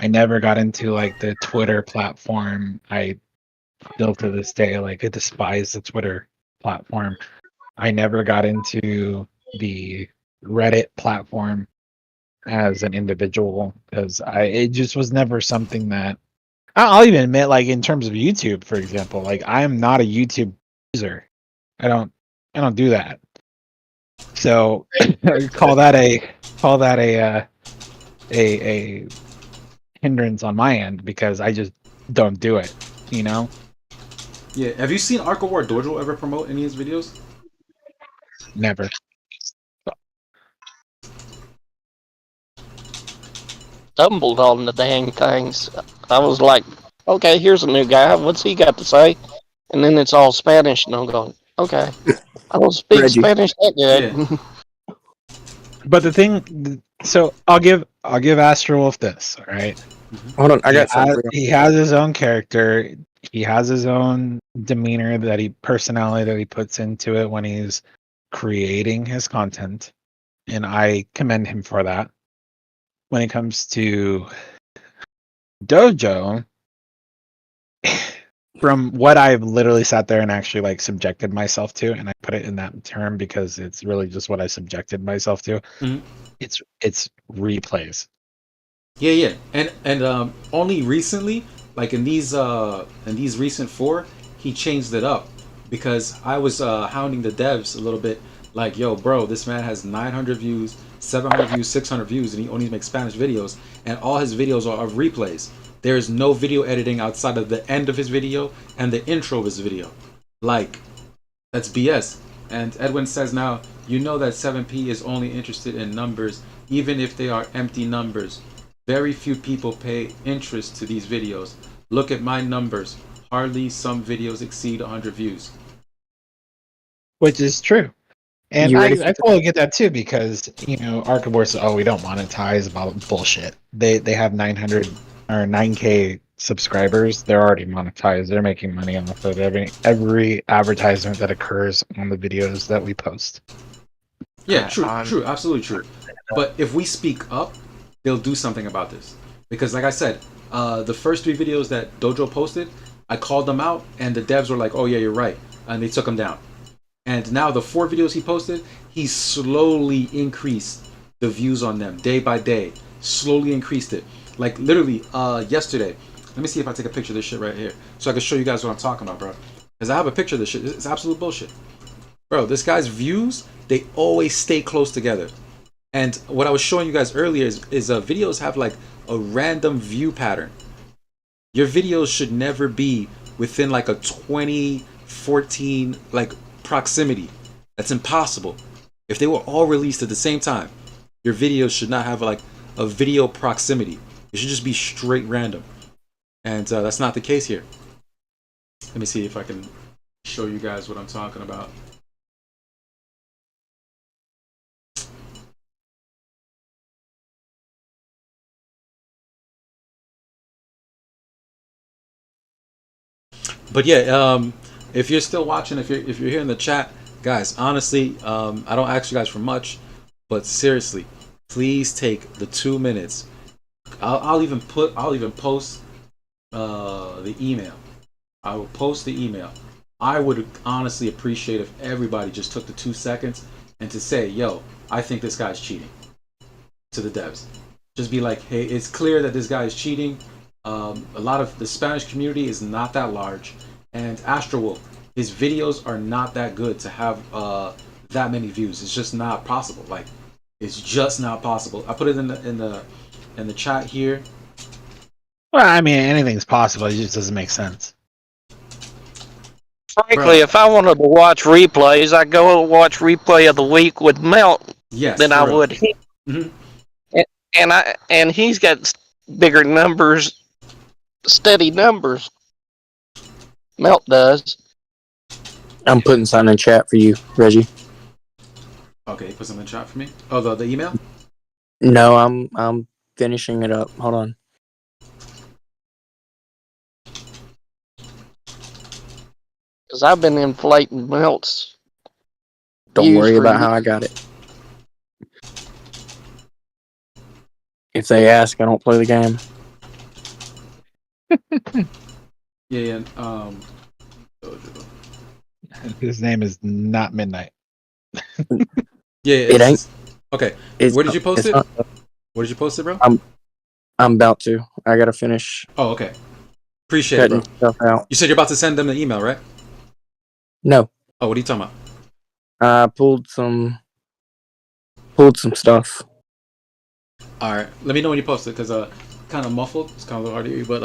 [SPEAKER 11] never got into like the Twitter platform. I still to this day, like, I despise the Twitter platform. I never got into the Reddit platform as an individual because it just was never something that I'll even admit, like, in terms of YouTube, for example, like, I am not a YouTube user. I don't do that. So call that a hindrance on my end because I just don't do it, you know?
[SPEAKER 4] Yeah. Have you seen Ark of War Dojo ever promote any of his videos?
[SPEAKER 11] Never.
[SPEAKER 15] Stumbled on the dang things. I was like, okay, here's a new guy. What's he got to say? And then it's all Spanish, and I'm going, okay, I don't speak
[SPEAKER 17] Reggie.
[SPEAKER 15] Spanish that
[SPEAKER 4] Yeah.
[SPEAKER 15] good.
[SPEAKER 11] But the thing, so I'll give Astrowolf this, all right?
[SPEAKER 17] Hold on, I got something for you.
[SPEAKER 11] He has his own character. He has his own demeanor personality that he puts into it when he's creating his content, and I commend him for that. When it comes to Dojo, from what I've literally sat there and actually like subjected myself to, and I put it in that term because it's really just what I subjected myself to.
[SPEAKER 4] Mhm.
[SPEAKER 11] It's replays.
[SPEAKER 4] Yeah, yeah, and only recently, like in these recent 4, he changed it up because I was hounding the devs a little bit, like, "Yo, bro, this man has 900 views, 700 views, 600 views, and he only makes Spanish videos, and all his videos are of replays. There is no video editing outside of the end of his video and the intro of his video. Like, that's BS." And Edwin says now, "You know that 7P is only interested in numbers, even if they are empty numbers. Very few people pay interest to these videos. Look at my numbers. Hardly some videos exceed 100 views."
[SPEAKER 11] Which is true. And
[SPEAKER 17] You ready for
[SPEAKER 11] I totally get that too because, you know, Ark of War says, "Oh, we don't monetize," about bullshit. They have 900 or 9K subscribers. They're already monetized. They're making money off of every advertisement that occurs on the videos that we post.
[SPEAKER 4] Yeah, true, absolutely true. But if we speak up, they'll do something about this. Because like I said, the first 3 videos that Dojo posted, I called them out, and the devs were like, "Oh yeah, you're right," and they took them down. And now the 4 videos he posted, he slowly increased the views on them day by day. Slowly increased it. Like literally, yesterday. Let me see if I take a picture of this shit right here, so I can show you guys what I'm talking about, bro. Because I have a picture of this shit. It's absolute bullshit. Bro, this guy's views, they always stay close together. And what I was showing you guys earlier is videos have like a random view pattern. Your videos should never be within like a 2014 like proximity. That's impossible. If they were all released at the same time, your videos should not have like a video proximity. It should just be straight random. And that's not the case here. Let me see if I can show you guys what I'm talking about. But yeah, if you're still watching, if you're here in the chat, guys, honestly, I don't ask you guys for much, but seriously, please take the 2 minutes. I'll even post the email. I will post the email. I would honestly appreciate if everybody just took the 2 seconds and to say, "Yo, I think this guy's cheating." To the devs, just be like, "Hey, it's clear that this guy is cheating." A lot of the Spanish community is not that large, and Astrowolf, his videos are not that good to have that many views. It's just not possible. Like, it's just not possible. I put it in the chat here.
[SPEAKER 11] Well, I mean, anything's possible. It just doesn't make sense.
[SPEAKER 15] Frankly, if I wanted to watch replays, I'd go watch replay of the week with Melt
[SPEAKER 4] Yes,
[SPEAKER 15] than
[SPEAKER 4] for
[SPEAKER 15] I
[SPEAKER 4] real.
[SPEAKER 15] would him. And he's got bigger numbers, steady numbers. Melt does.
[SPEAKER 17] I'm putting something in chat for you, Reggie.
[SPEAKER 4] Okay, put something in chat for me. Oh, the email?
[SPEAKER 17] No, I'm finishing it up. Hold on.
[SPEAKER 15] Because I've been inflating Melt's.
[SPEAKER 17] Don't worry about how I got it. If they ask, I don't play the game.
[SPEAKER 4] Yeah.
[SPEAKER 11] His name is not Midnight.
[SPEAKER 4] Yeah,
[SPEAKER 17] It ain't.
[SPEAKER 4] Okay.
[SPEAKER 17] It's
[SPEAKER 4] Where did you post
[SPEAKER 17] it's
[SPEAKER 4] it?
[SPEAKER 17] not-
[SPEAKER 4] Where did you post it, bro?
[SPEAKER 17] I'm about to. I gotta finish.
[SPEAKER 4] Oh, okay. Appreciate it,
[SPEAKER 17] cutting
[SPEAKER 4] bro.
[SPEAKER 17] stuff out.
[SPEAKER 4] You said you're about to send them the email, right?
[SPEAKER 17] No,
[SPEAKER 4] Oh, what are you talking about?
[SPEAKER 17] I pulled some stuff.
[SPEAKER 4] All right. Let me know when you post it, because kind of muffled. It's kind of a little hard to hear you, but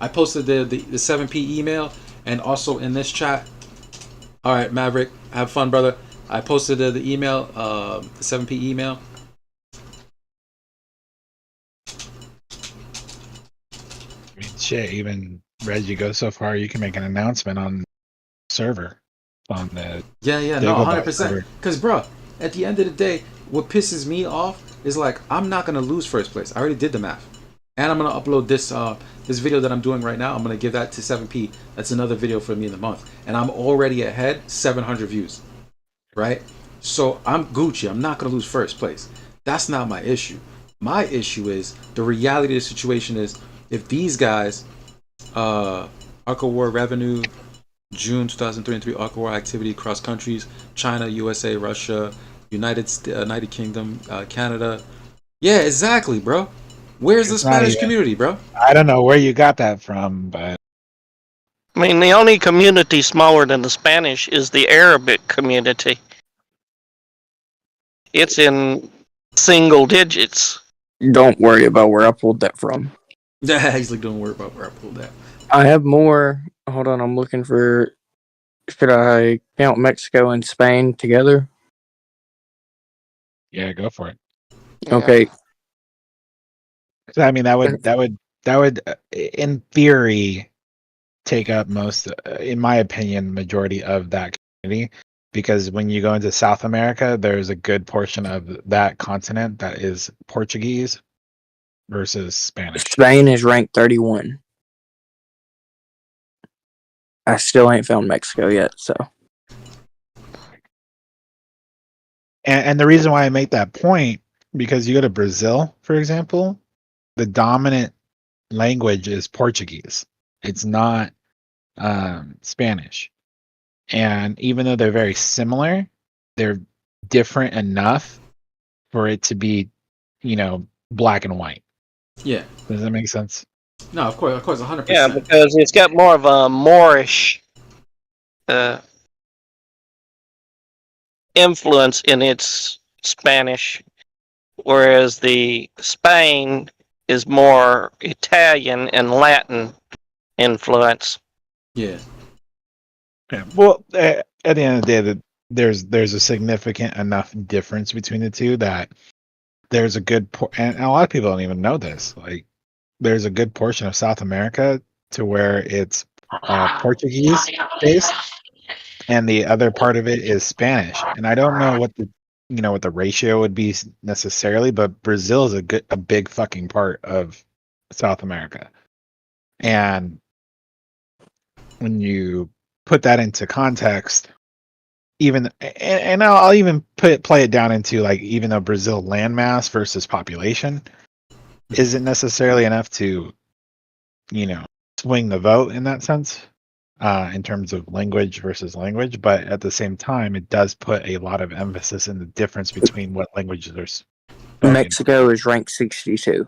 [SPEAKER 4] I posted the 7p email, and also in this chat. All right, Maverick, have fun, brother. I posted the email, the 7p email.
[SPEAKER 11] I mean, shit, even Reggie goes so far, you can make an announcement on server. On the
[SPEAKER 4] No,
[SPEAKER 11] Dagobah
[SPEAKER 4] 100%.
[SPEAKER 11] server.
[SPEAKER 4] Because, bro, at the end of the day, what pisses me off is like, I'm not gonna lose first place. I already did the math, and I'm gonna upload this video that I'm doing right now. I'm gonna give that to 7p. That's another video for me in the month, and I'm already ahead 700 views, right? So I'm Gucci. I'm not gonna lose first place. That's not my issue. My issue is the reality of the situation is if these guys, Ark of War revenue, June 2023, Ark of War activity across countries: China, USA, Russia, United Kingdom, Canada. Yeah, exactly, bro. Where's the
[SPEAKER 11] It's not
[SPEAKER 4] Spanish
[SPEAKER 11] even-
[SPEAKER 4] community, bro?
[SPEAKER 11] I don't know where you got that from, but
[SPEAKER 15] I mean, the only community smaller than the Spanish is the Arabic community. It's in single digits.
[SPEAKER 17] Don't worry about where I pulled that from.
[SPEAKER 4] Yeah, he's like, don't worry about where I pulled that.
[SPEAKER 17] I have more. Hold on, I'm looking for. Should I count Mexico and Spain together?
[SPEAKER 11] yeah, go for it.
[SPEAKER 17] Okay.
[SPEAKER 11] I mean, that would, in theory, take up most, in my opinion, majority of that community. Because when you go into South America, there's a good portion of that continent that is Portuguese versus Spanish.
[SPEAKER 17] Spain is ranked 31. I still ain't found Mexico yet, so.
[SPEAKER 11] And the reason why I make that point, because you go to Brazil, for example, the dominant language is Portuguese. It's not Spanish. And even though they're very similar, they're different enough for it to be, black and white.
[SPEAKER 4] Yeah.
[SPEAKER 11] Does that make sense?
[SPEAKER 4] No, of course, 100%.
[SPEAKER 15] Yeah, because it's got more of a Moorish influence in its Spanish, whereas the Spain is more Italian and Latin influence.
[SPEAKER 4] Yeah.
[SPEAKER 11] Yeah. Well, at the end of the day, there's a significant enough difference between the two that there's a good and a lot of people don't even know this. Like, there's a good portion of South America to where it's Portuguese based, and the other part of it is Spanish. And I don't know what the ratio would be necessarily, but Brazil is a big fucking part of South America, and when you put that into context, even and I'll even play it down into like even though Brazil landmass versus population isn't necessarily enough to, swing the vote in that sense, in terms of language versus language, but at the same time, it does put a lot of emphasis in the difference between what languages are spoken.
[SPEAKER 17] Mexico is ranked 62.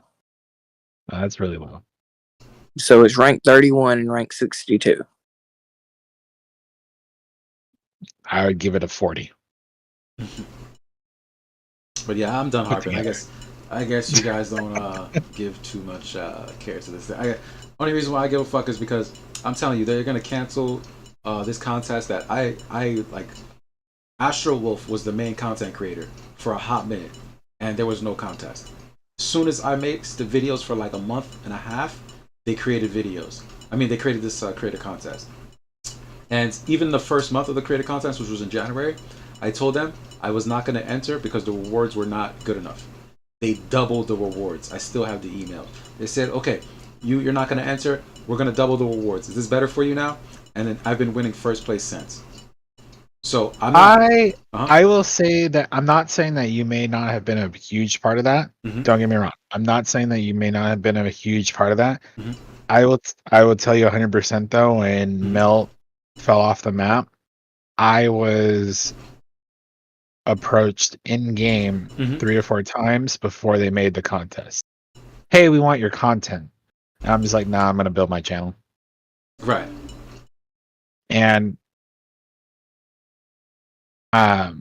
[SPEAKER 11] That's really low.
[SPEAKER 17] So it's ranked 31 and ranked 62.
[SPEAKER 11] I would give it a 40.
[SPEAKER 4] But yeah, I'm done harping.
[SPEAKER 11] together.
[SPEAKER 4] I guess you guys don't give too much care to this. Only reason why I give a fuck is because I'm telling you they're gonna cancel this contest that I like. Astro Wolf was the main content creator for a hot minute, and there was no contest. As soon as I made the videos for like a month and a half, they created videos. I mean, they created this creator contest. And even the first month of the creator contest, which was in January, I told them I was not going to enter because the rewards were not good enough. They doubled the rewards. I still have the email. They said, okay, you're not going to enter. We're going to double the rewards. Is this better for you now? And then I've been winning first place since. So
[SPEAKER 11] I will say that I'm not saying that you may not have been a huge part of that. Don't get me wrong. I'm not saying that you may not have been a huge part of that. I will tell you 100% though, when Melt fell off the map, I was approached in game 3 or 4 times before they made the contest. Hey, we want your content. And I'm just like, nah, I'm gonna build my channel.
[SPEAKER 4] Right.
[SPEAKER 11] And so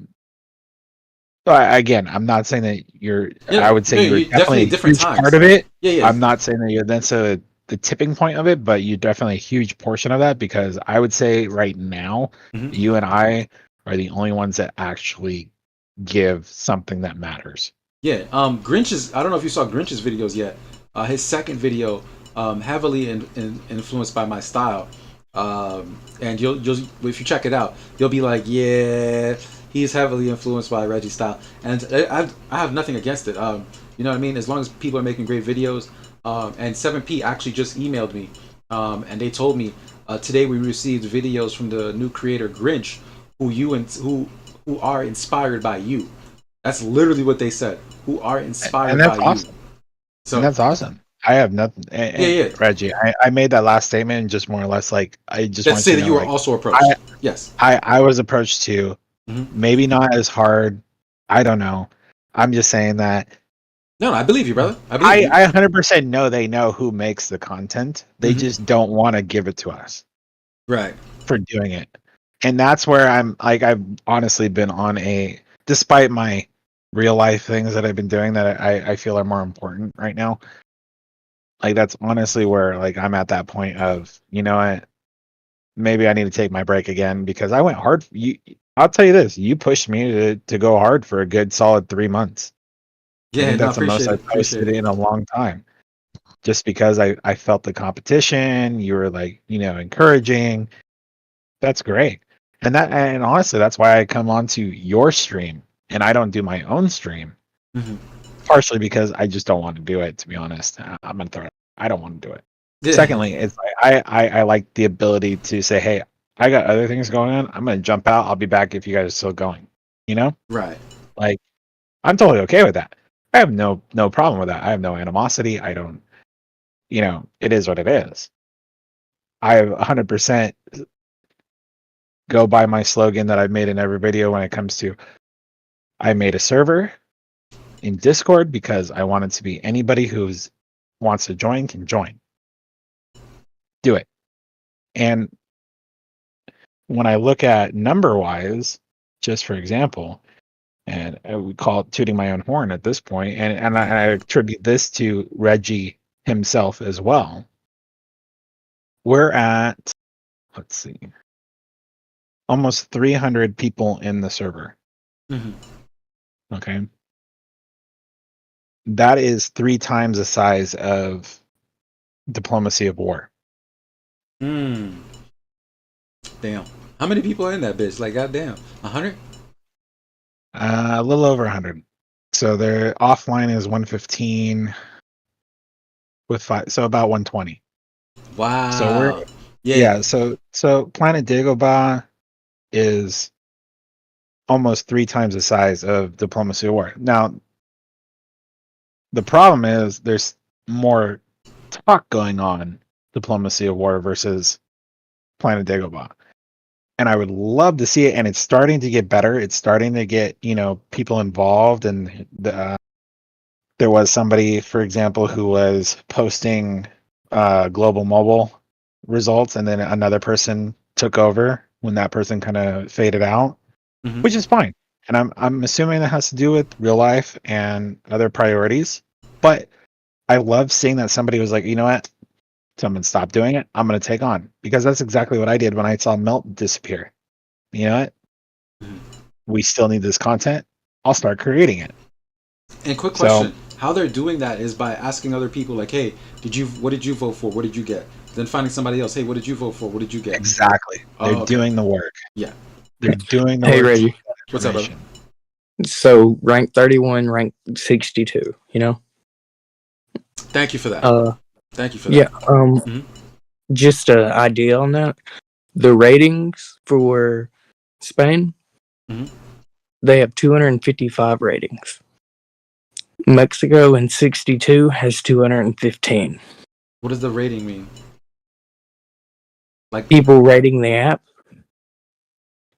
[SPEAKER 11] again, I'm not saying that you're.
[SPEAKER 4] Yeah,
[SPEAKER 11] I would say
[SPEAKER 4] no,
[SPEAKER 11] you're definitely a
[SPEAKER 4] different
[SPEAKER 11] huge
[SPEAKER 4] times.
[SPEAKER 11] part of it.
[SPEAKER 4] Yeah.
[SPEAKER 11] I'm not saying that you're necessarily the tipping point of it, but you're definitely a huge portion of that because I would say right now, you and I are the only ones that actually give something that matters.
[SPEAKER 4] Yeah. Grinch's. I don't know if you saw Grinch's videos yet. His second video, heavily influenced by my style. And you'll if you check it out, you'll be like, yeah, he's heavily influenced by Reggie's style, and I have nothing against it. You know what I mean? As long as people are making great videos. And 7P actually just emailed me, and they told me today we received videos from the new creator Grinch, who are inspired by you. That's literally what they said. Who are inspired by
[SPEAKER 11] awesome.
[SPEAKER 4] you. So
[SPEAKER 11] And that's awesome. I have nothing.
[SPEAKER 4] Yeah.
[SPEAKER 11] Reggie, I made that last statement and just more or less like I just want
[SPEAKER 4] Let's say
[SPEAKER 11] to
[SPEAKER 4] that
[SPEAKER 11] know,
[SPEAKER 4] you were
[SPEAKER 11] like,
[SPEAKER 4] also approached. Yes.
[SPEAKER 11] I was approached too. Maybe not as hard. I don't know. I'm just saying that.
[SPEAKER 4] No, I believe you, brother. I believe you.
[SPEAKER 11] I 100% know they know who makes the content. They just don't want to give it to us.
[SPEAKER 4] Right.
[SPEAKER 11] For doing it. And that's where I'm like, I've honestly been on despite my real life things that I've been doing that I feel are more important right now. Like that's honestly where like I'm at that point of, you know what, maybe I need to take my break again because I went hard. I'll tell you this, you pushed me to go hard for a good solid 3 months.
[SPEAKER 4] Yeah,
[SPEAKER 11] I think that's the most I posted in a long time. Just because I felt the competition, you were like, encouraging. That's great. And honestly, that's why I come onto your stream and I don't do my own stream. Partially because I just don't want to do it, to be honest. I'm gonna throw it. I don't want to do it.
[SPEAKER 4] Yeah.
[SPEAKER 11] Secondly, it's like I like the ability to say, hey, I got other things going on. I'm gonna jump out. I'll be back if you guys are still going.
[SPEAKER 4] Right.
[SPEAKER 11] Like I'm totally okay with that. I have no problem with that. I have no animosity. I don't. It is what it is. I 100% go by my slogan that I've made in every video when it comes to I made a server in Discord because I want it to be anybody who wants to join can join. Do it. And when I look at number wise, just for example, and we call it tooting my own horn at this point, and I attribute this to Reggie himself as well. We're at, let's see, almost 300 people in the server. Okay. That is 3 times the size of Diplomacy of War.
[SPEAKER 4] Damn. How many people are in that bitch? Like, goddamn. 100?
[SPEAKER 11] A little over 100. So their offline is 115 with 5, so about 120.
[SPEAKER 4] Wow.
[SPEAKER 11] So Yeah. So Planet Dagobah is almost 3 times the size of Diplomacy of War. Now, the problem is there's more talk going on Diplomacy of War versus Planet Dagobah. And I would love to see it, and it's starting to get better. It's starting to get, people involved, and there was somebody, for example, who was posting global mobile results, and then another person took over when that person kind of faded out, which is fine. And I'm assuming that has to do with real life and other priorities. But I love seeing that somebody was like, you know what? Someone stop doing it. I'm going to take on, because that's exactly what I did when I saw Melt disappear. You know what? We still need this content. I'll start creating it.
[SPEAKER 4] And quick question: how they're doing that is by asking other people, like, "Hey, what did you vote for? What did you get?" Then finding somebody else, "Hey, what did you vote for? What did you get?"
[SPEAKER 11] Exactly. They're doing the work.
[SPEAKER 4] Yeah.
[SPEAKER 11] They're doing the
[SPEAKER 17] Hey,
[SPEAKER 11] work.
[SPEAKER 17] Reggie.
[SPEAKER 4] What's up, brother?
[SPEAKER 17] So rank 31, rank 62.
[SPEAKER 4] Thank you for that. Thank you for that.
[SPEAKER 17] Yeah. Just an idea on that. The ratings for Spain, they have 255 ratings. Mexico in 62 has 215.
[SPEAKER 4] What does the rating mean? Like
[SPEAKER 17] people rating the app.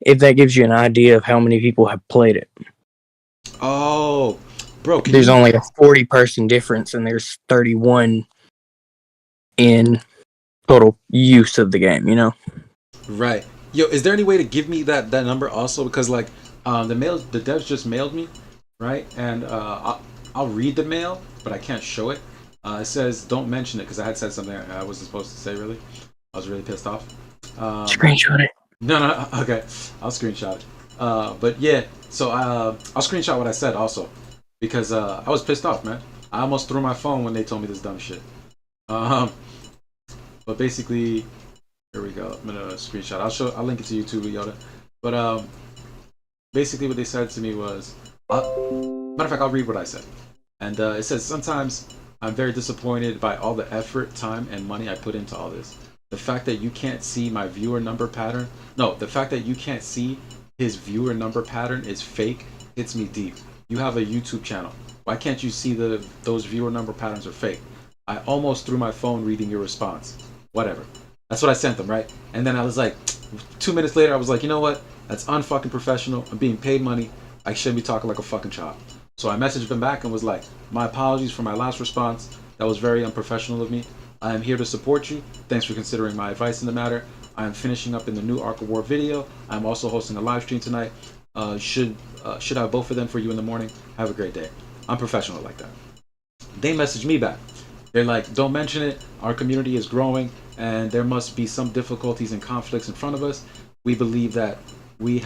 [SPEAKER 17] If that gives you an idea of how many people have played it.
[SPEAKER 4] Oh, bro,
[SPEAKER 17] there's only a 40-person difference, and there's 31 in total use of the game.
[SPEAKER 4] Right. Yo, is there any way to give me that number also? Because like the devs just mailed me, right? And I'll read the mail, but I can't show it. It says don't mention it because I had said something I wasn't supposed to say. Really, I was really pissed off.
[SPEAKER 17] Screenshot it.
[SPEAKER 4] No, okay, I'll screenshot it. But yeah, so I'll screenshot what I said also, because I was pissed off, man. I almost threw my phone when they told me this dumb shit. But basically, here we go. I'm gonna screenshot. I'll link it to YouTube, Yoda. But basically what they said to me was, matter of fact, I'll read what I said. And it says, sometimes I'm very disappointed by all the effort, time, and money I put into all this. The fact that you can't see my viewer number pattern, the fact that you can't see his viewer number pattern is fake, hits me deep. You have a YouTube channel. Why can't you see those viewer number patterns are fake? I almost threw my phone reading your response. Whatever. That's what I sent them, right? And then I was like, 2 minutes later, I was like, you know what? That's unfucking professional. I'm being paid money. I shouldn't be talking like a fucking child. So I messaged them back and was like, my apologies for my last response. That was very unprofessional of me. I am here to support you. Thanks for considering my advice in the matter. I am finishing up in the new Ark of War video. I'm also hosting a live stream tonight. Should have both of them for you in the morning. Have a great day. I'm professional like that. They messaged me back. They're like, don't mention it. Our community is growing and there must be some difficulties and conflicts in front of us. We believe that we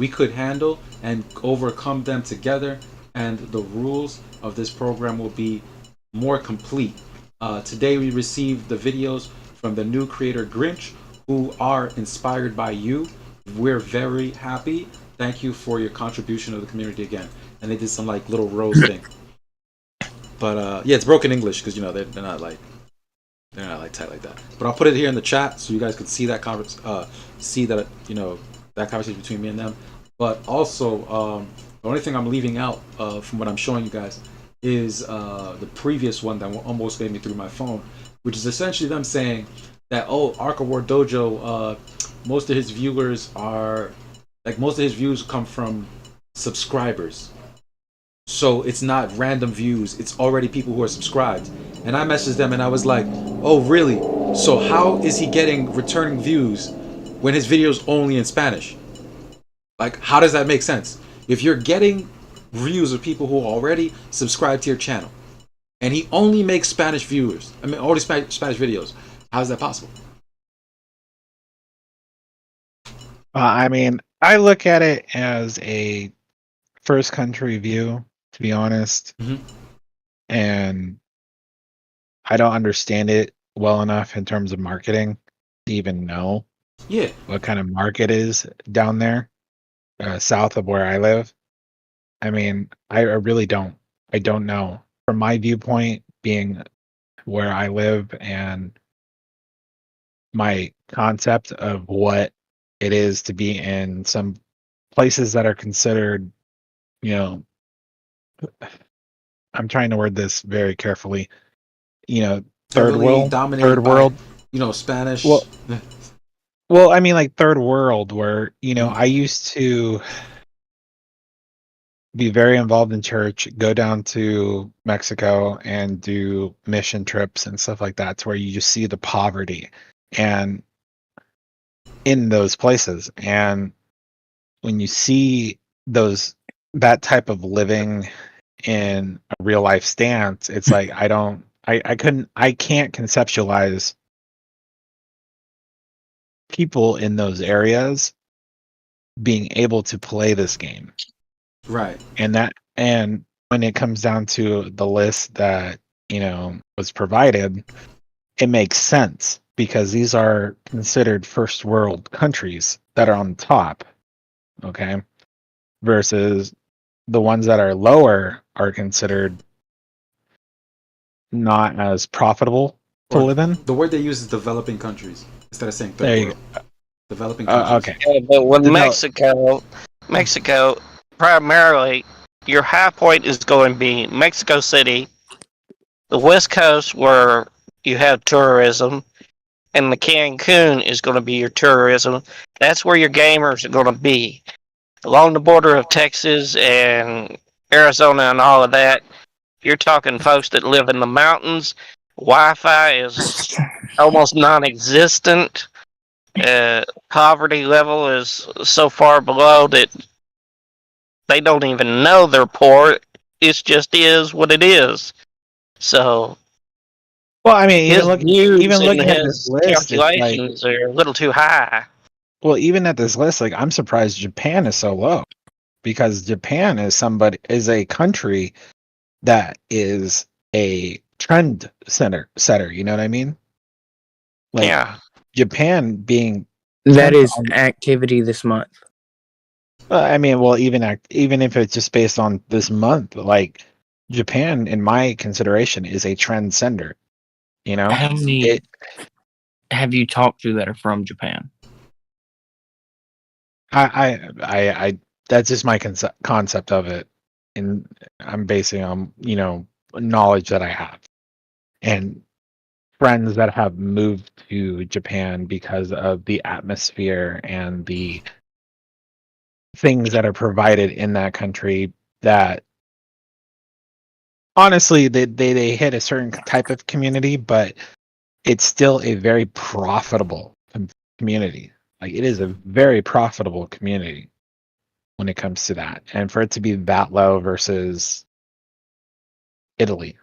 [SPEAKER 4] could handle and overcome them together, and the rules of this program will be more complete. Today we received the videos from the new creator Grinch, who are inspired by you. We're very happy. Thank you for your contribution to the community again. And they did some like little rose thing. But yeah, it's broken English because they're not like tight like that. But I'll put it here in the chat so you guys can see that that conversation between me and them. But also, the only thing I'm leaving out from what I'm showing you guys is the previous one that almost made me through my phone, which is essentially them saying that Ark of War Dojo, most of his viewers most of his views come from subscribers. So it's not random views, it's already people who are subscribed. And I messaged them and I was like, oh really? So how is he getting returning views when his video's only in Spanish? Like, how does that make sense? If you're getting views of people who already subscribe to your channel and he only makes Spanish viewers, only Spanish videos, how is that possible?
[SPEAKER 11] I look at it as a first country view, to be honest. And I don't understand it well enough in terms of marketing to even know what kind of market is down there south of where I live. I really don't. I don't know. From my viewpoint, being where I live and my concept of what it is to be in some places that are considered, you know, I'm trying to word this very carefully. You know,
[SPEAKER 4] Heavily
[SPEAKER 11] third
[SPEAKER 4] dominated by,
[SPEAKER 11] world.
[SPEAKER 4] Spanish.
[SPEAKER 11] Well, I mean, like third world, where
[SPEAKER 4] Mm-hmm.
[SPEAKER 11] I used to be very involved in church, go down to Mexico and do mission trips and stuff like that, to where you just see the poverty and in those places, and when you see that type of living in a real life stance, it's like I can't conceptualize people in those areas being able to play this game.
[SPEAKER 4] Right.
[SPEAKER 11] And when it comes down to the list that, was provided, it makes sense because these are considered first world countries that are on top. Okay. Versus the ones that are lower are considered not as profitable to live in.
[SPEAKER 4] The word they use is developing countries instead of saying third
[SPEAKER 11] There you
[SPEAKER 4] world.
[SPEAKER 11] go.
[SPEAKER 4] Developing countries.
[SPEAKER 11] Okay.
[SPEAKER 15] Yeah, but with Mexico, primarily, your high point is going to be Mexico City, the West Coast where you have tourism, and the Cancun is going to be your tourism. That's where your gamers are going to be. Along the border of Texas and Arizona and all of that, you're talking folks that live in the mountains. Wi-Fi is almost non-existent. Poverty level is so far below that they don't even know they're poor. It just is what it is. So,
[SPEAKER 11] well, I mean,
[SPEAKER 15] his views
[SPEAKER 11] even
[SPEAKER 15] and
[SPEAKER 11] looking at this
[SPEAKER 15] his
[SPEAKER 11] list, it's like,
[SPEAKER 15] calculations are a little too high.
[SPEAKER 11] well, even at this list, like I'm surprised Japan is so low, because Japan is a country that is a trend setter. You know what I mean? Like,
[SPEAKER 15] yeah.
[SPEAKER 11] Japan being
[SPEAKER 17] That is activity this month.
[SPEAKER 11] I mean, well, even if it's just based on this month, like Japan, in my consideration, is a trend sender.
[SPEAKER 17] How many have you talked to that are from Japan?
[SPEAKER 11] I that's just my concept of it, and I'm basing on knowledge that I have and friends that have moved to Japan because of the atmosphere and the things that are provided in that country, that honestly they hit a certain type of community, but it's still a very profitable community. Like, it is a very profitable community when it comes to that, and for it to be that low versus Italy,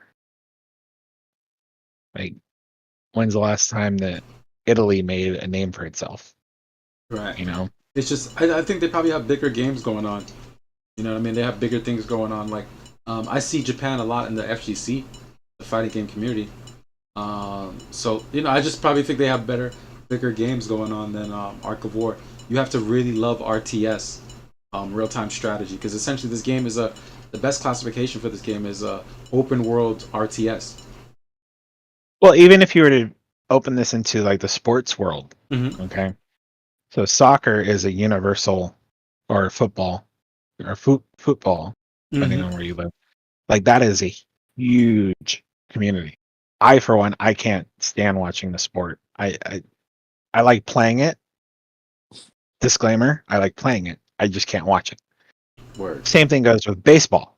[SPEAKER 11] like, when's the last time that Italy made a name for itself?
[SPEAKER 4] Right. It's just I think they probably have bigger games going on. You know what I mean? They have bigger things going on. Like, I see Japan a lot in the FGC, the fighting game community. So I just probably think they have bigger games going on than Ark of War. You have to really love RTS, real time strategy, because essentially this game is the best classification for this game is open world RTS.
[SPEAKER 11] Well, even if you were to open this into like the sports world, okay, so soccer is a universal, or football, or football, depending on where you live. Like, that is a huge community. I, for one, I can't stand watching the sport. I like playing it. Disclaimer: I like playing it. I just can't watch it.
[SPEAKER 4] Word.
[SPEAKER 11] Same thing goes with baseball.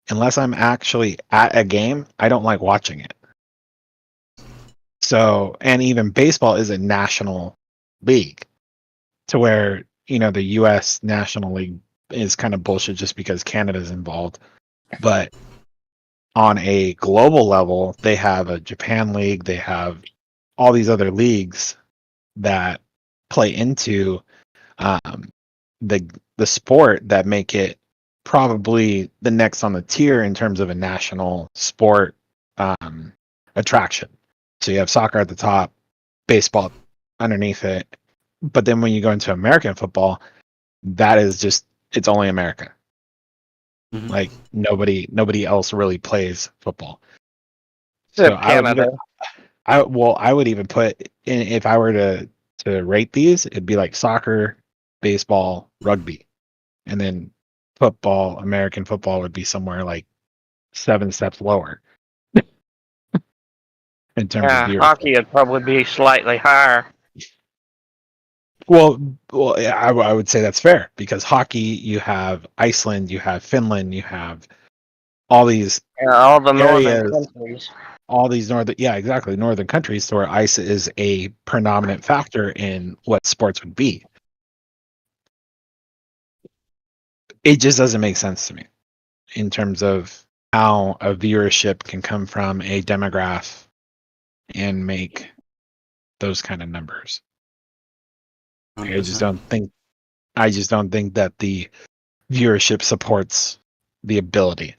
[SPEAKER 11] Unless I'm actually at a game, I don't like watching it. So, and even baseball is a national league, to where the U.S. National League is kind of bullshit just because Canada's involved. But on a global level, they have a Japan League. They have all these other leagues that play into the sport, that make it probably the next on the tier in terms of a national sport attraction. So you have soccer at the top, baseball underneath it, but then when you go into American football, that is just, it's only America. Like, nobody else really plays football.
[SPEAKER 15] Except Canada.
[SPEAKER 11] I would even put in, if I were to rate these, it'd be like soccer, baseball, rugby, and then football. American football would be somewhere like 7 steps lower in terms of viewership.
[SPEAKER 15] Hockey would probably be slightly higher.
[SPEAKER 11] Well, yeah, I would say that's fair because hockey, you have Iceland, you have Finland, you have all these
[SPEAKER 15] all the northern
[SPEAKER 11] areas,
[SPEAKER 15] countries.
[SPEAKER 11] all these northern countries, so where ice is a predominant factor in what sports would be. It just doesn't make sense to me in terms of how a viewership can come from a demographic and make those kind of numbers. I just don't think that the viewership supports the ability.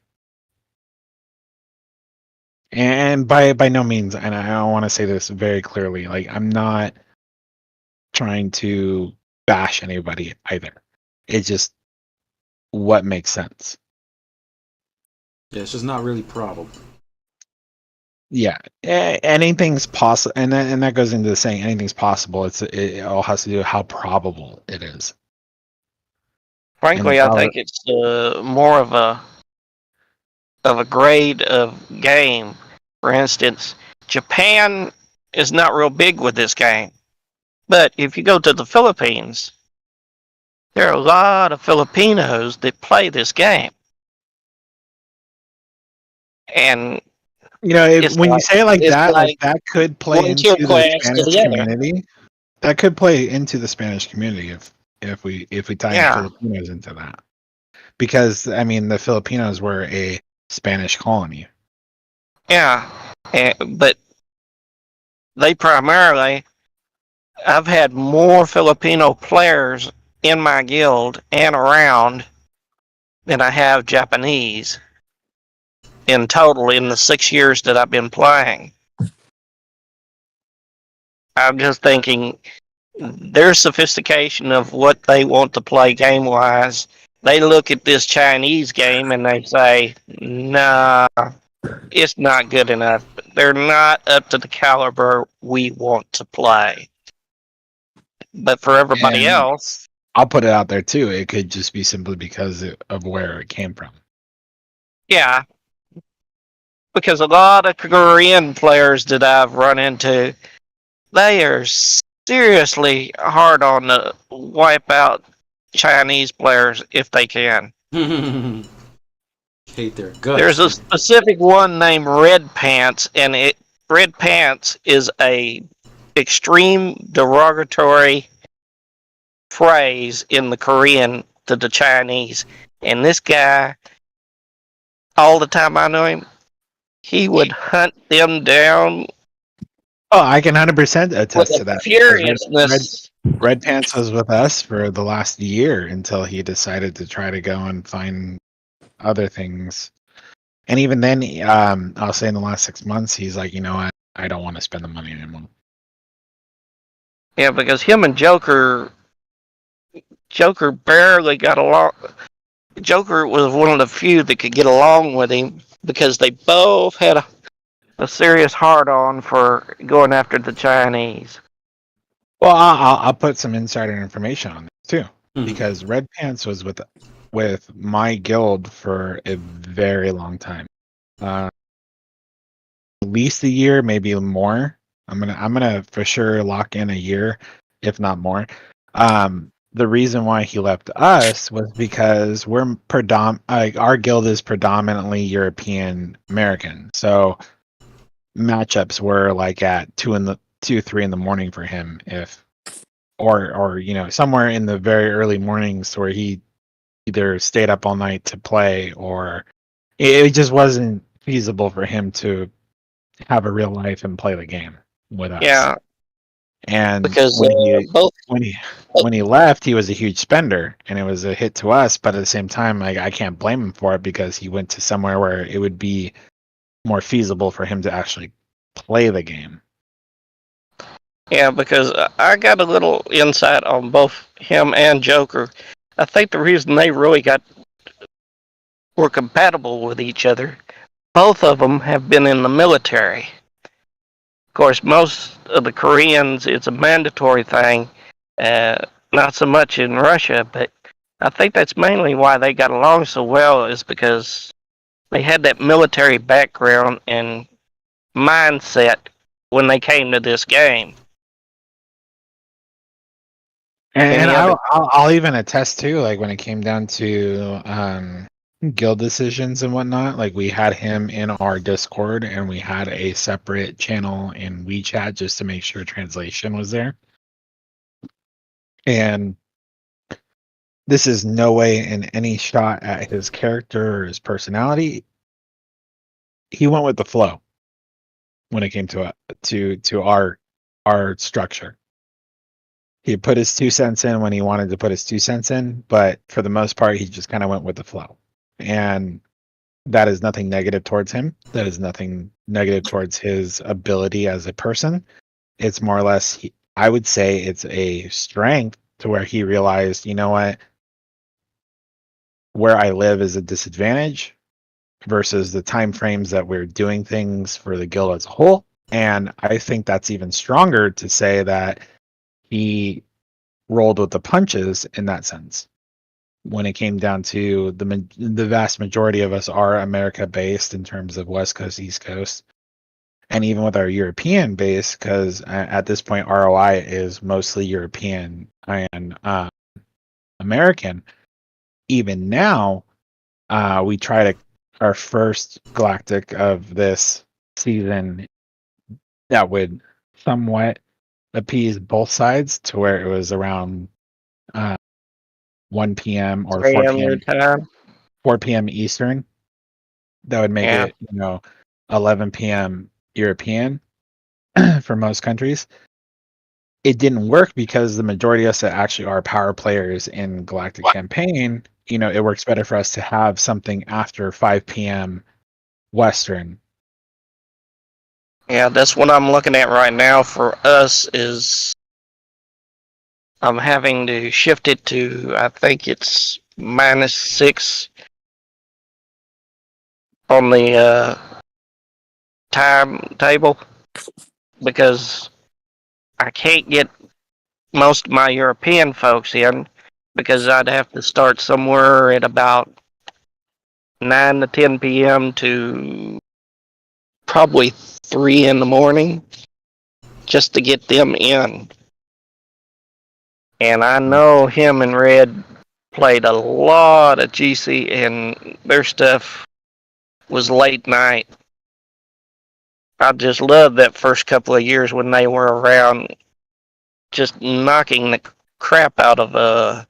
[SPEAKER 11] And by no means, and I want to say this very clearly, like I'm not trying to bash anybody either. It's just what makes sense.
[SPEAKER 4] Yeah, it's just not really probable.
[SPEAKER 11] Yeah, anything's possible, and that goes into the saying anything's possible. It all has to do with how probable it is.
[SPEAKER 15] Frankly, I think it's more of a grade of game. For instance, Japan is not real big with this game, but if you go to the Philippines, there are a lot of Filipinos that play this game, and
[SPEAKER 11] when you say it like that, like that could play into the Spanish community. That could play into the Spanish community if we tie in Filipinos into that, because I mean the Filipinos were a Spanish colony.
[SPEAKER 15] Yeah, but they primarily, I've had more Filipino players in my guild and around than I have Japanese in total in the 6 years that I've been playing. I'm just thinking their sophistication of what they want to play game-wise, they look at this Chinese game and they say, nah, it's not good enough. They're not up to the caliber we want to play. But for everybody else,
[SPEAKER 11] I'll put it out there too. It could just be simply because of where it came from.
[SPEAKER 15] yeah, because a lot of Korean players that I've run into, they are seriously hard on to wipe out Chinese players if they can.
[SPEAKER 4] Hate their guts.
[SPEAKER 15] There's a specific one named Red Pants, and Red Pants is a extreme derogatory phrase in the Korean to the Chinese. And this guy, all the time I know him, he would hunt them down.
[SPEAKER 11] Oh, I can 100% attest to that.
[SPEAKER 15] Furiousness.
[SPEAKER 11] Red Pants was with us for the last year until he decided to try to go and find other things. And even then, I'll say in the last 6 months, he's like, you know what, I don't want to spend the money anymore.
[SPEAKER 15] Yeah, because him and Joker barely got along. Joker was one of the few that could get along with him because they both had a serious hard-on for going after the Chinese.
[SPEAKER 11] Well, I'll put some insider information on this too, because Red Pants was with my guild for a very long time, at least a year, maybe more. I'm gonna for sure lock in a year, if not more. The reason why he left us was because our guild is predominantly European American, so matchups were like at 2-3 in the morning for him, or somewhere in the very early mornings where he either stayed up all night to play, or it just wasn't feasible for him to have a real life and play the game with us. Yeah. And
[SPEAKER 15] because
[SPEAKER 11] when he left, he was a huge spender, and it was a hit to us. But at the same time, I can't blame him for it because he went to somewhere where it would be more feasible for him to actually play the game.
[SPEAKER 15] Yeah, because I got a little insight on both him and Joker. I think the reason they really were compatible with each other, both of them have been in the military. Of course, most of the Koreans, it's a mandatory thing. Not so much in Russia, but I think that's mainly why they got along so well is because they had that military background and mindset when they came to this game.
[SPEAKER 11] And
[SPEAKER 15] Any other?
[SPEAKER 11] I'll even attest too, like when it came down to guild decisions and whatnot, like we had him in our Discord and we had a separate channel in WeChat just to make sure translation was there. And this is no way in any shot at his character or his personality. He went with the flow when it came to our structure. He put his 2 cents in when he wanted to put his 2 cents in, but for the most part, he just kind of went with the flow. And that is nothing negative towards him. That is nothing negative towards his ability as a person. It's more or less, I would say it's a strength to where he realized, you know what, where I live is a disadvantage versus the time frames that we're doing things for the guild as a whole. And I think that's even stronger to say that he rolled with the punches in that sense. When it came down to the vast majority of us are America based in terms of West Coast, East Coast, and even with our European base, because at this point ROI is mostly European and American. Even now, we try to our first galactic of this season that would somewhat appease both sides to where it was around 1 p.m. or 4 p.m. 4 p.m. Eastern. That would make it, 11 p.m. European for most countries. It didn't work because the majority of us that actually are power players in Galactic Campaign, it works better for us to have something after 5 p.m. Western.
[SPEAKER 15] Yeah, that's what I'm looking at right now for us is I'm having to shift it to, I think it's -6 on the timetable because I can't get most of my European folks in because I'd have to start somewhere at about 9 to 10 p.m. to probably 3 in the morning just to get them in. And I know him and Red played a lot of GC and their stuff was late night. I just loved that first couple of years when they were around just knocking the crap out of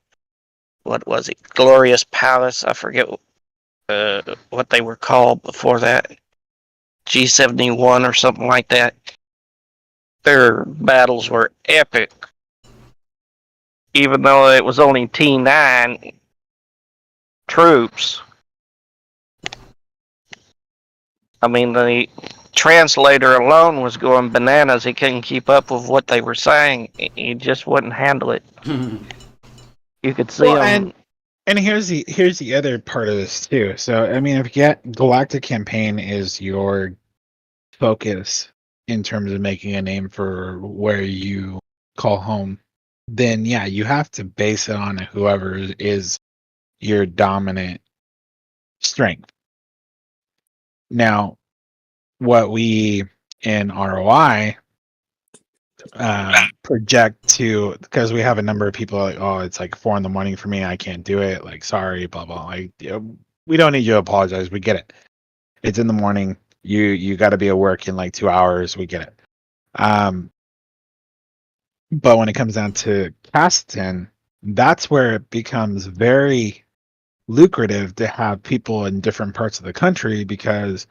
[SPEAKER 15] what was it? Glorious Palace. I forget what they were called before that. G71 or something like that. Their battles were epic. Even though it was only T9 troops. I mean, the translator alone was going bananas. He couldn't keep up with what they were saying. He just wouldn't handle it. You could see him.
[SPEAKER 11] And here's the other part of this too. So I mean, if Galactic Campaign is your focus in terms of making a name for where you call home, then yeah, you have to base it on whoever is your dominant strength. Now, what we in ROI project to, because we have a number of people like, oh, it's like 4 a.m. for me, I can't do it, like sorry, blah blah. Like, we don't need you to apologize, we get it. It's in the morning, you got to be at work in like 2 hours, we get it. But when it comes down to Caston, that's where it becomes very lucrative to have people in different parts of the country, because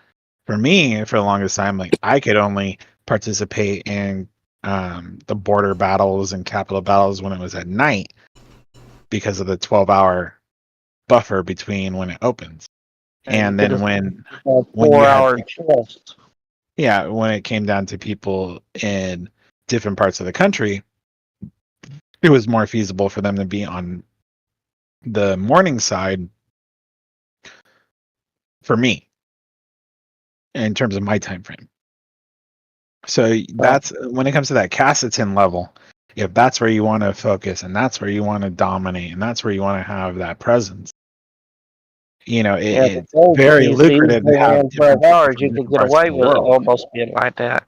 [SPEAKER 11] for me, for the longest time, like I could only participate in the border battles and capital battles when it was at night because of the 12-hour buffer between when it opens. And then when you had, yeah, when it came down to people in different parts of the country, it was more feasible for them to be on the morning side for me in terms of my time frame. So that's when it comes to that Cassetin level. If that's where you want to focus, and that's where you want to dominate, and that's where you want to have that presence,
[SPEAKER 15] Yeah, the
[SPEAKER 11] it's
[SPEAKER 15] old
[SPEAKER 11] very
[SPEAKER 15] PCs,
[SPEAKER 11] lucrative
[SPEAKER 15] they
[SPEAKER 11] to have
[SPEAKER 15] ran 12
[SPEAKER 11] different people
[SPEAKER 15] hours.
[SPEAKER 11] from
[SPEAKER 15] You could
[SPEAKER 11] different
[SPEAKER 15] get
[SPEAKER 11] parts of
[SPEAKER 15] away
[SPEAKER 11] the
[SPEAKER 15] with it
[SPEAKER 11] world.
[SPEAKER 15] almost being like that.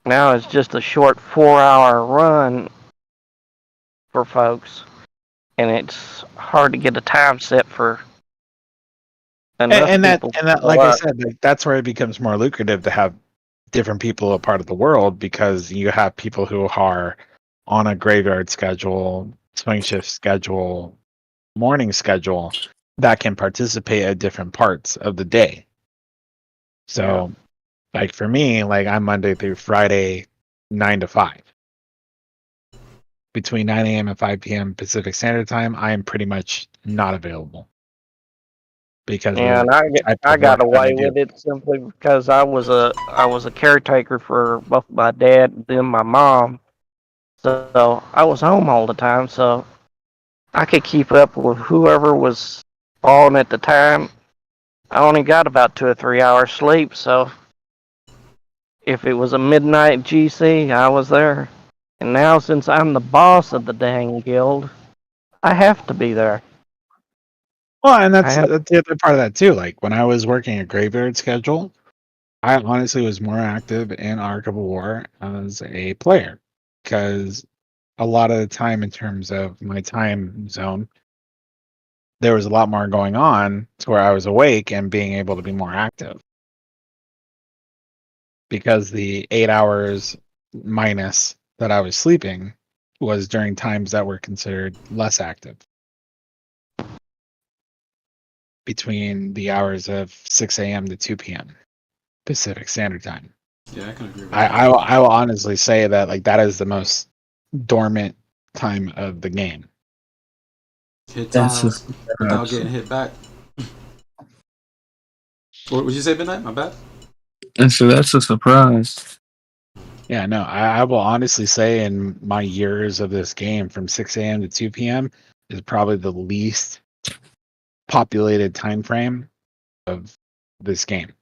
[SPEAKER 15] Now it's just a short 4-hour run for folks, and it's hard to get a time set for enough people to
[SPEAKER 11] And that,
[SPEAKER 15] show
[SPEAKER 11] like I
[SPEAKER 15] up.
[SPEAKER 11] said, like, that's where it becomes more lucrative to have different people a part of the world because you have people who are on a graveyard schedule, swing shift schedule, morning schedule that can participate at different parts of the day. So, like for me, like I'm Monday through Friday, 9 to 5. Between 9 a.m. and 5 p.m. Pacific Standard Time, I am pretty much not available because of
[SPEAKER 15] And
[SPEAKER 11] the type
[SPEAKER 15] I
[SPEAKER 11] of work
[SPEAKER 15] got
[SPEAKER 11] that I
[SPEAKER 15] away
[SPEAKER 11] do.
[SPEAKER 15] with it simply because I was a caretaker for both my dad and then my mom. So I was home all the time, so I could keep up with whoever was on at the time. I only got about 2 or 3 hours sleep, so if it was a midnight GC, I was there. And now since I'm the boss of the dang guild, I have to be there.
[SPEAKER 11] Well, and
[SPEAKER 15] I have
[SPEAKER 11] that's the other part of that too. Like when I was working a graveyard schedule, I honestly was more active in Ark of War as a player because a lot of the time, in terms of my time zone, there was a lot more going on to where I was awake and being able to be more active because the 8 hours minus that I was sleeping was during times that were considered less active between the hours of 6 a.m. to 2 p.m. Pacific Standard Time.
[SPEAKER 4] Yeah, I can agree with
[SPEAKER 11] I will honestly say that like that is the most dormant time of the game.
[SPEAKER 4] hit
[SPEAKER 17] That's
[SPEAKER 4] times
[SPEAKER 17] just
[SPEAKER 4] without getting hit back. What would you say, Midnight? My bad.
[SPEAKER 17] and so that's a surprise.
[SPEAKER 11] Yeah, no, I will honestly say in my years of this game from 6 a.m. to 2 p.m. is probably the least populated time frame of this game.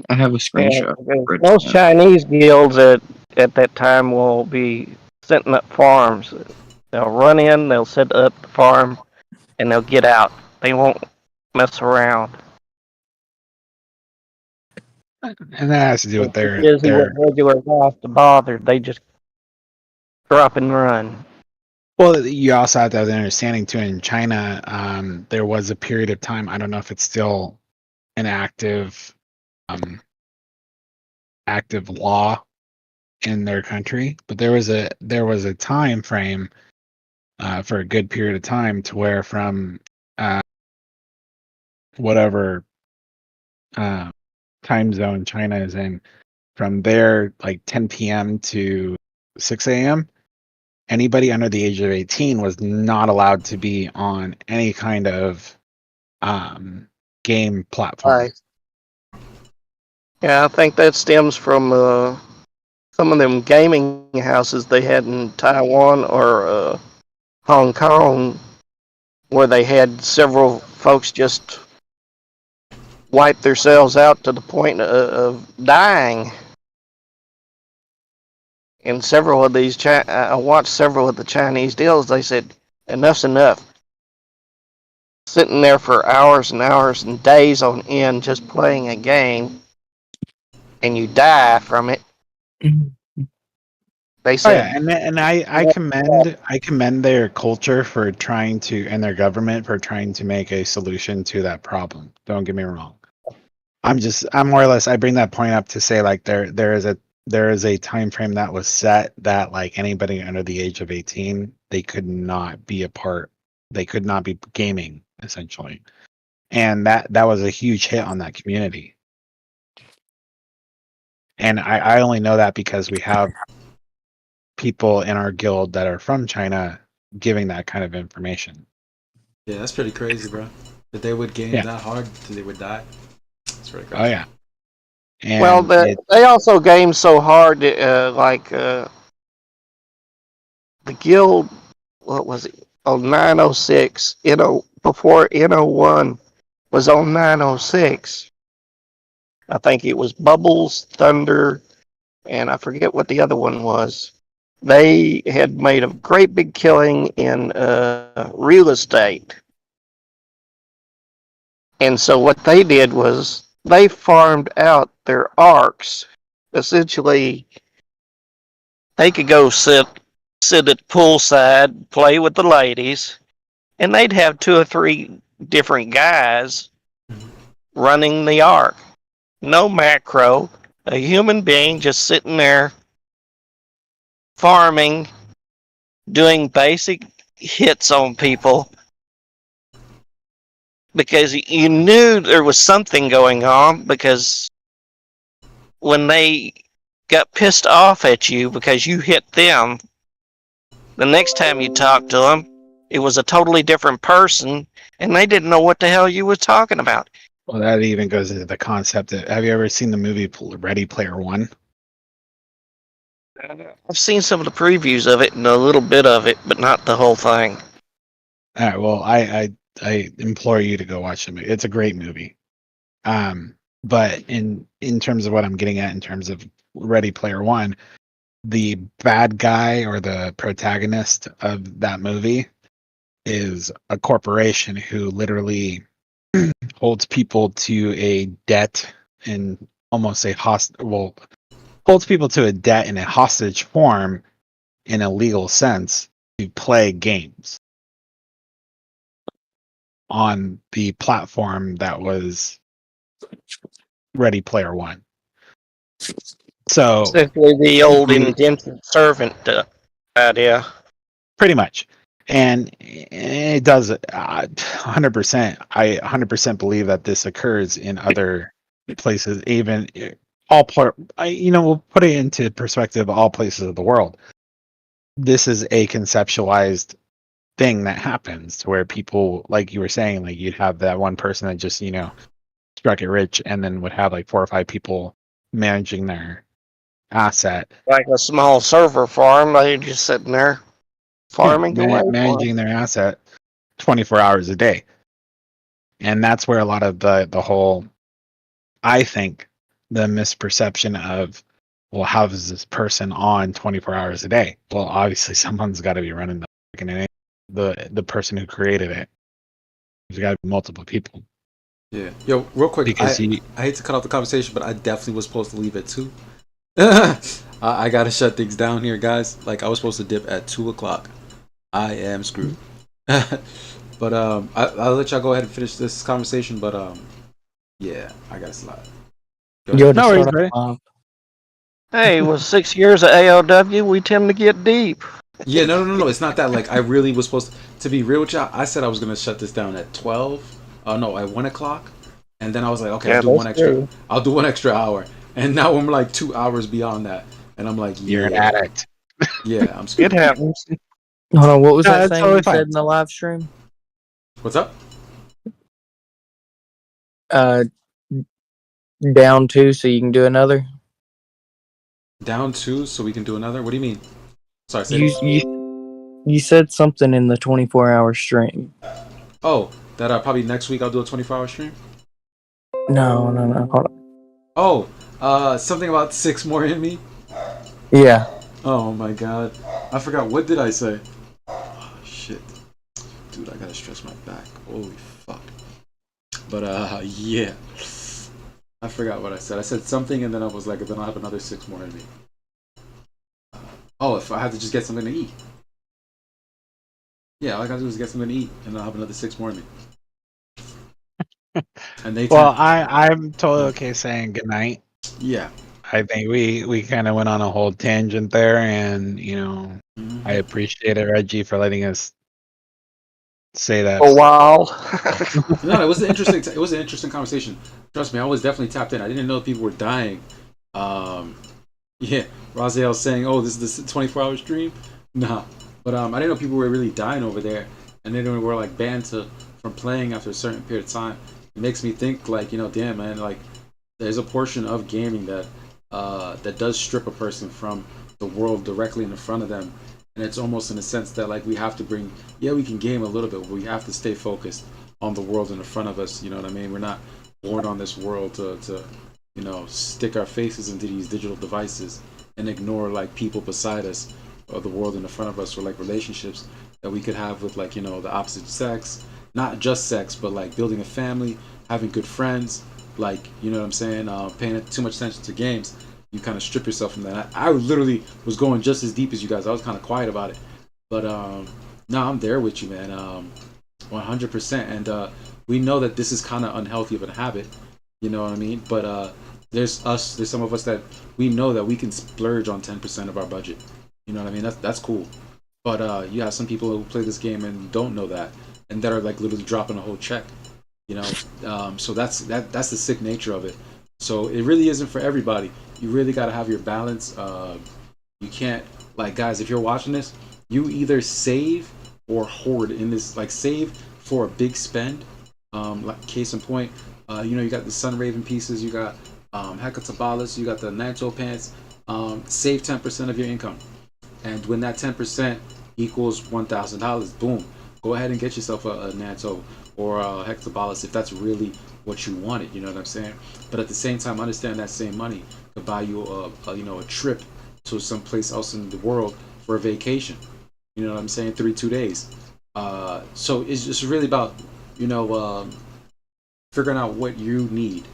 [SPEAKER 17] I have a
[SPEAKER 15] Yeah,
[SPEAKER 17] screenshot.
[SPEAKER 15] because
[SPEAKER 17] Right
[SPEAKER 15] most
[SPEAKER 17] now.
[SPEAKER 15] Chinese guilds at that time will be setting up farms. They'll run in, they'll set up the farm, and they'll get out. They won't mess around.
[SPEAKER 11] And that has to do
[SPEAKER 15] They're
[SPEAKER 11] with
[SPEAKER 15] too
[SPEAKER 11] their
[SPEAKER 15] busy with regular life to bother. They just drop and run.
[SPEAKER 11] well, you also have to have the understanding too. In China, there was a period of time. I don't know if it's still an active law in their country, but there was a time frame for a good period of time to where from uh, whatever time zone China is in, from there like 10 p.m. to 6 a.m. Anybody under the age of 18 was not allowed to be on any kind of game platform.
[SPEAKER 15] Right. Yeah, I think that stems from some of them gaming houses they had in Taiwan or Hong Kong, where they had several folks just wipe themselves out to the point of dying. In several of these, I watched several of the Chinese deals. They said, "Enough's enough." Sitting there for hours and hours and days on end, just playing a game, and you die from it. They
[SPEAKER 11] Oh
[SPEAKER 15] said,
[SPEAKER 11] yeah, and I commend their culture for trying to, and their government for trying to make a solution to that problem. Don't get me wrong. I'm more or less, I bring that point up to say like there is a time frame that was set that like anybody under the age of 18, they could not be a part, they could not be gaming essentially. And that was a huge hit on that community. And I only know that because we have people in our guild that are from China giving that kind of information.
[SPEAKER 4] Yeah, that's pretty crazy, bro. That they would game
[SPEAKER 11] Yeah.
[SPEAKER 4] that hard till they would die. That's pretty crazy.
[SPEAKER 11] Oh yeah. And
[SPEAKER 15] well, they also game so hard, the guild, what was it, on 906, before NO1 was on 906. I think it was Bubbles, Thunder, and I forget what the other one was. They had made a great big killing in real estate. And so what they did was they farmed out their arcs. Essentially, they could go sit at poolside, play with the ladies, and they'd have 2 or 3 different guys running the arc. No macro, a human being just sitting there farming, doing basic hits on people because you knew there was something going on, because when they got pissed off at you because you hit them, the next time you talked to them, it was a totally different person, and they didn't know what the hell you was talking about.
[SPEAKER 11] Well, that even goes into the concept of, have you ever seen the movie Ready Player One?
[SPEAKER 15] I've seen some of the previews of it and a little bit of it, but not the whole thing.
[SPEAKER 11] All right. Well, I implore you to go watch the movie. It's a great movie. But in terms of what I'm getting at, in terms of Ready Player One, the bad guy or the protagonist of that movie is a corporation who literally holds people to a debt in almost a holds people to a debt in a hostage form in a legal sense to play games on the platform that was Ready Player One. So
[SPEAKER 15] Simply the old indentured servant idea.
[SPEAKER 11] Pretty much. And it does 100%. I 100% believe that this occurs in other places, even we'll put it into perspective, all places of the world. This is a conceptualized thing that happens to where people, like you were saying, like you'd have that one person that just, struck it rich and then would have like 4 or 5 people managing their asset.
[SPEAKER 15] Like a small server farm, they just sitting there farming away.
[SPEAKER 11] Managing their asset 24 hours a day. And that's where a lot of the whole, I think, the misperception of, well, how is this person on 24 hours a day? Well, obviously someone's got to be running the person who created it. There's got to be multiple people.
[SPEAKER 4] Yeah. Yo, real quick,
[SPEAKER 11] Because
[SPEAKER 4] I hate to cut off the conversation, but I definitely was supposed to leave at 2. I gotta shut things down here, guys. Like, I was supposed to dip at 2 o'clock. I am screwed. But I'll let y'all go ahead and finish this conversation. But yeah, I gotta slide.
[SPEAKER 17] No worries,
[SPEAKER 15] Hey, with 6 years of ALW, we tend to get deep.
[SPEAKER 4] Yeah, no. It's not that. Like, I really was supposed to be real with y'all. I said I was gonna shut this down at 12. No, at 1 o'clock. And then I was like, okay,
[SPEAKER 15] Yeah,
[SPEAKER 4] I'll do one
[SPEAKER 15] that's
[SPEAKER 4] extra.
[SPEAKER 15] true.
[SPEAKER 4] I'll do 1 extra hour. And now I'm like 2 hours beyond that. And I'm like,
[SPEAKER 11] You're an addict.
[SPEAKER 4] Yeah, I'm screwed.
[SPEAKER 15] It happens.
[SPEAKER 17] Hold on, what was
[SPEAKER 11] No,
[SPEAKER 17] that
[SPEAKER 11] that's
[SPEAKER 17] thing
[SPEAKER 11] totally
[SPEAKER 17] you
[SPEAKER 11] fine.
[SPEAKER 17] said in the live stream?
[SPEAKER 4] What's up?
[SPEAKER 17] Down 2 so you can do another?
[SPEAKER 4] Down 2 so we can do another? What do you mean? Sorry, say it.
[SPEAKER 17] You said something in the 24-hour stream.
[SPEAKER 4] Oh, that probably next week I'll do a 24-hour stream?
[SPEAKER 17] No, hold on.
[SPEAKER 4] Oh, something about 6 more in me?
[SPEAKER 17] Yeah.
[SPEAKER 4] Oh my god. I forgot. What did I say? Oh, shit. Dude, I gotta stretch my back. Holy fuck. But, yeah. I forgot what I said. I said something and then I was like, then I'll have another 6 more in me. If I had to just get something to eat. Yeah, all I gotta do is get something to eat and then I'll have another 6 more in me. And they
[SPEAKER 11] Well, I'm totally okay saying goodnight.
[SPEAKER 4] Yeah.
[SPEAKER 11] I think we kind of went on a whole tangent there, and I appreciate it, Reggie, for letting us say that.
[SPEAKER 15] A while.
[SPEAKER 4] No, it was an interesting. It was an interesting conversation. Trust me, I was definitely tapped in. I didn't know people were dying. Yeah, Raziel saying, "Oh, this is the 24-hour stream." Nah, but I didn't know people were really dying over there, and they were like banned from playing after a certain period of time. It makes me think, like, damn man, like there's a portion of gaming that that does strip a person from the world directly in front of them, and it's almost in a sense that like we have to bring, we can game a little bit, but we have to stay focused on the world in front of us. You know what I mean? We're not born on this world to stick our faces into these digital devices and ignore like people beside us or the world in the front of us, or like relationships that we could have with, like, the opposite sex, not just sex, but like building a family, having good friends, like, you know what I'm saying, paying too much attention to games. You kind of strip yourself from that. I literally was going just as deep as you guys. I was kind of quiet about it, but no, I'm there with you, man. 100%. And we know that this is kind of unhealthy of a habit. You know what I mean? But there's some of us that we know that we can splurge on 10% of our budget. You know what I mean? That's cool. But you have some people who play this game and don't know that, and that are like literally dropping a whole check. So that's the sick nature of it. So it really isn't for everybody. You really got to have your balance. You can't, like, guys, if you're watching this, you either save or hoard in this. Like, save for a big spend. Like, case in point, you got the Sun Raven pieces, you got Hecatobalis, you got the Nanto pants. Save 10% of your income, and when that 10% equals $1,000, boom, go ahead and get yourself a Nanto or a Hecatobalis if that's really what you wanted. You know what I'm saying? But at the same time, understand that same money could buy you a trip to some place else in the world for a vacation. You know what I'm saying? 2 days. So it's just really about figuring out what you need,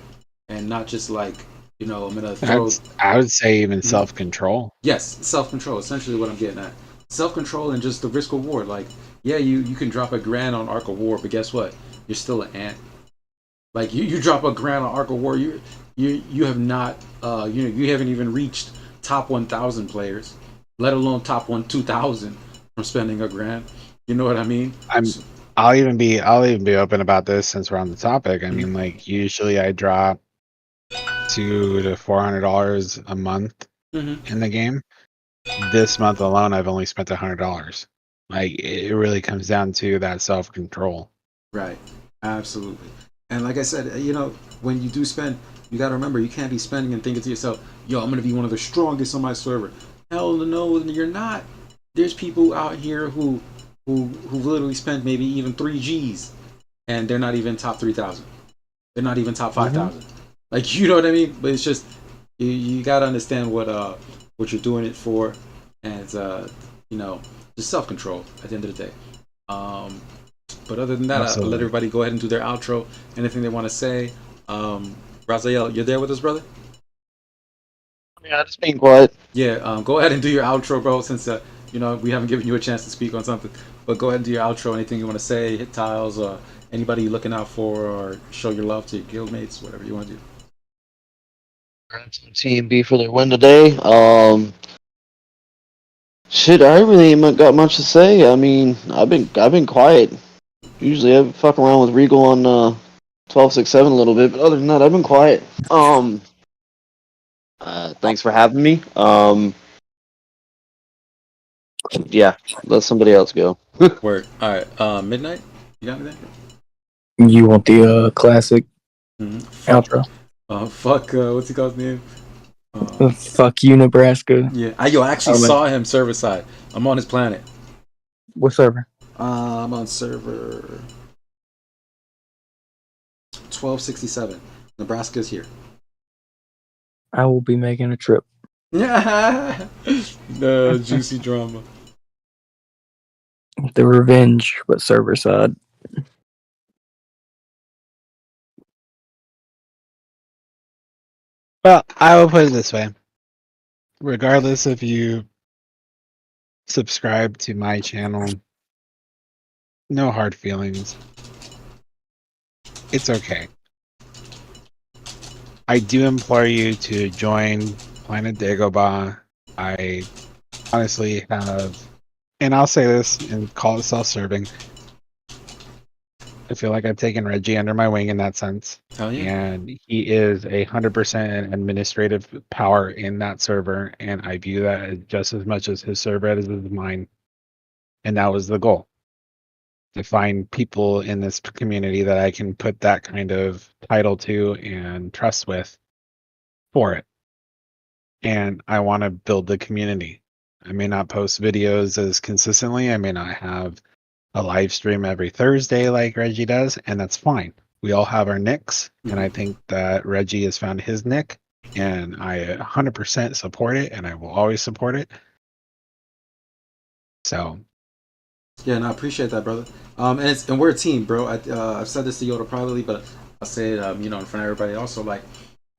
[SPEAKER 4] and not just like, I'm gonna throw.
[SPEAKER 11] I would say even self-control.
[SPEAKER 4] Yes, self-control. Essentially, what I'm getting at, self-control and just the risk reward. Like, yeah, you can drop $1,000 on Ark of War, but guess what? You're still an ant. Like, you drop $1,000 on Ark of War, you have not you haven't even reached top 1,000 players, let alone top 2,000 from spending $1,000. You know what I mean?
[SPEAKER 11] I'll even be open about this since we're on the topic. I mean, like, usually I drop $200 to $400 a month in the game. This month alone, I've only spent $100. Like, it really comes down to that self-control.
[SPEAKER 4] Right. Absolutely. And like I said, when you do spend, you got to remember, you can't be spending and thinking to yourself, yo, I'm going to be one of the strongest on my server. Hell no, you're not. There's people out here who literally spend maybe even 3 G's, and they're not even top 3,000. They're not even top 5,000. Like, you know what I mean? But it's just, you got to understand what you're doing it for, and just self-control at the end of the day. But other than that, I'll let everybody go ahead and do their outro. Anything they want to say. Raziel, you're there with us, brother?
[SPEAKER 16] Yeah, just being quiet.
[SPEAKER 4] Yeah, go ahead and do your outro, bro, since we haven't given you a chance to speak on something. But go ahead and do your outro. Anything you want to say, hit tiles, anybody you're looking out for, or show your love to your guildmates, whatever you want to do.
[SPEAKER 16] Team B for their win today. Shit, I really haven't got much to say. I mean, I've been quiet. Usually I fuck around with Regal on 1267 a little bit, but other than that, I've been quiet. Thanks for having me. Yeah, let somebody else go.
[SPEAKER 4] Word. All right. Midnight. You got anything?
[SPEAKER 17] You want the classic outro?
[SPEAKER 4] Fuck. What's he called name?
[SPEAKER 17] Fuck you, Nebraska.
[SPEAKER 4] Yeah. I actually saw him server side. I'm on his planet.
[SPEAKER 17] What server?
[SPEAKER 4] I'm on server 1267. Nebraska's here.
[SPEAKER 17] I will be making a trip.
[SPEAKER 4] The juicy drama.
[SPEAKER 17] The revenge, but server side.
[SPEAKER 11] Well, I will put it this way. Regardless if you subscribe to my channel, no hard feelings. It's okay. I do implore you to join Planet Dagobah. I honestly have, and I'll say this and call it self-serving, I feel like I've taken Reggie under my wing in that sense.
[SPEAKER 4] Hell yeah.
[SPEAKER 11] And he is 100% administrative power in that server, and I view that as just as much as his server as mine. And that was the goal. To find people in this community that I can put that kind of title to and trust with for it. And I want to build the community. I may not post videos as consistently. I may not have a live stream every Thursday like Reggie does, and that's fine. We all have our nicks, and I think that Reggie has found his nick, and I 100% support it, and I will always support it. So,
[SPEAKER 4] Yeah, and I appreciate that, brother. And we're a team, bro. I've said this to Yoda privately, but I'll say it, in front of everybody. Also, like,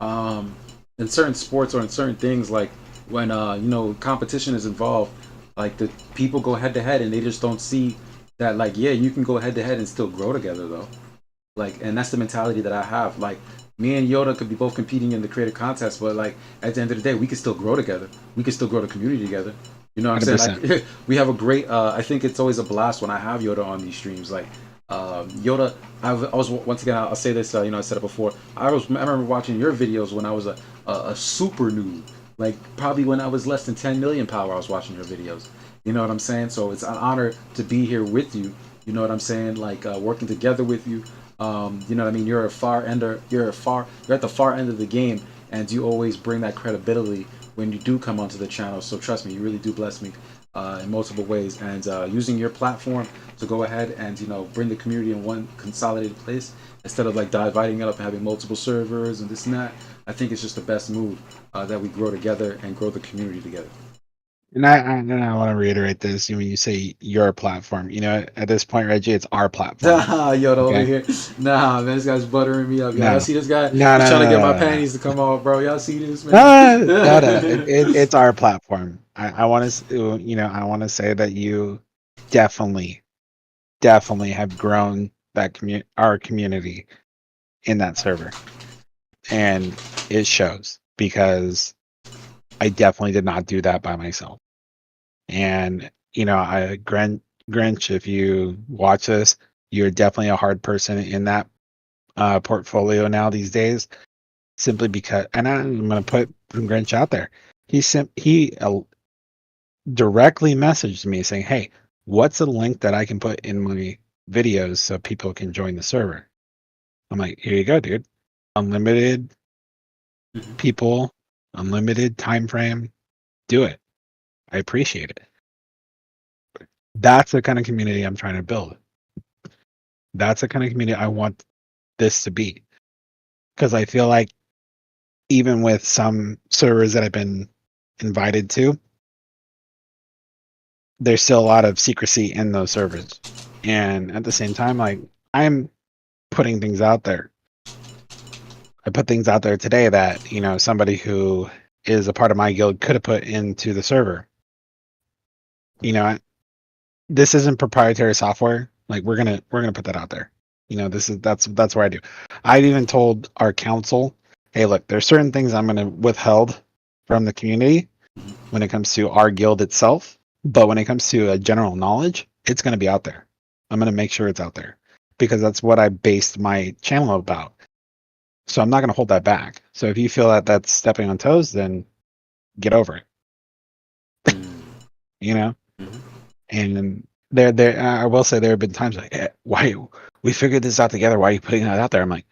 [SPEAKER 4] in certain sports or in certain things, like when competition is involved, like the people go head to head, and they just don't see that, like, yeah, you can go head to head and still grow together, though. Like, and that's the mentality that I have. Like, me and Yoda could be both competing in the creative contest, but like at the end of the day, we can still grow together. We can still grow the community together. You know what I'm saying?
[SPEAKER 11] 100%.
[SPEAKER 4] Like, we have a great. I think it's always a blast when I have Yoda on these streams. Like, Yoda, I was once again. I'll say this. I said it before. I remember watching your videos when I was a super noob. Like, probably when I was less than 10 million power, I was watching your videos. You know what I'm saying? So it's an honor to be here with you. You know what I'm saying? Like, working together with you. You know what I mean? You're at the far end of the game, and you always bring that credibility when you do come onto the channel. So trust me, you really do bless me in multiple ways. And using your platform to go ahead and bring the community in one consolidated place instead of like dividing it up and having multiple servers and this and that, I think it's just the best move that we grow together and grow the community together.
[SPEAKER 11] And I want to reiterate this when you say your platform. At this point, Reggie, it's our platform.
[SPEAKER 4] Yoda over here. Nah, man, this guy's buttering me up. Y'all see this guy?
[SPEAKER 11] No,
[SPEAKER 4] He's trying to get my
[SPEAKER 11] no.
[SPEAKER 4] panties to come off, bro. Y'all see this, man?
[SPEAKER 11] No. It's our platform. I want to, I want to say that you definitely have grown that our community in that server, and it shows because I definitely did not do that by myself. And Grinch, if you watch this, you're definitely a hard person in that portfolio now these days, simply because, and I'm going to put Grinch out there. He directly messaged me saying, "Hey, what's a link that I can put in my videos so people can join the server?" I'm like, "Here you go, dude. Unlimited people, unlimited time frame. Do it. I appreciate it." That's the kind of community I'm trying to build. That's the kind of community I want this to be. Because I feel like even with some servers that I've been invited to, there's still a lot of secrecy in those servers. And at the same time, like, I'm putting things out there. I put things out there today that, somebody who is a part of my guild could have put into the server. This isn't proprietary software. Like, we're gonna put that out there. That's where I do. I've even told our council, hey, look, there's certain things I'm gonna withheld from the community when it comes to our guild itself, but when it comes to a general knowledge, it's gonna be out there. I'm gonna make sure it's out there because that's what I based my channel about. So I'm not gonna hold that back. So if you feel that that's stepping on toes, then get over it. And there, I will say there have been times like, why we figured this out together? Why are you putting it out there? I'm like,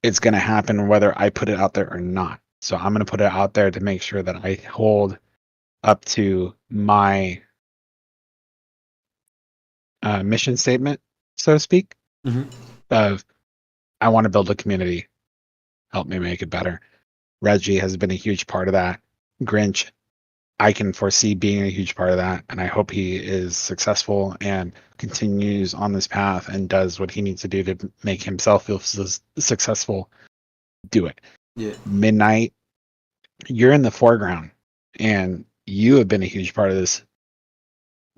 [SPEAKER 11] it's gonna happen whether I put it out there or not. So I'm gonna put it out there to make sure that I hold up to my mission statement, so to speak, of I want to build a community. Help me make it better. Reggie has been a huge part of that. Grinch, I can foresee being a huge part of that, and I hope he is successful and continues on this path and does what he needs to do to make himself feel successful. Do it.
[SPEAKER 4] Yeah.
[SPEAKER 11] Midnight, you're in the foreground, and you have been a huge part of this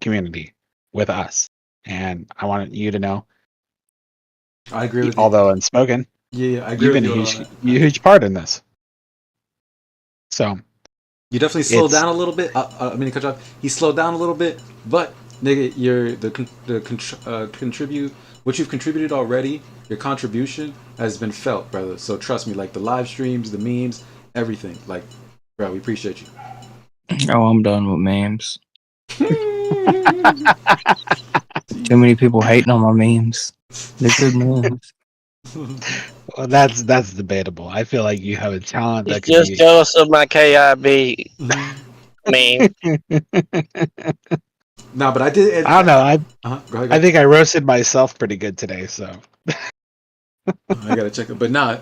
[SPEAKER 11] community with us, and I want you to know.
[SPEAKER 4] I agree with
[SPEAKER 11] although
[SPEAKER 4] you.
[SPEAKER 11] unspoken.
[SPEAKER 4] Yeah, I agree
[SPEAKER 11] You've
[SPEAKER 4] with
[SPEAKER 11] been
[SPEAKER 4] you
[SPEAKER 11] a huge part in this. So
[SPEAKER 4] you definitely slowed down a little bit. I mean, cut you off. He slowed down a little bit, but nigga, contribute what you've contributed already. Your contribution has been felt, brother. So trust me, like the live streams, the memes, everything. Like, bro, we appreciate you.
[SPEAKER 17] Oh, I'm done with memes. Too many people hating on my memes. They're good memes.
[SPEAKER 11] Well, that's debatable. I feel like you have a talent that
[SPEAKER 15] He's
[SPEAKER 11] could
[SPEAKER 15] just
[SPEAKER 11] be.
[SPEAKER 15] jealous of my KIB meme.
[SPEAKER 4] No, but I did.
[SPEAKER 11] I don't know.
[SPEAKER 4] Go ahead,
[SPEAKER 11] I think I roasted myself pretty good today. So
[SPEAKER 4] I gotta check it. But nah,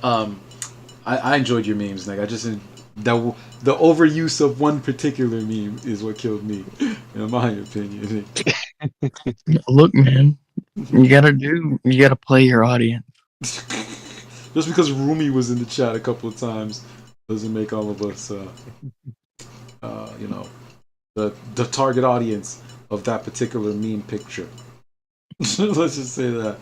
[SPEAKER 4] I enjoyed your memes, Nick. I just the overuse of one particular meme is what killed me, in my opinion.
[SPEAKER 17] Look, man, you gotta play your audience.
[SPEAKER 4] Just because Rumi was in the chat a couple of times doesn't make all of us, you know, the target audience of that particular meme picture. Let's just say that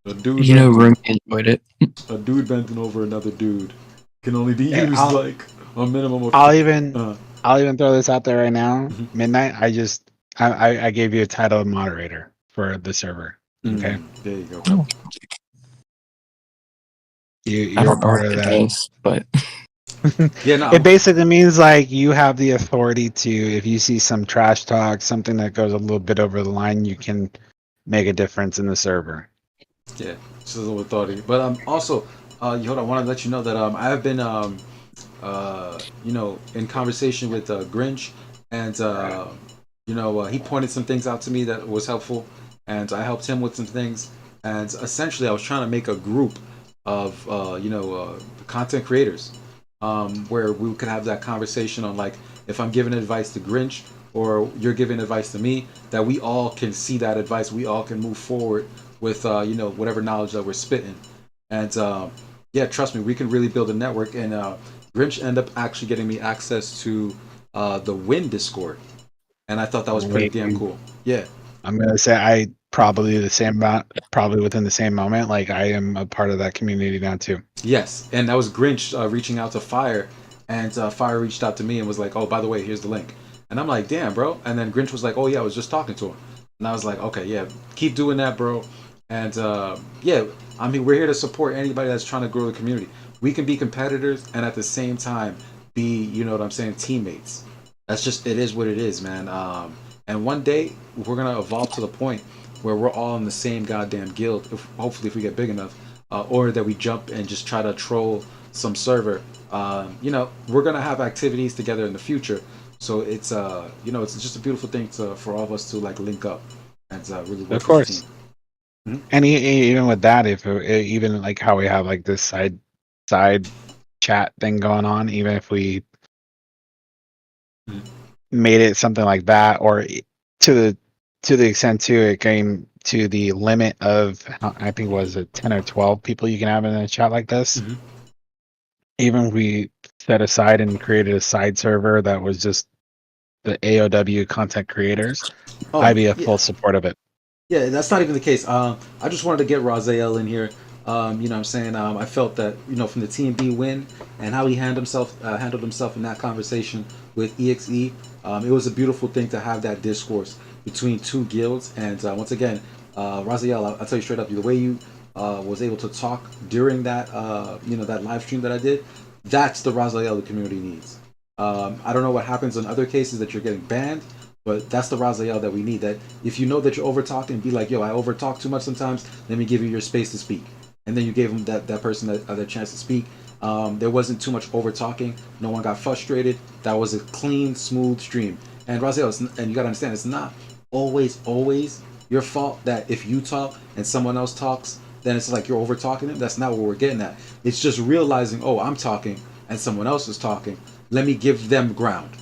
[SPEAKER 4] a dude,
[SPEAKER 17] Rumi enjoyed it.
[SPEAKER 4] a dude bending over another dude can only be
[SPEAKER 11] Hey,
[SPEAKER 4] used like a minimum of.
[SPEAKER 11] I'll even throw this out there right now. Midnight. I gave you a title of moderator for the server. Okay.
[SPEAKER 4] There you go.
[SPEAKER 17] Oh.
[SPEAKER 11] You're part of that.
[SPEAKER 17] Does, but
[SPEAKER 4] yeah, no.
[SPEAKER 11] It basically means like you have the authority to, if you see some trash talk, something that goes a little bit over the line, you can make a difference in the server.
[SPEAKER 4] Yeah, just a little authority. But also, hold on, I want to let you know that I have been in conversation with Grinch, and he pointed some things out to me that was helpful, and I helped him with some things. And essentially, I was trying to make a group of content creators, where we could have that conversation on, like, if I'm giving advice to Grinch or you're giving advice to me, that we all can see that advice, we all can move forward with whatever knowledge that we're spitting. And yeah, trust me, we can really build a network. And Grinch ended up actually getting me access to the Win Discord, and I thought that was pretty damn cool. Yeah,
[SPEAKER 11] I'm gonna say I probably within the same moment. Like, I am a part of that community now too.
[SPEAKER 4] yes, and that was Grinch reaching out to Fire, and Fire reached out to me and was like, "Oh, by the way, here's the link." And I'm like, "Damn, bro!" And then Grinch was like, "Oh yeah, I was just talking to him," and I was like, "Okay, yeah, keep doing that, bro." And yeah, I mean, we're here to support anybody that's trying to grow the community. We can be competitors and at the same time be, you know what I'm saying, teammates. That's just, it is what it is, man. And one day we're gonna evolve to the point where we're all in the same goddamn guild. Hopefully, if we get big enough, or that we jump and just try to troll some server. We're gonna have activities together in the future. So it's it's just a beautiful thing for all of us to like link up and really work
[SPEAKER 11] Of course.
[SPEAKER 4] as a team. Mm-hmm.
[SPEAKER 11] And even with that, if even like how we have like this side chat thing going on, even if we made it something like that, or to the extent too, it came to the limit of, I think, was it 10 or 12 people you can have in a chat like this.
[SPEAKER 4] Mm-hmm.
[SPEAKER 11] Even if we set aside and created a side server that was just the AOW content creators, I'd be a full support of it.
[SPEAKER 4] Yeah, that's not even the case. I just wanted to get Raziel in here. You know what I'm saying? I felt that, from the TMB win and how he handled himself in that conversation with EXE, it was a beautiful thing to have that discourse between two guilds. And once again, Raziel, I'll tell you straight up, the way you was able to talk during that, that live stream that I did, that's the Raziel the community needs. I don't know what happens in other cases that you're getting banned, but that's the Raziel that we need. That if you know that you're over talking, be like, yo, I over talk too much sometimes. Let me give you your space to speak. And then you gave him that person that chance to speak. There wasn't too much over talking. No one got frustrated. That was a clean, smooth stream. And Raziel, and you gotta understand, it's not always your fault that if you talk and someone else talks, then it's like you're over talking them. That's not what we're getting at. It's just realizing, oh, I'm talking and someone else is talking. Let me give them ground.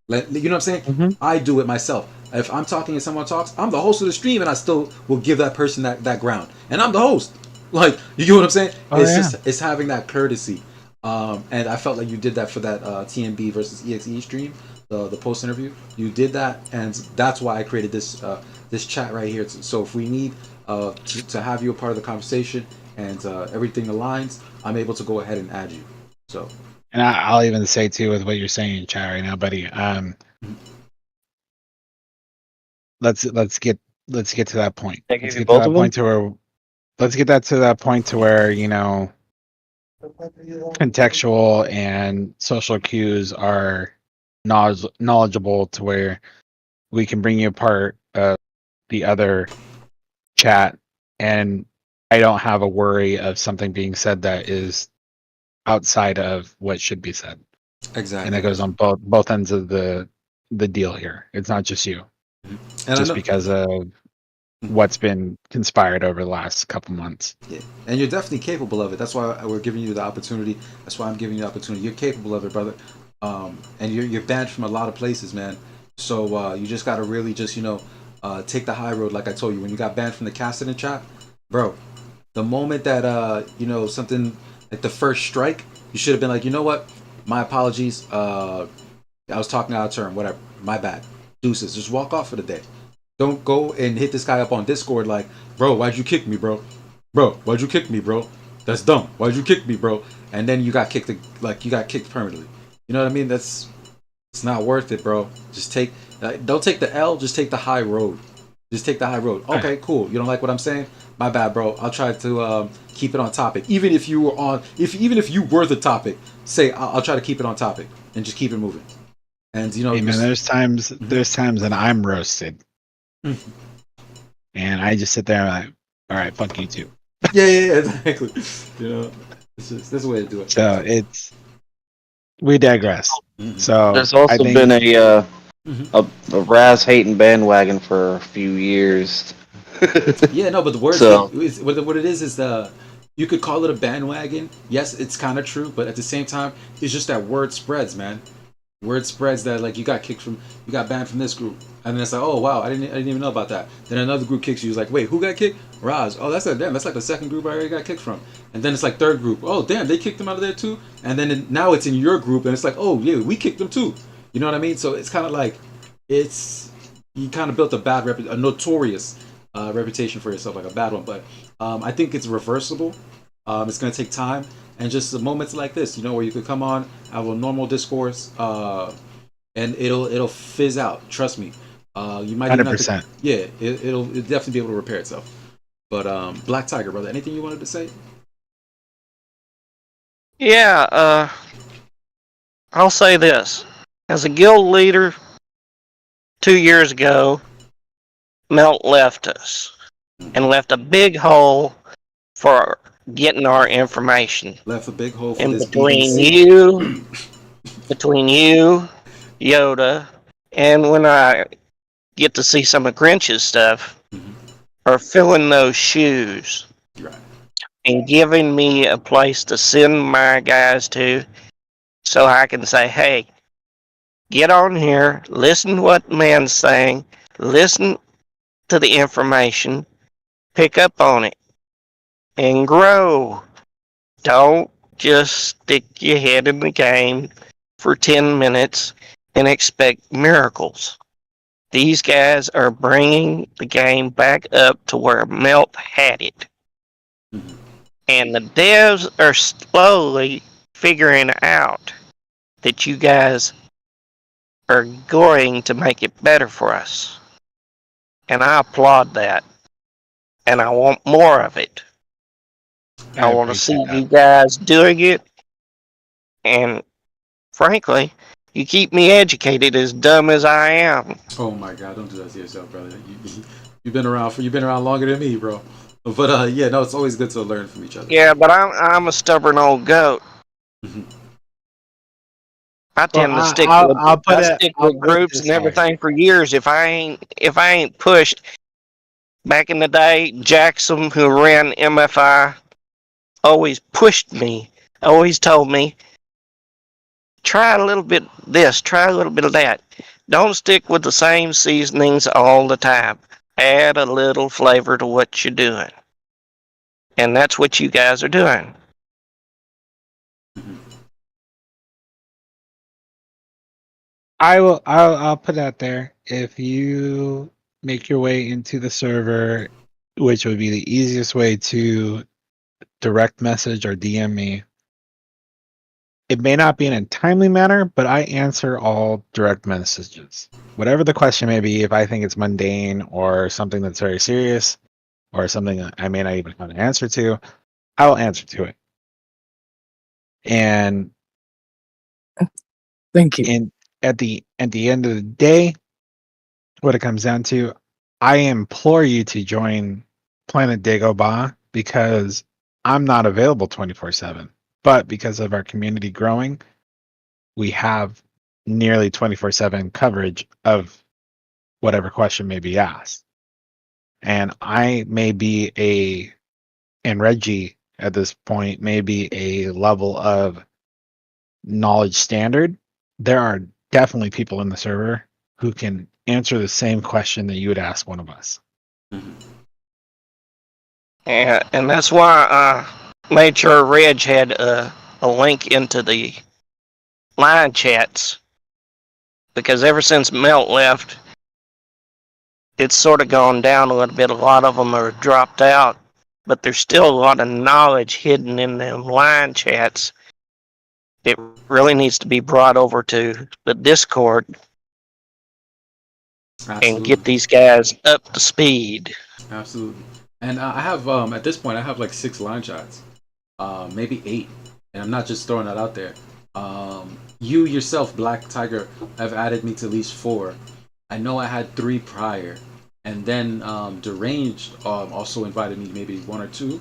[SPEAKER 4] You know what I'm saying?
[SPEAKER 11] Mm-hmm.
[SPEAKER 4] I do it myself. If I'm talking and someone talks, I'm the host of the stream, and I still will give that person that ground. And I'm the host. Like, you get what I'm saying? It's having that courtesy. And I felt like you did that for that TMB versus EXE stream, the post interview. You did that, and that's why I created this chat right here. So if we need to have you a part of the conversation and everything aligns, I'm able to go ahead and add you. So.
[SPEAKER 11] And I'll even say too, with what you're saying in chat right now, buddy. Let's get to that point. Let's get to that point to where contextual and social cues are knowledgeable to where we can bring you a part of the other chat, and I don't have a worry of something being said that is outside of what should be said.
[SPEAKER 4] Exactly.
[SPEAKER 11] And that goes on both ends of the deal here. It's not just you.
[SPEAKER 4] And
[SPEAKER 11] just because of what's been conspired over the last couple months.
[SPEAKER 4] Yeah. And you're definitely capable of it. That's why we're giving you the opportunity. That's why I'm giving you the opportunity. You're capable of it, brother. And you're banned from a lot of places, man. So you just gotta really just take the high road, like I told you. When you got banned from the casting chat, bro, the moment that something like the first strike, you should have been like, you know what? My apologies. I was talking out of turn. Whatever. My bad. Deuces. Just walk off for the day. Don't go and hit this guy up on Discord like, bro, why'd you kick me, bro? Bro, why'd you kick me, bro? That's dumb. Why'd you kick me, bro? And then you got kicked, you got kicked permanently. You know what I mean? It's not worth it, bro. Just don't take the L. Just take the high road. Just take the high road. Okay, cool. You don't like what I'm saying? My bad, bro. I'll try to keep it on topic. Even if you were even if you were the topic, say I'll try to keep it on topic and just keep it moving. And
[SPEAKER 11] hey, man, there's times that I'm roasted. And I just sit there and I'm like, all right, fuck you too.
[SPEAKER 4] Yeah, exactly. This is the way to do it.
[SPEAKER 11] So we digress. So
[SPEAKER 16] there's also been a Raz hating bandwagon for a few years.
[SPEAKER 4] Yeah, no, but the word what it is you could call it a bandwagon. Yes, it's kind of true, but at the same time, it's just that word spreads, man. Word spreads that like you got banned from this group, and then it's like, oh wow, I didn't even know about that. Then another group kicks you. It's like, wait, who got kicked? Raz. Oh, that's like the second group I already got kicked from. And then it's like third group. Oh damn, they kicked them out of there too. And then now it's in your group, and it's like, oh yeah, we kicked them too. You know what I mean? So it's kind of like you kind of built a notorious reputation for yourself, like a bad one. But I think it's reversible. It's gonna take time. And just moments like this, where you could come on, have a normal discourse, and it'll fizz out. Trust me. You might
[SPEAKER 11] 100%.
[SPEAKER 4] Yeah, it'll definitely be able to repair itself. But Black Tiger, brother, anything you wanted to say?
[SPEAKER 15] Yeah, I'll say this. As a guild leader, 2 years ago, Melt left us and left a big hole for getting our information.
[SPEAKER 4] Left a big hole for
[SPEAKER 15] and
[SPEAKER 4] this
[SPEAKER 15] between
[SPEAKER 4] BBC.
[SPEAKER 15] you, Yoda, and when I get to see some of Grinch's stuff, are filling those shoes and giving me a place to send my guys to, so I can say, hey, get on here, listen to what the man's saying, listen to the information, pick up on it, and grow. Don't just stick your head in the game for 10 minutes and expect miracles. These guys are bringing the game back up to where Melt had it. And the devs are slowly figuring out that you guys are going to make it better for us. And I applaud that. And I want more of it. I want to see you guys doing it. And frankly, you keep me educated, as dumb as I am.
[SPEAKER 4] Oh my God! Don't do that to yourself, brother. You've been around longer than me, bro. But yeah, no, it's always good to learn from each other.
[SPEAKER 15] Yeah, but I'm a stubborn old goat. I tend to stick with groups and everything for years. If I ain't pushed. Back in the day, Jackson, who ran MFI, always pushed me. Always told me, try a little bit of this, try a little bit of that. Don't stick with the same seasonings all the time. Add a little flavor to what you're doing. And that's what you guys are doing.
[SPEAKER 11] I'll put out there. If you make your way into the server, which would be the easiest way to direct message or DM me. It may not be in a timely manner, but I answer all direct messages. Whatever the question may be, if I think it's mundane or something that's very serious or something that I may not even have an answer to, I will answer to it. And
[SPEAKER 17] thank you.
[SPEAKER 11] And at the end of the day, what it comes down to, I implore you to join Planet Dagobah because I'm not available 24/7. But because of our community growing, we have nearly 24/7 coverage of whatever question may be asked. and I may be and Reggie at this point may be a level of knowledge standard. There are definitely people in the server who can answer the same question that you would ask one of us.
[SPEAKER 15] And that's why I made sure Reg had a link into the line chats, because ever since Melt left, it's sort of gone down a little bit. A lot of them are dropped out, but there's still a lot of knowledge hidden in them line chats. It really needs to be brought over to the Discord and get these guys up to speed.
[SPEAKER 4] Absolutely. And I have at this point I have like 6 line chats, maybe 8, and I'm not just throwing that out there. You yourself, Black Tiger, have added me to at least 4. I know I had 3 prior, and then Deranged also invited me maybe 1 or 2,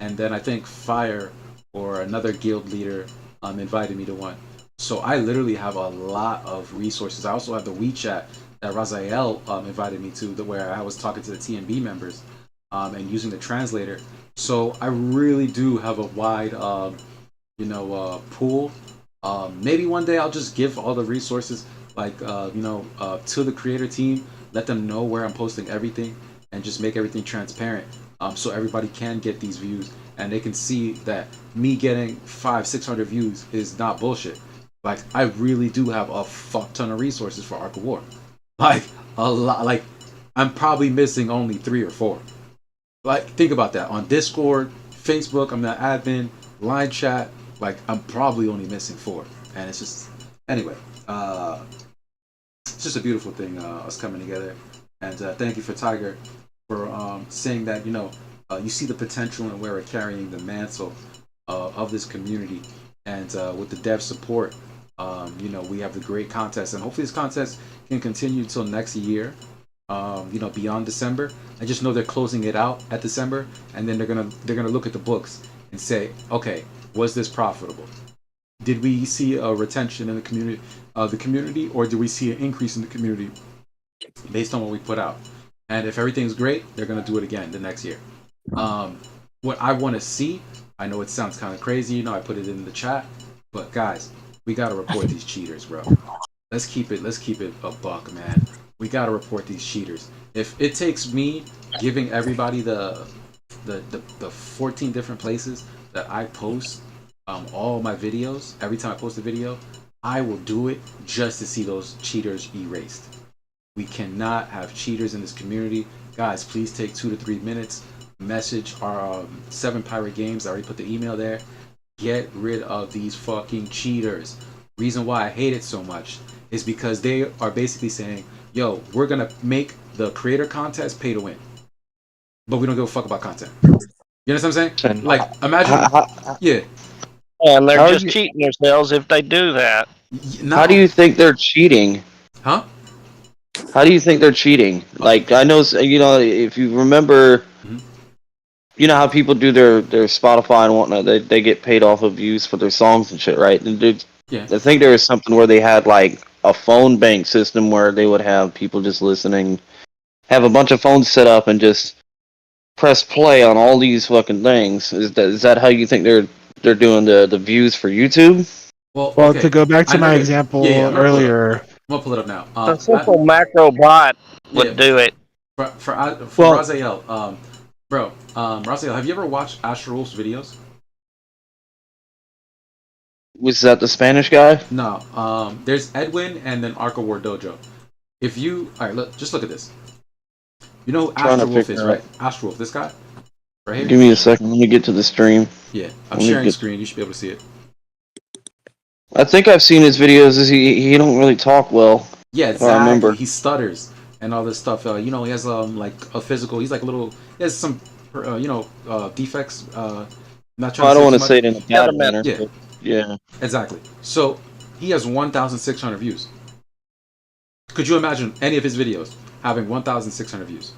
[SPEAKER 4] and then I think Fire or another guild leader invited me to 1. So I literally have a lot of resources. I also have the WeChat that Raziel invited me to, where I was talking to the TNB members and using the translator. So I really do have a wide, pool. Maybe one day I'll just give all the resources, like to the creator team, let them know where I'm posting everything, and just make everything transparent, so everybody can get these views and they can see that me getting 500-600 views is not bullshit. Like, I really do have a fuck ton of resources for Ark of War. Like, a lot. Like, I'm probably missing only 3 or 4. Like, think about that. On Discord, Facebook, I'm the admin, line chat, like, I'm probably only missing 4. And it's just, anyway, it's just a beautiful thing, us coming together. And thank you for Tiger for saying that, you see the potential in where we're carrying the mantle of this community. And with the dev support, we have the great contest, and hopefully this contest can continue until next year, beyond December. I just know they're closing it out at December, and then they're gonna look at the books and say, okay, was this profitable? Did we see a retention in the community, or did we see an increase in the community based on what we put out? And if everything's great, they're gonna do it again the next year. What I want to see, I know it sounds kind of crazy, I put it in the chat, but guys, we gotta report these cheaters, bro. Let's keep it a buck, man. We gotta report these cheaters. If it takes me giving everybody the 14 different places that I post all my videos, every time I post a video, I will do it just to see those cheaters erased. We cannot have cheaters in this community. Guys, please take 2 to 3 minutes, message our 7 Pirate Games. I already put the email there. Get rid of these fucking cheaters. Reason why I hate it so much is because they are basically saying, yo, we're gonna make the creator contest pay to win, but we don't give a fuck about content. You understand what I'm saying? Like, imagine, yeah.
[SPEAKER 15] And they're just cheating themselves if they do that.
[SPEAKER 4] No.
[SPEAKER 16] How do you think they're cheating?
[SPEAKER 4] Huh?
[SPEAKER 16] How do you think they're cheating? Like, I know, if you remember, how people do their Spotify and whatnot, they get paid off of views for their songs and shit, right? And
[SPEAKER 4] yeah.
[SPEAKER 16] I think there was something where they had, like, a phone bank system where they would have people just listening, have a bunch of phones set up and just press play on all these fucking things. Is that how you think they're doing the views for YouTube?
[SPEAKER 11] Well, to go back to my example earlier,
[SPEAKER 4] I'm gonna pull it up now.
[SPEAKER 15] A simple macro bot would do it.
[SPEAKER 4] For Raziel, Raziel, have you ever watched Astrol's videos?
[SPEAKER 16] Was that the Spanish guy?
[SPEAKER 4] No. There's Edwin and then Ark of War Dojo. If you, alright, just look at this. You know who Astrolf is, right? Astrolf, this guy, right here.
[SPEAKER 16] Give me a second. Let me get to the stream.
[SPEAKER 4] Yeah, I'm sharing the screen. You should be able to see it.
[SPEAKER 16] I think I've seen his videos. He don't really talk well.
[SPEAKER 4] Yeah,
[SPEAKER 16] exactly. I remember.
[SPEAKER 4] He stutters and all this stuff. He has like a physical. He's like a little. He has some, defects. Not trying.
[SPEAKER 16] I don't want to
[SPEAKER 4] say
[SPEAKER 16] say it in a bad manner.
[SPEAKER 4] Yeah,
[SPEAKER 16] yeah,
[SPEAKER 4] exactly. So he has 1,600 views. Could you imagine any of his videos having 1,600 views?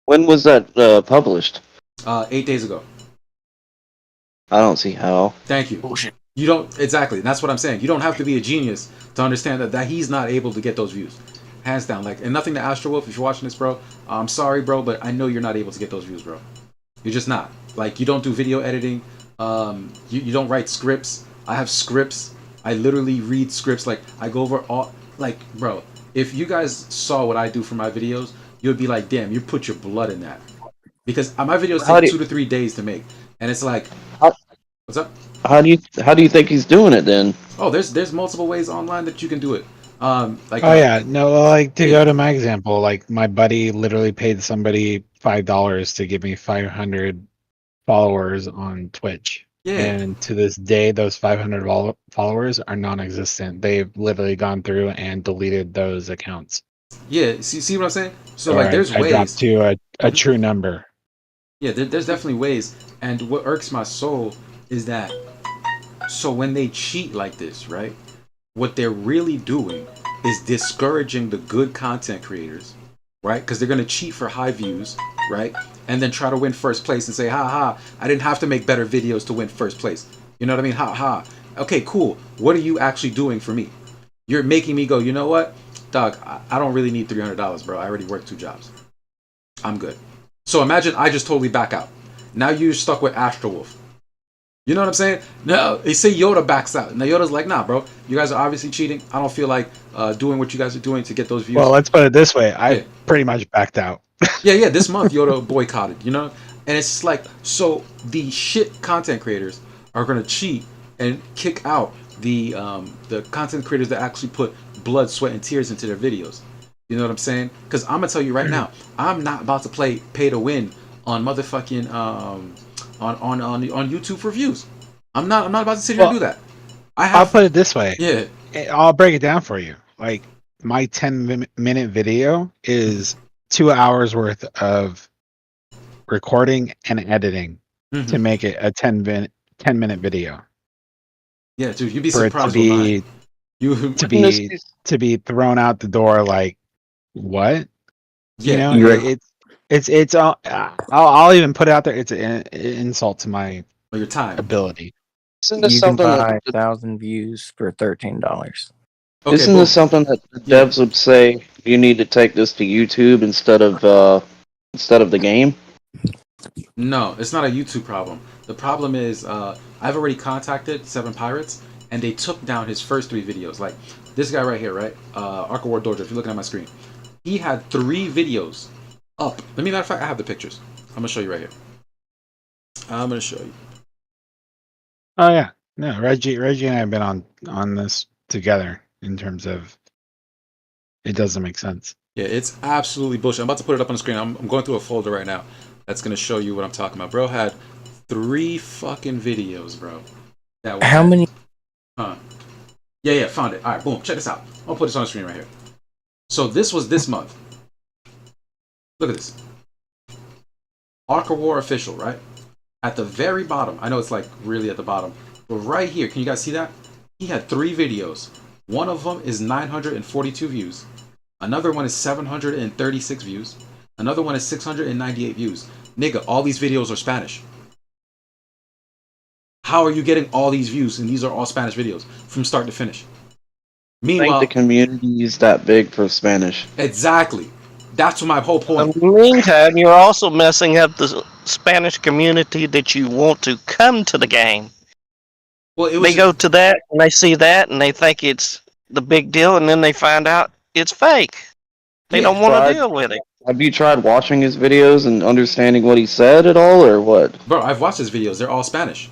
[SPEAKER 16] When was that published?
[SPEAKER 4] 8 days ago.
[SPEAKER 16] I don't see how.
[SPEAKER 4] Thank you. Bullshit. You don't exactly. That's what I'm saying. You don't have to be a genius to understand that he's not able to get those views. hands down. Like, and nothing to Astro Wolf. If you're watching this, bro, I'm sorry, bro, but I know you're not able to get those views, bro. You're just not. Like, you don't do video editing. You don't write scripts. I have scripts. I literally read scripts. Like, I go over all. Like, bro, if you guys saw what I do for my videos, you'd be like, damn, you put your blood in that. Because my videos take 2 to 3 days to make, and it's like, what's up?
[SPEAKER 16] How do you think he's doing it then?
[SPEAKER 4] Oh, there's multiple ways online that you can do it.
[SPEAKER 11] Yeah, no, like to go to my example, like my buddy literally paid somebody $5 to give me 500 followers on Twitch.
[SPEAKER 4] Yeah.
[SPEAKER 11] And to this day, those 500 followers are non-existent. They've literally gone through and deleted those accounts.
[SPEAKER 4] Yeah, see what I'm saying? So
[SPEAKER 11] Or
[SPEAKER 4] like, there's
[SPEAKER 11] I
[SPEAKER 4] ways.
[SPEAKER 11] dropped to a true number.
[SPEAKER 4] Yeah, there's definitely ways. And what irks my soul is that, so when they cheat like this, right? What they're really doing is discouraging the good content creators, right? Because they're gonna cheat for high views, right? And then try to win first place and say, ha ha, I didn't have to make better videos to win first place. You know what I mean? Ha ha. Okay, cool. What are you actually doing for me? You're making me go, you know what? Dog, I don't really need $300, bro. I already worked 2 jobs. I'm good. So imagine I just totally back out. Now you're stuck with Astro Wolf. You know what I'm saying? No, they say Yoda backs out. Now Yoda's like, nah, bro. You guys are obviously cheating. I don't feel like doing what you guys are doing to get those views.
[SPEAKER 11] Well, let's put it this way. I pretty much backed out.
[SPEAKER 4] Yeah. This month Yoda boycotted, you know? And it's just like, so the shit content creators are going to cheat and kick out the content creators that actually put blood, sweat, and tears into their videos. You know what I'm saying? Because I'm gonna tell you right now, I'm not about to play pay to win on motherfucking on YouTube for views. I'm not about to sit here and do that.
[SPEAKER 11] I'll put it this way.
[SPEAKER 4] Yeah.
[SPEAKER 11] I'll break it down for you. Like my 10-minute video is 2 hours worth of recording and editing to make it a 10-minute video.
[SPEAKER 4] Yeah, dude, you'd be
[SPEAKER 11] for
[SPEAKER 4] surprised.
[SPEAKER 11] It to be thrown out the door like what?
[SPEAKER 4] Yeah,
[SPEAKER 11] you know, it's I'll even put it out there. It's an insult to my
[SPEAKER 4] your time
[SPEAKER 11] ability.
[SPEAKER 17] You can buy 1,000 views for $13.
[SPEAKER 16] Okay, Isn't this something that the devs would say you need to take this to YouTube instead of the game?
[SPEAKER 4] No, it's not a YouTube problem. The problem is I've already contacted 7 Pirates and they took down his first 3 videos. Like this guy right here, right? Ark of War Dojo, if you're looking at my screen. He had 3 videos up. Matter of fact, I have the pictures. I'm gonna show you right here. I'm gonna show you.
[SPEAKER 11] Oh yeah. No, Reggie and I have been on this together in terms of it doesn't make sense.
[SPEAKER 4] Yeah, it's absolutely bullshit. I'm about to put it up on the screen. I'm going through a folder right now that's gonna show you what I'm talking about. Bro had 3 fucking videos, bro.
[SPEAKER 17] How many?
[SPEAKER 4] Yeah, found it. All right, boom. Check this out. I'll put this on the screen right here. So this was this month. Look at this. Ark of War official, right? At the very bottom. I know it's like really at the bottom, but right here, can you guys see that? He had 3 videos. One of them is 942 views. Another one is 736 views. Another one is 698 views. Nigga, all these videos are Spanish. How are you getting all these views? And these are all Spanish videos from start to finish. Meanwhile,
[SPEAKER 16] I think the community is that big for Spanish.
[SPEAKER 4] Exactly. That's my whole point.
[SPEAKER 15] In the meantime, you're also messing up the Spanish community that you want to come to the game.
[SPEAKER 4] Well,
[SPEAKER 15] they go to that and they see that and they think it's the big deal, and then they find out it's fake. They don't want to deal with it.
[SPEAKER 16] Have you tried watching his videos and understanding what he said at all, or what?
[SPEAKER 4] Bro, I've watched his videos. They're all Spanish.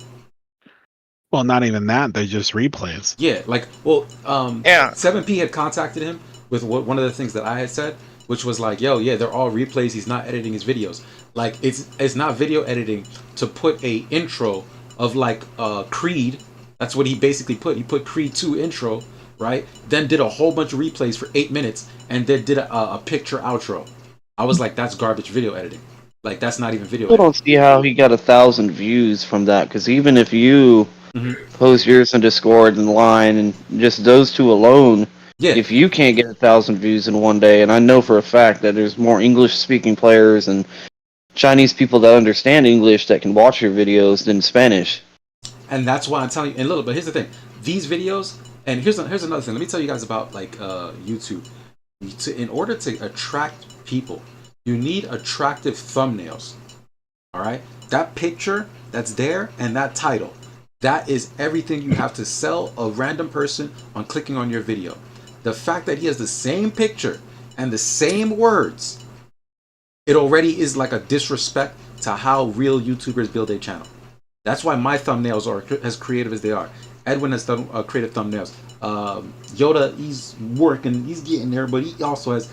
[SPEAKER 11] Well, not even that. They're just replays.
[SPEAKER 4] Yeah, like, 7P had contacted him with one of the things that I had said, which was like, yo, yeah, they're all replays. He's not editing his videos. Like, it's not video editing to put a intro of like Creed. That's what he basically put. He put Creed 2 intro, right? Then did a whole bunch of replays for 8 minutes, and then did a picture outro. I was like, that's garbage video editing. Like, that's not even video
[SPEAKER 16] I don't see how he got 1,000 views from that, because even if you post yours in Discord and Line and just those 2 alone, if you can't get 1,000 views in one day, and I know for a fact that there's more English-speaking players and Chinese people that understand English that can watch your videos than Spanish.
[SPEAKER 4] And that's why I'm telling you. And but here's the thing: these videos. And here's another thing. Let me tell you guys about like YouTube. In order to attract people, you need attractive thumbnails. All right, that picture that's there and that title, that is everything you have to sell a random person on clicking on your video. The fact that he has the same picture and the same words, it already is like a disrespect to how real YouTubers build a channel. That's why my thumbnails are as creative as they are. Edwin has done creative thumbnails. Yoda, he's working, he's getting there, but he also has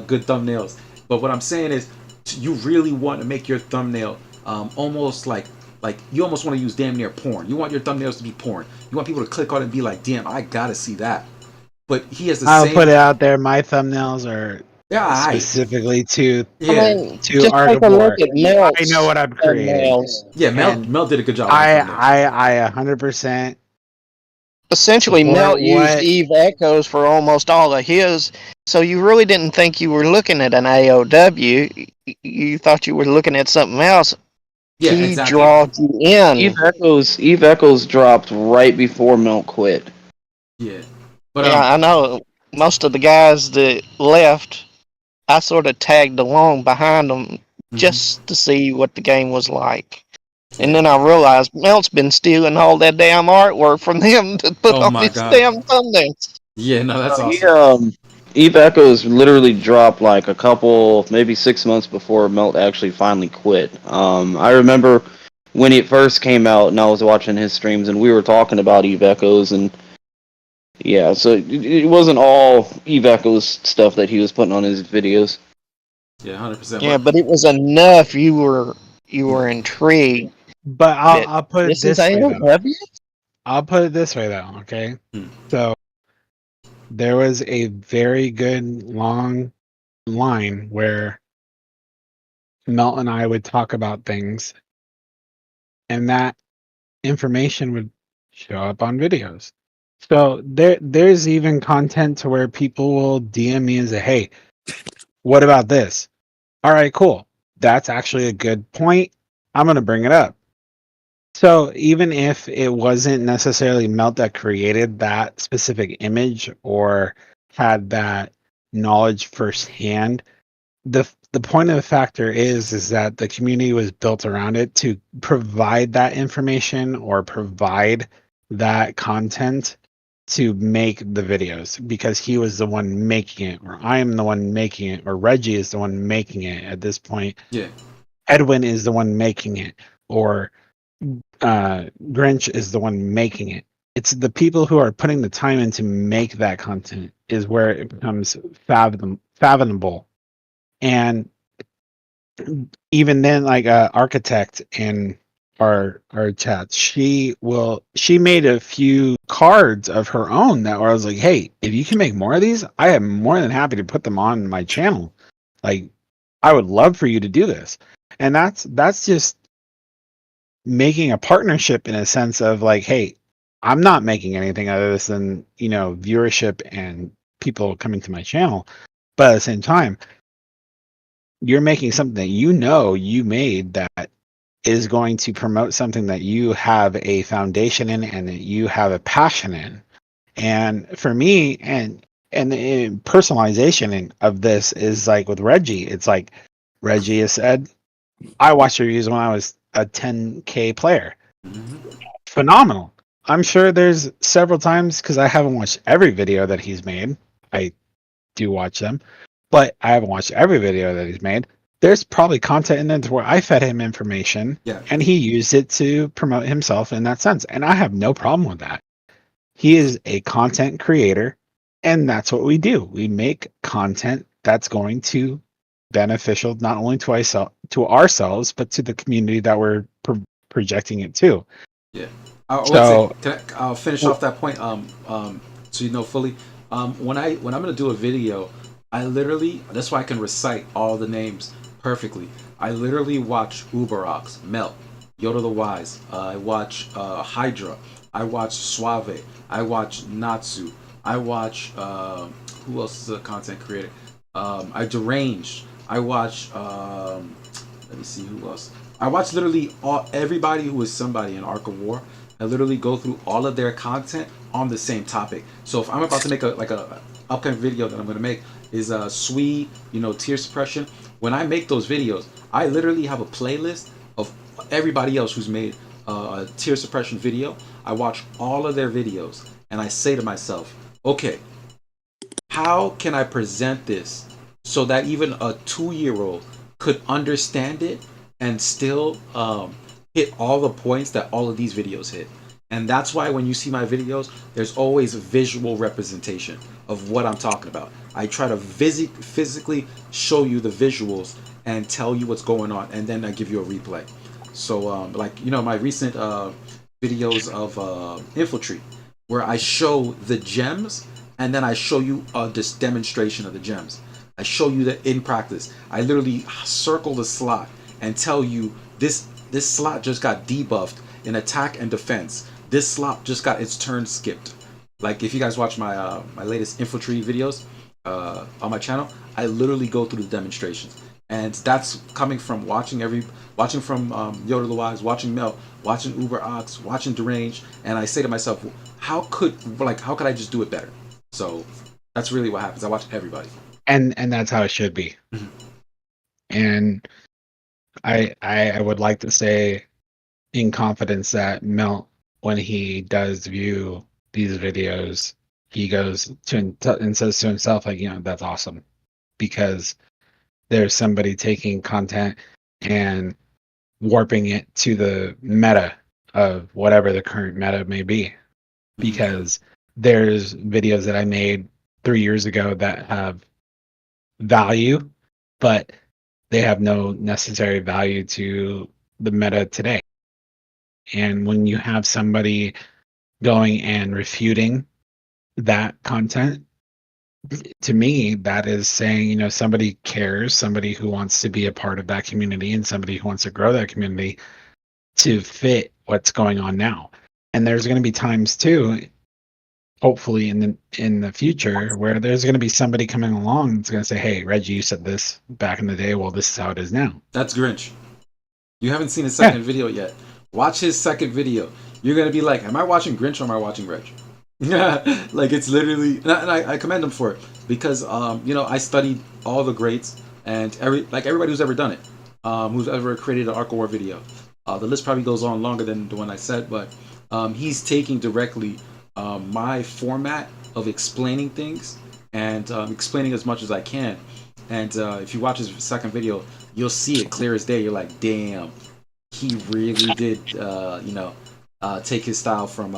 [SPEAKER 4] good thumbnails. But what I'm saying is, you really want to make your thumbnail almost like you almost want to use damn near porn. You want your thumbnails to be porn. You want people to click on it and be like, damn, I gotta see that. But he has the
[SPEAKER 11] I'll
[SPEAKER 4] same.
[SPEAKER 11] put it out there. My thumbnails are
[SPEAKER 4] Yeah,
[SPEAKER 11] specifically to
[SPEAKER 16] I mean,
[SPEAKER 11] to
[SPEAKER 16] just
[SPEAKER 11] Ark
[SPEAKER 16] take
[SPEAKER 11] of
[SPEAKER 16] a
[SPEAKER 11] War.
[SPEAKER 16] look at
[SPEAKER 11] I know
[SPEAKER 16] Melt's
[SPEAKER 11] what I'm creating.
[SPEAKER 16] thumbnails.
[SPEAKER 4] Yeah, Mel
[SPEAKER 11] And
[SPEAKER 4] did a good job on the thumbnails.
[SPEAKER 11] I 100%
[SPEAKER 16] Essentially,
[SPEAKER 11] support
[SPEAKER 16] Melt used
[SPEAKER 11] what.
[SPEAKER 16] Eve Echoes for almost all of his, so you really didn't think you were looking at an AOW. You thought you were looking at something else.
[SPEAKER 4] Yeah,
[SPEAKER 16] He
[SPEAKER 4] exactly.
[SPEAKER 16] draws you in. Eve Echoes dropped right before Melt quit.
[SPEAKER 4] Yeah, but
[SPEAKER 16] Yeah, I know. Most of the guys that left, I sort of tagged along behind them just to see what the game was like. And then I realized Melt's been stealing all that damn artwork from them to put
[SPEAKER 4] Oh
[SPEAKER 16] on
[SPEAKER 4] my
[SPEAKER 16] his
[SPEAKER 4] God.
[SPEAKER 16] damn thumbnails.
[SPEAKER 4] Yeah, no, that's
[SPEAKER 16] He,
[SPEAKER 4] awesome.
[SPEAKER 16] Eve Echoes literally dropped like a couple, maybe 6 months before Melt actually finally quit. I remember when it first came out, and I was watching his streams, and we were talking about Eve Echoes, and yeah, so it wasn't all Eve Echoes stuff that he was putting on his videos.
[SPEAKER 4] Yeah, 100%.
[SPEAKER 16] Yeah, but it was enough. You were intrigued.
[SPEAKER 11] But I'll put it
[SPEAKER 16] This is
[SPEAKER 11] this way though.
[SPEAKER 16] AOW?
[SPEAKER 11] I'll put it this way though. Okay, so there was a very good long line where Melt and I would talk about things, and that information would show up on videos. So there's even content to where people will DM me and say, "Hey, what about this?" All right, cool. That's actually a good point. I'm gonna bring it up. So even if it wasn't necessarily Melt that created that specific image or had that knowledge firsthand, the point of the factor is that the community was built around it to provide that information or provide that content to make the videos, because he was the one making it, or I am the one making it, or Reggie is the one making it at this point.
[SPEAKER 4] Yeah.
[SPEAKER 11] Edwin is the one making it, or Grinch is the one making it. It's the people who are putting the time in to make that content is where it becomes fathomable. And even then, like architect in our chats, she made a few cards of her own that where I was like, hey, if you can make more of these, I am more than happy to put them on my channel. Like, I would love for you to do this. And that's just making a partnership in a sense of like, hey, I'm not making anything other than, viewership and people coming to my channel. But at the same time, you're making something that you made that is going to promote something that you have a foundation in and that you have a passion in. And for me, and personalization of this is like with Reggie, it's like Reggie has said, I watched reviews when I was a 10K player. Phenomenal. I'm sure there's several times, because I haven't watched every video that he's made. I do watch them, but I haven't watched every video that he's made. There's probably content in there where I fed him information and he used it to promote himself in that sense. And I have no problem with that. He is a content creator, and that's what we do. We make content that's going to beneficial not only to ourselves, but to the community that we're projecting it to.
[SPEAKER 4] Yeah. I'll finish off that point. So you know fully. When I'm gonna do a video, I literally, that's why I can recite all the names perfectly. I literally watch Uberox, Melt, Yoda the Wise. I watch Hydra. I watch Suave. I watch Natsu. I watch who else is a content creator? I Deranged. I watch let me see who else. I watch literally everybody who is somebody in Ark of War. I literally go through all of their content on the same topic. So if I'm about to make a upcoming video that I'm gonna make is SWE, tear suppression. When I make those videos, I literally have a playlist of everybody else who's made a tear suppression video. I watch all of their videos and I say to myself, okay, how can I present this so that even a 2-year-old could understand it and still hit all the points that all of these videos hit? And that's why when you see my videos, there's always a visual representation of what I'm talking about. I try to physically show you the visuals and tell you what's going on, and then I give you a replay. So my recent videos of infantry, where I show the gems and then I show you this demonstration of the gems. I show you that in practice. I literally circle the slot and tell you this slot just got debuffed in attack and defense. This slot just got its turn skipped. Like if you guys watch my my latest infantry videos on my channel, I literally go through the demonstrations, and that's coming from watching from Yoda the Wise, watching Mel, watching Uber Ox, watching Deranged, and I say to myself, how could I just do it better? So that's really what happens. I watch everybody,
[SPEAKER 11] and that's how it should be. And I would like to say in confidence that Melt, when he does view these videos, he goes to and says to himself, like, that's awesome, because there's somebody taking content and warping it to the meta of whatever the current meta may be. Because there's videos that I made 3 years ago that have value, but they have no necessary value to the meta today. And when you have somebody going and refuting that content, to me, that is saying, somebody cares, somebody who wants to be a part of that community, and somebody who wants to grow that community to fit what's going on now. And there's going to be times too, hopefully in the future, where there's going to be somebody coming along that's going to say, hey, Reggie, you said this back in the day, well, this is how it is now.
[SPEAKER 4] That's Grinch. You haven't seen his second video yet. Watch his second video. You're going to be like, am I watching Grinch or am I watching Reg? Like, it's literally, and I commend him for it, because I studied all the greats and everybody who's ever done it, who's ever created an Ark of War video. The list probably goes on longer than the one I said, but he's taking directly my format of explaining things and explaining as much as I can. And if you watch his second video, you'll see it clear as day. You're like, damn, he really did take his style from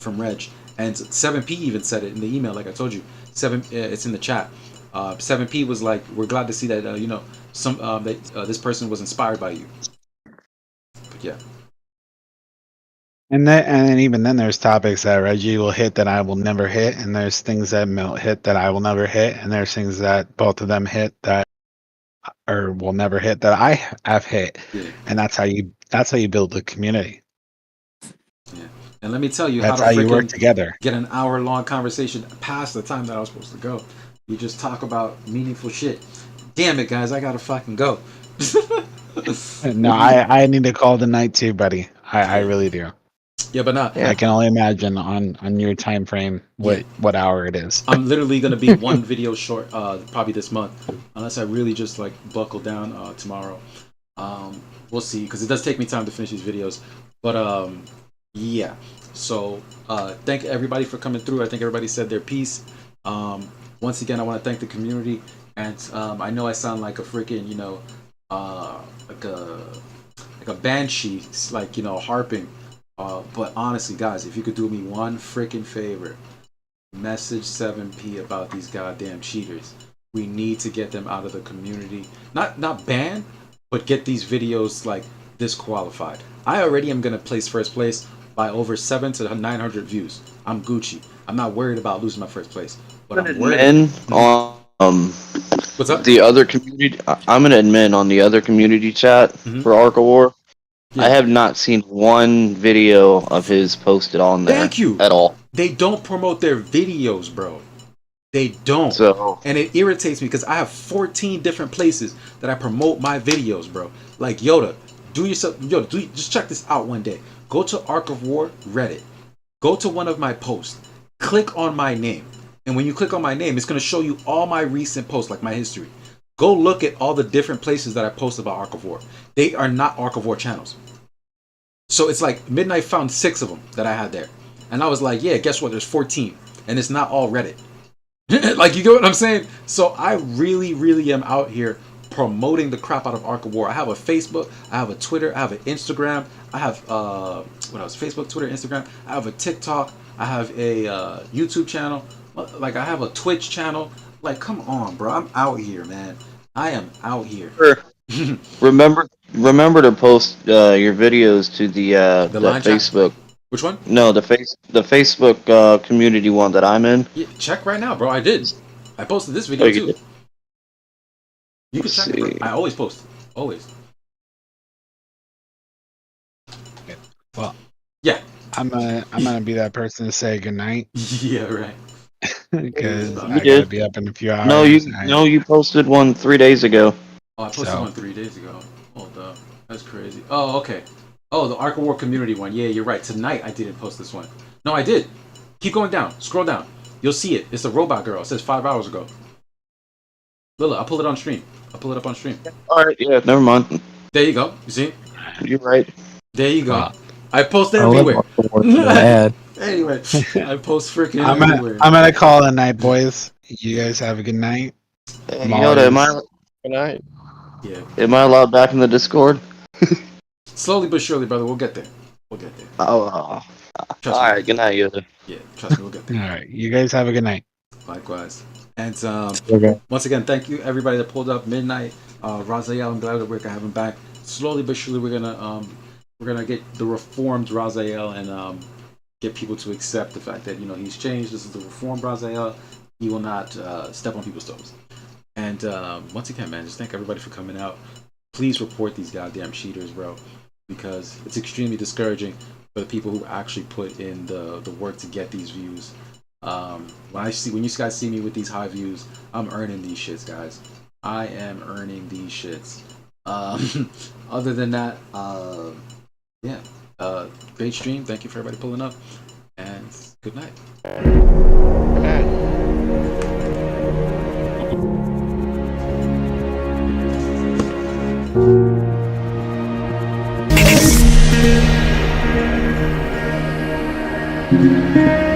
[SPEAKER 4] Reg. And 7P even said it in the email, like I told you. It's in the chat. 7P was like, we're glad to see that this person was inspired by you. But yeah.
[SPEAKER 11] And then even then, there's topics that Reggie will hit that I will never hit, and there's things that Milt hit that I will never hit, and there's things that both of them hit that or will never hit that I have hit.
[SPEAKER 4] Yeah.
[SPEAKER 11] And that's how you build the community.
[SPEAKER 4] Yeah. And let me tell you,
[SPEAKER 11] that's
[SPEAKER 4] how
[SPEAKER 11] you work together.
[SPEAKER 4] Get an hour-long conversation past the time that I was supposed to go. You just talk about meaningful shit. Damn it, guys, I gotta fucking go.
[SPEAKER 11] No, I need to call tonight too, buddy. I really do.
[SPEAKER 4] Yeah, but not.
[SPEAKER 11] I can only imagine on your time frame what hour it is.
[SPEAKER 4] I'm literally gonna be one video short, probably this month, unless I really just like buckle down tomorrow. We'll see, because it does take me time to finish these videos. But yeah. So thank everybody for coming through. I think everybody said their piece. Once again, I want to thank the community, and I know I sound like a freaking like a banshee, like harping. But honestly, guys, if you could do me one freaking favor, message 7P about these goddamn cheaters. We need to get them out of the community. Not ban, but get these videos like disqualified. I already am gonna place first place by over 700 to 900 views. I'm Gucci. I'm not worried about losing my first place. But I'm worried.
[SPEAKER 16] What's up? The other community. I'm an admin on the other community chat for Ark of War. Yeah. I have not seen one video of his posted on there.
[SPEAKER 4] Thank you.
[SPEAKER 16] At all.
[SPEAKER 4] They don't promote their videos, bro. They don't. And it irritates me because I have 14 different places that I promote my videos, bro. Like Yoda, just check this out one day. Go to Ark of War Reddit. Go to one of my posts. Click on my name. And when you click on my name, it's going to show you all my recent posts, like my history. Go look at all the different places that I post about Ark of War. They are not Ark of War channels. So it's like Midnight found 6 of them that I had there. And I was like, yeah, guess what? There's 14. And it's not all Reddit. Like, you get what I'm saying? So I really, really am out here promoting the crap out of Ark of War. I have a Facebook, I have a Twitter, I have an Instagram, I have what else? Facebook, Twitter, Instagram. I have a TikTok, I have a YouTube channel, like I have a Twitch channel. Like, come on, bro, I'm out here, man. I am out here.
[SPEAKER 16] Remember to post your videos to the Facebook.
[SPEAKER 4] Which one?
[SPEAKER 16] No, the Facebook community one that I'm in.
[SPEAKER 4] Yeah, check right now, bro. I did. I posted this video too. You can check it, bro. I always post. Always.
[SPEAKER 11] Well,
[SPEAKER 4] yeah.
[SPEAKER 11] I'm gonna be that person to say goodnight.
[SPEAKER 4] Yeah, right.
[SPEAKER 11] Because I
[SPEAKER 16] You did.
[SPEAKER 11] gotta be up in a few hours.
[SPEAKER 16] No, you posted one 3 days ago.
[SPEAKER 4] Oh, I posted one 3 days ago. Hold up. That's crazy. Oh, okay. Oh, the Ark of War community one. Yeah, you're right. Tonight I didn't post this one. No, I did. Keep going down. Scroll down. You'll see it. It's the robot girl. It says 5 hours ago. Lila, I'll pull it on stream. I'll pull it up on stream.
[SPEAKER 16] Alright, yeah, never mind.
[SPEAKER 4] There you go. You see?
[SPEAKER 16] You're right.
[SPEAKER 4] There you go.
[SPEAKER 11] Wow.
[SPEAKER 4] I post
[SPEAKER 9] I love
[SPEAKER 4] everywhere.
[SPEAKER 9] Ark of War so bad.
[SPEAKER 4] Anyway, I post freaking
[SPEAKER 11] I'm
[SPEAKER 4] everywhere.
[SPEAKER 11] gonna call it a night, boys. You guys have a good night.
[SPEAKER 16] Hey, Yoda,
[SPEAKER 13] Good night.
[SPEAKER 4] Yeah.
[SPEAKER 16] am I allowed back in the Discord?
[SPEAKER 4] Slowly but surely, brother. We'll get there. We'll get there.
[SPEAKER 16] Oh,
[SPEAKER 4] Trust me.
[SPEAKER 16] alright, good night, Yoda.
[SPEAKER 4] Yeah, trust me. We'll get there.
[SPEAKER 11] All right, you guys have a good night.
[SPEAKER 4] Likewise. And
[SPEAKER 9] Okay.
[SPEAKER 4] once again, thank you everybody that pulled up Midnight. Raziel, I'm glad that we're gonna have him back. Slowly but surely, we're gonna get the reformed Raziel and get people to accept the fact that he's changed. This is the reformed Raziel. He will not step on people's toes. And once again, man, just thank everybody for coming out. Please report these goddamn cheaters, bro, because it's extremely discouraging for the people who actually put in the work to get these views. When you guys see me with these high views, I'm earning these shits, guys. I am earning these shits. Other than that, yeah. Great stream. Thank you for everybody pulling up, and good night.
[SPEAKER 1] Good night.